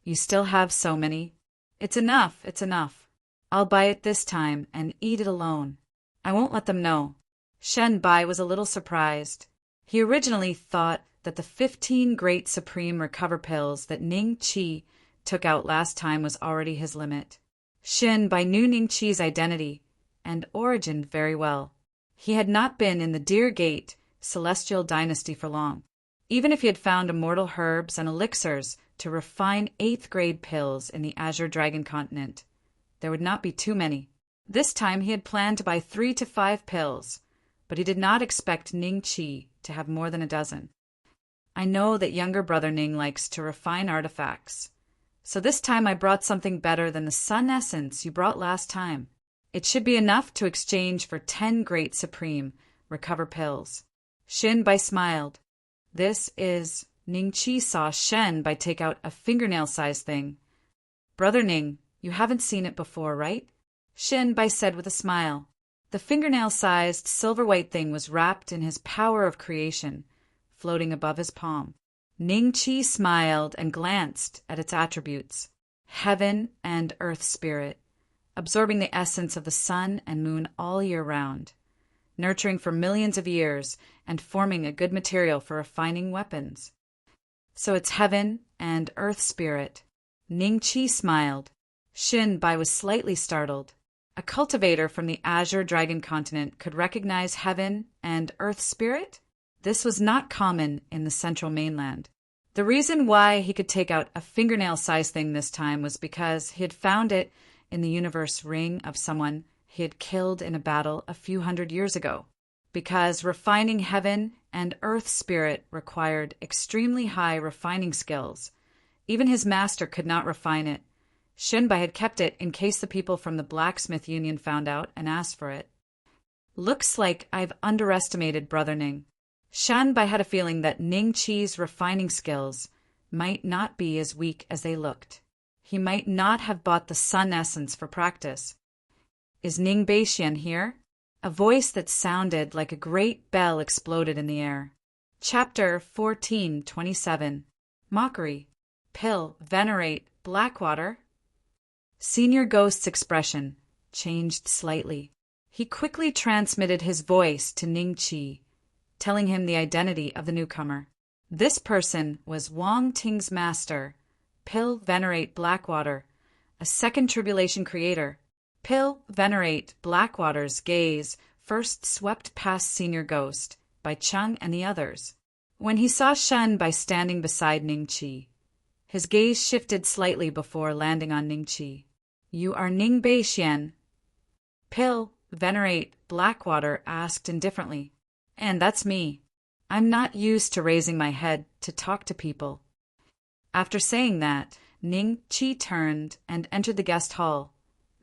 [SPEAKER 1] You still have so many? It's enough, it's enough. I'll buy it this time and eat it alone. I won't let them know. Shen Bai was a little surprised. He originally thought that the 15 Great Supreme Recover pills that Ning Chi took out last time was already his limit. Shen Bai knew Ning Chi's identity and origin very well. He had not been in the Deer Gate celestial dynasty for long. Even if he had found immortal herbs and elixirs to refine 8th grade pills in the Azure Dragon continent, there would not be too many. This time he had planned to buy 3 to 5 pills, but he did not expect Ning Chi to have more than a dozen. I know that younger brother Ning likes to refine artifacts, so this time I brought something better than the sun essence you brought last time. It should be enough to exchange for 10 Great Supreme Recover pills. Shen Bai smiled. This is... Ning Chi saw Shen Bai take out a fingernail-sized thing. Brother Ning, you haven't seen it before, right? Shen Bai said with a smile. The fingernail-sized silver-white thing was wrapped in his power of creation, floating above his palm. Ning Chi smiled and glanced at its attributes. Heaven and earth spirit, absorbing the essence of the sun and moon all year round, nurturing for millions of years and forming a good material for refining weapons. So it's heaven and earth spirit. Ning Chi smiled. Shen Bai was slightly startled. A cultivator from the Azure Dragon continent could recognize heaven and earth spirit? This was not common in the central mainland. The reason why he could take out a fingernail-sized thing this time was because he had found it in the universe ring of someone he had killed in a battle a few hundred years ago. Because refining heaven and earth spirit required extremely high refining skills. Even his master could not refine it. Shen Bai had kept it in case the people from the Blacksmith Union found out and asked for it. Looks like I've underestimated Brother Ning. Shen Bai had a feeling that Ning Chi's refining skills might not be as weak as they looked. He might not have bought the sun essence for practice. Is Ning Beixian here? A voice that sounded like a great bell exploded in the air. Chapter 14:27. Mockery. Pill, venerate, Blackwater. Senior Ghost's expression changed slightly. He quickly transmitted his voice to Ning Chi, telling him the identity of the newcomer. This person was Wang Ting's master, Pill Venerate Blackwater, a second tribulation creator. Pill Venerate Blackwater's gaze first swept past Senior Ghost, Bai Cheng and the others. When he saw Shen Bai standing beside Ning Chi, his gaze shifted slightly before landing on Ning Chi. You are Ning Beixian? Pill Venerate Blackwater asked indifferently. And that's me. I'm not used to raising my head to talk to people. After saying that, Ning Chi turned and entered the guest hall,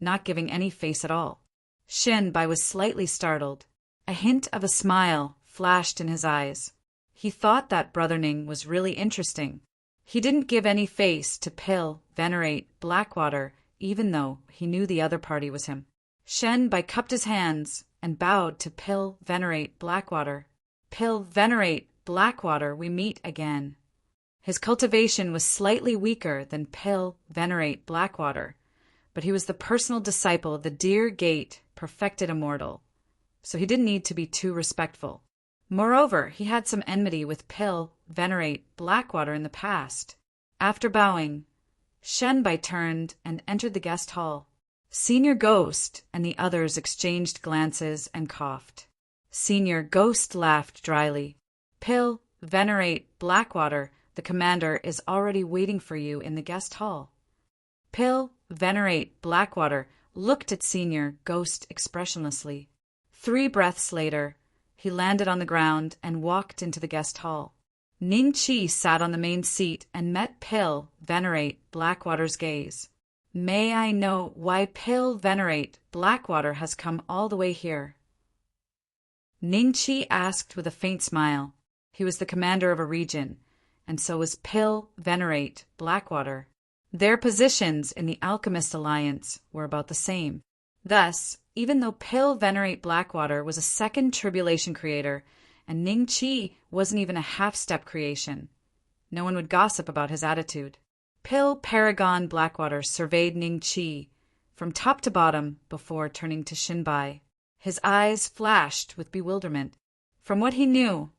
[SPEAKER 1] not giving any face at all. Shen Bai was slightly startled. A hint of a smile flashed in his eyes. He thought that Brother Ning was really interesting. He didn't give any face to Pill Venerate Blackwater, even though he knew the other party was him. Shen Bai cupped his hands and bowed to Pill Venerate Blackwater. Pill Venerate Blackwater, we meet again. His cultivation was slightly weaker than Pill Venerate Blackwater, but he was the personal disciple of the Deer Gate perfected immortal, so he didn't need to be too respectful. Moreover, he had some enmity with Pill Venerate Blackwater in the past. After bowing, Shen Bai turned and entered the guest hall. Senior Ghost and the others exchanged glances and coughed. Senior Ghost laughed dryly. Pill Venerate Blackwater, the commander is already waiting for you in the guest hall. Pill Venerate Blackwater looked at Senior Ghost expressionlessly. 3 breaths later, he landed on the ground and walked into the guest hall. Ning Chi sat on the main seat and met Pill Venerate Blackwater's gaze. May I know why Pill Venerate Blackwater has come all the way here? Ning Chi asked with a faint smile. He was the commander of a region, and so was Pill Venerate Blackwater. Their positions in the Alchemist Alliance were about the same. Thus, even though Pill Venerate Blackwater was a second tribulation creator, and Ning Chi wasn't even a half-step creation, No one would gossip about his attitude. Pill Paragon Blackwater surveyed Ning Chi from top to bottom before turning to Shinbai. His eyes flashed with bewilderment. From what he knew,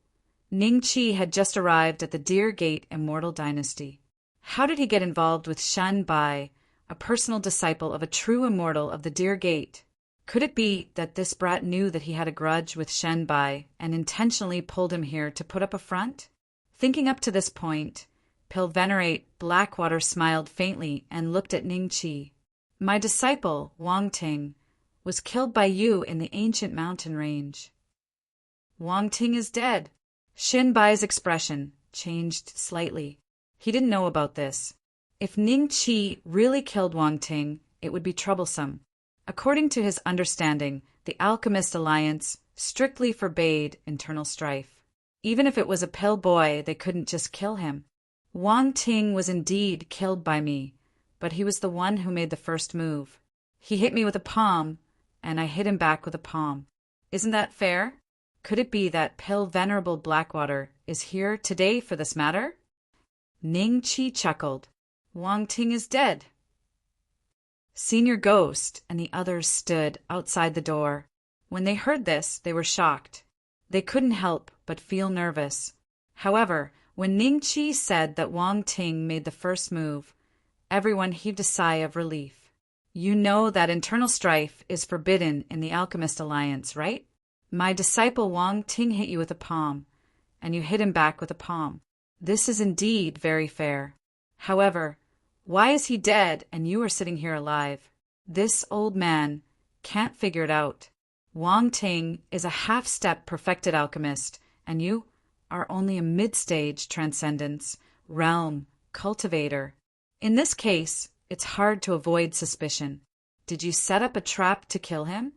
[SPEAKER 1] Ning Chi had just arrived at the Deer Gate Immortal Dynasty. How did he get involved with Shinbai, a personal disciple of a true immortal of the Deer Gate? Could it be that this brat knew that he had a grudge with Shinbai and intentionally pulled him here to put up a front? Thinking up to this point, Pilvenerate Blackwater smiled faintly and looked at Ning Chi. My disciple, Wang Ting, was killed by you in the ancient mountain range. Wang Ting is dead. Shinbai's expression changed slightly. He didn't know about this. If Ning Chi really killed Wang Ting, it would be troublesome. According to his understanding, the Alchemist Alliance strictly forbade internal strife. Even if it was a pill boy, they couldn't just kill him. Wang Ting was indeed killed by me, but he was the one who made the first move. He hit me with a palm, and I hit him back with a palm. Isn't that fair? Could it be that Pill Venerable Blackwater is here today for this matter? Ning Chi chuckled. Wang Ting is dead. Senior Ghost and the others stood outside the door. When they heard this, they were shocked. They couldn't help but feel nervous. However, when Ning Chi said that Wang Ting made the first move, everyone heaved a sigh of relief. You know that internal strife is forbidden in the Alchemist Alliance, right? My disciple Wang Ting hit you with a palm, and you hit him back with a palm. This is indeed very fair. However, why is he dead and you are sitting here alive? This old man can't figure it out. Wang Ting is a half-step perfected alchemist, and you are only a mid-stage transcendence, realm, cultivator. In this case, it's hard to avoid suspicion. Did you set up a trap to kill him?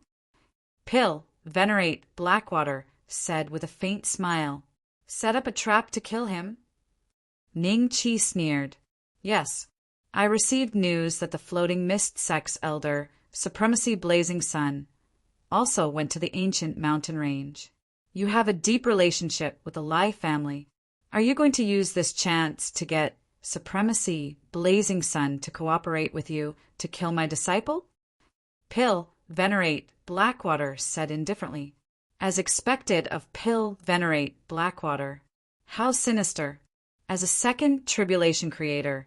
[SPEAKER 1] Pill Venerate Blackwater said with a faint smile. Set up a trap to kill him? Ning Chi sneered. Yes, I received news that the Floating Mist Sect's elder, Supremacy Blazing Sun, also went to the ancient mountain range. You have a deep relationship with the Lai family. Are you going to use this chance to get Supremacy Blazing Sun to cooperate with you to kill my disciple? Pill Venerate Blackwater said indifferently. As expected of Pill Venerate Blackwater. How sinister. As a second tribulation creator,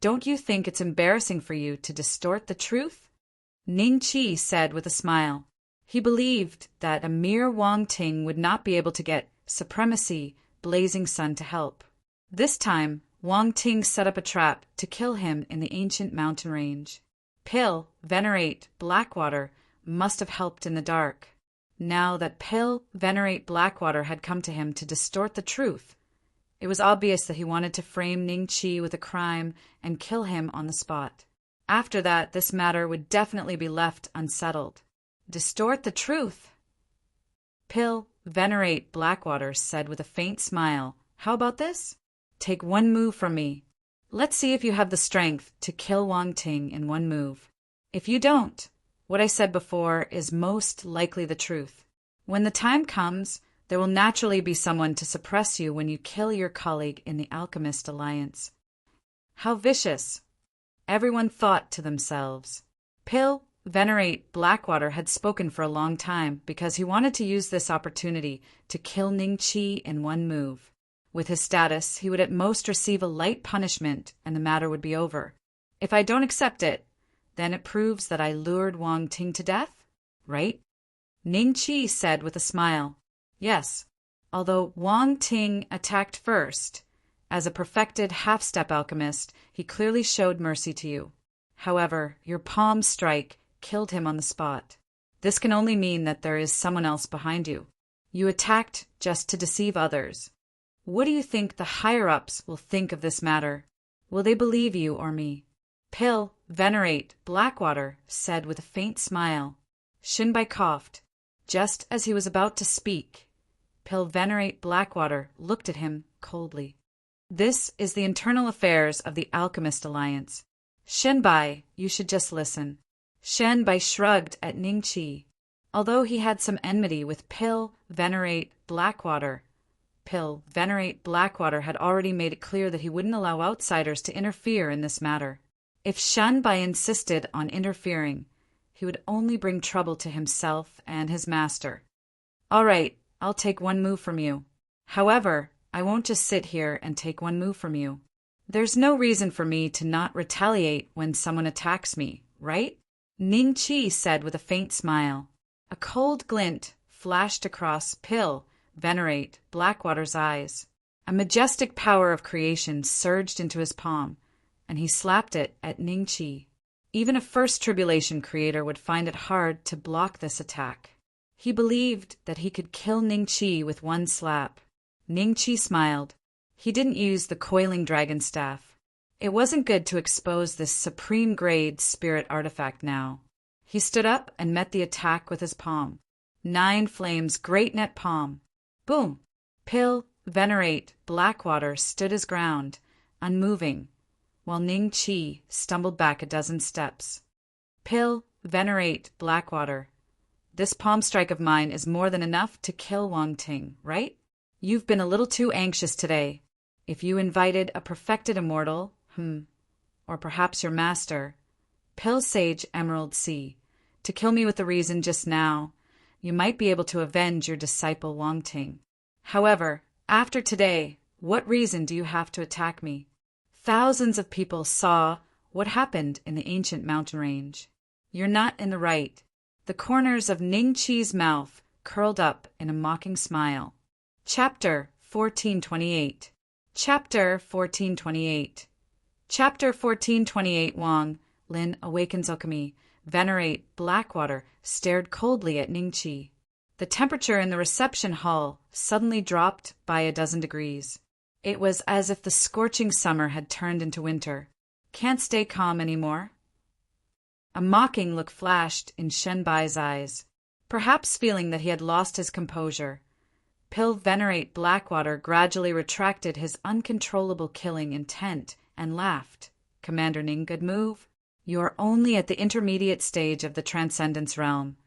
[SPEAKER 1] don't you think it's embarrassing for you to distort the truth? Ning Chi said with a smile. He believed that a mere Wang Ting would not be able to get Supremacy Blazing Sun to help. This time, Wang Ting set up a trap to kill him in the ancient mountain range. Pill Venerate Blackwater must have helped in the dark. Now that Pill Venerate Blackwater had come to him to distort the truth, it was obvious that he wanted to frame Ning Chi with a crime and kill him on the spot. After that, this matter would definitely be left unsettled. Distort the truth? Pill Venerate Blackwater said with a faint smile. How about this? Take one move from me. Let's see if you have the strength to kill Wang Ting in one move. If you don't, what I said before is most likely the truth. When the time comes, there will naturally be someone to suppress you when you kill your colleague in the Alchemist Alliance. How vicious. Everyone thought to themselves. Pill Venerate Blackwater had spoken for a long time because he wanted to use this opportunity to kill Ning Chi in one move. With his status, he would at most receive a light punishment and the matter would be over. If I don't accept it, then it proves that I lured Wang Ting to death, right? Ning Chi said with a smile. Yes, although Wang Ting attacked first, as a perfected half-step alchemist, he clearly showed mercy to you. However, your palm strike killed him on the spot. This can only mean that there is someone else behind you. You attacked just to deceive others. What do you think the higher-ups will think of this matter? Will they believe you or me? Pill Venerate Blackwater said with a faint smile. Shinbai coughed. Just as he was about to speak, Pill Venerate Blackwater looked at him coldly. This is the internal affairs of the Alchemist Alliance. Shinbai, you should just listen. Shinbai shrugged at Ning Chi. Although he had some enmity with Pill Venerate Blackwater, Pill, Venerate Blackwater had already made it clear that he wouldn't allow outsiders to interfere in this matter. If Shenbai insisted on interfering, he would only bring trouble to himself and his master. All right, I'll take one move from you. However, I won't just sit here and take one move from you. There's no reason for me to not retaliate when someone attacks me, right? Ning Qi said with a faint smile. A cold glint flashed across Pill, Venerate Blackwater's eyes. A majestic power of creation surged into his palm, and he slapped it at Ning Qi. Even a first tribulation creator would find it hard to block this attack. He believed that he could kill Ning Qi with one slap. Ning Qi smiled. He didn't use the coiling dragon staff. It wasn't good to expose this supreme-grade spirit artifact now. He stood up and met the attack with his palm. 9 flames, great net palm. Boom! Pill, Venerate Blackwater stood his ground, unmoving, while Ning Qi stumbled back a dozen steps. Pill, Venerate Blackwater. This palm strike of mine is more than enough to kill Wang Ting, right? You've been a little too anxious today. If you invited a perfected immortal, or perhaps your master, Pill Sage Emerald Sea, to kill me with the reason just now, you might be able to avenge your disciple Wang Ting. However, after today, what reason do you have to attack me? Thousands of people saw what happened in the ancient mountain range. You're not in the right. The corners of Ning Qi's mouth curled up in a mocking smile. Chapter 1428. Chapter 1428. Chapter 1428. Wang Lin awakens alchemy. Venerate Blackwater stared coldly at Ning Qi. The temperature in the reception hall suddenly dropped by a dozen degrees. It was as if the scorching summer had turned into winter. Can't stay calm anymore? A mocking look flashed in Shenbai's eyes. Perhaps feeling that he had lost his composure, Pill Venerate Blackwater gradually retracted his uncontrollable killing intent and laughed. Commander Ning, good move. You are only at the intermediate stage of the Transcendence realm,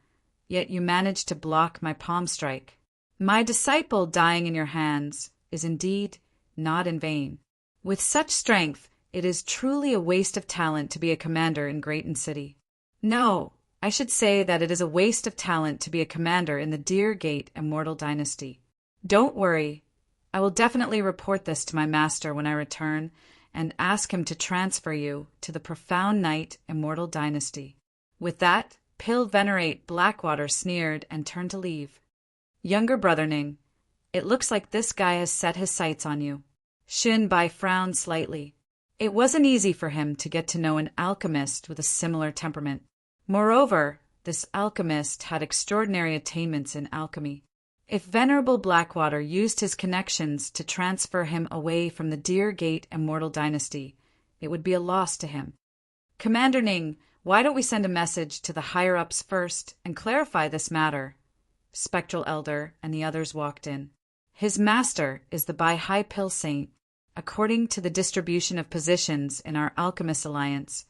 [SPEAKER 1] yet you managed to block my palm strike. My disciple dying in your hands is indeed not in vain. With such strength, it is truly a waste of talent to be a commander in Grayton City. No, I should say that it is a waste of talent to be a commander in the Deer Gate Immortal Dynasty. Don't worry, I will definitely report this to my master when I return and ask him to transfer you to the Profound Night Immortal Dynasty. With that, Pill Venerate Blackwater sneered and turned to leave. Younger brother Ning, it looks like this guy has set his sights on you. Shenbai frowned slightly. It wasn't easy for him to get to know an alchemist with a similar temperament. Moreover, this alchemist had extraordinary attainments in alchemy. If Venerable Blackwater used his connections to transfer him away from the Deer Gate Immortal Dynasty, it would be a loss to him. Commander Ning, why don't we send a message to the higher-ups first and clarify this matter? Spectral Elder and the others walked in. His master is the Bai Pill Saint. According to the distribution of positions in our Alchemist Alliance,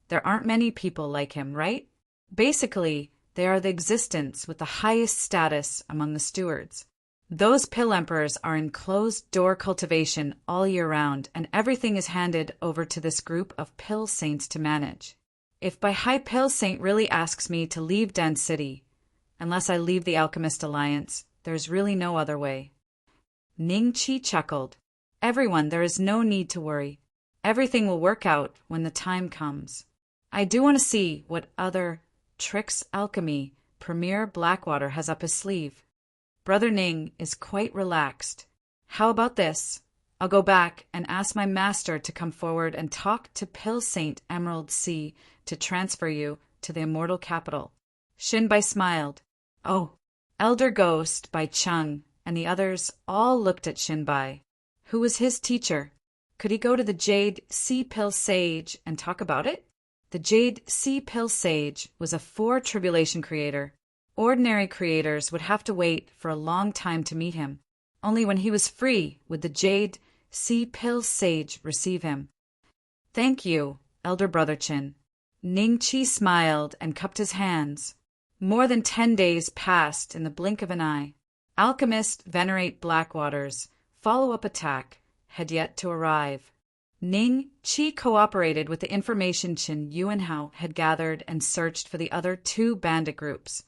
[SPEAKER 1] there aren't many people like him, right? Basically, they are the existence with the highest status among the stewards. Those Pill Emperors are in closed-door cultivation all year round, and everything is handed over to this group of Pill Saints to manage. If Bai Pill Saint really asks me to leave Dan City, unless I leave the Alchemist Alliance, there's really no other way. Ning Qi chuckled. Everyone, there is no need to worry. Everything will work out when the time comes. I do want to see what other tricks alchemy Premier Blackwater has up his sleeve. Brother Ning is quite relaxed. How about this? I'll go back and ask my master to come forward and talk to Pill Saint Emerald Sea to transfer you to the immortal capital. Shenbai smiled. Oh, Elder Ghost by Chung and the others all looked at Shenbai. Who was his teacher? Could he go to the Jade Sea Pill Sage and talk about it? The Jade Sea Pill Sage was a 4-tribulation creator. Ordinary creators would have to wait for a long time to meet him. Only when he was free would the Jade Sea Pill Sage receive him. Thank you, Elder Brother Chin. Ning Qi smiled and cupped his hands. More than 10 days passed in the blink of an eye. Alchemist Venerate Blackwater's follow-up attack had yet to arrive. Ning Qi cooperated with the information Qin Yuanhao had gathered and searched for the other two bandit groups,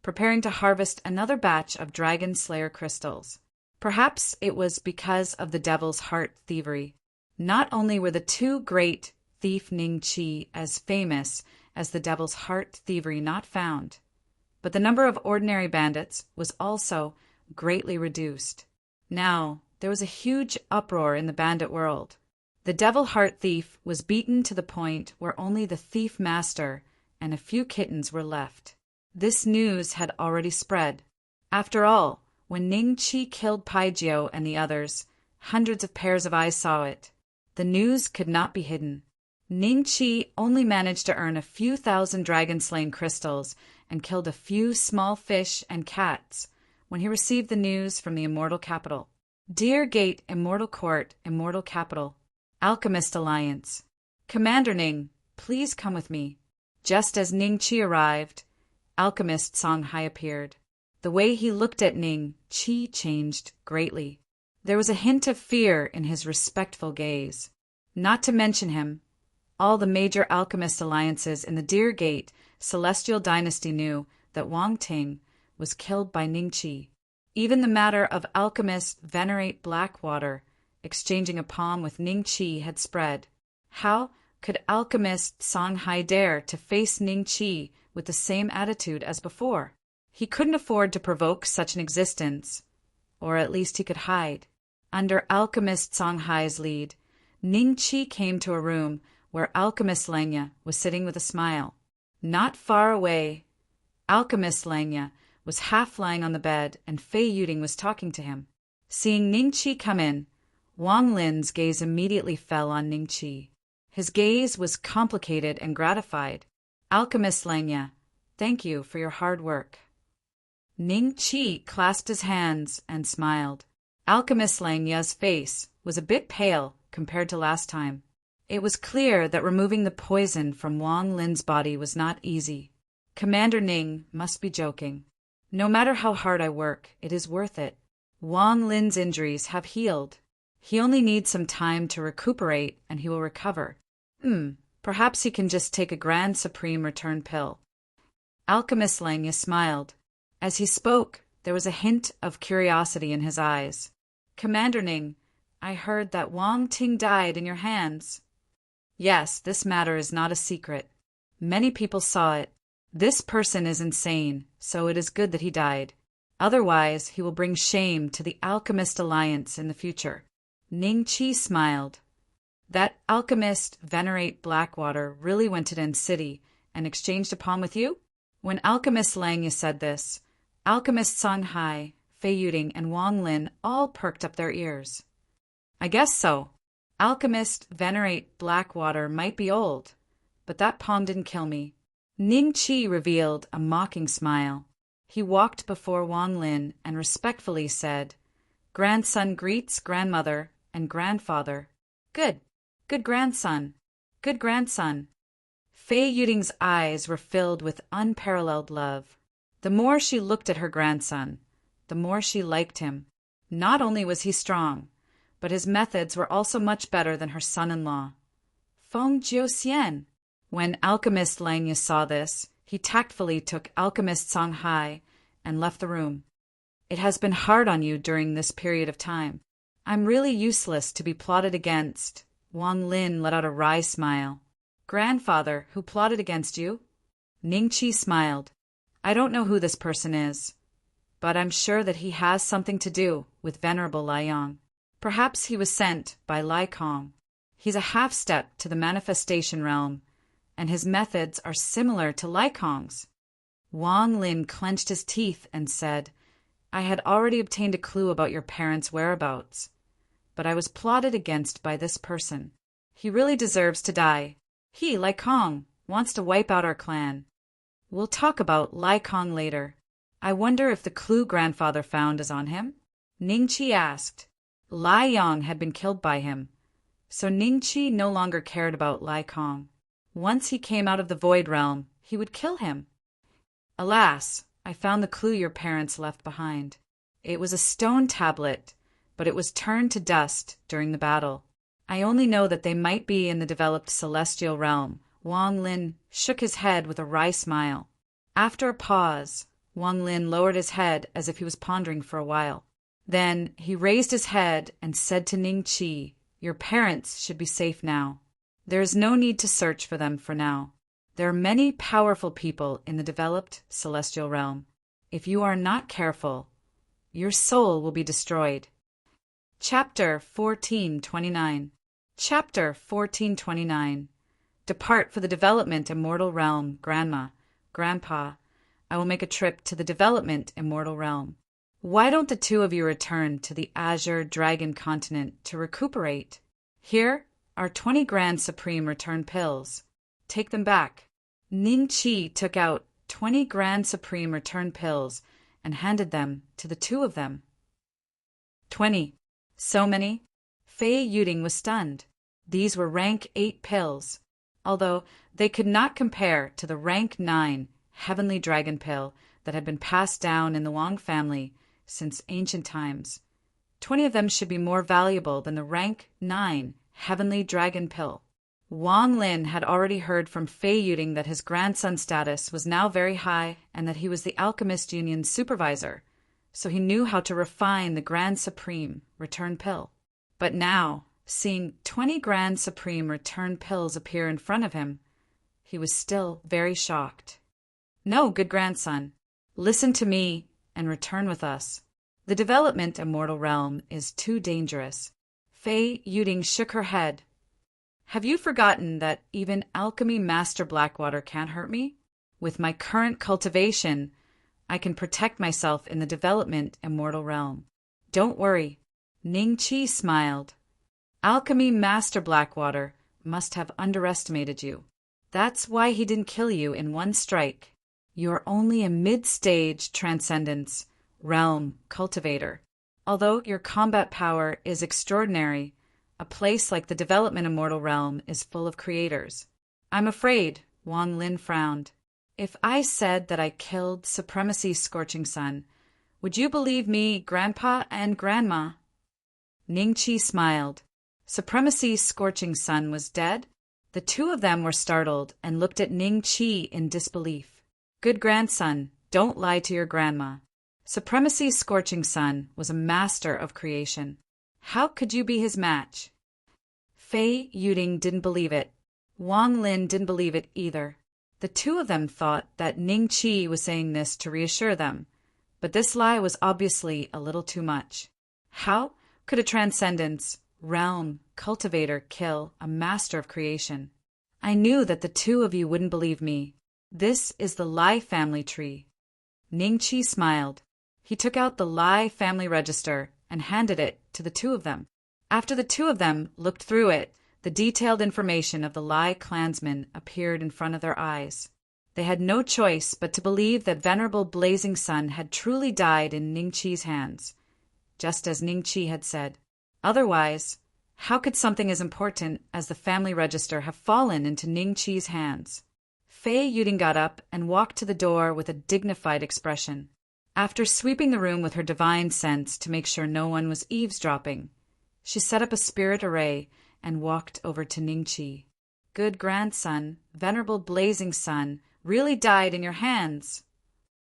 [SPEAKER 1] preparing to harvest another batch of Dragon Slayer crystals. Perhaps it was because of the Devil's Heart thievery. Not only were the two great thief Ning Qi as famous as the Devil's Heart thievery not found, but the number of ordinary bandits was also greatly reduced. Now, there was a huge uproar in the bandit world. The Devil Heart thief was beaten to the point where only the thief master and a few kittens were left. This news had already spread. After all, when Ning Qi killed Paijiao and the others, hundreds of pairs of eyes saw it. The news could not be hidden. Ning Qi only managed to earn a few thousand dragon-slain crystals and killed a few small fish and cats when he received the news from the Immortal Capital. Dear Gate, Immortal Court, Immortal Capital. Alchemist Alliance. Commander Ning, please come with me. Just as Ning Qi arrived, Alchemist Songhai appeared. The way he looked at Ning Qi changed greatly. There was a hint of fear in his respectful gaze. Not to mention him, all the major alchemist alliances in the Deer Gate Celestial Dynasty knew that Wang Ting was killed by Ning Qi. Even the matter of alchemist Venerate Blackwater exchanging a palm with Ning Qi had spread. How could alchemist Songhai dare to face Ning Qi with the same attitude as before? He couldn't afford to provoke such an existence, or at least he could hide. Under alchemist Songhai's lead, Ning Qi came to a room where alchemist Langya was sitting with a smile. Not far away, alchemist Langya was half lying on the bed and Fei Yuding was talking to him. Seeing Ning Qi come in, Wang Lin's gaze immediately fell on Ning Qi. His gaze was complicated and gratified. Alchemist Langya, thank you for your hard work. Ning Qi clasped his hands and smiled. Alchemist Langya's face was a bit pale compared to last time. It was clear that removing the poison from Wang Lin's body was not easy. Commander Ning must be joking. No matter how hard I work, it is worth it. Wang Lin's injuries have healed. He only needs some time to recuperate and he will recover. Perhaps he can just take a Grand Supreme Return pill. Alchemist Langya smiled. As he spoke, there was a hint of curiosity in his eyes. Commander Ning, I heard that Wang Ting died in your hands. Yes, this matter is not a secret. Many people saw it. This person is insane, so it is good that he died. Otherwise, he will bring shame to the Alchemist Alliance in the future. Ning Qi smiled. That alchemist Venerate Blackwater really went to Den City and exchanged a palm with you? When Alchemist Langya said this, Alchemist Songhai, Fei Yuding, and Wang Lin all perked up their ears. I guess so. Alchemist Venerate Blackwater might be old, but that palm didn't kill me. Ning Qi revealed a mocking smile. He walked before Wang Lin and respectfully said, Grandson greets grandmother and grandfather. Good grandson. Good grandson. Fei Yuding's eyes were filled with unparalleled love. The more she looked at her grandson, the more she liked him. Not only was he strong, but his methods were also much better than her son-in-law. Feng Jiuxian. When Alchemist Langya saw this, he tactfully took Alchemist Songhai and left the room. It has been hard on you during this period of time. I'm really useless to be plotted against. Wang Lin let out a wry smile. Grandfather, who plotted against you? Ning Qi smiled. I don't know who this person is, but I'm sure that he has something to do with Venerable Liang. Perhaps he was sent by Lai Kong. He's a half-step to the manifestation realm, and his methods are similar to Lai Kong's. Wang Lin clenched his teeth and said, I had already obtained a clue about your parents' whereabouts, but I was plotted against by this person. He really deserves to die. He, Lai Kong, wants to wipe out our clan. We'll talk about Lai Kong later. I wonder if the clue grandfather found is on him? Ning Qi asked. Lai Yang had been killed by him, so Ning Qi no longer cared about Lai Kong. Once he came out of the Void Realm, he would kill him. Alas, I found the clue your parents left behind. It was a stone tablet but it was turned to dust during the battle. I only know that they might be in the developed celestial realm. Wang Lin shook his head with a wry smile. After a pause, Wang Lin lowered his head as if he was pondering for a while. Then he raised his head and said to Ning Qi, "Your parents should be safe now. There is no need to search for them for now. There are many powerful people in the developed celestial realm. If you are not careful, your soul will be destroyed." Chapter 1429. Chapter 1429. Depart for the development immortal realm, Grandma, Grandpa. I will make a trip to the development immortal realm. Why don't the two of you return to the Azure Dragon continent to recuperate? Here are 20 Grand Supreme Return pills. Take them back. Ning Qi took out 20 Grand Supreme Return pills and handed them to the two of them. 20. So many? Fei Yuding was stunned. These were rank 8 pills, although they could not compare to the rank 9 Heavenly Dragon pill that had been passed down in the Wang family since ancient times. 20 of them should be more valuable than the rank 9 Heavenly Dragon pill. Wang Lin had already heard from Fei Yuding that his grandson's status was now very high and that he was the Alchemist Union's supervisor, so he knew how to refine the Grand Supreme Return pill. But now, seeing 20 Grand Supreme Return pills appear in front of him, he was still very shocked. "No, good grandson. Listen to me and return with us. The development immortal realm is too dangerous." Fei Yuding shook her head. "Have you forgotten that even Alchemy Master Blackwater can't hurt me? With my current cultivation, I can protect myself in the development immortal realm. Don't worry." Ning Qi smiled. "Alchemy Master Blackwater must have underestimated you. That's why he didn't kill you in one strike. You're only a mid-stage transcendence realm cultivator. Although your combat power is extraordinary, a place like the development immortal realm is full of creators." "I'm afraid," Wang Lin frowned. "If I said that I killed Supremacy's Scorching Sun, would you believe me, Grandpa and Grandma?" Ning Qi smiled. Supremacy's Scorching Sun was dead? The two of them were startled and looked at Ning Qi in disbelief. "Good grandson, don't lie to your grandma. Supremacy's Scorching Sun was a master of creation. How could you be his match?" Fei Yuding didn't believe it. Wang Lin didn't believe it either. The two of them thought that Ning Qi was saying this to reassure them, but this lie was obviously a little too much. How could a transcendence realm cultivator kill a master of creation? "I knew that the two of you wouldn't believe me. This is the Lai family tree." Ning Qi smiled. He took out the Lai family register and handed it to the two of them. After the two of them looked through it, the detailed information of the Lai clansmen appeared in front of their eyes. They had no choice but to believe that Venerable Blazing Sun had truly died in Ning Qi's hands, just as Ning Qi had said. Otherwise, how could something as important as the family register have fallen into Ning Qi's hands? Fei Yuding got up and walked to the door with a dignified expression. After sweeping the room with her divine sense to make sure no one was eavesdropping, she set up a spirit array and walked over to Ning Qi. "Good grandson, Venerable Blazing Sun, really died in your hands."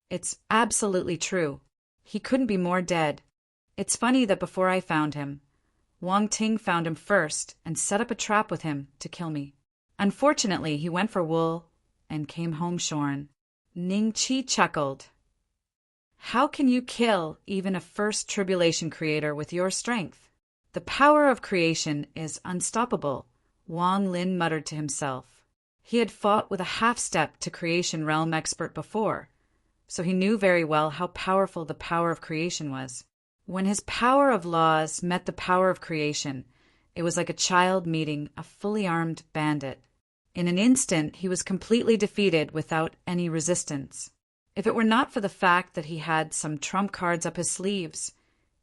[SPEAKER 1] "It's absolutely true. He couldn't be more dead. It's funny that before I found him, Wang Ting found him first and set up a trap with him to kill me. Unfortunately, he went for wool and came home shorn." Ning Qi chuckled. "How can you kill even a first tribulation creator with your strength?" "The power of creation is unstoppable," Wang Lin muttered to himself. He had fought with a half-step to creation realm expert before, so he knew very well how powerful the power of creation was. When his power of laws met the power of creation, it was like a child meeting a fully armed bandit. In an instant, he was completely defeated without any resistance. If it were not for the fact that he had some trump cards up his sleeves,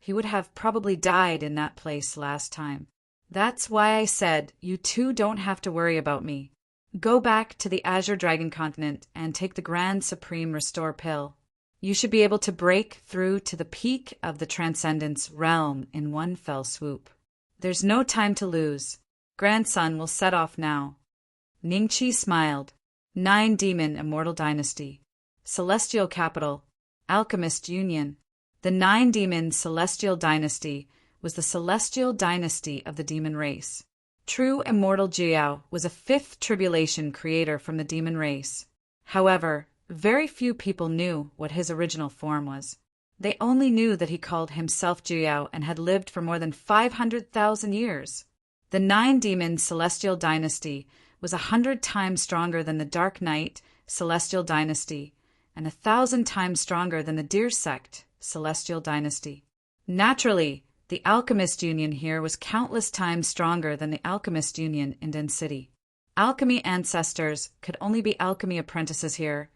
[SPEAKER 1] he would have probably died in that place last time. That's why I said, you two don't have to worry about me. Go back to the Azure Dragon continent and take the Grand Supreme Restore pill. You should be able to break through to the peak of the Transcendence realm in one fell swoop. There's no time to lose. Grandson will set off now. Ningqi smiled. 9 Demon Immortal Dynasty. Celestial Capital. Alchemist Union. The 9 Demon Celestial Dynasty was the celestial dynasty of the demon race. True Immortal Jiao was a 5th tribulation creator from the demon race. However, very few people knew what his original form was. They only knew that he called himself Jiao and had lived for more than 500,000 years. The 9 Demon Celestial Dynasty was 100 times stronger than the Dark Knight Celestial Dynasty and 1,000 times stronger than the Deer Sect Celestial Dynasty. Naturally, the Alchemist Union here was countless times stronger than the Alchemist Union in Den City. Alchemy ancestors could only be alchemy apprentices here,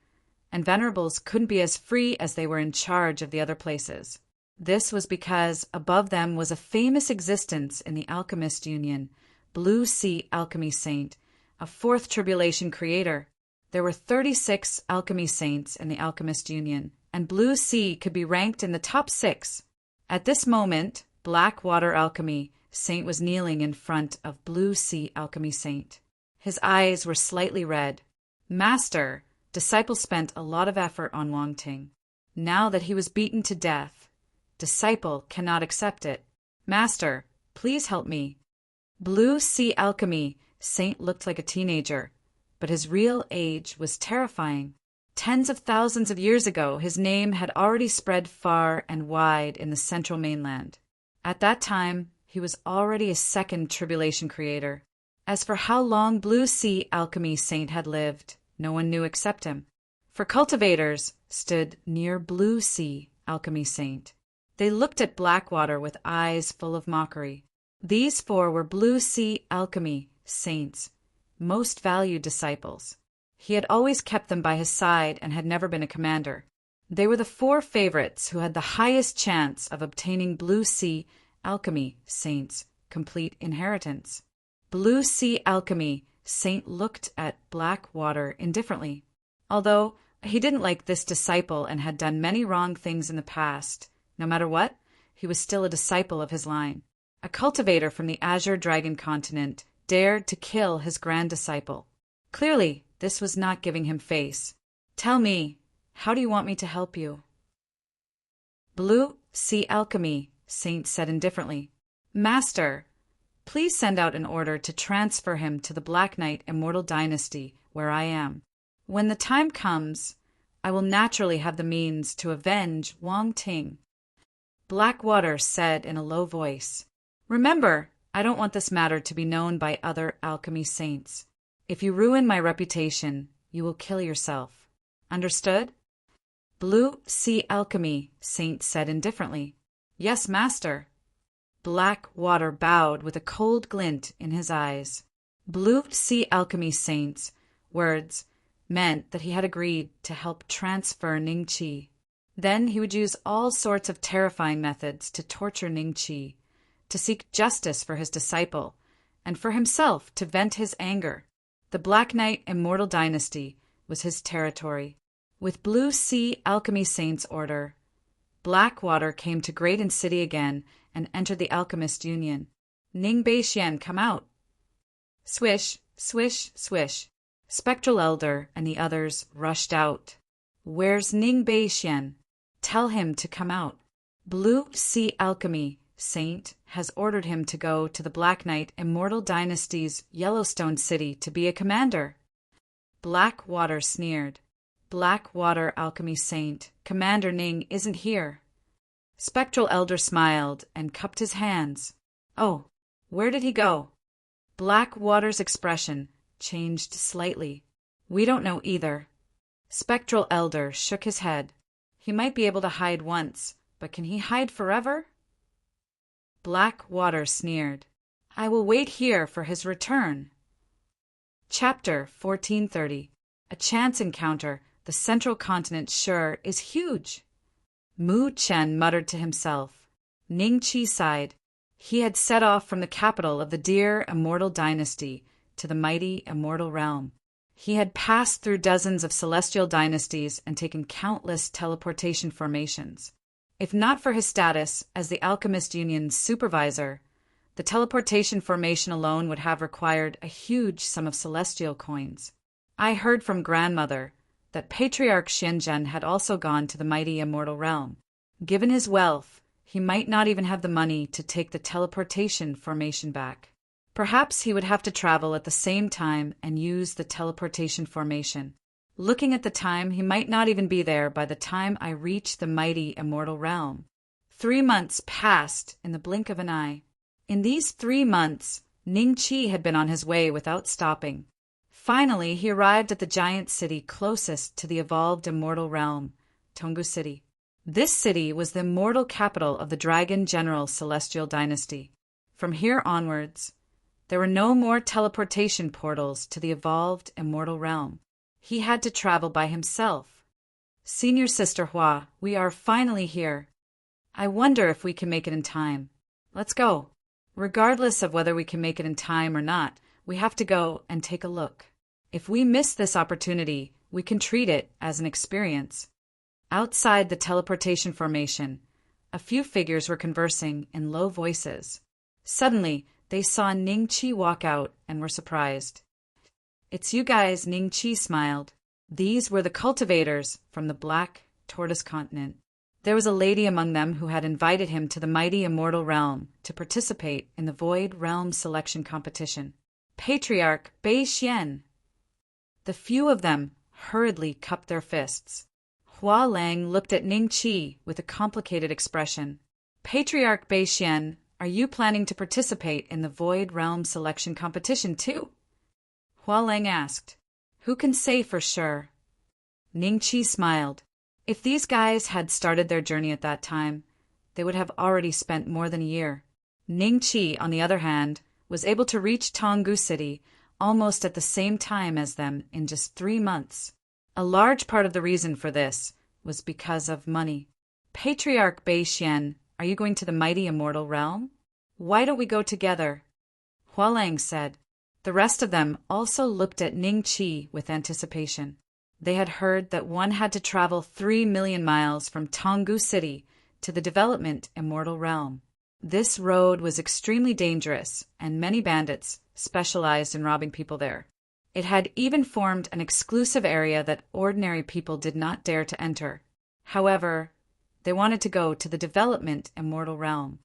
[SPEAKER 1] and venerables couldn't be as free as they were in charge of the other places. This was because above them was a famous existence in the Alchemist Union, Blue Sea Alchemy Saint, a 4th tribulation creator. There were 36 alchemy saints in the Alchemist Union, and Blue Sea could be ranked in the top 6. At this moment, Blackwater Alchemy Saint was kneeling in front of Blue Sea Alchemy Saint. His eyes were slightly red. Master, Disciple spent a lot of effort on Wang Ting. Now that he was beaten to death, Disciple cannot accept it. Master, please help me. Blue Sea Alchemy Saint looked like a teenager, but his real age was terrifying. Tens of thousands of years ago, his name had already spread far and wide in the central mainland. At that time, he was already a 2nd tribulation creator. As for how long Blue Sea Alchemy Saint had lived, no one knew except him. For cultivators stood near Blue Sea Alchemy Saint. They looked at Blackwater with eyes full of mockery. These 4 were Blue Sea Alchemy Saint's most valued disciples. He had always kept them by his side and had never been a commander. They were the 4 favorites who had the highest chance of obtaining Blue Sea Alchemy Saint's complete inheritance. Blue Sea Alchemy Saint looked at Blackwater indifferently. Although he didn't like this disciple and had done many wrong things in the past, no matter what, he was still a disciple of his line. A cultivator from the Azure Dragon continent dared to kill his grand disciple. Clearly, this was not giving him face. Tell me, how do you want me to help you? Blue Sea Alchemy Saint said indifferently. Master, please send out an order to transfer him to the Black Knight Immortal Dynasty, where I am. When the time comes, I will naturally have the means to avenge Wang Ting. Blackwater said in a low voice, Remember, I don't want this matter to be known by other alchemy saints. If you ruin my reputation, you will kill yourself. Understood? Blue Sea Alchemy Saint said indifferently. Yes, master. Blackwater bowed with a cold glint in his eyes. Blue Sea Alchemy Saint's words meant that he had agreed to help transfer Ningqi. Then he would use all sorts of terrifying methods to torture Ningqi, to seek justice for his disciple, and for himself to vent his anger. The Black Knight Immortal Dynasty was his territory. With Blue Sea Alchemy Saint's order, Blackwater came to Graydon City again and entered the Alchemist Union. Ning Beixian, come out. Swish, swish, swish. Spectral Elder and the others rushed out. Where's Ning Beixian? Tell him to come out. Blue Sea Alchemy Saint has ordered him to go to the Black Knight Immortal Dynasty's Yellowstone City to be a commander. Blackwater sneered. Blackwater Alchemy Saint, Commander Ning isn't here. Spectral Elder smiled and cupped his hands. Oh, where did he go? Blackwater's expression changed slightly. We don't know either. Spectral Elder shook his head. He might be able to hide once, but can he hide forever? Blackwater sneered. I will wait here for his return. Chapter 1430. A chance encounter. The central continent sure is huge. Mu Chen muttered to himself. Ningqi sighed. He had set off from the capital of the dear immortal dynasty to the mighty immortal realm. He had passed through dozens of celestial dynasties and taken countless teleportation formations. If not for his status as the Alchemist Union's supervisor, the teleportation formation alone would have required a huge sum of celestial coins. I heard from grandmother that Patriarch Xianzhen had also gone to the mighty immortal realm. Given his wealth, he might not even have the money to take the teleportation formation back. Perhaps he would have to travel at the same time and use the teleportation formation. Looking at the time, he might not even be there by the time I reach the mighty immortal realm. 3 months passed in the blink of an eye. In these 3 months, Ning Qi had been on his way without stopping. Finally, he arrived at the giant city closest to the evolved immortal realm, Tonggu City. This city was the immortal capital of the Dragon General Celestial Dynasty. From here onwards, there were no more teleportation portals to the evolved immortal realm. He had to travel by himself. Senior Sister Hua, we are finally here. I wonder if we can make it in time. Let's go. Regardless of whether we can make it in time or not, we have to go and take a look. If we miss this opportunity, we can treat it as an experience. Outside the teleportation formation, a few figures were conversing in low voices. Suddenly, they saw Ning Qi walk out and were surprised. It's you guys, Ning Qi smiled. These were the cultivators from the Black Tortoise Continent. There was a lady among them who had invited him to the mighty immortal realm to participate in the Void Realm selection competition. Patriarch Bei Xian. The few of them hurriedly cupped their fists. Hua Lang looked at Ning Qi with a complicated expression. Patriarch Bei Xian, are you planning to participate in the Void Realm selection competition too? Hua Lang asked. Who can say for sure? Ning Qi smiled. If these guys had started their journey at that time, they would have already spent more than a year. Ning Qi, on the other hand, was able to reach Tonggu City almost at the same time as them in just 3 months. A large part of the reason for this was because of money. Patriarch Bei Xian, are you going to the mighty immortal realm? Why don't we go together? Hua Lang said. The rest of them also looked at Ning Qi with anticipation. They had heard that one had to travel 3 million miles from Tonggu City to the development immortal realm. This road was extremely dangerous, and many bandits specialized in robbing people there. It had even formed an exclusive area that ordinary people did not dare to enter. However, they wanted to go to the development immortal realm.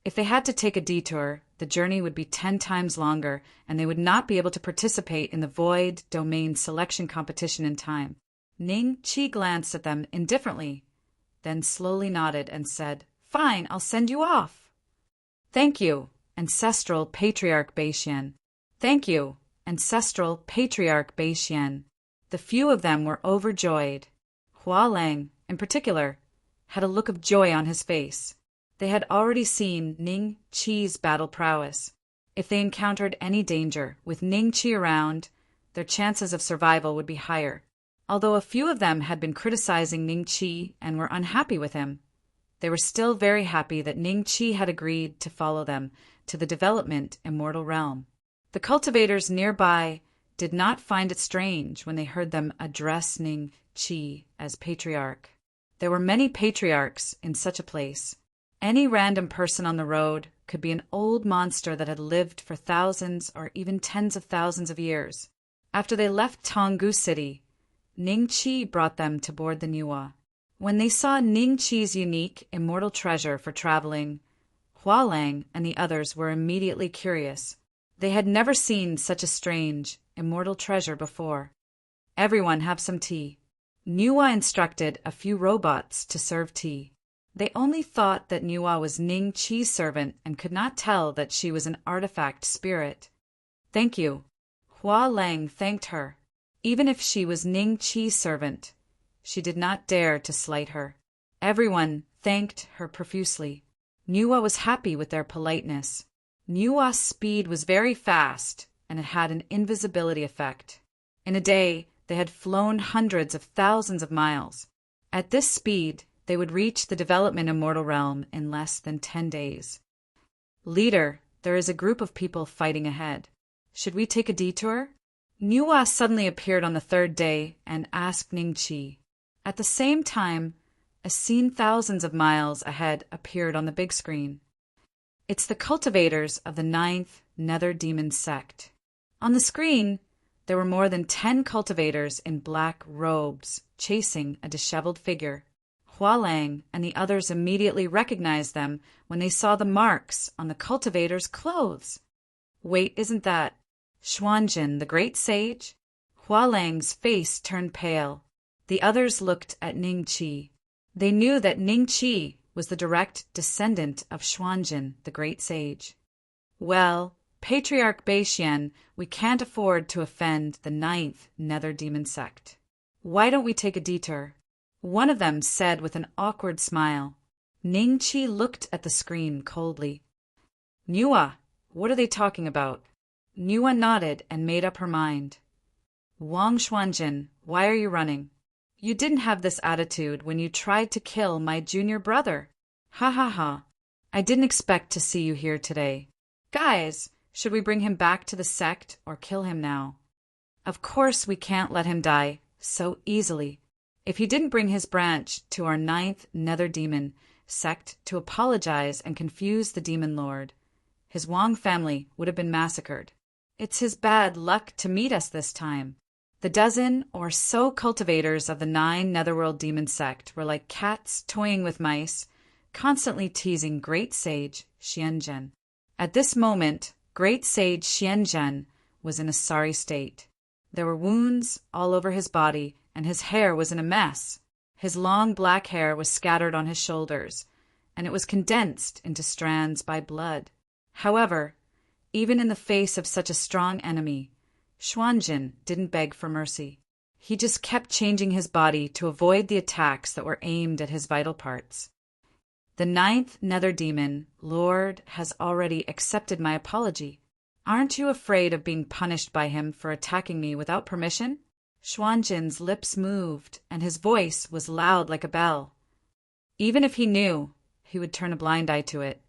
[SPEAKER 1] If they had to take a detour, the journey would be 10 times longer, and they would not be able to participate in the Void Domain selection competition in time. Ning Qi glanced at them indifferently, then slowly nodded and said, Fine, I'll send you off. Thank you, Ancestral Patriarch Bei Xian. Thank you, Ancestral Patriarch Bei Xian. The few of them were overjoyed. Hua Lang, in particular, had a look of joy on his face. They had already seen Ning Qi's battle prowess. If they encountered any danger with Ning Qi around, their chances of survival would be higher. Although a few of them had been criticizing Ning Qi and were unhappy with him, they were still very happy that Ning Qi had agreed to follow them to the development immortal realm. The cultivators nearby did not find it strange when they heard them address Ning Qi as patriarch. There were many patriarchs in such a place. Any random person on the road could be an old monster that had lived for thousands or even tens of thousands of years. After they left Tonggu City, Ning Qi brought them to board the Nuwa. When they saw Ning Qi's unique immortal treasure for traveling, Hua Lang and the others were immediately curious. They had never seen such a strange, immortal treasure before. Everyone have some tea. Nuwa instructed a few robots to serve tea. They only thought that Nuwa was Ning Qi's servant and could not tell that she was an artifact spirit. Thank you. Hua Lang thanked her. Even if she was Ning Qi's servant, she did not dare to slight her. Everyone thanked her profusely. Nuwa was happy with their politeness. Nuwa's speed was very fast, and it had an invisibility effect. In a day, they had flown hundreds of thousands of miles. At this speed, they would reach the development immortal realm in less than 10 days. Leader, there is a group of people fighting ahead. Should we take a detour? Niuwa suddenly appeared on the third day and asked Ningqi. At the same time, a scene thousands of miles ahead appeared on the big screen. It's the cultivators of the ninth Nether Demon sect. On the screen, there were more than 10 cultivators in black robes chasing a disheveled figure. Hualang and the others immediately recognized them when they saw the marks on the cultivators' clothes. Wait, isn't that Xuanjin, the great sage? Hualang's face turned pale. The others looked at Ningqi. They knew that Ningqi was the direct descendant of Xuanjin, the great sage. Well, Patriarch Beixian, we can't afford to offend the ninth Nether Demon sect. Why don't we take a detour? One of them said with an awkward smile. Ningqi looked at the screen coldly. Niuwa, what are they talking about? Niuwa nodded and made up her mind. Wang Xuanjin, why are you running? You didn't have this attitude when you tried to kill my junior brother. Ha ha ha. I didn't expect to see you here today. Guys, should we bring him back to the sect or kill him now? Of course we can't let him die so easily. If he didn't bring his branch to our ninth Nether Demon sect to apologize and confuse the Demon Lord, his Wang family would have been massacred. It's his bad luck to meet us this time. The dozen or so cultivators of the 9 Netherworld Demon sect were like cats toying with mice, constantly teasing Great Sage Xianzhen. At this moment, Great Sage Xianzhen was in a sorry state. There were wounds all over his body, and his hair was in a mess. His long black hair was scattered on his shoulders, and it was condensed into strands by blood. However, even in the face of such a strong enemy, Xuanjin didn't beg for mercy. He just kept changing his body to avoid the attacks that were aimed at his vital parts. The 9th Nether Demon Lord has already accepted my apology. Aren't you afraid of being punished by him for attacking me without permission? Xuanjin's lips moved, and his voice was loud like a bell. Even if he knew, he would turn a blind eye to it.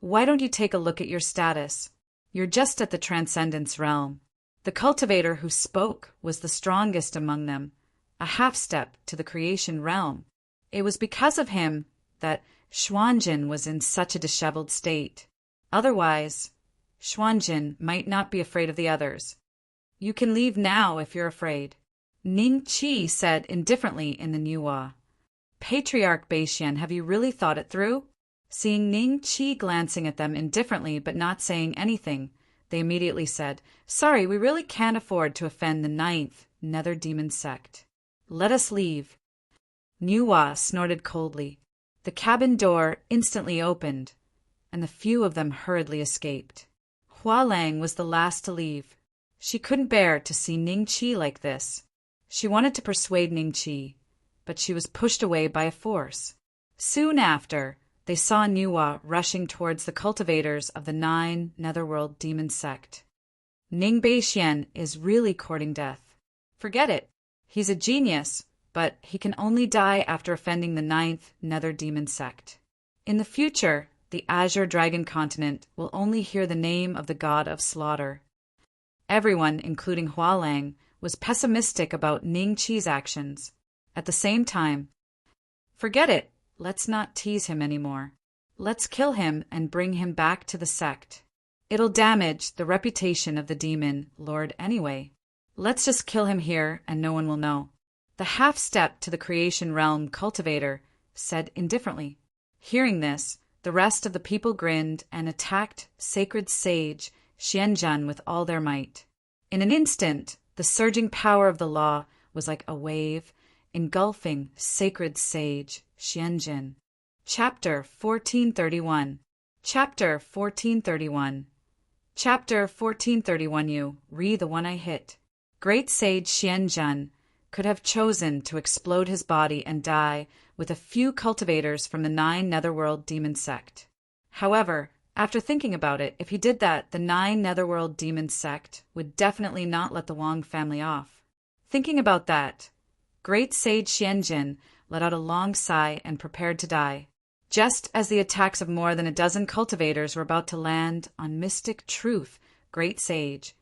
[SPEAKER 1] Why don't you take a look at your status? You're just at the Transcendence realm. The cultivator who spoke was the strongest among them, a half-step to the creation realm. It was because of him that Xuanjin was in such a disheveled state. Otherwise, Xuanjin might not be afraid of the others. You can leave now if you're afraid. Ningqi said indifferently in the Niuwa. Patriarch Beixian, have you really thought it through? Seeing Ningqi glancing at them indifferently but not saying anything, they immediately said, Sorry, we really can't afford to offend the 9th Nether Demon sect. Let us leave. Niuwa snorted coldly. The cabin door instantly opened, and the few of them hurriedly escaped. Hualang was the last to leave. She couldn't bear to see Ningqi like this. She wanted to persuade Ningqi, but she was pushed away by a force. Soon after, they saw Niuwa rushing towards the cultivators of the 9 Netherworld Demon sect. Ning Beixian is really courting death. Forget it. He's a genius, but he can only die after offending the 9th Nether Demon sect. In the future, the Azure Dragon continent will only hear the name of the god of slaughter. Everyone, including Hualang, was pessimistic about Ningqi's actions. At the same time, forget it. Let's not tease him anymore. Let's kill him and bring him back to the sect. It'll damage the reputation of the Demon Lord anyway. Let's just kill him here and no one will know. The half-step to the creation realm cultivator said indifferently. Hearing this, the rest of the people grinned and attacked sacred sage Xianzhen with all their might. In an instant, the surging power of the law was like a wave, engulfing sacred sage Xianzhen. Chapter 1431. Chapter 1431. Chapter 1431. You, re the one I hit. Great sage Xianzhen could have chosen to explode his body and die with a few cultivators from the 9 Netherworld Demon sect. However, after thinking about it, if he did that, the 9 Netherworld Demon sect would definitely not let the Wang family off. Thinking about that, Great Sage Xianjin let out a long sigh and prepared to die. Just as the attacks of more than a dozen cultivators were about to land on Mystic Truth, Great Sage,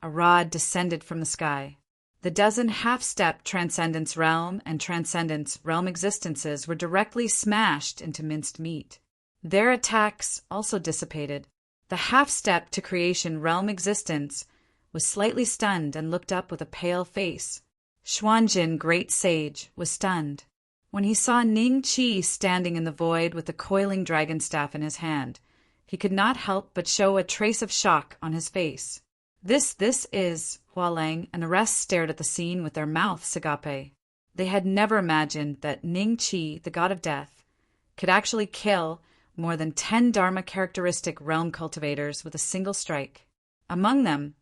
[SPEAKER 1] A rod descended from the sky. The dozen half-step Transcendence Realm and Transcendence Realm existences were directly smashed into minced meat. Their attacks also dissipated. The half-step to Creation Realm existence was slightly stunned and looked up with a pale face. Xuanjin, Great Sage, was stunned. When he saw Ning Qi standing in the void with the coiling dragon staff in his hand, he could not help but show a trace of shock on his face. This is, Hualang and the rest stared at the scene with their mouths agape. They had never imagined that Ning Qi, the god of death, could actually kill more than 10 Dharma characteristic realm cultivators with a single strike. Among them,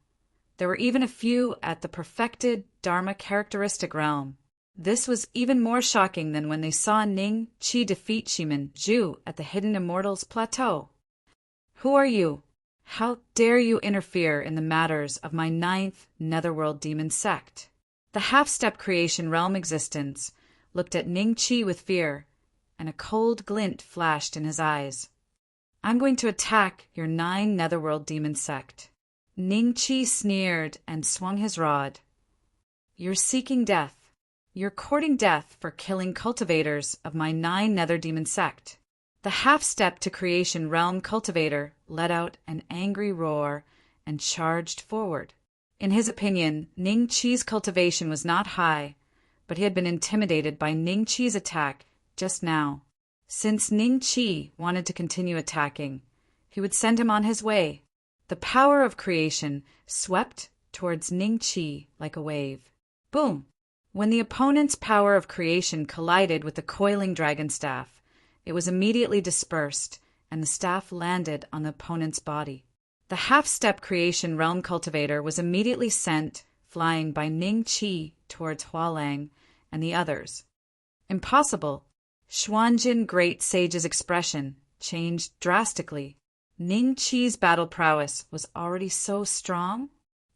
[SPEAKER 1] there were even a few at the perfected Dharma characteristic realm. This was even more shocking than when they saw Ning Qi defeat Shimin Zhu at the Hidden Immortals Plateau. Who are you? How dare you interfere in the matters of my 9th Netherworld demon sect? The half-step Creation Realm existence looked at Ning Qi with fear, and a cold glint flashed in his eyes. I'm going to attack your 9 Netherworld demon sect. Ning Qi sneered and swung his rod. You're seeking death. You're courting death for killing cultivators of my 9 Nether demon sect. The half-step to Creation Realm cultivator let out an angry roar and charged forward. In his opinion, Ning Qi's cultivation was not high, but he had been intimidated by Ning Qi's attack just now. Since Ning Qi wanted to continue attacking, he would send him on his way. The power of creation swept towards Ning Qi like a wave. Boom! When the opponent's power of creation collided with the coiling dragon staff, it was immediately dispersed, and the staff landed on the opponent's body. The half-step Creation Realm cultivator was immediately sent flying by Ning Qi towards Hualang and the others. Impossible! Xuanjin Great Sage's expression changed drastically. Ning Qi's battle prowess was already so strong?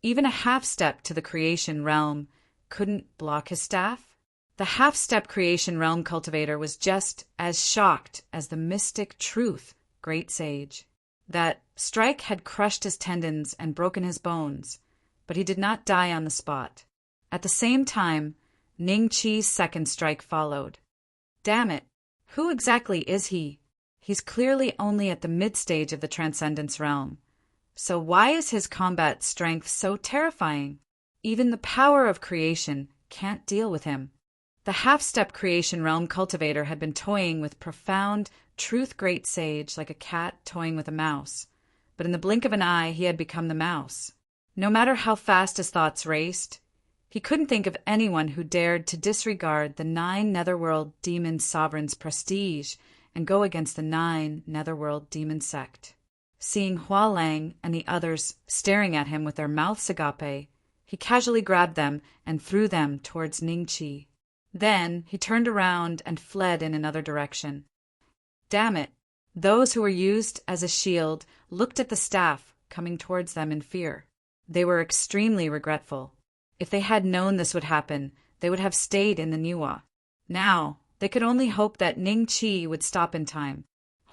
[SPEAKER 1] Even a half-step to the Creation Realm couldn't block his staff? The half-step Creation Realm cultivator was just as shocked as the mystic Truth Great Sage. That strike had crushed his tendons and broken his bones, but he did not die on the spot. At the same time, Ning Qi's second strike followed. Damn it! Who exactly is he? He's clearly only at the mid-stage of the Transcendence Realm. So why is his combat strength so terrifying? Even the power of creation can't deal with him. The half-step Creation Realm cultivator had been toying with profound Truth Great Sage like a cat toying with a mouse, but in the blink of an eye he had become the mouse. No matter how fast his thoughts raced, he couldn't think of anyone who dared to disregard the 9 Netherworld demon sovereign's prestige and go against the 9 Netherworld demon sect. Seeing Hualang and the others staring at him with their mouths agape, he casually grabbed them and threw them towards Ning Qi. Then he turned around and fled in another direction. Damn it! Those who were used as a shield looked at the staff coming towards them in fear. They were extremely regretful. If they had known this would happen, they would have stayed in the Niwa. Now, they could only hope that Ning Qi would stop in time.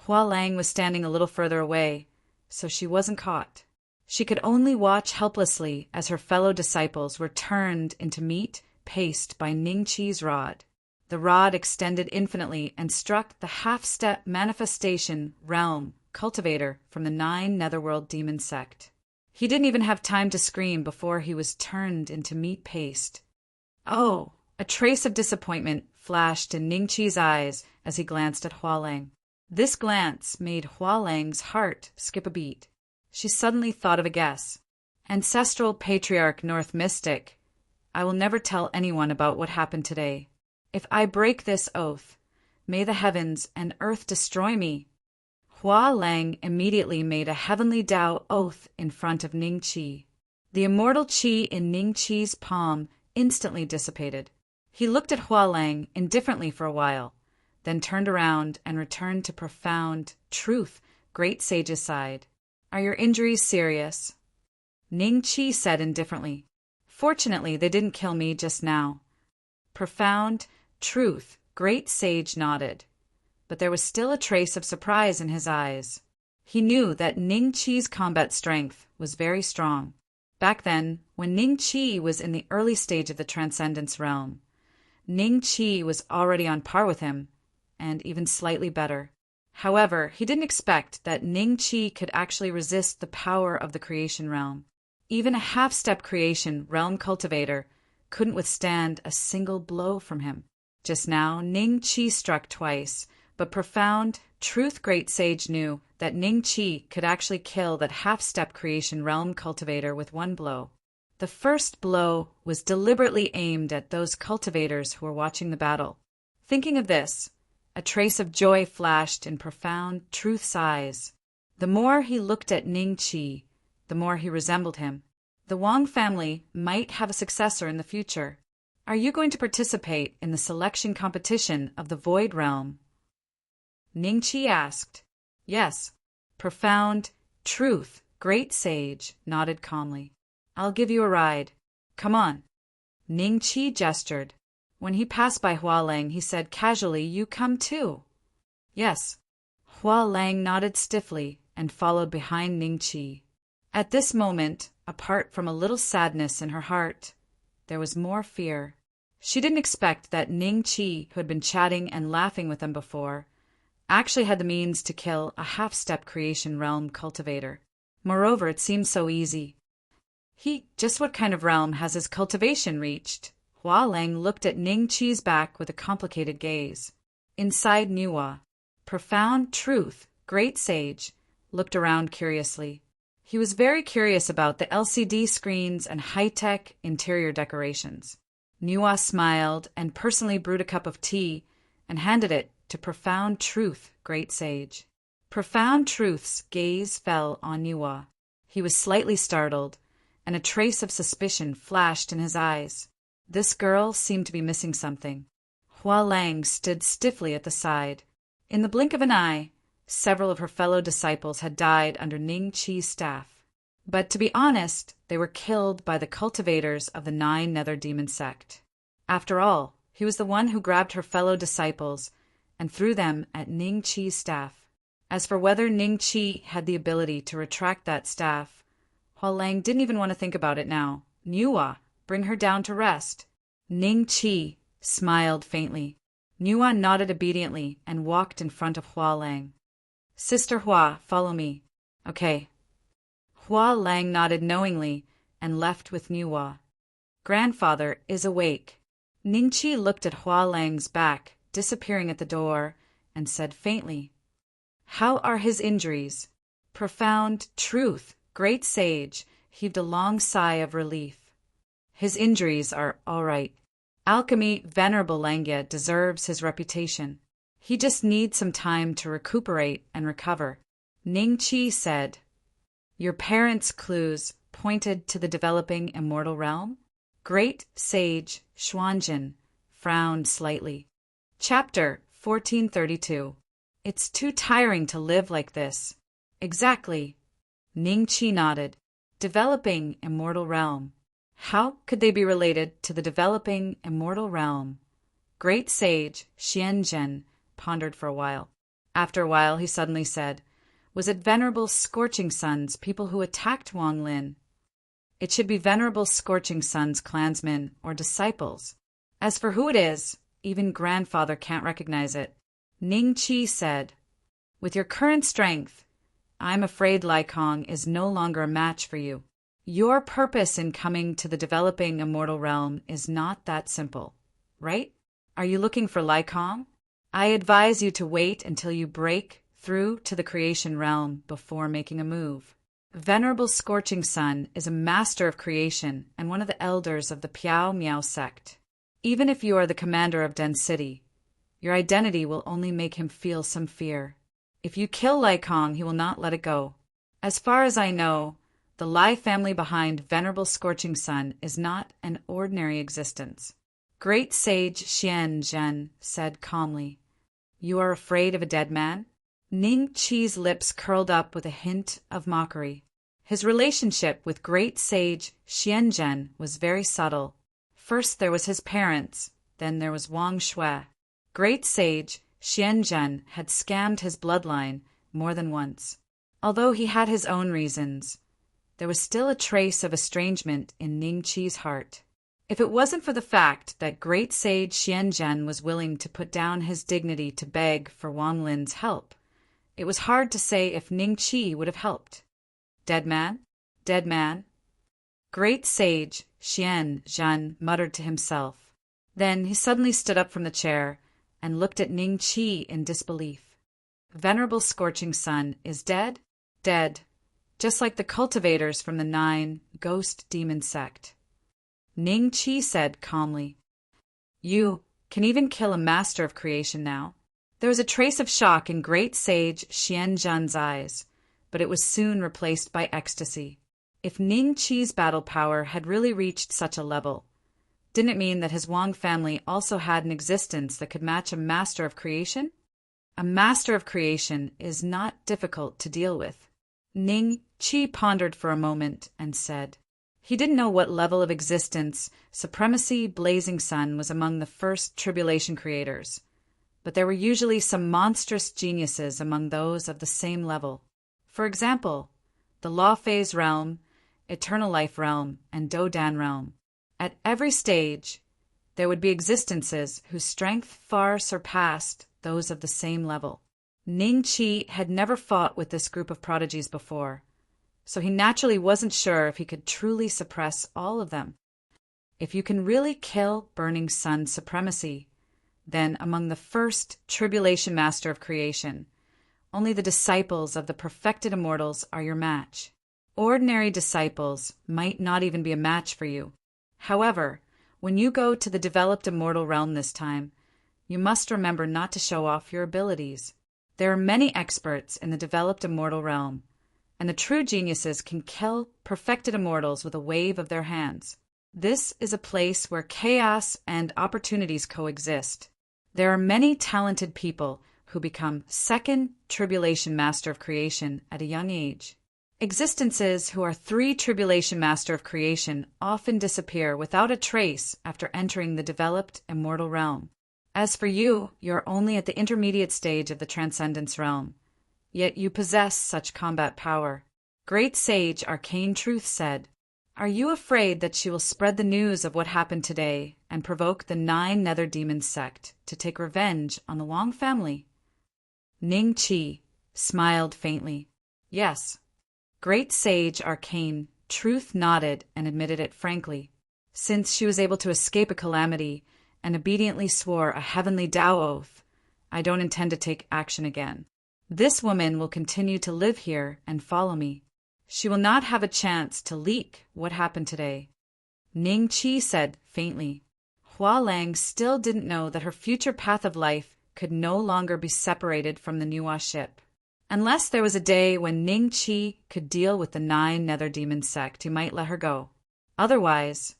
[SPEAKER 1] Hualang was standing a little further away, so she wasn't caught. She could only watch helplessly as her fellow disciples were turned into meat paste by Ning Qi's rod. The rod extended infinitely and struck the half-step manifestation realm cultivator from the 9 Netherworld demon sect. He didn't even have time to scream before he was turned into meat paste. Oh! A trace of disappointment flashed in Ning Qi's eyes as he glanced at Hualang. This glance made Hualang's heart skip a beat. She suddenly thought of a guess. Ancestral Patriarch North Mystic, I will never tell anyone about what happened today. If I break this oath, may the heavens and earth destroy me. Hualang immediately made a heavenly Tao oath in front of Ning Qi. The immortal qi in Ning Qi's palm instantly dissipated. He looked at Hualang indifferently for a while, then turned around and returned to profound Truth Great Sage's side. Are your injuries serious? Ning Qi said indifferently. Fortunately, they didn't kill me just now. Profound Truth Great Sage nodded, but there was still a trace of surprise in his eyes. He knew that Ning Qi's combat strength was very strong. Back then, when Ning Qi was in the early stage of the Transcendence realm, Ning Qi was already on par with him, and even slightly better. However, he didn't expect that Ning Qi could actually resist the power of the creation realm. Even a half-step creation realm cultivator couldn't withstand a single blow from him. Just now, Ning Qi struck twice, but profound, truth great sage knew that Ning Qi could actually kill that half-step creation realm cultivator with one blow. The first blow was deliberately aimed at those cultivators who were watching the battle. Thinking of this, a trace of joy flashed in profound truth's eyes. The more he looked at Ning Qi, the more he resembled him. The Wang family might have a successor in the future. Are you going to participate in the selection competition of the Void Realm? Ning Qi asked. Yes. Profound, truth, great sage, nodded calmly. I'll give you a ride. Come on. Ning Qi gestured. When he passed by Hua Lang, he said casually, You come too. Yes. Hua Lang nodded stiffly and followed behind Ning Qi. At this moment, apart from a little sadness in her heart, there was more fear. She didn't expect that Ning Qi, who had been chatting and laughing with them before, actually had the means to kill a half-step creation realm cultivator. Moreover, it seemed so easy. Just what kind of realm has his cultivation reached? Hua Lang looked at Ning Qi's back with a complicated gaze. Inside Nuwa, profound truth, great sage, looked around curiously. He was very curious about the LCD screens and high-tech interior decorations. Nuwa smiled and personally brewed a cup of tea and handed it to Profound Truth, great sage. Profound Truth's gaze fell on Nuwa. He was slightly startled, and a trace of suspicion flashed in his eyes. This girl seemed to be missing something. Hua Lang stood stiffly at the side. In the blink of an eye, several of her fellow disciples had died under Ning Qi's staff. But to be honest, they were killed by the cultivators of the 9 Nether Demon sect. After all, he was the one who grabbed her fellow disciples and threw them at Ning Qi's staff. As for whether Ning Qi had the ability to retract that staff, Hua Lang didn't even want to think about it now. Nuwa, bring her down to rest. Ning Qi smiled faintly. Nuwa nodded obediently and walked in front of Hua Lang. Sister Hua, follow me. Okay. Hua Lang nodded knowingly and left with Nuwa. Grandfather is awake. Ning Qi looked at Hua Lang's back, disappearing at the door, and said faintly, How are his injuries? Profound truth, great sage, heaved a long sigh of relief. His injuries are all right. Alchemy Venerable Langya deserves his reputation. He just needs some time to recuperate and recover. Ning Qi said, Your parents' clues pointed to the developing immortal realm? Great sage Xuanjin frowned slightly. Chapter 1432. It's too tiring to live like this. Exactly. Ning Qi nodded. Developing immortal realm. How could they be related to the developing immortal realm? Great sage Xianzhen pondered for a while. After a while, he suddenly said, Was it Venerable Scorching Sun's people who attacked Wang Lin? It should be Venerable Scorching Sun's clansmen or disciples. As for who it is, even grandfather can't recognize it. Ning Qi said, With your current strength, I'm afraid Lai Kong is no longer a match for you. Your purpose in coming to the developing immortal realm is not that simple, right? Are you looking for Lai Kong? I advise you to wait until you break through to the creation realm before making a move. Venerable Scorching Sun is a master of creation and one of the elders of the Piao Miao sect. Even if you are the commander of Den City, your identity will only make him feel some fear. If you kill Lai Kong, he will not let it go. As far as I know, the Lai family behind Venerable Scorching Sun is not an ordinary existence. Great sage Xian Zhen said calmly, You are afraid of a dead man? Ning Qi's lips curled up with a hint of mockery. His relationship with great sage Xianzhen was very subtle. First there was his parents, then there was Wang Shui. Great sage Xianzhen had scammed his bloodline more than once. Although he had his own reasons, there was still a trace of estrangement in Ning Qi's heart. If it wasn't for the fact that great sage Xian Zhen was willing to put down his dignity to beg for Wang Lin's help, it was hard to say if Ning Qi would have helped. Dead man? Dead man? Great sage Xian Zhen muttered to himself. Then he suddenly stood up from the chair and looked at Ning Qi in disbelief. Venerable Scorching Sun is dead? Dead, just like the cultivators from the 9 ghost demon sect. Ning Qi said calmly, "You can even kill a master of creation now." There was a trace of shock in great sage Xian Zhen's eyes, but it was soon replaced by ecstasy. If Ning Qi's battle power had really reached such a level, didn't it mean that his Wang family also had an existence that could match a master of creation? A master of creation is not difficult to deal with. Ning Qi pondered for a moment and said, he didn't know what level of existence Supremacy Blazing Sun was among the first tribulation creators, but there were usually some monstrous geniuses among those of the same level. For example, the Law Phase realm, Eternal Life realm, and Dodan realm. At every stage, there would be existences whose strength far surpassed those of the same level. Ning Qi had never fought with this group of prodigies before, so he naturally wasn't sure if he could truly suppress all of them. If you can really kill Burning Sun Supremacy, then among the first Tribulation Master of Creation, only the disciples of the perfected immortals are your match. Ordinary disciples might not even be a match for you. However, when you go to the developed immortal realm this time, you must remember not to show off your abilities. There are many experts in the developed immortal realm, and the true geniuses can kill perfected immortals with a wave of their hands. This is a place where chaos and opportunities coexist. There are many talented people who become second Tribulation Master of Creation at a young age. Existences who are 3 Tribulation Master of Creation often disappear without a trace after entering the developed immortal realm. As for you, you're only at the intermediate stage of the Transcendence realm, yet you possess such combat power. Great Sage Arcane Truth said, "Are you afraid that she will spread the news of what happened today and provoke the 9 Nether Demon sect to take revenge on the Wang family?" Ning Qi smiled faintly. Yes. Great Sage Arcane Truth nodded and admitted it frankly. Since she was able to escape a calamity and obediently swore a heavenly Tao oath, I don't intend to take action again. This woman will continue to live here and follow me. She will not have a chance to leak what happened today. Ning Qi said faintly. Hua Lang still didn't know that her future path of life could no longer be separated from the Nuwa ship. Unless there was a day when Ning Qi could deal with the 9 Nether Demon sect, he might let her go. Otherwise,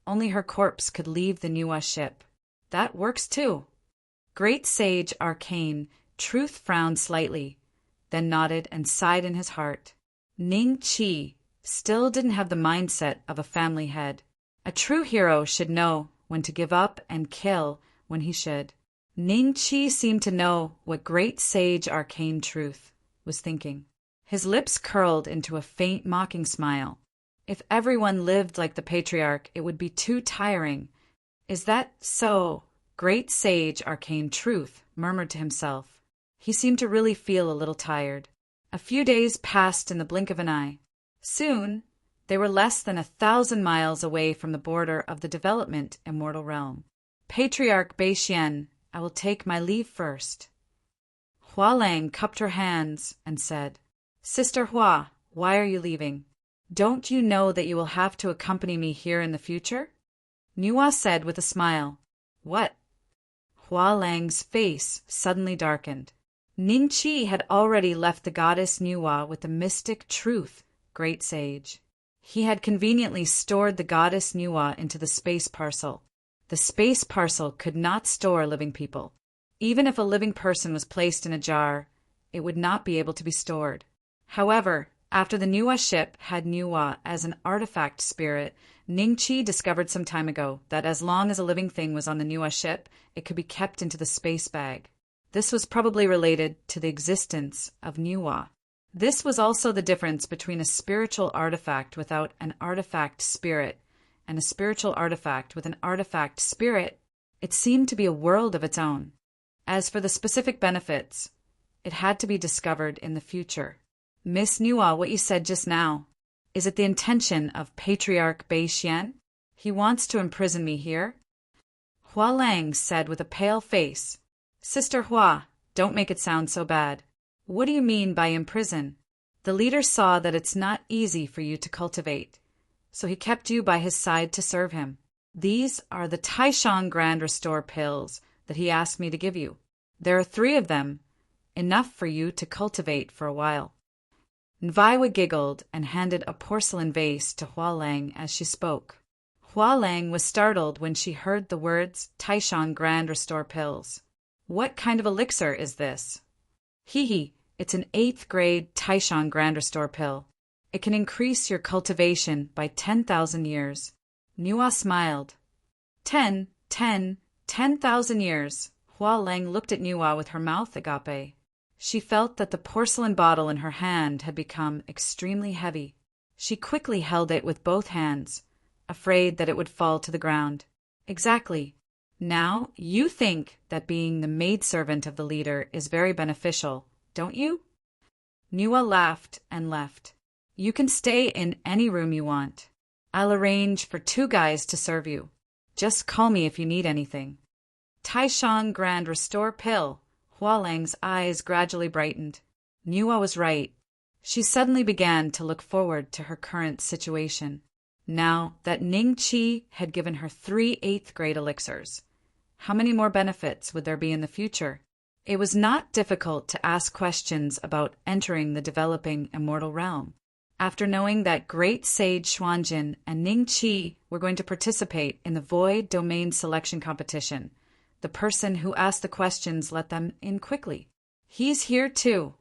[SPEAKER 1] only her corpse could leave the Nuwa ship. That works too. Great Sage Arcane Truth frowned slightly, then nodded and sighed in his heart. Ning Qi still didn't have the mindset of a family head. A true hero should know when to give up and kill when he should. Ning Qi seemed to know what Great Sage Arcane Truth was thinking. His lips curled into a faint mocking smile. If everyone lived like the patriarch, it would be too tiring. Is that so? Great Sage Arcane Truth murmured to himself. He seemed to really feel a little tired. A few days passed in the blink of an eye. Soon, they were less than 1,000 miles away from the border of the development immortal realm. Patriarch Beixian, I will take my leave first. Hua Lang cupped her hands and said, Sister Hua, why are you leaving? Don't you know that you will have to accompany me here in the future? Nuwa said with a smile. What? Hua Lang's face suddenly darkened. Ning Qi had already left the goddess Nuwa with the mystic Truth, Great Sage. He had conveniently stored the goddess Nuwa into the space parcel. The space parcel could not store living people. Even if a living person was placed in a jar, it would not be able to be stored. However, after the Nuwa ship had Nuwa as an artifact spirit, Ning Qi discovered some time ago that as long as a living thing was on the Nuwa ship, it could be kept into the space bag. This was probably related to the existence of Nuwa. This was also the difference between a spiritual artifact without an artifact spirit and a spiritual artifact with an artifact spirit. It seemed to be a world of its own. As for the specific benefits, it had to be discovered in the future. Miss Nua, what you said just now, is it the intention of Patriarch Bei Xian? He wants to imprison me here? Hua Lang said with a pale face. Sister Hua, don't make it sound so bad. What do you mean by imprison? The leader saw that it's not easy for you to cultivate, so he kept you by his side to serve him. These are the Taishan Grand Restore pills that he asked me to give you. There are 3 of them, enough for you to cultivate for a while. Nvaiwa giggled and handed a porcelain vase to Hua Lang as she spoke. Hua Lang was startled when she heard the words Taishan Grand Restore pills. What kind of elixir is this? Hee, it's an 8th grade Taishan Grand Restore pill. It can increase your cultivation by 10,000 years. Nua smiled. 10,000 years. Hua Lang looked at Nua with her mouth agape. She felt that the porcelain bottle in her hand had become extremely heavy. She quickly held it with both hands, afraid that it would fall to the ground. Exactly. Now, you think that being the maidservant of the leader is very beneficial, don't you? Nua laughed and left. You can stay in any room you want. I'll arrange for 2 guys to serve you. Just call me if you need anything. Taishan Grand Restore pill. Hua Lang's eyes gradually brightened. Nua was right. She suddenly began to look forward to her current situation. Now that Ning Qi had given her 3 8th grade elixirs, how many more benefits would there be in the future? It was not difficult to ask questions about entering the developing immortal realm. After knowing that Great Sage Xuanjin and Ning Qi were going to participate in the Void Domain Selection Competition, the person who asked the questions let them in quickly. He's here too.